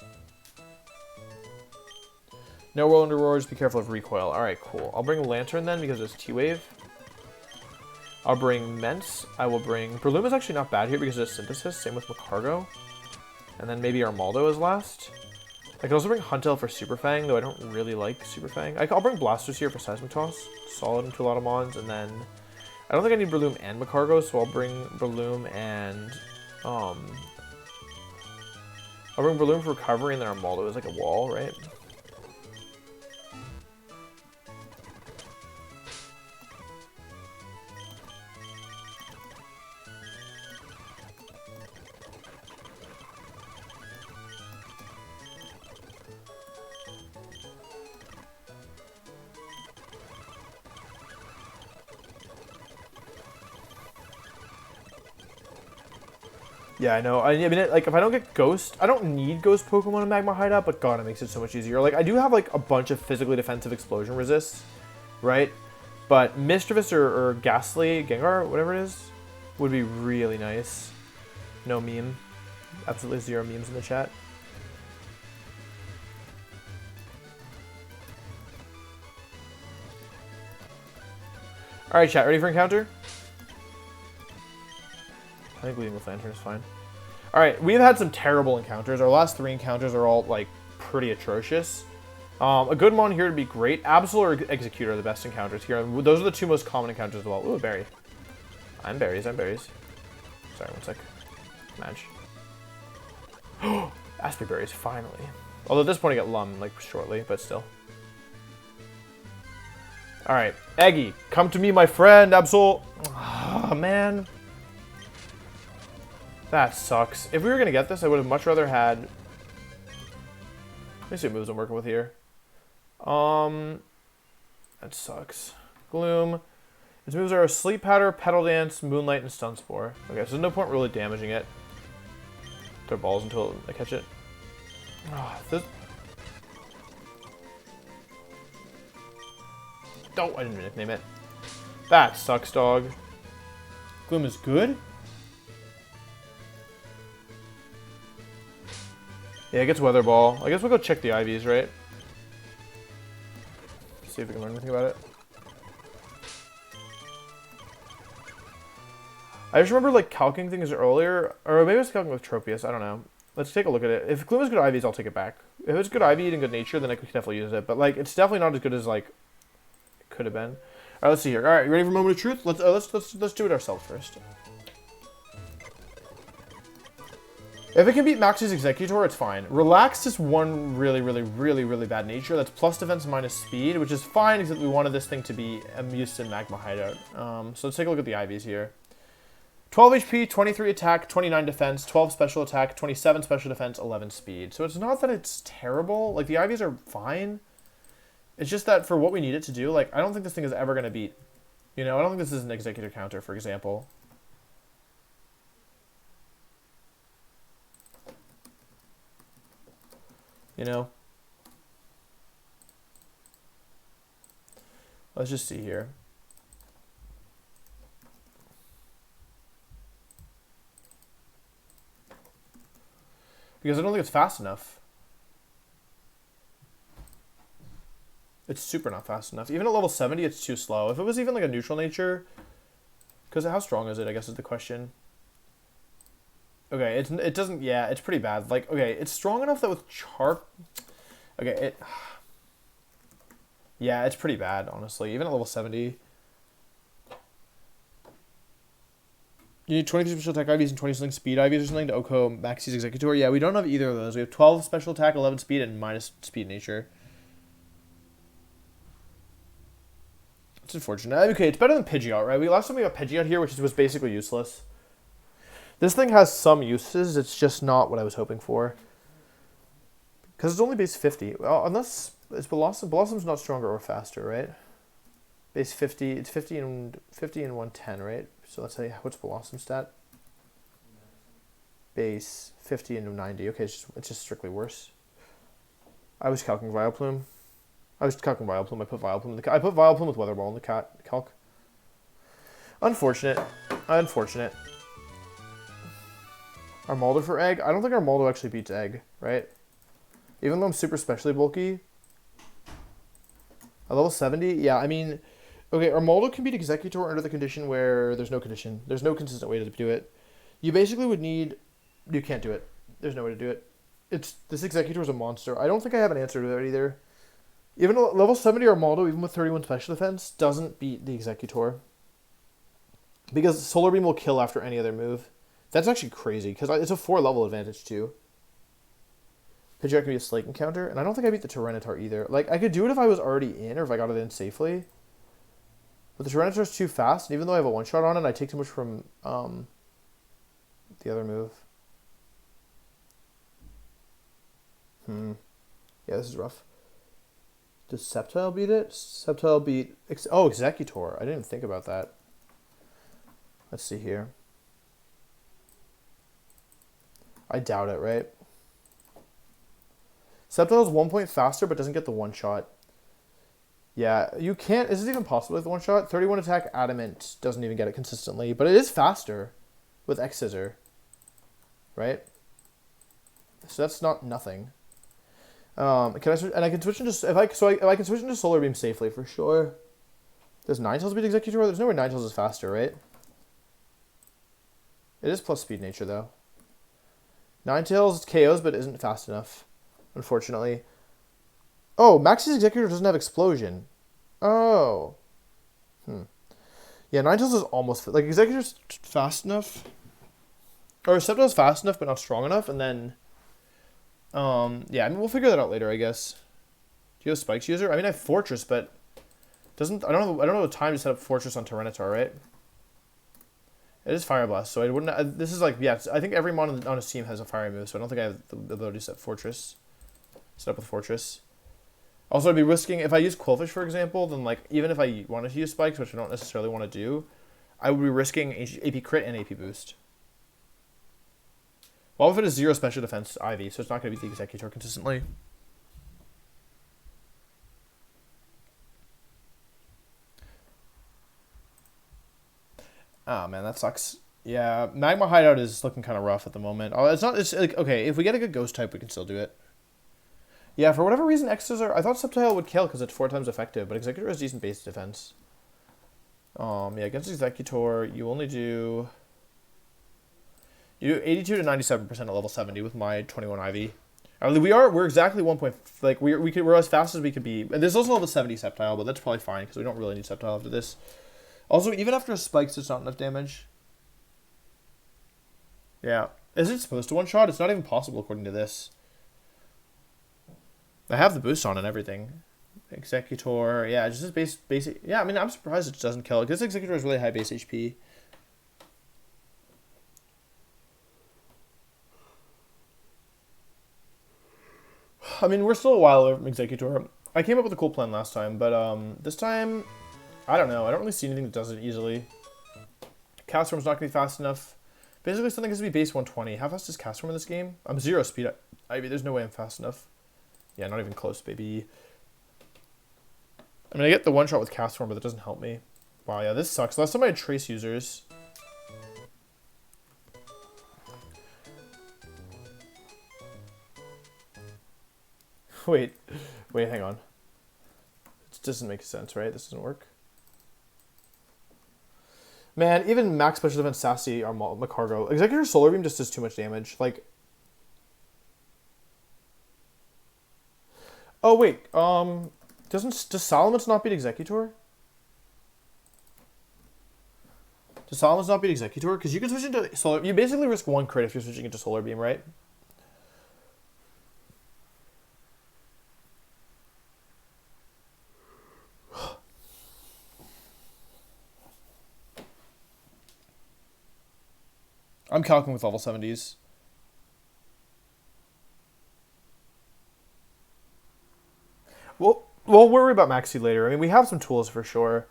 S1: No Whirlwind or Roar, just be careful of recoil. Alright, cool. I'll bring Lantern then, because it's T-Wave. I'll bring Mence. I will bring... Breloom is actually not bad here because it's Synthesis. Same with Macargo. And then maybe Armaldo is last. I can also bring Huntail for Super Fang, though I don't really like Super Fang. I'll bring Blastoise here for Seismic Toss. Solid into a lot of mons. And then... I don't think I need Breloom and Macargo, so I'll bring Breloom and... I'll bring Breloom for Recovery, and then Armaldo is like a wall, right? Yeah, I know. I mean, like, if I don't get Ghost, I don't need Ghost Pokemon in Magma Hideout, but God, it makes it so much easier. Like, I do have, like, a bunch of physically defensive explosion resists, right? But Mischievous or Ghastly, Gengar, whatever it is, would be really nice. No meme. Absolutely 0 memes in the chat. Alright, chat, ready for encounter? I think leading with Lantern is fine. Alright, Alright, we've had some terrible encounters. Our last 3 encounters are all, like, pretty atrocious. A good one here would be great. Absol or Executor are the best encounters here. And those are the 2 most common encounters as well. Ooh, berry. I'm berries. Sorry, 1 sec. Match. Aspie berries, finally. Although at this point I get Lum, like, shortly, but still. Alright, Eggy, come to me, my friend, Absol. Ah, man. That sucks. If we were going to get this, I would have much rather had... Let me see what moves I'm working with here. That sucks. Gloom. Its moves are Sleep Powder, Petal Dance, Moonlight, and Stun Spore. Okay, so there's no point really damaging it. Throw balls until I catch it. Oh, this... Oh, I didn't nickname it. That sucks, dog. Gloom is good? Yeah, it gets Weather Ball. I guess we'll go check the IVs, right? See if we can learn anything about it. I just remember, like, calcing things earlier. Or maybe I was calcing with Tropius. I don't know. Let's take a look at it. If Gloom is good IVs, I'll take it back. If it's good IV and good nature, then I could definitely use it. But, like, it's definitely not as good as, like, it could have been. All right, let's see here. All right, you ready for a moment of truth? Let's do it ourselves first. If it can beat Max's Executor, it's fine. Relax is one really bad nature. That's plus defense minus speed, which is fine, except we wanted this thing to be used in Magma Hideout. So let's take a look at the IVs here. 12 HP, 23 attack, 29 defense, 12 special attack, 27 special defense, 11 speed. So it's not that it's terrible. Like, the IVs are fine. It's just that for what we need it to do, like, I don't think this thing is ever going to beat. You know, I don't think this is an Executor counter, for example. You know? Let's just see here. Because I don't think it's fast enough. It's super not fast enough. Even at level 70, it's too slow. If it was even like a neutral nature... Because how strong is it, I guess is the question. Okay, it doesn't... Yeah, it's pretty bad. Like, okay, it's strong enough that with Charp... Okay, yeah, it's pretty bad, honestly. Even at level 70. You need 23 special attack IVs and 20 something speed IVs or something to Oko Maxie's Executor. Yeah, we don't have either of those. We have 12 special attack, 11 speed, and minus speed nature. It's unfortunate. Okay, it's better than Pidgeot, right? Last time we got Pidgeot here, which was basically useless. This thing has some uses. It's just not what I was hoping for. Because it's only base 50. Well, unless it's Blossom. Blossom's not stronger or faster, right? Base 50. It's 50 and 110, right? So let's say, what's Blossom stat? Base 50 and 90. Okay, it's just strictly worse. I was calculating Vileplume. I put Vileplume in the... I put Vileplume with Weather Ball in the calc. Unfortunate. Unfortunate. Armaldo for Egg? I don't think Armaldo actually beats Egg, right? Even though I'm super specially bulky. At level 70? Yeah, I mean... Okay, Armaldo can beat Executor under the condition where there's no condition. There's no consistent way to do it. You basically would need... You can't do it. There's no way to do it. This Executor is a monster. I don't think I have an answer to that either. Even at level 70 Armaldo, even with 31 special defense, doesn't beat the Executor. Because Solar Beam will kill after any other move. That's actually crazy, because it's a 4-level advantage too. Pidgeot can be a Slake encounter, and I don't think I beat the Tyranitar either. Like, I could do it if I was already in, or if I got it in safely. But the Tyranitar's too fast, and even though I have a one-shot on it, I take too much from the other move. Yeah, this is rough. Does Sceptile beat it? Sceptile beat... Oh, Executor. I didn't even think about that. Let's see here. I doubt it, right? Sceptile is 1 point faster, but doesn't get the one-shot. Yeah, you can't... Is it even possible with the one-shot? 31 attack Adamant doesn't even get it consistently, but it is faster with X-Scissor. Right? So that's not nothing. Can I switch? And I can switch into... I can switch into Solar Beam safely, for sure. Does Ninetales beat Executor? There's no way Ninetales is faster, right? It is plus speed nature, though. Ninetales KOs, but isn't fast enough, unfortunately. Oh, Maxie's Executor doesn't have Explosion. Oh. Yeah, Ninetales is almost... Like, Executor's fast enough. Or Sceptile's fast enough, but not strong enough, and then... yeah, I mean, we'll figure that out later, I guess. Do you have Spikes user? I mean, I have Fortress, but... I don't know the time to set up Fortress on Tyranitar, right? It is Fire Blast, so I wouldn't... this is like... Yeah, I think every mon on his team has a Fire move, so I don't think I have the ability to set Fortress. Set up with Fortress. Also, I'd be risking... If I use Quillfish, for example, then, like, even if I wanted to use Spikes, which I don't necessarily want to do, I would be risking AP Crit and AP Boost. Well, if it is 0 Special Defense Ivy, so it's not going to be the Executor consistently. Oh, man, that sucks. Yeah, Magma Hideout is looking kind of rough at the moment. Oh, it's not... It's like, okay, if we get a good Ghost type, we can still do it. Yeah, for whatever reason, X's are... I thought Sceptile would kill because it's 4 times effective, but Executor has decent base defense. Yeah, against Executor, you only do... You do 82 to 97% at level 70 with my 21 Ivy. I mean, we're exactly 1 point... Like, we're as fast as we could be. And there's also level 70 Sceptile, but that's probably fine because we don't really need Sceptile after this. Also, even after Spikes, it's not enough damage. Yeah. Is it supposed to one-shot? It's not even possible according to this. I have the boost on and everything. Executor, yeah, just basic. Yeah, I mean, I'm surprised it doesn't kill. Because Executor is really high base HP. I mean, we're still a while away from Executor. I came up with a cool plan last time, but this time, I don't know. I don't really see anything that does it easily. Castorm's not going to be fast enough. Basically, something has to be base 120. How fast is Castorm in this game? I'm 0 speed. I mean, there's no way I'm fast enough. Yeah, not even close, baby. I mean, I get the one-shot with Castorm, but that doesn't help me. Wow, yeah, this sucks. Last time I had Trace users. Wait, hang on. This doesn't make sense, right? This doesn't work. Man, even Max Special Defense Sassy or Macargo. Executor Solar Beam just does too much damage. Like... Oh, wait. Does Salamence not beat Executor? Does Salamence not beat Executor? Because you can switch into Solar... You basically risk 1 crit if you're switching into Solar Beam, right? I'm calculating with level 70s. We'll worry about Maxi later. I mean, we have some tools for sure.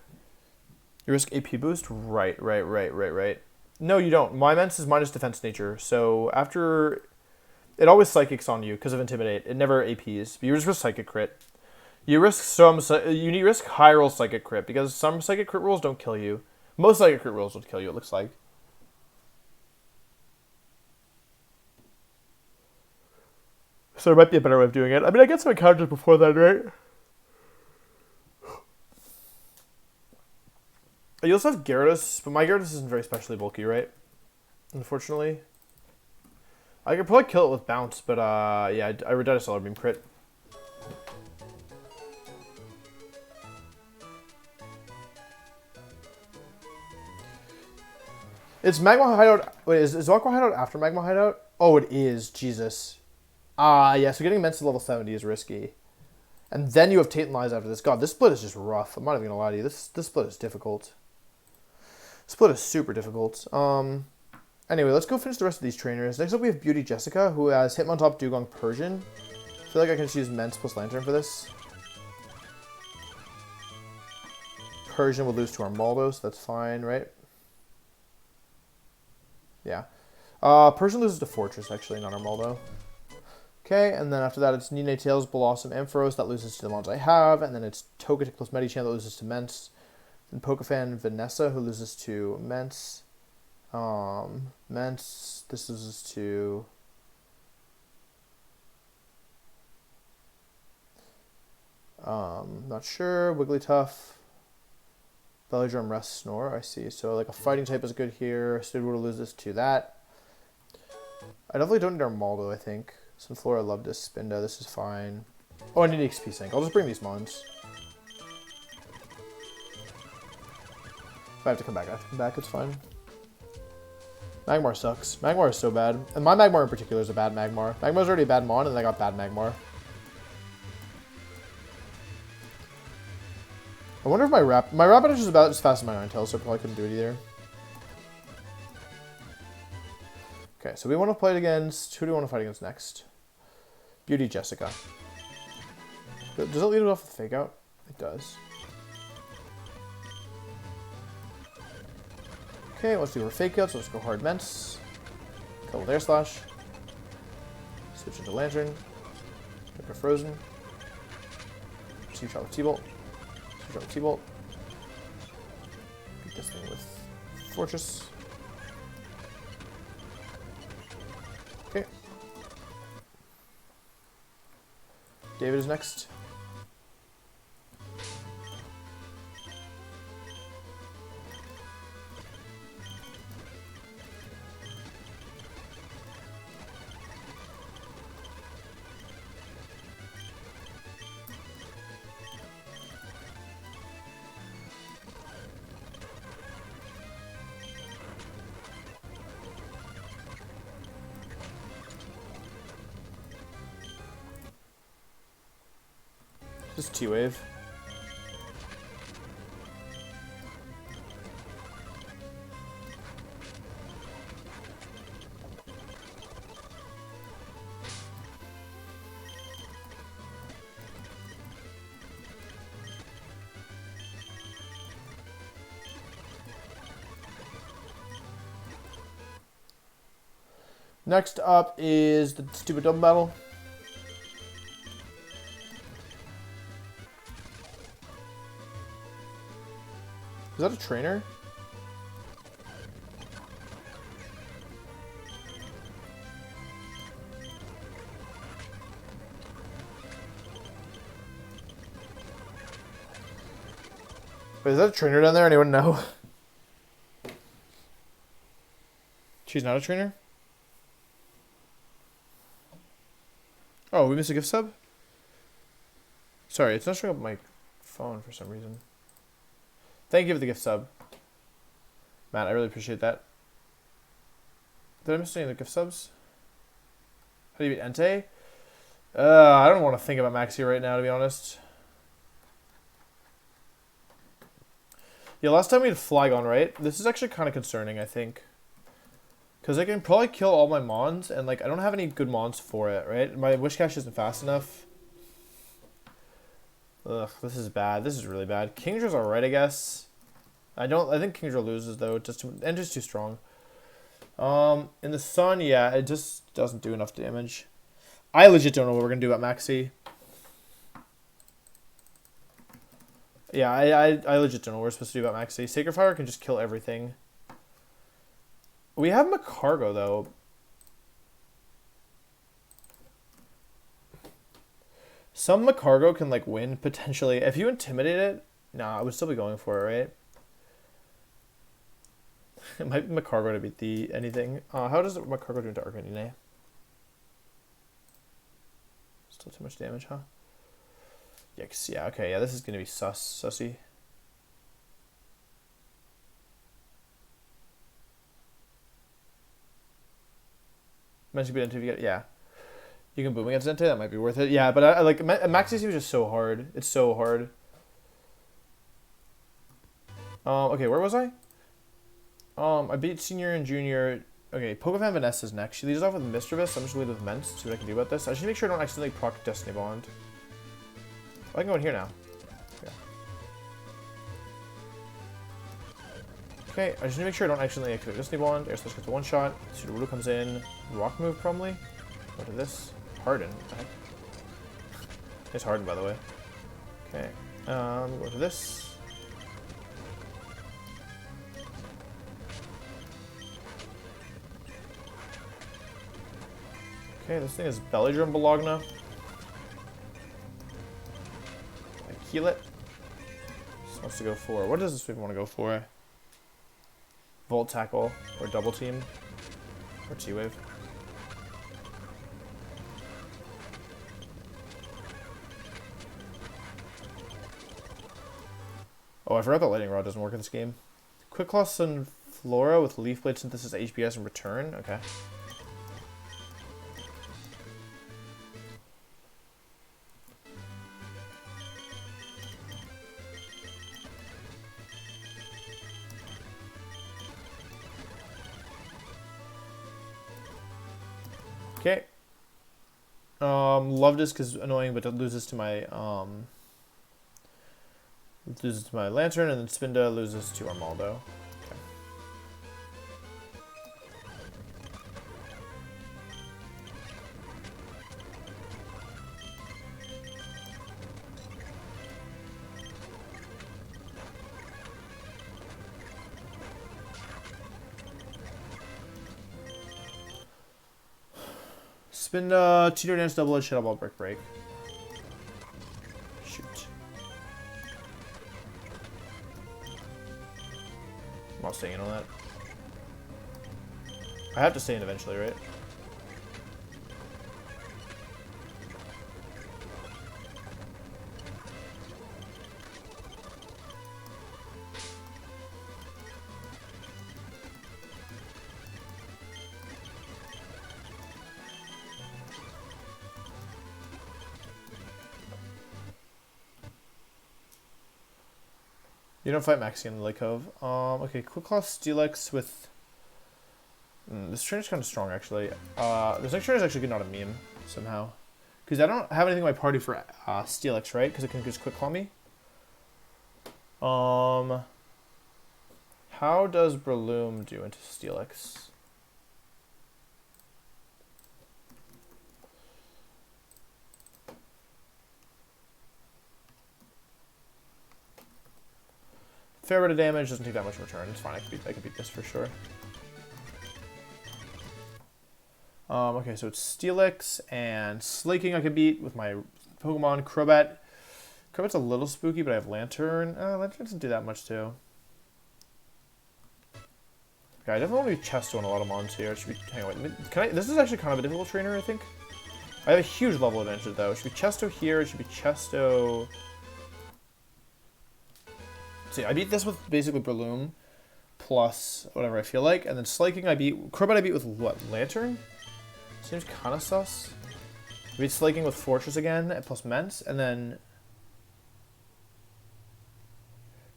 S1: You risk AP boost? Right. No, you don't. My Mence is minus defense nature, so after... It always Psychics on you because of Intimidate. It never APs. You just risk Psychic Crit. You risk you risk high roll Psychic Crit because some Psychic Crit rolls don't kill you. Most Psychic Crit rolls will kill you, it looks like. So there might be a better way of doing it. I mean, I get some encounters before that, right? You also have Gyarados, but my Gyarados isn't very specially bulky, right? Unfortunately. I could probably kill it with Bounce, but yeah, I redid a Solar Beam crit. It's Magma Hideout. Wait, is Aqua Hideout after Magma Hideout? Oh, it is. Jesus. Yeah, so getting Immense to level 70 is risky. And then you have Tantalize after this. God, this split is just rough. I'm not even going to lie to you. This split is difficult. Split is super difficult. Anyway, let's go finish the rest of these trainers. Next up, we have Beauty Jessica, who has Hitmontop, Dugong, Persian. I feel like I can just use Mence plus Lantern for this. Persian will lose to Armaldo, so that's fine, right? Yeah. Persian loses to Fortress, actually, not Armaldo. Okay, and then after that, it's Ninetales, Blossom, Ampharos, that loses to the ones I have. And then it's Togetic plus Medicham, that loses to Mence. Then Pokefan, Vanessa, who loses to Mence. Mence, this loses to... not sure. Wigglytuff. Bellydrum, Rest, Snore, I see. So like a fighting type is good here. Studward loses to that. I definitely don't need Armaldo, I think. Sunflora, love this. Spinda, this is fine. Oh, I need XP Sync. I'll just bring these mons. If I have to come back, I have to come back. It's fine. Magmar sucks. Magmar is so bad. And my Magmar in particular is a bad Magmar. Magmar's already a bad mon, and I got bad Magmar. I wonder if my Rapidash is about as fast as my Ninetales, so I probably couldn't do it either. Okay, so we want to play it against... Who do we want to fight against next? Beauty Jessica. Does it lead it off with Fake Out? It does. Okay, let's do our Fake Out, so let's go hard Ments. Couple with Air Slash. Switch into Lantern. Make a Frozen. Two-shot with T-Bolt. Two-shot with T-Bolt. Beat this thing with Fortress. Okay. David is next. Just T-Wave. Next up is the stupid double battle. Is that a trainer? Wait, is that a trainer down there? Anyone know? She's not a trainer? Oh, we missed a gift sub? Sorry, it's not showing up on my phone for some reason. Thank you for the gift sub. Matt, I really appreciate that. Did I miss any of the gift subs? How do you beat Entei? I don't want to think about Maxi right now, to be honest. Yeah, last time we had Flygon, right? This is actually kind of concerning, I think. Because I can probably kill all my Mons, and like I don't have any good Mons for it, right? My Wish Cache isn't fast enough. Ugh, this is bad. This is really bad. Kingdra's alright, I guess. I think Kingdra loses though. It's just too strong. In the Sun, yeah, it just doesn't do enough damage. I legit don't know what we're gonna do about Maxi. Yeah, I legit don't know what we're supposed to do about Maxi. Sacred Fire can just kill everything. We have Macargo though. Some Macargo can like win potentially. If you intimidate it, nah, I would still be going for it, right? It might be Macargo to beat the anything. How does Macargo do into Arcanine? Still too much damage, huh? Yikes, yeah, okay, yeah, this is gonna be sussy. Mention beat Entei if you get it, yeah. You can boom against Entei, that might be worth it. Yeah, but I like Maxi is just so hard. It's so hard. Okay, where was I? I beat Senior and Junior. Okay, Pokefan Vanessa is next. She leads off with Mischievous. I'm just gonna lead with Ments, see what I can do about this. I just need to make sure I don't accidentally proc Destiny Bond. Oh, I can go in here now. Yeah. Okay, I just need to make sure I don't accidentally activate Destiny Bond. Air Slash gets a one-shot. Sudowoodo comes in. Rock move, probably. Go to this. Harden. What the heck? It's Harden, by the way. Okay. Go to this. Okay, this thing is Belly Drum Bologna. I heal it. This wants to go for. What does this even want to go for? Volt Tackle or Double Team or T-Wave. Oh, I forgot that Lightning Rod doesn't work in this game. Quick Claw Sunflora with Leaf Blade Synthesis HPS in return. Okay. Okay. Loved this because annoying, but it loses to my Lantern, and then Spinda loses to Armaldo. Okay. Spinda, Cheater Dance, Double Edge, Shadow Ball, Brick Break. Shoot. I'm not staying in on that. I have to stay in eventually, right? You don't fight Maxi in the Lake Cove. Okay, Quick Claw Steelix with... this trainer's kind of strong, actually. This next trainer's actually good, not a meme, somehow. Because I don't have anything in my party for Steelix, right? Because it can just Quick Claw me. How does Breloom do into Steelix? Fair bit of damage, doesn't take that much in return. It's fine, I can beat this for sure. Okay, so it's Steelix and Slaking I can beat with my Pokemon. Crobat. Crobat's a little spooky, but I have Lantern. Lantern doesn't do that much too. Okay, I definitely want to be Chesto on a lot of mons here. It should be, hang on, wait, this is actually kind of a difficult trainer, I think. I have a huge level advantage though. It should be Chesto here, it should be Chesto... See, I beat this with basically Breloom plus whatever I feel like, and then Slaking Crobat I beat with what, Lantern? Seems kind of sus. I beat Slaking with Fortress again, plus Mence, and then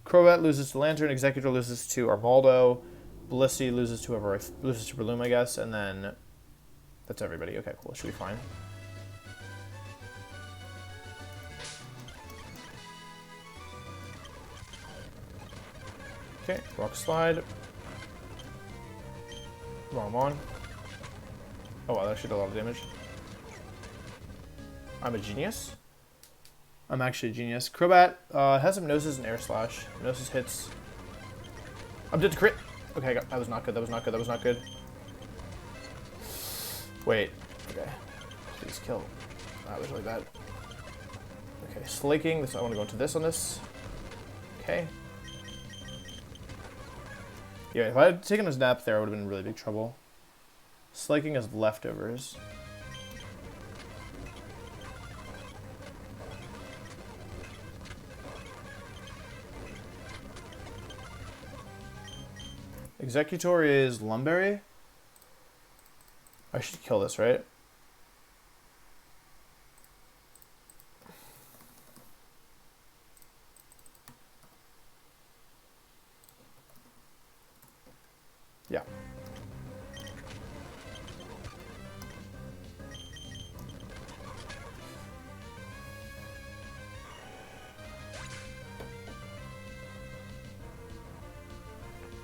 S1: Crobat loses to Lantern, Executor loses to Armaldo, Blissey loses to Breloom, I guess, and then that's everybody. Okay, cool, should be fine. Okay, Rock Slide. Wrong one. Oh wow, that actually did a lot of damage. I'm a genius. I'm actually a genius. Crobat has Hypnosis and Air Slash. Hypnosis hits. I'm dead to crit. Okay, that was not good. That was not good. That was not good. Wait. Okay. Please kill. That was really bad. Okay, Slaking. This, I want to go into this on this. Okay. Yeah, if I had taken his nap there, I would have been in really big trouble. Slaking his leftovers. Executor is Lumberry. I should kill this, right? Yeah.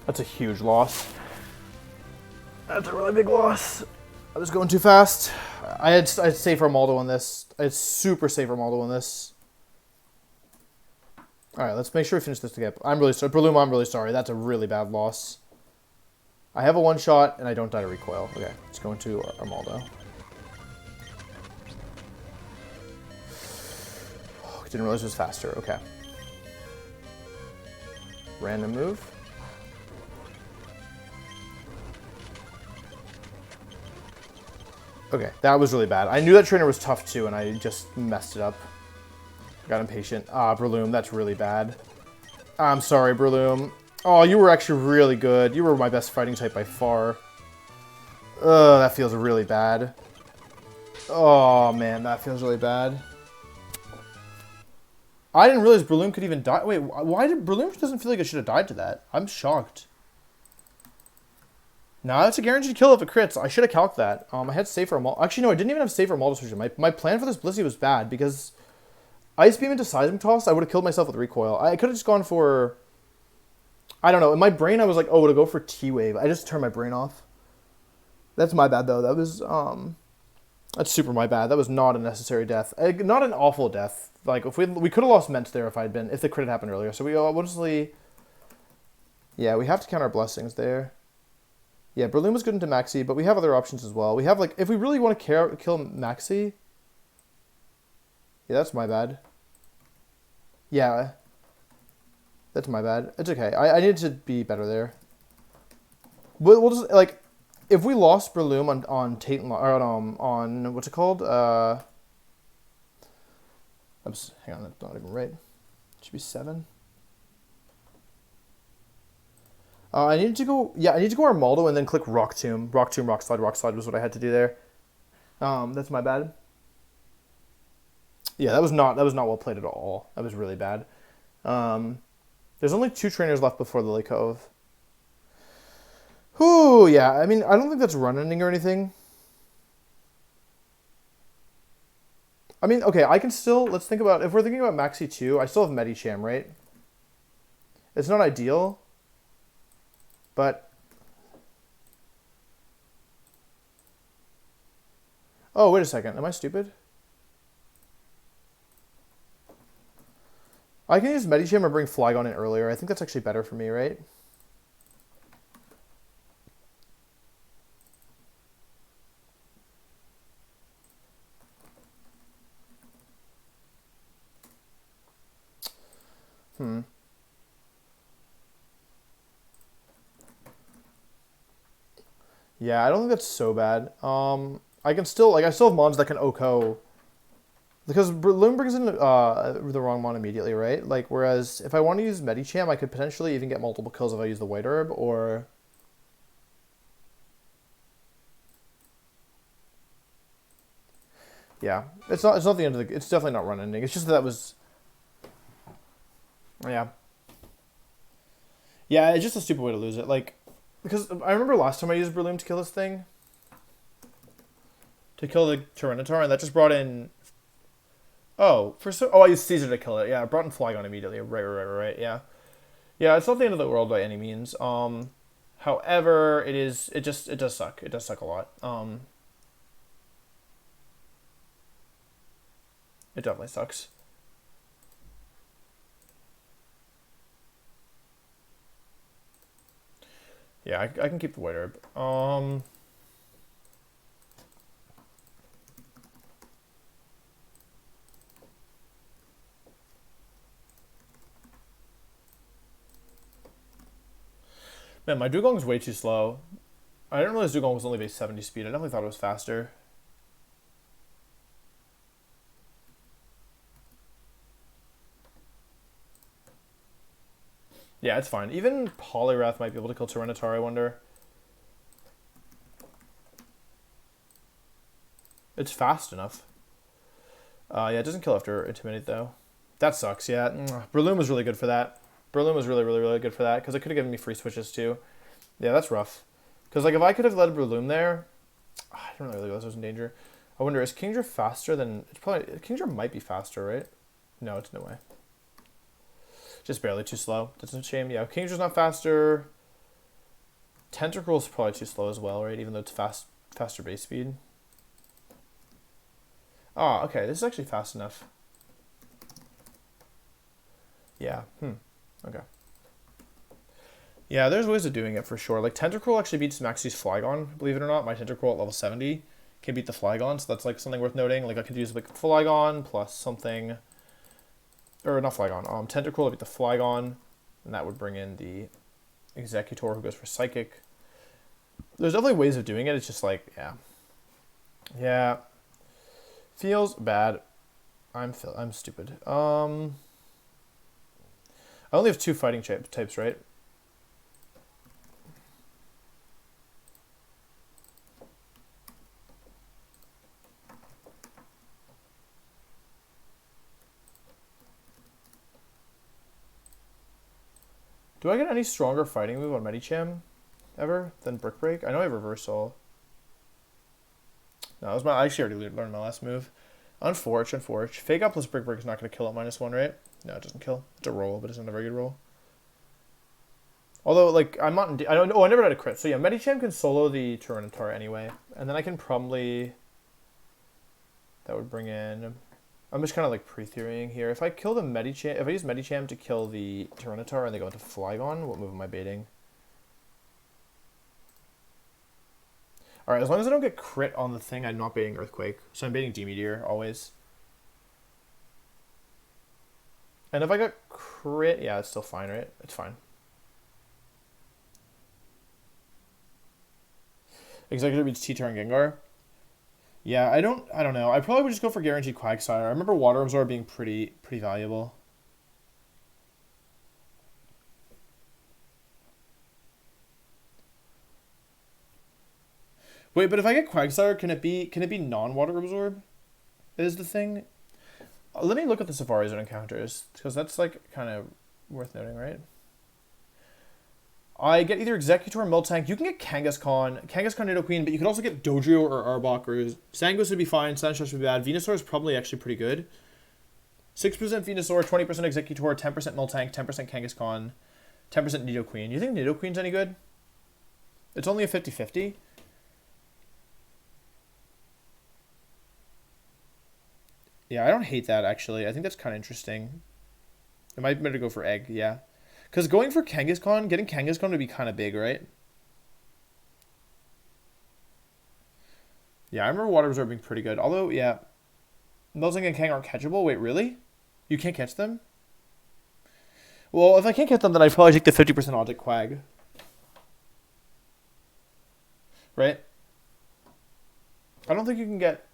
S1: That's a huge loss. That's a really big loss. I was going too fast. I'd save Armaldo on this. I'd super save Armaldo on this. Alright, let's make sure we finish this together. I'm really sorry. Breloom, I'm really sorry. That's a really bad loss. I have a one-shot, and I don't die to recoil. Okay, let's go into Armaldo. Oh, I didn't realize it was faster. Okay. Random move. Okay, that was really bad. I knew that trainer was tough too, and I just messed it up. Got impatient. Breloom, that's really bad. I'm sorry, Breloom. Oh, you were actually really good. You were my best fighting type by far. Ugh, that feels really bad. Oh, man, that feels really bad. I didn't realize Breloom could even die. Wait, why did Breloom doesn't feel like it should have died to that? I'm shocked. Nah, that's a guaranteed kill if it crits. I should have calced that. I had safer Mal. Actually, no, I didn't even have safer Mal Dispersion. My plan for this Blissey was bad because Ice Beam into Seismic Toss, I would have killed myself with Recoil. I could have just gone for... I don't know. In my brain, I was like, oh, to go for T-Wave. I just turned my brain off. That's my bad, though. That was, that's super my bad. That was not a necessary death. Not an awful death. Like, if we could have lost Ment there if the crit had happened earlier. So we obviously... Yeah, we have to count our blessings there. Yeah, Breloom was good into Maxi, but we have other options as well. We have, like, if we really want to kill Maxi... Yeah, that's my bad. Yeah. That's my bad. It's okay. I needed to be better there. We'll just, like... If we lost Breloom on Tate or on what's it called? Hang on, that's not even right. It should be 7. I need to go Armaldo and then click Rock Tomb. Rock Tomb, Rock Slide was what I had to do there. That's my bad. Yeah, that was not well played at all. That was really bad. There's only 2 trainers left before Lily Cove. Whew, yeah, I mean, I don't think that's run ending or anything. I mean, okay, I can still, let's think about, if we're thinking about Maxi 2, I still have Medicham, right? It's not ideal, but... Oh, wait a second, am I stupid? I can use Medicham or bring Flygon in earlier. I think that's actually better for me, right? Yeah, I don't think that's so bad. I can still, like, I still have mons that can OHKO. Because Loom brings in the wrong mon immediately, right? Like, whereas if I want to use Medicham, I could potentially even get multiple kills if I use the White Herb, or... Yeah, it's not the end of the... It's definitely not run ending. It's just that was... Yeah. Yeah, it's just a stupid way to lose it. Like, because I remember last time I used Breloom to kill this thing. To kill the Tyranitar, and that just brought in... Oh, I used Caesar to kill it. Yeah, I brought in Flygon immediately. Right. Yeah. Yeah, it's not the end of the world by any means. However, it does suck. It does suck a lot. It definitely sucks. Yeah, I can keep the White Herb. Man, my Dugong's way too slow. I didn't realize Dugong was only base 70 speed. I definitely thought it was faster. Yeah, it's fine. Even Poliwrath might be able to kill Tyranitar, I wonder. It's fast enough. Yeah, it doesn't kill after Intimidate, though. That sucks, yeah. Breloom was really good for that. Breloom was really good for that, because it could have given me free switches, too. Yeah, that's rough. Because, like, if I could have led Breloom there... I don't really realize I was in danger. I wonder, is Kingdra faster than... It's probably... Kingdra might be faster, right? No, it's no way. Just barely too slow. That's a shame. Yeah, Kingdra's not faster. Tentacruel's probably too slow as well, right? Even though it's faster base speed. Oh, okay. This is actually fast enough. Yeah. Okay. Yeah, there's ways of doing it for sure. Like, Tentacruel actually beats Maxi's Flygon, believe it or not. My Tentacruel at level 70 can beat the Flygon, so that's, like, something worth noting. Like, I could use, like, Flygon plus something... Or, not Flygon. Tentacruel to beat the Flygon, and that would bring in the Executor who goes for Psychic. There's definitely ways of doing it. It's just, like, yeah. Yeah. Feels bad. I'm stupid. I only have 2 fighting types, right? Do I get any stronger fighting move on Medicham ever than Brick Break? I know I have Reversal. No, that was I actually already learned my last move. Unforge. Fake Out plus Brick Break is not going to kill at -1, right? No, it doesn't kill. It's a roll, but it's not a very good roll. Although, like, I'm not... I never had a crit. So, yeah, Medicham can solo the Tyranitar anyway. And then I can probably... That would bring in... I'm just kind of, like, pre-theorying here. If I kill the Medicham... If I use Medicham to kill the Tyranitar and they go into Flygon, what move am I baiting? Alright, as long as I don't get crit on the thing, I'm not baiting Earthquake. So I'm baiting D-Meteor, always. And if I got crit... Yeah, it's still fine, right? It's fine. Executive beats T-Tar and Gengar. Yeah, I don't know. I probably would just go for Guaranteed Quagsire. I remember Water Absorb being pretty valuable. Wait, but if I get Quagsire, can it be non-Water Absorb? Is the thing? Let me look at the Safari Zone encounters, because that's like kind of worth noting, right? I get either Executor or Miltank. You can get Kangaskhan, Nidoqueen, but you could also get Dodrio or Arbok, or Zangos would be fine, Sandshrew would be bad. Venusaur is probably actually pretty good. 6% Venusaur, 20% Executor, 10% Miltank, 10% Kangaskhan, 10% Nidoqueen. You think Nidoqueen's any good? It's only a 50-50. Yeah, I don't hate that, actually. I think that's kind of interesting. I might better go for Egg, yeah. Because going for Kangaskhan, getting Kangaskhan would be kind of big, right? Yeah, I remember Water Absorb being pretty good. Although, yeah, Miltank and Kang aren't catchable. Wait, really? You can't catch them? Well, if I can't catch them, then I'd probably take the 50% odds at Quag. Right? I don't think you can get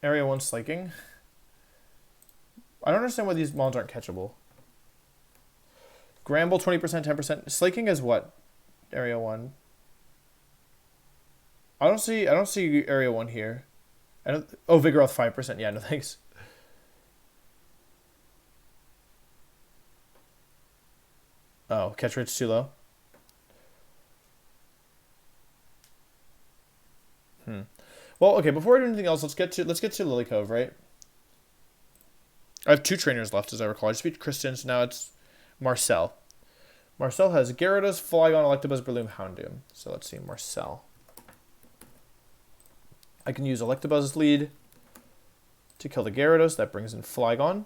S1: Area 1 Slaking. I don't understand why these mons aren't catchable. Gramble 20%, 10%. Slaking is what? Area 1. I don't see Area 1 here. Oh, Vigoroth 5%. Yeah, no thanks. Oh, catch rate's too low. Well, okay, before I do anything else, let's get to Lily Cove, right? I have 2 trainers left, as I recall. I just beat Kristen, so now it's Marcel. Marcel has Gyarados, Flygon, Electabuzz, Breloom, Houndoom. So let's see, Marcel. I can use Electabuzz's lead to kill the Gyarados. That brings in Flygon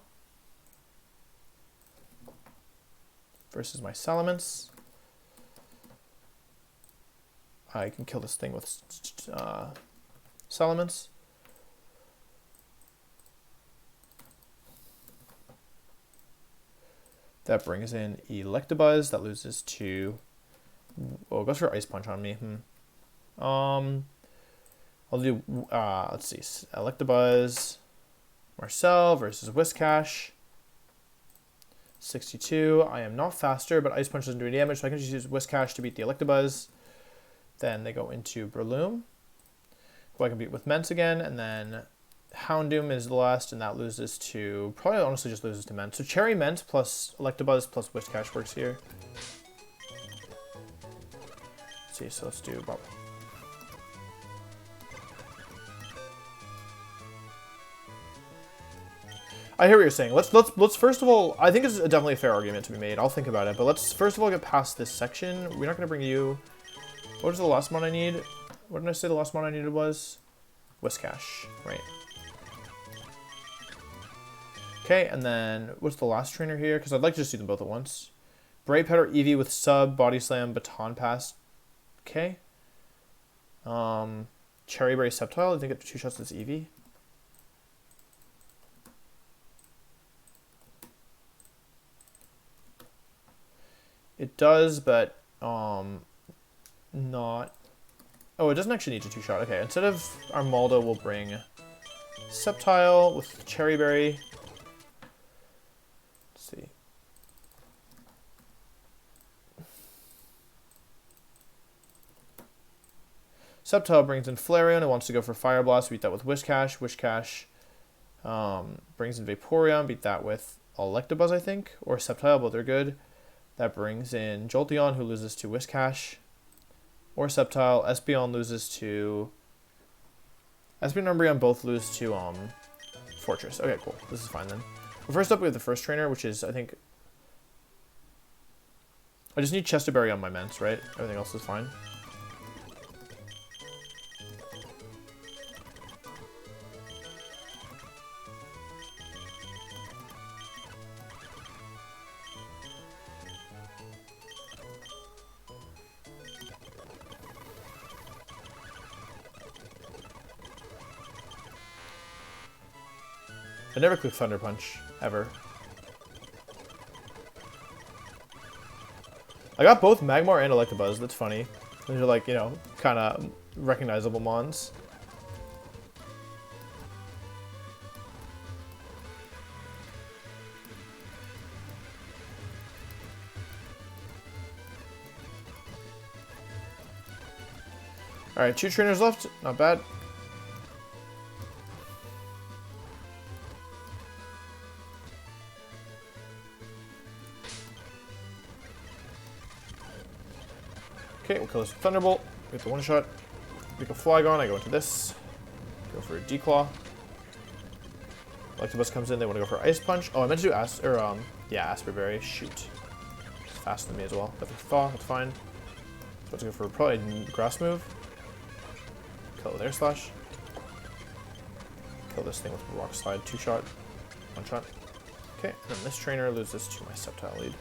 S1: versus my Salamence. I can kill this thing with Salamence. That brings in Electabuzz. That loses to... Oh, it goes for Ice Punch on me. I'll do... let's see. Electabuzz. Marcel versus Whiscash. 62. I am not faster, but Ice Punch doesn't do any damage, so I can just use Whiscash to beat the Electabuzz. Then they go into Breloom, who I can beat with Mence again, and then Houndoom is the last, and that loses to... Probably honestly just loses to Mence. So Cherry Mence plus Electabuzz plus Whiscash works here. Let's see, so let's do... I hear what you're saying. Let's first of all... I think it's definitely a fair argument to be made. I'll think about it, but let's first of all get past this section. We're not going to bring you... What was the last one I need? What did I say the last one I needed was? Whiscash, right. Okay, and then what's the last trainer here? Because I'd like to just do them both at once. Brave Pet or Eevee with Sub, Body Slam, Baton Pass. Okay. Cherry Berry Sceptile. I think it 2 shots this Eevee. It does, but not... Oh, it doesn't actually need a 2-shot. Okay, instead of Armaldo, we'll bring Sceptile with Cherry Berry. Let's see. Sceptile brings in Flareon. It wants to go for Fire Blast. Beat that with Whiscash. Whiscash brings in Vaporeon. Beat that with Electabuzz, I think. Or Sceptile, both are good. That brings in Jolteon, who loses to Whiscash. Or Sceptile. Espeon loses to... Espeon and Umbreon both lose to Fortress. Okay, cool. This is fine then. But first up, we have the first trainer, which is, I think... I just need Chesterberry on my Ments, right? Everything else is fine. I never click Thunder Punch, ever. I got both Magmar and Electabuzz, that's funny. Those are like, you know, kind of recognizable mons. Alright, 2 trainers left, not bad. Okay, we'll kill this with Thunderbolt. Get the one-shot. Make a Flygon. I go into this. Go for a D-Claw. Electabuzz comes in. They want to go for Ice Punch. Oh, I meant to do Asper Berry. Shoot. It's faster than me as well. Definitely Thaw. That's fine. So let's go for probably a Grass move. Kill with Air Slash. Kill this thing with Rock Slide. 2-shot. 1-shot. Okay, and then this trainer loses to my Sceptile lead.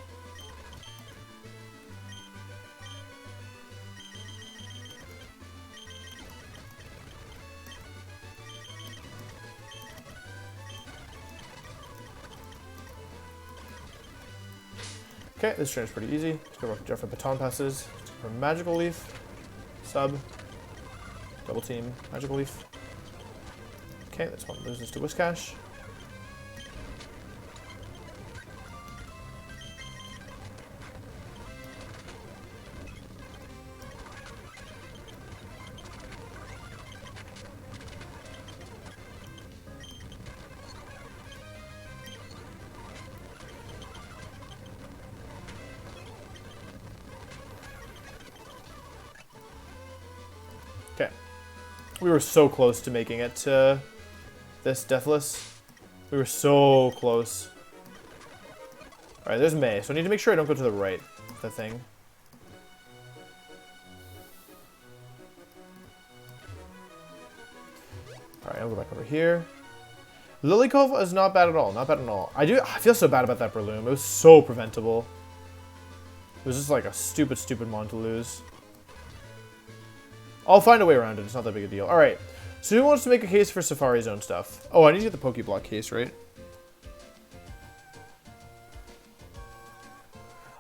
S1: Okay, this train is pretty easy. Let's go for Baton Passes. Let's go for Magical Leaf. Sub. Double Team. Magical Leaf. Okay, this one loses to Whiscash. Okay. We were so close to making it to this Deathless. We were so close. Alright, there's May. So I need to make sure I don't go to the right of the thing. Alright, I'll go back over here. Ludicolo is not bad at all. Not bad at all. I feel so bad about that Breloom. It was so preventable. It was just like a stupid, stupid mon to lose. I'll find a way around it. It's not that big a deal. Alright. So who wants to make a case for Safari Zone stuff? Oh, I need to get the Pokeblock case, right?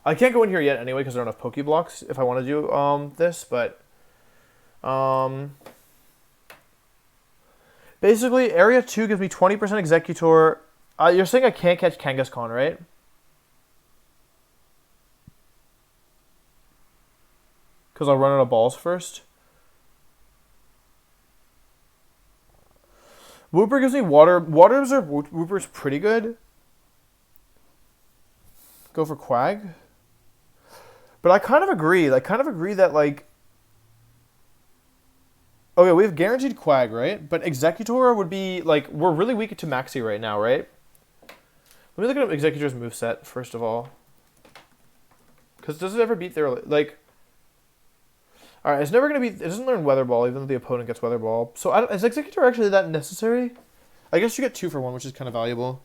S1: I can't go in here yet anyway because there are enough Pokeblocks if I want to do this, but... basically, Area 2 gives me 20% Executor. You're saying I can't catch Kangaskhan, right? Because I'll run out of balls first. Wooper gives me water. Water Absorb Wooper's pretty good. Go for Quag. But I kind of agree. I kind of agree that, like... Okay, we have guaranteed Quag, right? But Executor would be, like... We're really weak to Maxi right now, right? Let me look at Executor's moveset, first of all. Because does it ever beat their... Like... Alright, it's never going to be... It doesn't learn Weather Ball, even though the opponent gets Weather Ball. So, is Executor actually that necessary? I guess you get 2 for 1, which is kind of valuable.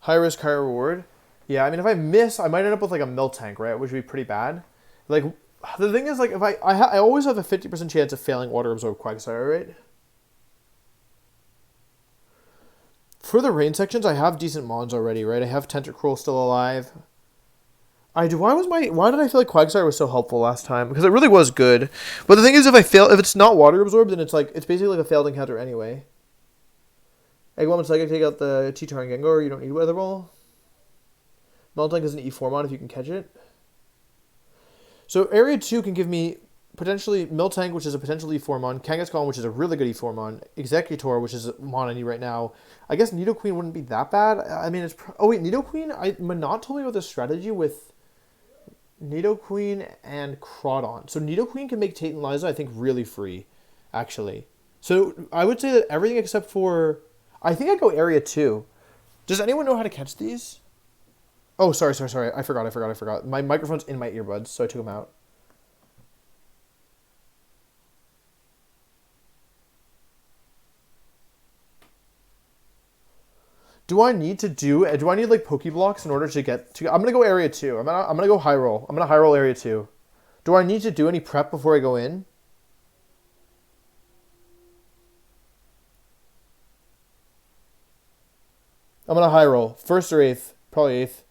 S1: High risk, high reward. Yeah, I mean, if I miss, I might end up with, like, a Miltank, right? Which would be pretty bad. Like, the thing is, like, if I always have a 50% chance of failing Water Absorb Quagsire, right? For the rain sections, I have decent mons already, right? I have Tentacruel still alive. Why did I feel like Quagsire was so helpful last time? Because it really was good. But the thing is, if it's not water absorbed, then it's basically like a failed encounter anyway. Egg Psychic, take out the T-Tar and Gengar. You don't need Weather Ball. Meltank is an E4mon if you can catch it. So Area 2 can give me potentially Miltank, which is a potential E4mon, Kangaskhan, which is a really good E4mon, Executor, which is a mon I need right now. I guess Nidoqueen wouldn't be that bad. I mean, Nidoqueen, Manat told me about this strategy with Nidoqueen and Crawdon. So Nidoqueen can make Tate and Liza, I think, really free, actually. So I would say that everything except for... I think I go Area 2. Does anyone know how to catch these? Oh, sorry. I forgot. My microphone's in my earbuds, so I took them out. Do I need like Pokeblocks in order to get to... I'm going to go Area 2. I'm going to go High Roll. I'm going to High Roll Area 2. Do I need to do any prep before I go in? I'm going to High Roll. First or 8th? Probably 8th.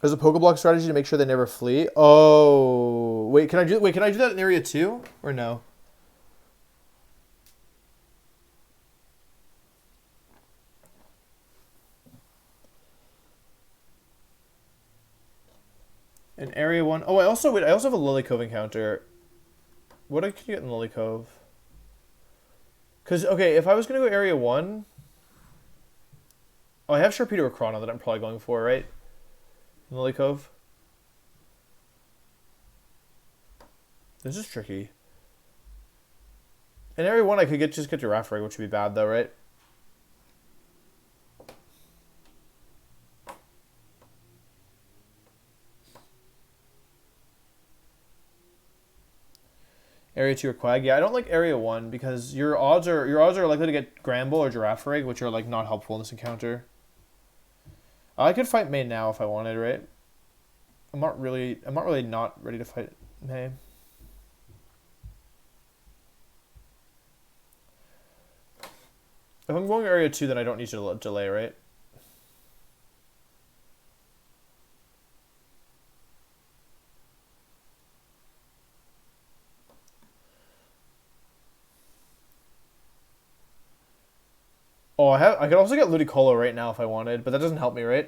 S1: There's a Pokeblock strategy to make sure they never flee. Oh, wait, can I do that in Area 2 or no? In Area 1. Oh, I also have a Lilycove encounter. What can you get in Lilycove? Cuz okay, if I was going to go Area 1, I have Sharpedo or Chrono that I'm probably going for, right? Lily Cove. This is tricky. In Area 1, I could just get Girafarig, which would be bad, though, right? Area 2 or Quag. Yeah, I don't like Area 1 because your odds are likely to get Gramble or Girafarig, which are like not helpful in this encounter. I could fight May now if I wanted, right? I'm not really not ready to fight May. If I'm going Area 2, then I don't need to delay, right? Oh, I could also get Ludicolo right now if I wanted, but that doesn't help me, right?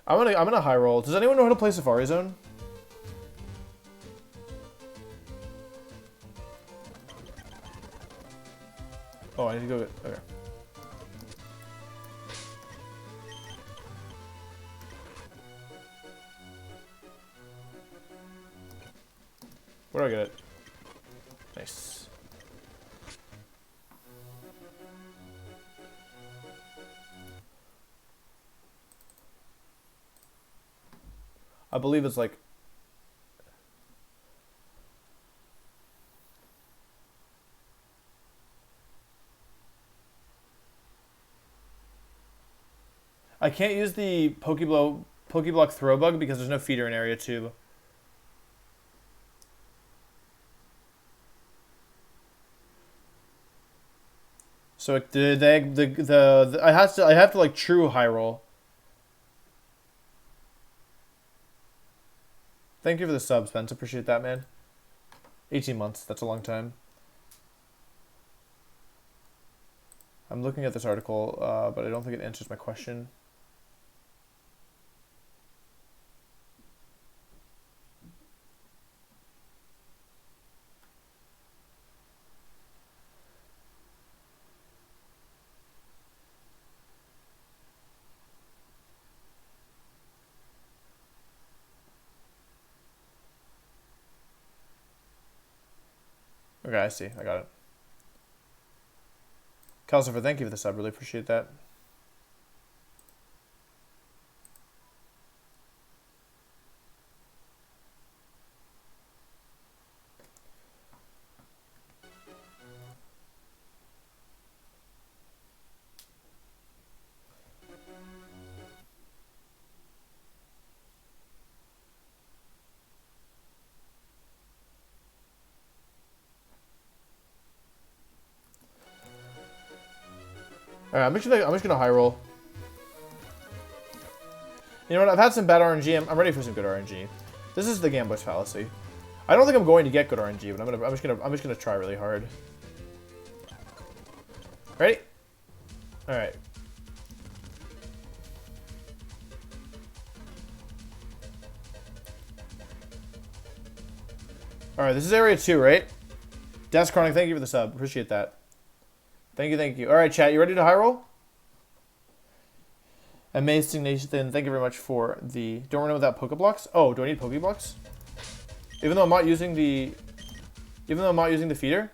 S1: I'm gonna high roll. Does anyone know how to play Safari Zone? Oh, I need to go get... Okay. Where do I get it? Nice. I believe it's like... I can't use the Pokeblock Throwbug because there's no feeder in Area 2. So I have to like true high roll. Thank you for the sub, Spence. Appreciate that, man. 18 months. That's a long time. I'm looking at this article, but I don't think it answers my question. Okay, I see. I got it. Calcifer, thank you for the sub. Really appreciate that. Alright, I'm just gonna high roll. You know what? I've had some bad RNG. I'm ready for some good RNG. This is the gambler's fallacy. I don't think I'm going to get good RNG, but I'm just gonna try really hard. Ready? Alright. Alright, this is area 2, right? Deschronic, thank you for the sub. Appreciate that. Thank you, thank you. Alright, chat, you ready to high roll? Amazing Nathan, thank you very much for the... Don't run without Pokeblocks? Oh, do I need Pokeblocks? Even though I'm not using the... Even though I'm not using the feeder?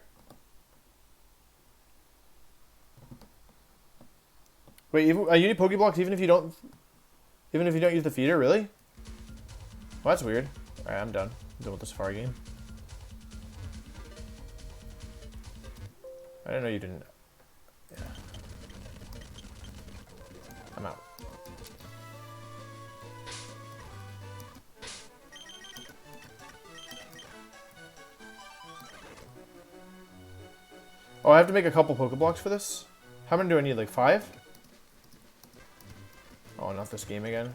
S1: Wait, you need Pokeblocks even if you don't... Even if you don't use the feeder, really? Well, that's weird. Alright, I'm done. I'm done with the Safari game. I didn't know you didn't... Yeah. I'm out. Oh, I have to make a couple Pokeblocks for this? How many do I need? Like 5? Oh, not this game again.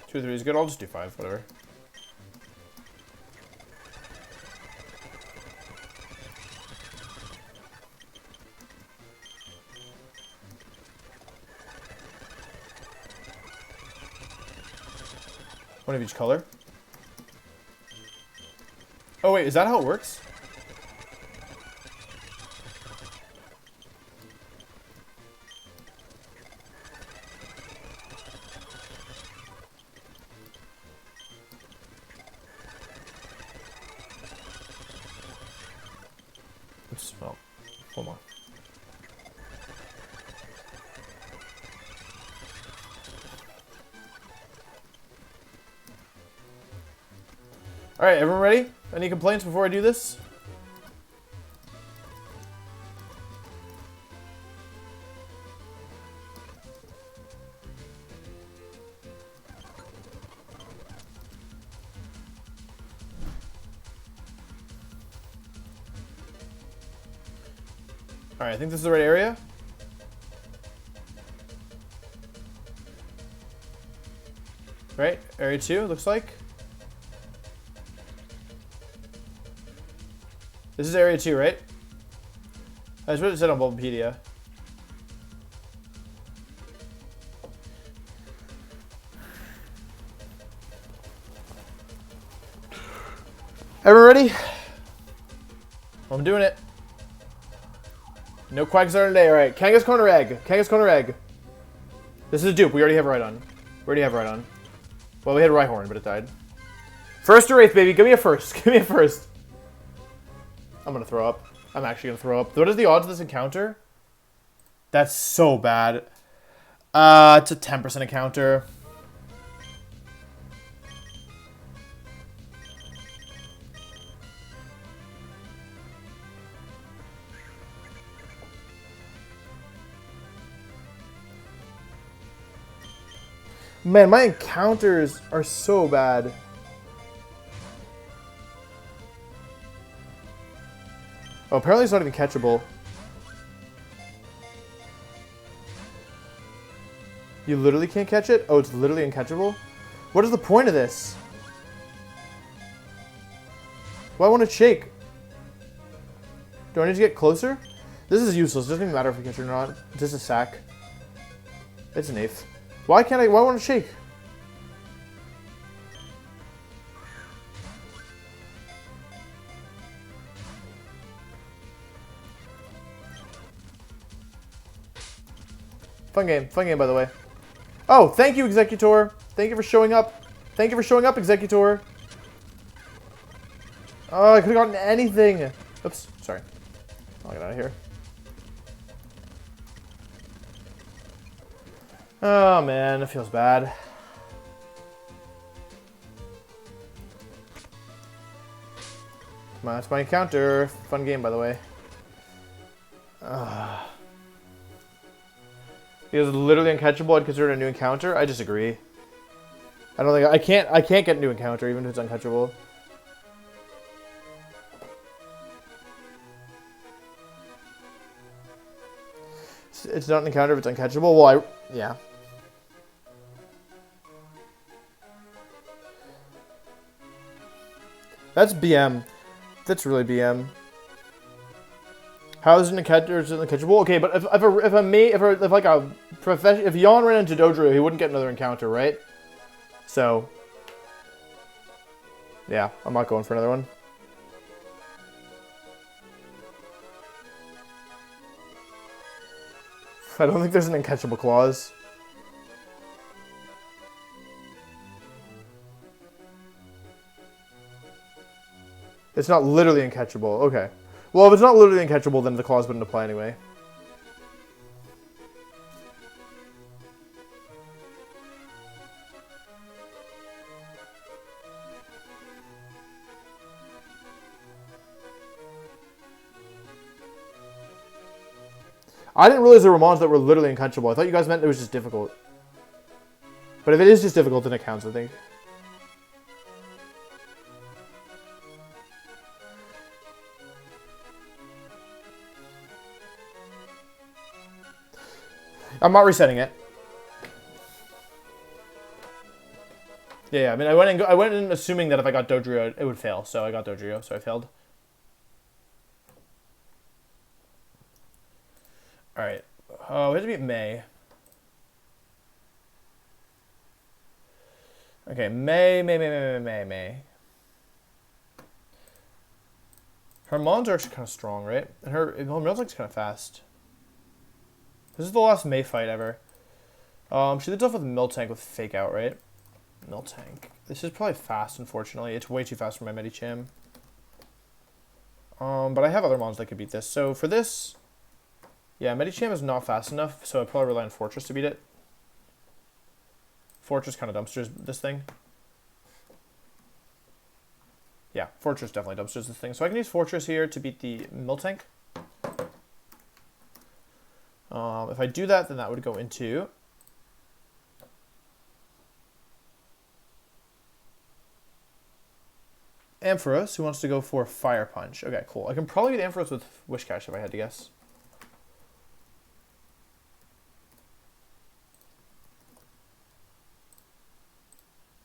S1: Two or three is good. I'll just do 5, whatever. One of each color. Oh wait, is that how it works? Oops, well, hold on. Alright, everyone ready? Any complaints before I do this? Alright, I think this is the right area. Right? Area 2, looks like. This is area 2, right? That's what it said on Bulbapedia. Everyone ready? I'm doing it. No Quagsire today. Alright, Kangaskhan Corner Egg. Kangaskhan Corner Egg. This is a dupe. We already have Rhydon. We already have Rhydon. Well, we had Rhyhorn, but it died. First or 8th, baby. Give me a first. Give me a first. I'm gonna throw up. I'm actually gonna throw up. What is the odds of this encounter? That's so bad. It's a 10% encounter. Man, my encounters are so bad. Oh, apparently it's not even catchable. You literally can't catch it? Oh, it's literally uncatchable? What is the point of this? Why won't it shake? Do I need to get closer? This is useless. It doesn't even matter if we catch it or not. It's just a sack. It's an 8th. Why won't it shake? Fun game by the way. Oh, thank you, Executor. Thank you for showing up. Thank you for showing up, Executor. Oh, I could have gotten anything. Oops, sorry. I'll get out of here. Oh man, it feels bad. That's my encounter. Fun game, by the way. Because it's literally uncatchable, I'd consider it a new encounter. I disagree. I don't think I can't get a new encounter even if it's uncatchable. It's not an encounter if it's uncatchable. Well, yeah. That's BM. That's really BM. How is it an encounter? Is it uncatchable? Okay, but if Jan ran into Dodrio, he wouldn't get another encounter, right? So, yeah, I'm not going for another one. I don't think there's an uncatchable clause. It's not literally uncatchable. Okay. Well, if it's not literally uncatchable, then the clause wouldn't apply anyway. I didn't realize there were mons that were literally uncatchable. I thought you guys meant it was just difficult. But if it is just difficult, then it counts, I think. I'm not resetting it. Yeah, I mean, I went in assuming that if I got Dodrio, it would fail. So I got Dodrio, so I failed. All right. Oh, we have to beat May. Okay, May. Her mons are actually kind of strong, right? And her Miltank's kind of fast. This is the last May fight ever. She leads off with Miltank with Fake Out, right? Miltank. This is probably fast, unfortunately. It's way too fast for my Medicham. But I have other mons that could beat this. So for this, yeah, Medicham is not fast enough, so I'd probably rely on Fortress to beat it. Fortress kind of dumpsters this thing. Yeah, Fortress definitely dumpsters this thing. So I can use Fortress here to beat the Miltank. If I do that, then that would go into Ampharos, who wants to go for Fire Punch. Okay, cool. I can probably get Ampharos with Whiscash if I had to guess.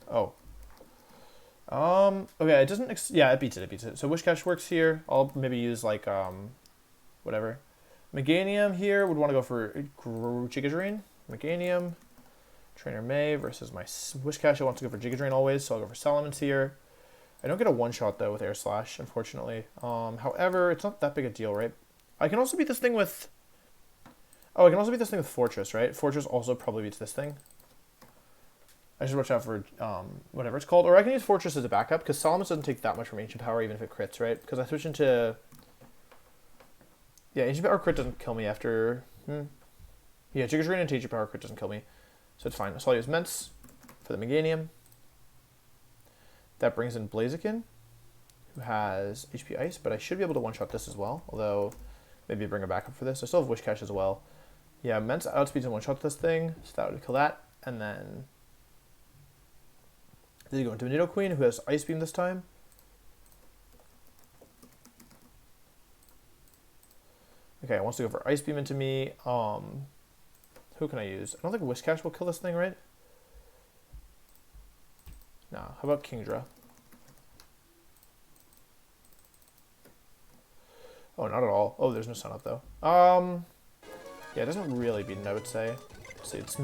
S1: Oh. Okay, it doesn't... yeah, it beats it. So Whiscash works here. I'll maybe use, like, whatever. Meganium here would want to go for Giga-Drain. Meganium. Trainer May versus my Whiscash. I want to go for Giga-Drain always, so I'll go for Salamence here. I don't get a one-shot, though, with Air Slash, unfortunately. However, it's not that big a deal, right? I can also beat this thing with... oh, I can also beat this thing with Fortress, right? Fortress also probably beats this thing. I should watch out for whatever it's called. Or I can use Fortress as a backup, because Salamence doesn't take that much from Ancient Power, even if it crits, right? Because I switch into... yeah, Ancient Power crit doesn't kill me after... yeah, Giga-Drain and Ancient Power crit doesn't kill me. So it's fine. So I'll use Mence for the Meganium. That brings in Blaziken, who has HP Ice, but I should be able to one-shot this as well. Although, maybe bring a backup for this. I still have Whiscash as well. Yeah, Mence outspeeds and one-shot this thing, so that would kill that. And then... did you go into Nidoqueen, who has Ice Beam this time? Okay, it wants to go for Ice Beam into me. Who can I use? I don't think Whiscash will kill this thing, right? No, how about Kingdra? Oh, not at all. Oh, there's no Sun Up, though. Yeah, it doesn't really beat it, I would say. Let's see, it's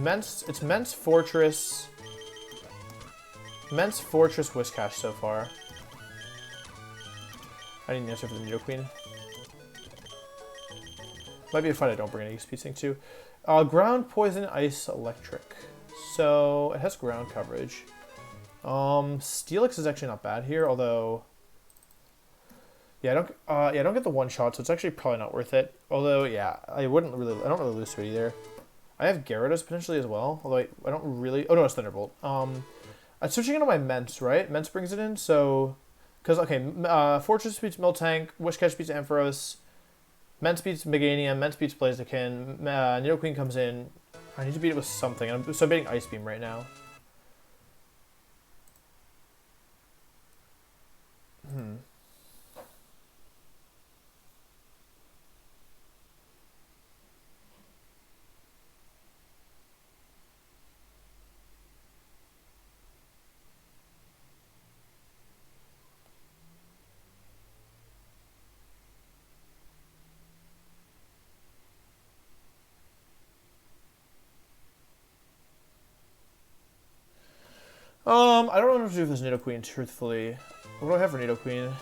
S1: Mence Fortress... Mence Fortress Whiscash so far. I need an answer for the Nidoqueen. Might be a fight I don't bring an XP sync to. Ground, Poison, Ice, Electric. So, it has ground coverage. Steelix is actually not bad here, although... yeah, I don't get the one shot, so it's actually probably not worth it. Although, yeah, I don't really lose to it either. I have Gyarados potentially as well, although I don't really... oh no, it's Thunderbolt. I'm switching into my Mence, right? Mence brings it in, so Because, okay, Fortress beats Miltank, Wishcash beats Ampharos, Mence beats Meganium, Mence beats Blaziken, Nidoqueen comes in. I need to beat it with something. So I'm beating Ice Beam right now. I don't know what to do with this Nidoqueen, truthfully. What do I have for Nidoqueen?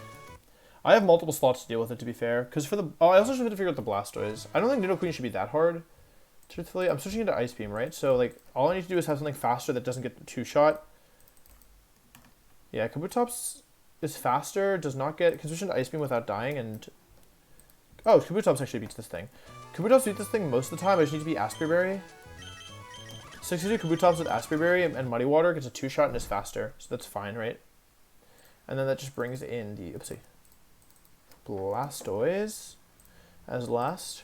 S1: I have multiple slots to deal with it, to be fair. Because for the... Oh, I also should have to figure out the Blastoise. I don't think Nidoqueen should be that hard, truthfully. I'm switching into Ice Beam, right? So, like, all I need to do is have something faster that doesn't get the two-shot. Yeah, Kabutops is faster, does not get... Can switch into Ice Beam without dying, and... Oh, Kabutops actually beats this thing. Kabutops beats this thing most of the time. I just need to beat Aspear Berry. 62 Kabutops with Aspear Berry and Muddy Water gets a two-shot and is faster, so that's fine, right? And then that just brings in the, oopsie, Blastoise as last.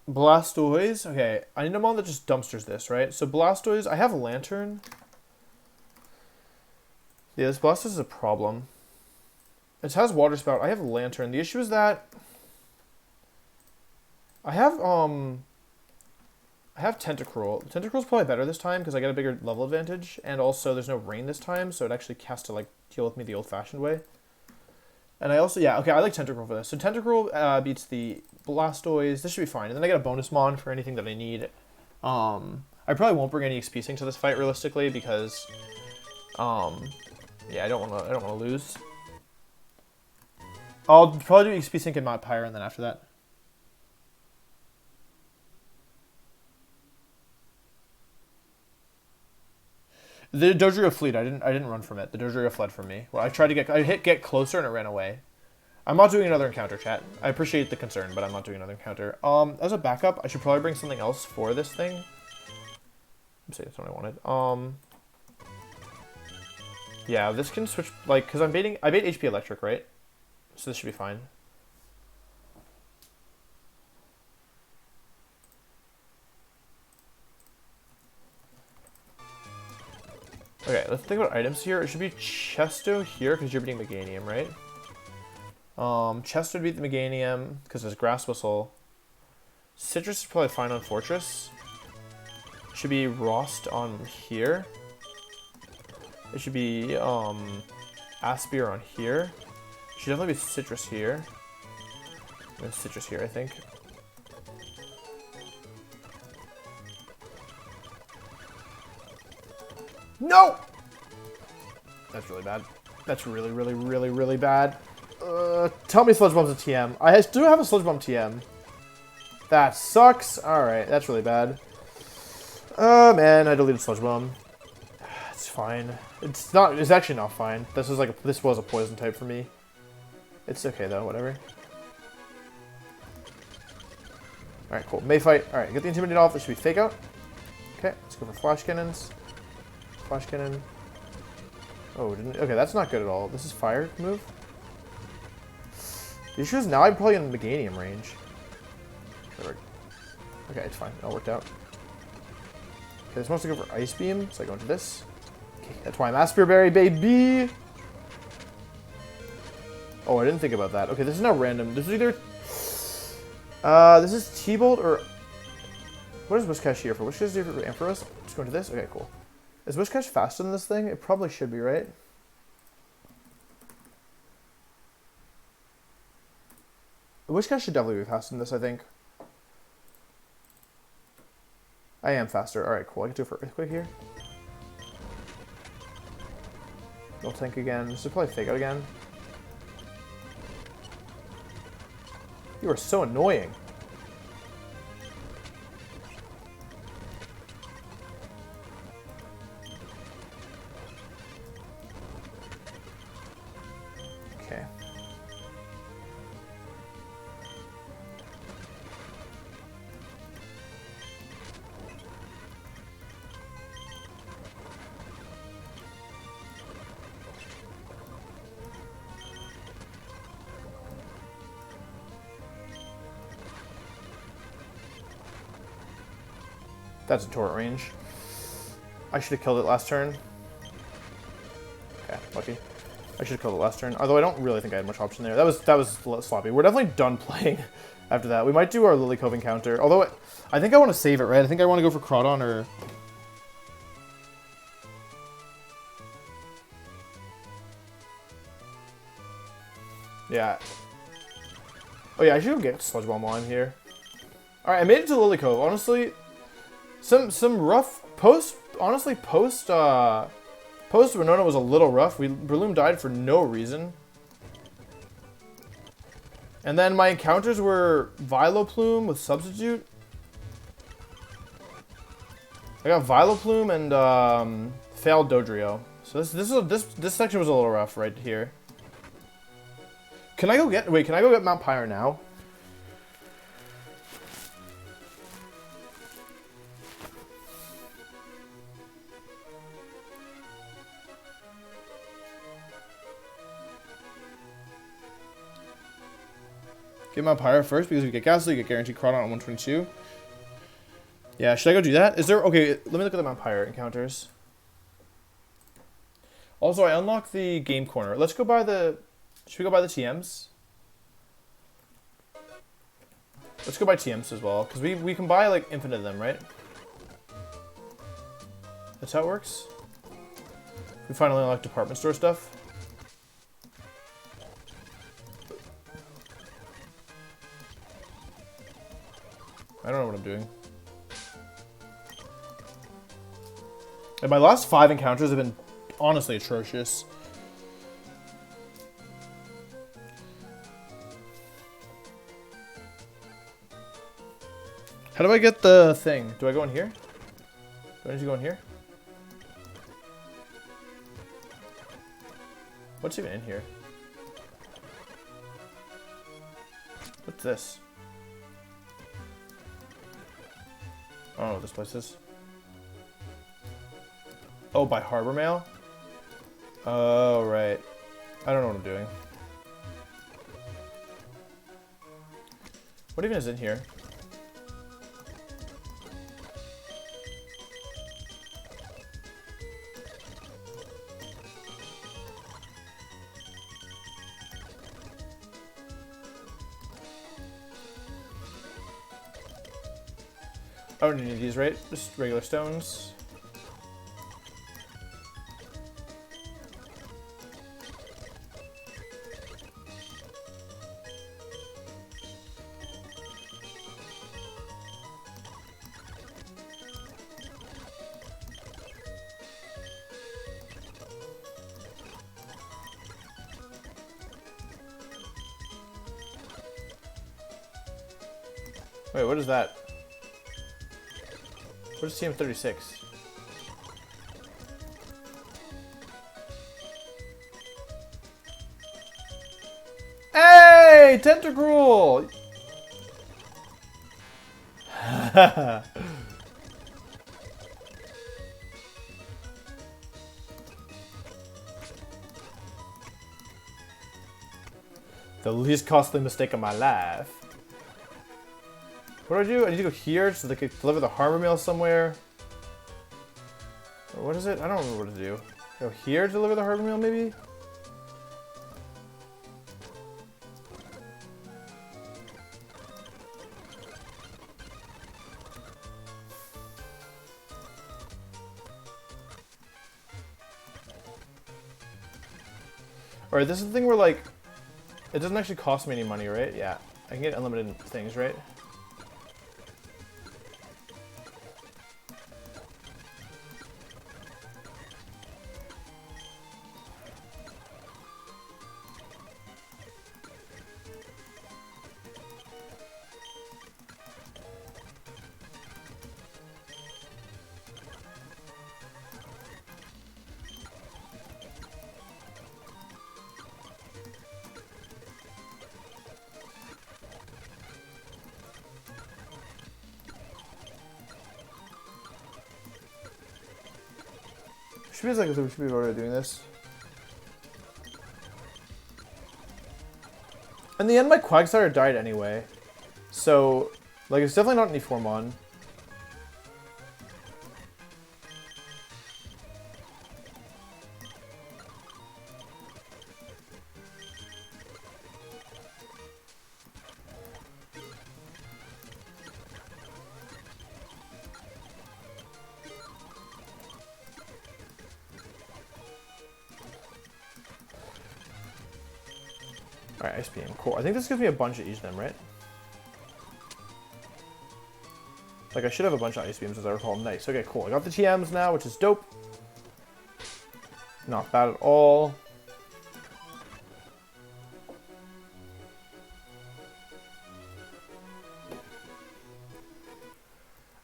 S1: Blastoise, okay, I need a mon that just dumpsters this, right? So Blastoise, I have Lantern. Yeah, this Blastoise is a problem. It has Water Spout, I have Lantern. The issue is that I have Tentacruel. Tentacruel's probably better this time because I get a bigger level advantage, and also there's no rain this time, so it actually has to like deal with me the old-fashioned way. And I also, yeah, okay, I like Tentacruel for this. So Tentacruel beats the Blastoise. This should be fine. And then I get a bonus mon for anything that I need. I probably won't bring any XP Sync to this fight realistically because, yeah, I don't want to lose. I'll probably do XP Sync and Mott Pyre, and then after that. The Dodrio fled. I didn't run from it. The Dodrio fled from me. Well, I tried to hit get closer and it ran away. I'm not doing another encounter, chat. I appreciate the concern, but I'm not doing another encounter. As a backup, I should probably bring something else for this thing. Let's see, that's what I wanted. Yeah, this can switch, like, because I bait HP Electric, right? So this should be fine. Okay, let's think about items here. It should be Chesto here because you're beating Meganium, right? Chesto would beat the Meganium because there's Grass Whistle. Citrus is probably fine on Fortress. Should be Rost on here. It should be Aspear on here. Should definitely be Citrus here. And then Citrus here, I think. No! That's really bad. That's really, really, really, really bad. Tell me Sludge Bomb's a TM. I do have a Sludge Bomb TM. That sucks. Alright, that's really bad. Man, I deleted Sludge Bomb. It's fine. It's actually not fine. This was a poison type for me. It's okay though, whatever. Alright, cool. Mayfight. Alright, get the Intimidate off. This should be Fake Out. Okay, let's go for Flash Cannons. Flash Cannon. Oh, okay, that's not good at all. This is fire move. The issue is now I'm probably in Meganium range. Okay, it's fine. It all worked out. Okay, this wants to go for Ice Beam, so I go into this. Okay, that's why I'm Aspear Berry, baby! Oh, I didn't think about that. Okay, this is now random. This is either... this is T-Bolt or... What is Whiscash here for? Whiscash here for Ampharos? Just go into this? Okay, cool. Is Whiscash faster than this thing? It probably should be, right? Whiscash should definitely be faster than this, I think. I am faster. Alright, cool. I can do it for Earthquake here. They'll tank again. This is probably Fake Out again. You are so annoying. Okay. That's a torrent range. I should have killed it last turn. Okay, lucky. I should have killed it last turn. Although I don't really think I had much option there. That was sloppy. We're definitely done playing after that. We might do our Ludicolo encounter. Although I think I want to save it, right? I think I want to go for Crawdon or... Yeah. Oh yeah, I should go get Sludge Bomb while I'm here. Alright, I made it to Ludicolo. Honestly, some rough post Venona was a little rough. Breloom died for no reason. And then my encounters were Vileplume with Substitute. I got Vileplume and failed Dodrio. So this section was a little rough right here. Can I go get Mount Pyre now? Get Mount Pyre first because if you get Ghastly, you get guaranteed Crawdon on 122. Yeah, should I go do that? Is there... Okay, let me look at the Mount Pyre encounters. Also, I unlocked the game corner. Let's go buy the... Should we go buy the TMs? Let's go buy TMs as well, because we can buy, like, infinite of them, right? That's how it works? We finally unlocked department store stuff. I don't know what I'm doing. And my last 5 encounters have been honestly atrocious. How do I get the thing? Do I go in here? Do I need to go in here? What's even in here? What's this? I don't know what this place is. Oh, by Harbor Mail? Oh, right. I don't know what I'm doing. What even is in here? I don't need these, right? Just regular stones. Wait, what is that? What is TM36? Hey! Tentacruel! The least costly mistake of my life. What do I do? I need to go here so they can deliver the Harbor Mail somewhere. Or what is it? I don't remember what to do. Go here to deliver the Harbor Mail, maybe? Alright, this is the thing where, like, it doesn't actually cost me any money, right? Yeah. I can get unlimited things, right? Feels like we should be already doing this. In the end, my Quagsire died anyway. So, like, it's definitely not an E4 mon. Alright, Ice Beam. Cool. I think this gives me a bunch of each of them, right? Like, I should have a bunch of Ice Beams, as I recall. Nice. Okay, cool. I got the TMs now, which is dope. Not bad at all.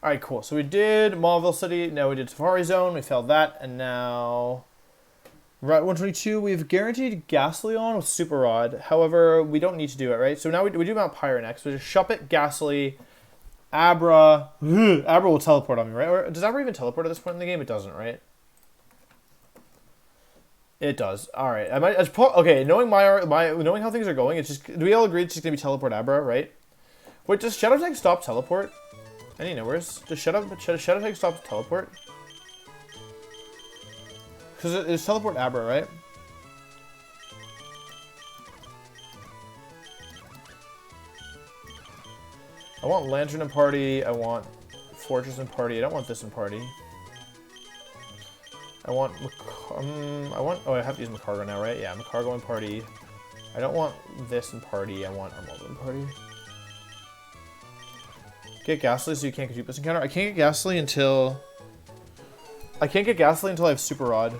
S1: Alright, cool. So we did Mauville City. Now we did Safari Zone. We failed that. And now... Route 122, we have guaranteed Ghastly on with Super Rod. However, we don't need to do it, right? So now we do Mount Pyre next. We just Shuppet, Ghastly, Abra. Abra will teleport on me, right? Or does Abra even teleport at this point in the game? It doesn't, right? It does. All right. I might. Okay. Knowing knowing how things are going, it's just. Do we all agree it's just gonna be teleport Abra, right? Wait, does Shadow Tag stop teleport? Any nowheres? Does Shadow Tag stop teleport? Because it's teleport Abra, right? I want Lantern in party. I want Fortress in party. I don't want this in party. I want. Oh, I have to use Macargo now, right? Yeah, Macargo in party. I don't want this in party. I want Armaldo in party. Get Ghastly so you can't keep this encounter. I can't get Ghastly until. I can't get Ghastly until I have Super Rod.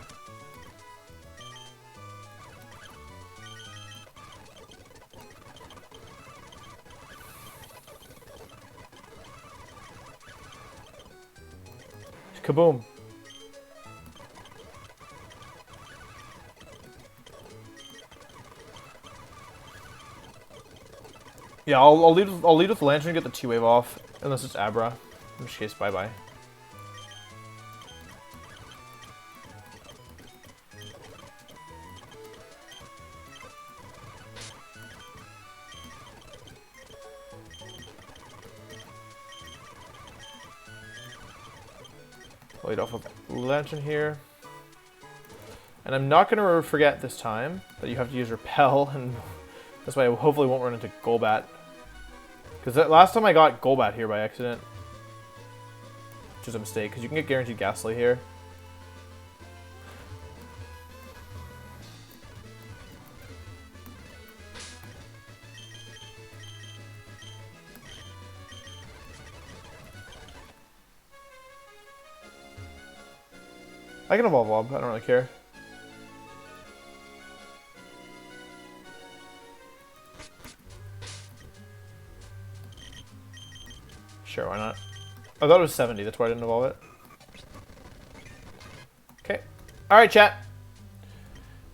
S1: Kaboom. Yeah, I'll lead with Lantern and get the T-Wave off, unless it's Abra. In which case, bye-bye. Lead off with Lantern here. And I'm not going to forget this time that you have to use Repel, and this way I hopefully won't run into Golbat. Because last time I got Golbat here by accident. Which is a mistake, because you can get guaranteed Ghastly here. I can evolve Lob, I don't really care. Sure, why not? I thought it was 70, that's why I didn't evolve it. Okay. Alright, chat.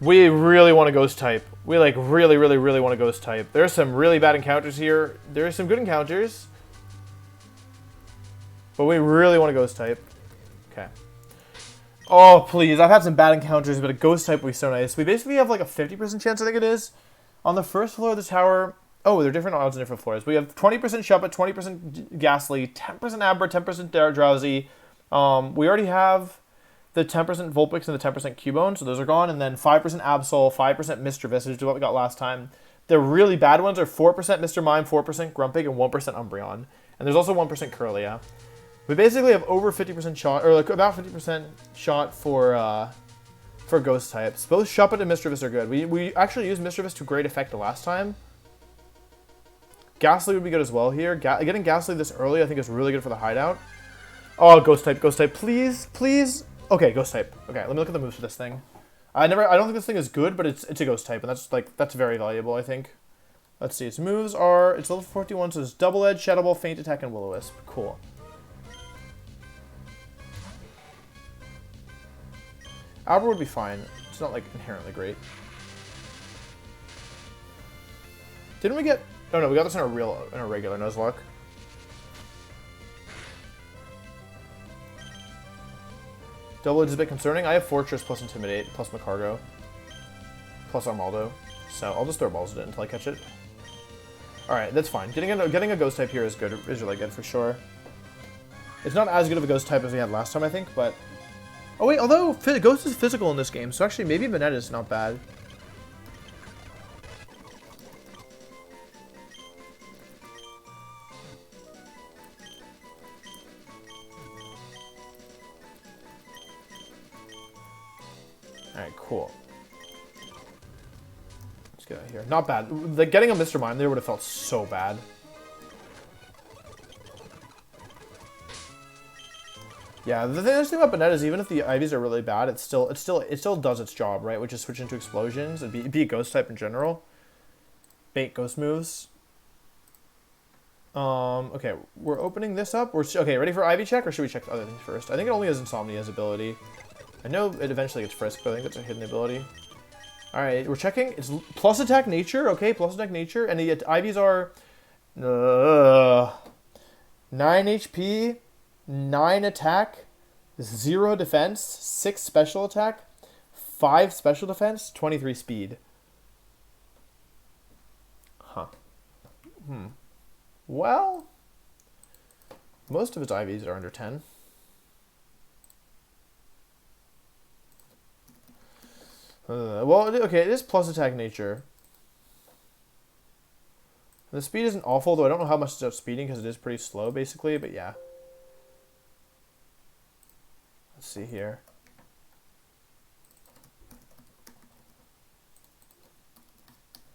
S1: We really want to Ghost type. We like really want to Ghost type. There's some really bad encounters here. There are some good encounters. But we really want to Ghost type. Okay. Oh, please. I've had some bad encounters, but a Ghost type would be so nice. We basically have like a 50% chance, I think it is. On the first floor of the tower... Oh, they're different odds on different floors. We have 20% Shuppet, 20% Ghastly, 10% Abra, 10% Drowsy. We already have the 10% Vulpix and the 10% Cubone, so those are gone. And then 5% Absol, 5% Mischievous, which is what we got last time. The really bad ones are 4% Mr. Mime, 4% Grumpig, and 1% Umbreon. And there's also 1% Kirlia. We basically have over 50% shot, or like about 50% shot for Ghost types. Both Shuppet and Mischievous are good. We actually used Mischievous to great effect the last time. Ghastly would be good as well here. Getting Ghastly this early I think is really good for the hideout. Oh, Ghost type, please, please. Okay, Ghost type. Okay, let me look at the moves for this thing. I don't think this thing is good, but it's a Ghost type, and that's very valuable, I think. Let's see, its moves are, it's level 41, so it's Double Edge, Shadow Ball, Feint Attack, and Will-O-Wisp. Cool. Abra would be fine. It's not like inherently great. Didn't we get... Oh no, we got this in a regular Nuzlocke. Double Edge is a bit concerning. I have Fortress plus Intimidate plus Macargo plus Armaldo, so I'll just throw balls at it until I catch it. All right, that's fine. Getting a Ghost type here is good. Is really good for sure. It's not as good of a Ghost type as we had last time, I think, but oh wait, although Ghost is physical in this game, so actually maybe Veneta is not bad. Alright, cool. Let's get out here. Not bad. Like, getting a Mr. Mime there would have felt so bad. Yeah, the thing about Banette is even if the Ivies are really bad, it still does its job, right? Which is switch into explosions and be a ghost type in general. Bait ghost moves. Okay, we're opening this up. Okay, ready for Ivy check, or should we check the other things first? I think it only has Insomnia's ability. I know it eventually gets Frisk, but I think it's a hidden ability. Alright, we're checking. It's plus attack nature, okay, plus attack nature, and the Ivies are 9 HP, 9 attack, 0 defense, 6 special attack, 5 special defense, 23 speed. Huh. Well, most of its IVs are under 10. Well, okay, it is plus attack nature. The speed isn't awful, though I don't know how much it's outspeeding because it is pretty slow, basically, but yeah. Let's see here.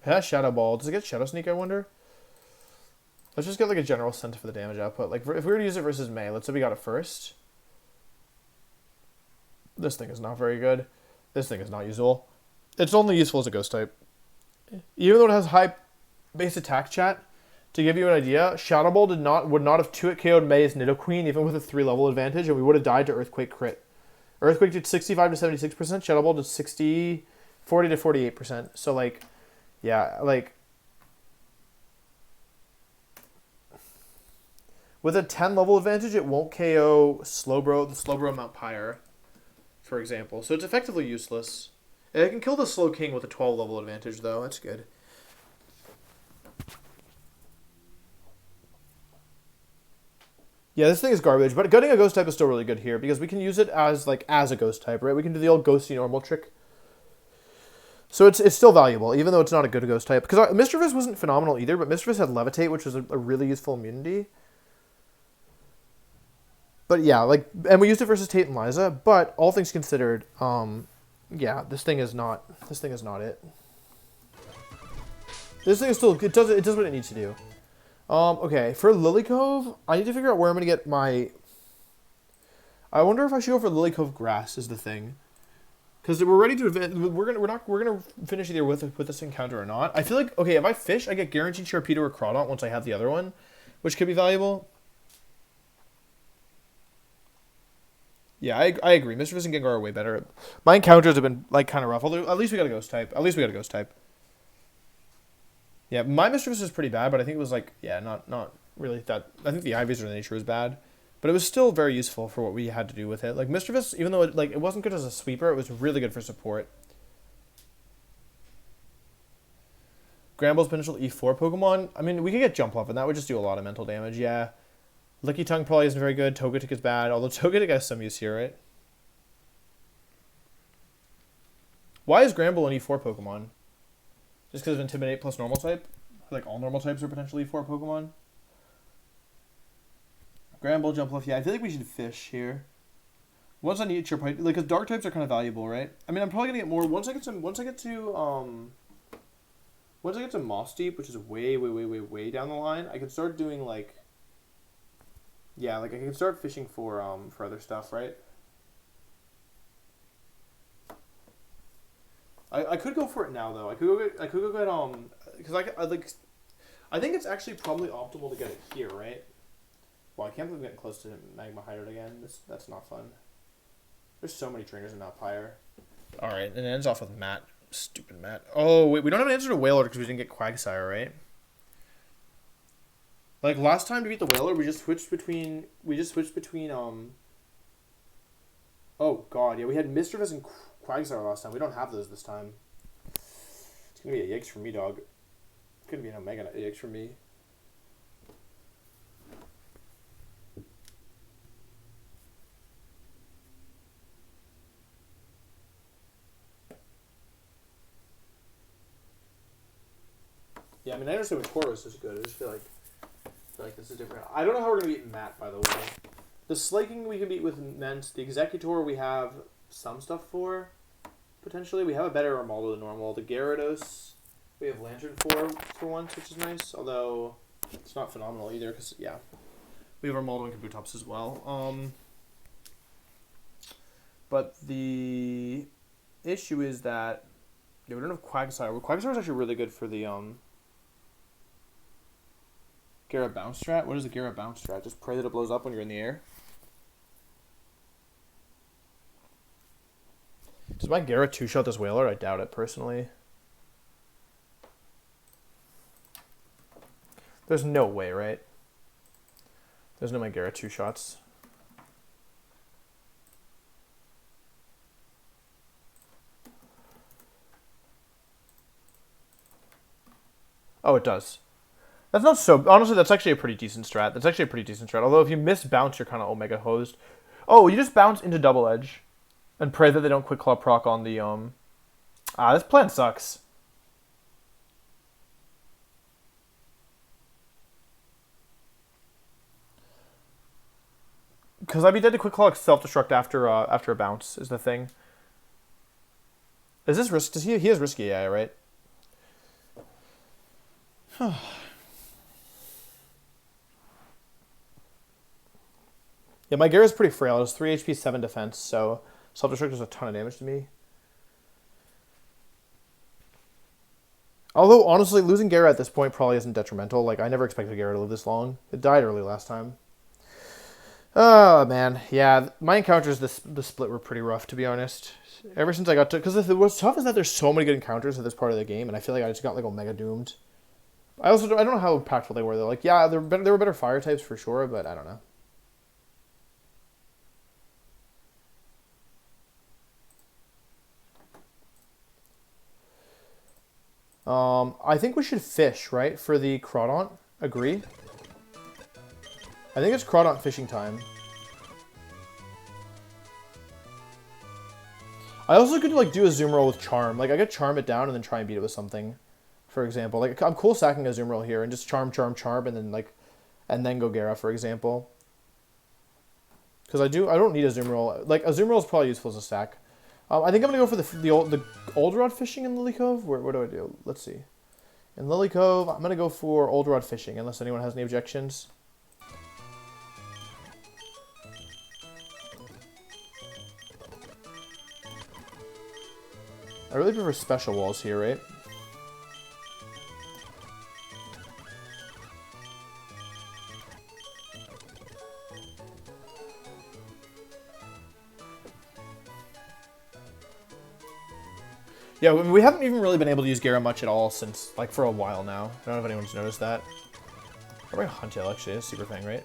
S1: Yeah, Shadow Ball. Does it get Shadow Sneak, I wonder? Let's just get like a general sense for the damage output. Like, if we were to use it versus May, let's say we got it first. This thing is not very good. This thing is not usable. It's only useful as a ghost type. Even though it has high base attack chat, to give you an idea, Shadow Ball would not have 2-hit KO'd May's Nidoqueen even with a 3-level advantage, and we would have died to Earthquake crit. Earthquake did 65 to 76%, Shadow Ball did 40 to 48%. So like, yeah, like with a 10-level advantage, it won't KO the Slowbro Mount Pyre, for example. So it's effectively useless. It can kill the Slow King with a 12-level advantage, though. That's good. Yeah, this thing is garbage, but getting a ghost type is still really good here because we can use it as a ghost type, right? We can do the old ghosty normal trick. So it's still valuable, even though it's not a good ghost type. Because Mischievous wasn't phenomenal either, but Mischievous had Levitate, which was a really useful immunity. But yeah, like, and we used it versus Tate and Liza, but all things considered, yeah, this thing is not it. This thing is still, it does what it needs to do. Okay, for Lily Cove, I need to figure out where I'm gonna get my. I wonder if I should go for Lily Cove Grass is the thing, because we're ready to advance. We're gonna finish either with this encounter or not. I feel like okay, if I fish, I get guaranteed Sharpedo or Crawdaunt once I have the other one, which could be valuable. Yeah, I agree. Mischievous and Gengar are way better. My encounters have been like kind of rough. Although at least we got a ghost type. Yeah, my Mischievous was pretty bad, but I think it was like, yeah, not really that. I think the Ivies or the nature was bad, but it was still very useful for what we had to do with it. Like Mischievous, even though it wasn't good as a sweeper, it was really good for support. Gramble's potential E4 Pokemon. I mean, we could get Jump Off, and that would just do a lot of mental damage. Yeah, Licky Tongue probably isn't very good. Togetic is bad, although Togetic has some use here, right? Why is Gramble an E4 Pokemon? Just because of Intimidate plus Normal type? Like all normal types are potentially E4 Pokemon. Gramble, Jumpluff, yeah, I feel like we should fish here. Once I need like, because dark types are kind of valuable, right? I mean, I'm probably gonna get more once I get to Moss Deep, which is way down the line. I can start doing like, yeah, like I can start fishing for other stuff, right? I could go for it now though. I could go get because I think it's actually probably optimal to get it here, right? Well, I can't believe I'm getting close to Magma Hydrant again. That's not fun. There's so many trainers in that Pyre. All right, and it ends off with Matt. Stupid Matt. Oh wait, we don't have an answer to Whaler because we didn't get Quagsire, right? Like last time to beat the Whaler, we just switched between Oh god, yeah, we had Mischievous and Quagsire last time. We don't have those this time. It's gonna be a yikes for me, dog. It's gonna be an Omega yikes for me. Yeah, I mean, I understand what Chorus is good. I just feel like this is different. I don't know how we're gonna beat Matt, by the way. The Slaking we can beat with Ment. The Executor we have some stuff for. Potentially, we have a better Armaldo than normal. The Gyarados, We have Lantern for once, which is nice. Although it's not phenomenal either, because yeah, we have our Moldo and Kabutops as well. But the issue is that we don't have Quagsire. Quagsire is actually really good for the Gyara bounce strat. What is the Gyara bounce strat? Just pray that it blows up when you're in the air. Does my Gyara two-shot this Whaler? I doubt it, personally. There's no way, right? There's no my Gyara two-shots. Oh, it does. That's not so... Honestly, that's actually a pretty decent strat. That's actually a pretty decent strat. Although if you miss bounce, you're kind of Omega hosed. Oh, you just bounce into Double Edge. And pray that they don't Quick Claw proc on the... this plan sucks. Because I'd be dead to Quick Claw self-destruct after a bounce, is the thing. Is this risk? Does he has risky AI, right? Yeah, my Gyara's pretty frail. It has 3 HP, 7 defense, so self-destruct does a ton of damage to me. Although, honestly, losing Gyara at this point probably isn't detrimental. Like, I never expected Gyara to live this long. It died early last time. Oh, man. Yeah, my encounters the split were pretty rough, to be honest. Ever since I got to... Because what's tough is that there's so many good encounters at this part of the game, and I feel like I just got, like, Omega doomed. I don't know how impactful they were, though. Like, yeah, there were better fire types for sure, but I don't know. I think we should fish, right, for the Crawdaunt. Agree? I think it's Crawdaunt fishing time. I also could, like, do a Zoom roll with Charm. Like, I could Charm it down and then try and beat it with something, for example. Like, I'm cool sacking a Zoom roll here and just Charm, and then, like, and then go Gyara, for example. Because I don't need a Zoom roll. Like, a Zoom roll is probably useful as a sack. I think I'm going to go for the Old Rod fishing in Lily Cove. What do I do? Let's see. In Lily Cove, I'm going to go for Old Rod fishing, unless anyone has any objections. I really prefer special walls here, right? Yeah, we haven't even really been able to use Gyara much at all since, like, for a while now. I don't know if anyone's noticed that. Probably Huntail, actually. It's Super Fang, right?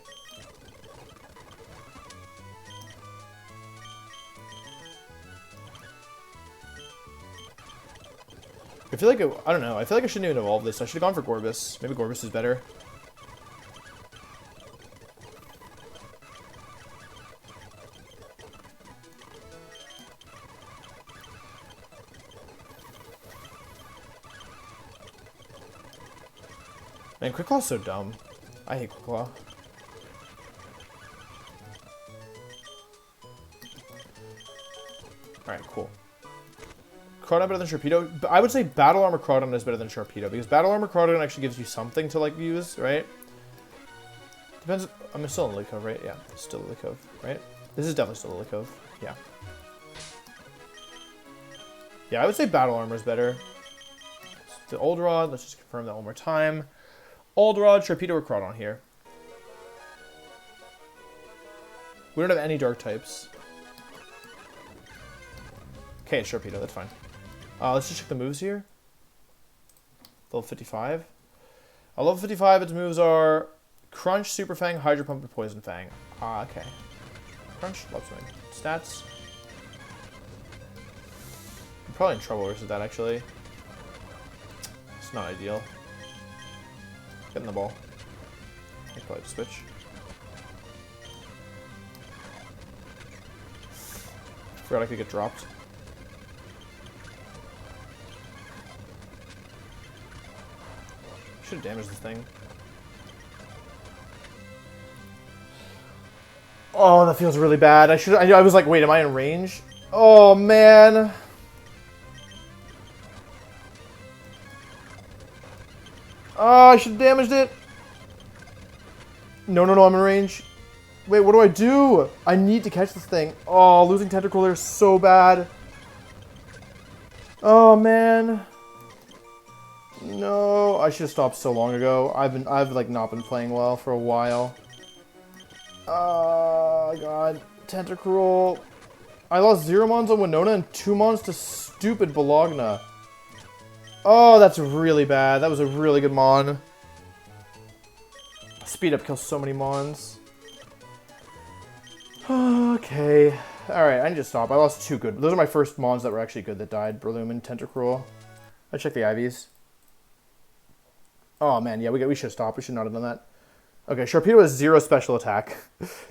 S1: I feel like I don't know. I feel like I shouldn't even evolve this. I should have gone for Gorbis. Maybe Gorbis is better. Man, Quick Claw's so dumb. I hate Quick Claw. Alright, cool. Crawdaunt better than Sharpedo? I would say Battle Armor Crawdaunt is better than Sharpedo, because Battle Armor Crawdaunt actually gives you something to, like, use, right? Depends. I'm still in Lily Cove, right? Yeah, still Lily Cove, right? This is definitely still Lily Cove. Yeah. Yeah, I would say Battle Armor is better. The Old Rod, let's just confirm that one more time. Old Rod, Sharpedo, or Crawdaunt here. We don't have any dark types. Okay, it's Sharpedo, that's fine. Let's just check the moves here. Level 55. Level 55, its moves are Crunch, Super Fang, Hydro Pump, and Poison Fang. Okay. Crunch, love swing. Stats. I'm probably in trouble versus that, actually. It's not ideal. Getting the ball. I can probably switch. Forgot I could get dropped. Should have damaged this thing. Oh, that feels really bad. I was like, wait, am I in range? Oh, man. Oh, I should have damaged it. No, I'm in range. Wait, what do I do? I need to catch this thing. Oh, losing Tentacruel there is so bad. Oh, man. No, I should have stopped so long ago. I've like not been playing well for a while. Oh, God. Tentacruel. I lost 0 mons on Winona and 2 mons to stupid Bologna. Oh, that's really bad. That was a really good mon. Speed up kills so many mons. Okay. Alright, I need to stop. I lost 2 good. Those are my first mons that were actually good that died. Breloom and Tentacruel. I checked the IVs. Oh, man. Yeah, we should stop. We should not have done that. Okay, Sharpedo has 0 special attack.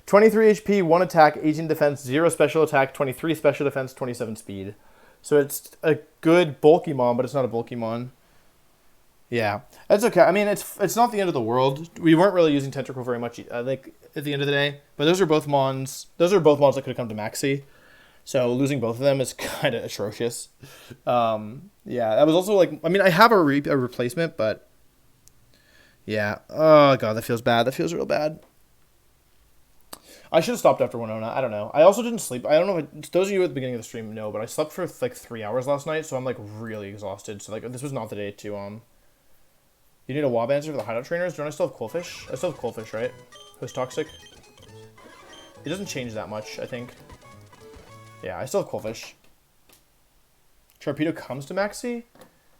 S1: 23 HP, 1 attack, 18 defense, 0 special attack, 23 special defense, 27 speed. So it's a good bulky mon, but it's not a bulky mon. Yeah, that's okay. I mean, it's not the end of the world. We weren't really using Tentacruel very much, like, at the end of the day. But those are both mons. Those are both mons that could have come to Maxi. So losing both of them is kind of atrocious. Yeah, that was also like, I mean, I have a replacement, but yeah. Oh, God, that feels bad. That feels real bad. I should have stopped after Winona. I don't know. I also didn't sleep. I don't know if those of you at the beginning of the stream know, but I slept for like 3 hours last night, so I'm like really exhausted. So like this was not the day to You need a WOB answer for the hideout trainers. Don't I still have Coalfish? I still have Coalfish, right? Who's toxic? It doesn't change that much, I think. Yeah, I still have Coalfish. Sharpedo comes to Maxi?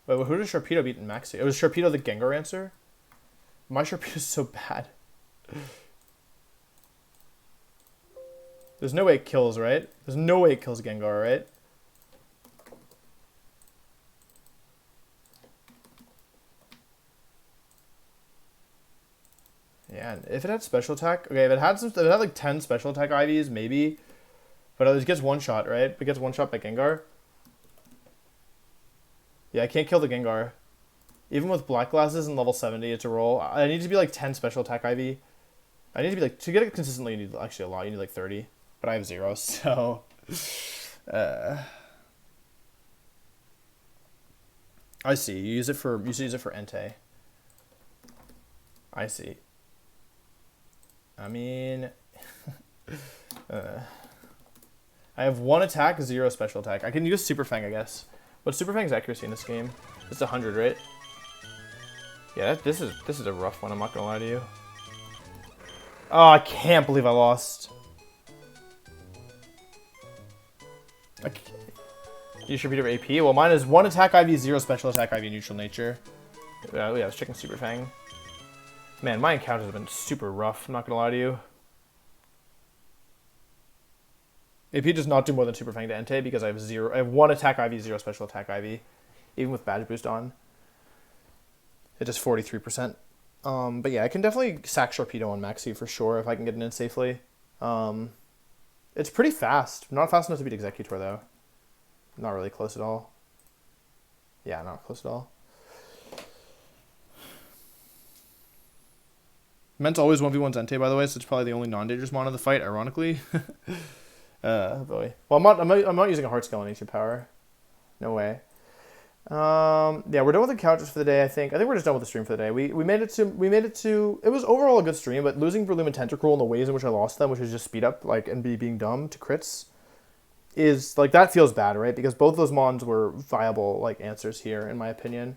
S1: Wait, who does Sharpedo beat in Maxi? It was Sharpedo the Gengar answer? My Sharpedo is so bad. There's no way it kills, right? There's no way it kills Gengar, right? Yeah, if it had special attack, okay, if it had like 10 special attack IVs, maybe. But it gets one shot, right? It gets one shot by Gengar. Yeah, I can't kill the Gengar. Even with Black Glasses and level 70, it's a roll. I need to be like 10 special attack IV. I need to be like, to get it consistently, you need actually a lot. You need like 30. But I have 0, so... I see. You use it for Entei. I see. I mean... I have 1 attack, 0 special attack. I can use Super Fang, I guess. What's Super Fang's accuracy in this game? It's 100, right? Yeah, this is a rough one, I'm not gonna lie to you. Oh, I can't believe I lost. You should beat over AP. Well, mine is 1 attack IV, 0 special attack IV, neutral nature. Yeah, I was checking Super Fang. Man, my encounters have been super rough. I'm not gonna lie to you. AP does not do more than Super Fang to Entei because I have 1 attack IV, 0 special attack IV, even with badge boost on. It does 43%. But yeah, I can definitely sack Sharpedo on Maxi for sure if I can get it in safely. It's pretty fast. Not fast enough to beat Executor, though. Not really close at all. Yeah, not close at all. Ment's always 1v1 Entei, by the way, so it's probably the only non-dangerous mon of the fight, ironically. Boy. Well, I'm not using a Heart Skill on Ancient Power. No way. Yeah, we're done with the encounters for the day, I think. I think we're just done with the stream for the day. We made it to it was overall a good stream, but losing Breloom and Tentacruel in the ways in which I lost them, which is just speed up like and being dumb to crits, is like that feels bad, right? Because both those mons were viable like answers here in my opinion.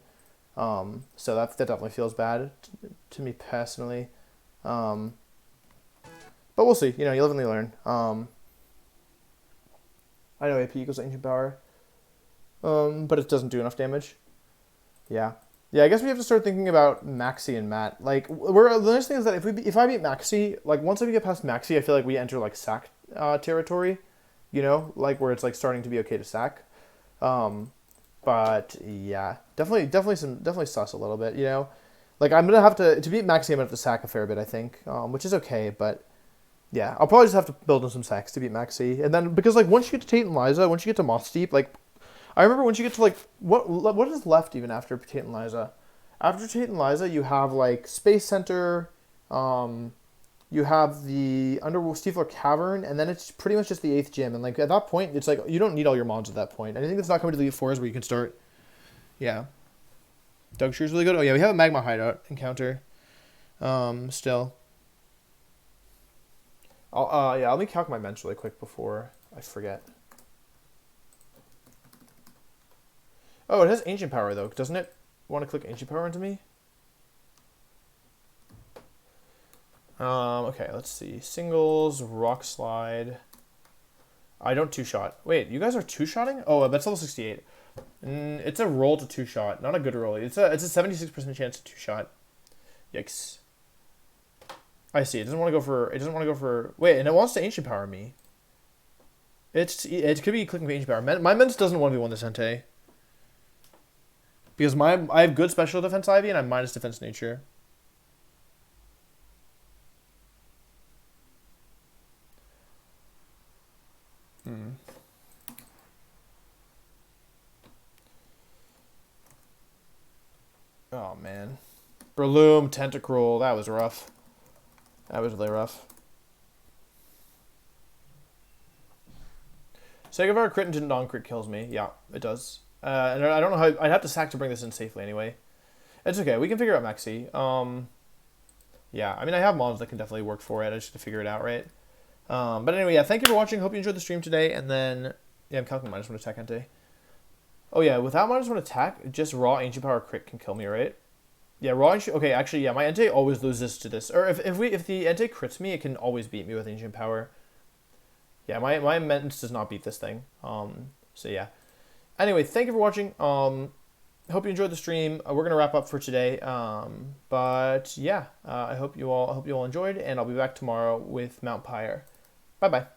S1: So that definitely feels bad to me personally. But we'll see. You know, you live and you learn. I know AP equals Ancient Power. But it doesn't do enough damage. Yeah. Yeah, I guess we have to start thinking about Maxi and Matt. Like, the nice thing is that if I beat Maxi, like, once I get past Maxi, I feel like we enter, like, sack territory. You know? Like, where it's, like, starting to be okay to sack. But, yeah. Definitely sus a little bit, you know? Like, I'm gonna have to beat Maxi, I'm gonna have to sack a fair bit, I think. Which is okay, but... Yeah, I'll probably just have to build in some sacks to beat Maxi. And then, because, like, once you get to Tate and Liza, once you get to Moth Steep, like... I remember once you get to, like, what is left even after Tate and Liza? After Tate and Liza, you have, like, Space Center, you have the Stiefler Cavern, and then it's pretty much just the 8th gym. And, like, at that point, it's, like, you don't need all your mons at that point. And I think it's not coming to the Elite Fours where you can start. Yeah. Dogshire's really good. Oh yeah, we have a Magma Hideout encounter. Still. Let me calc my ments really quick before I forget. Oh, it has Ancient Power though. Doesn't it want to click Ancient Power into me? Okay, let's see. Singles, Rock Slide. I don't two-shot. Wait, you guys are two-shotting? Oh, that's level 68. It's a roll to two-shot. Not a good roll. It's a 76% chance to two-shot. Yikes. I see. It doesn't want to go for... Wait, and it wants to Ancient Power me. It could be clicking for Ancient Power. My Mens doesn't want to be one this Entei. Because I have good special defense Ivy and I'm minus defense nature. Oh man. Breloom, Tentacruel, that was rough. That was really rough. Segavar crit and non-crit kills me. Yeah, it does. And I don't know how... I'd have to sack to bring this in safely anyway. It's okay. We can figure out Maxi. Yeah, I mean, I have mons that can definitely work for it. I just have to figure it out, right? But anyway, yeah, thank you for watching. Hope you enjoyed the stream today. And then... Yeah, I'm calculating minus 1 attack Entei. Oh yeah, without minus 1 attack, just raw Ancient Power crit can kill me, right? Yeah, raw Ancient... Okay, actually, yeah, my Entei always loses to this. Or if the Entei crits me, it can always beat me with Ancient Power. Yeah, my Ments does not beat this thing. So yeah. Anyway, thank you for watching. Hope you enjoyed the stream. We're gonna wrap up for today. But yeah, I hope you all enjoyed, and I'll be back tomorrow with Mount Pyre. Bye bye.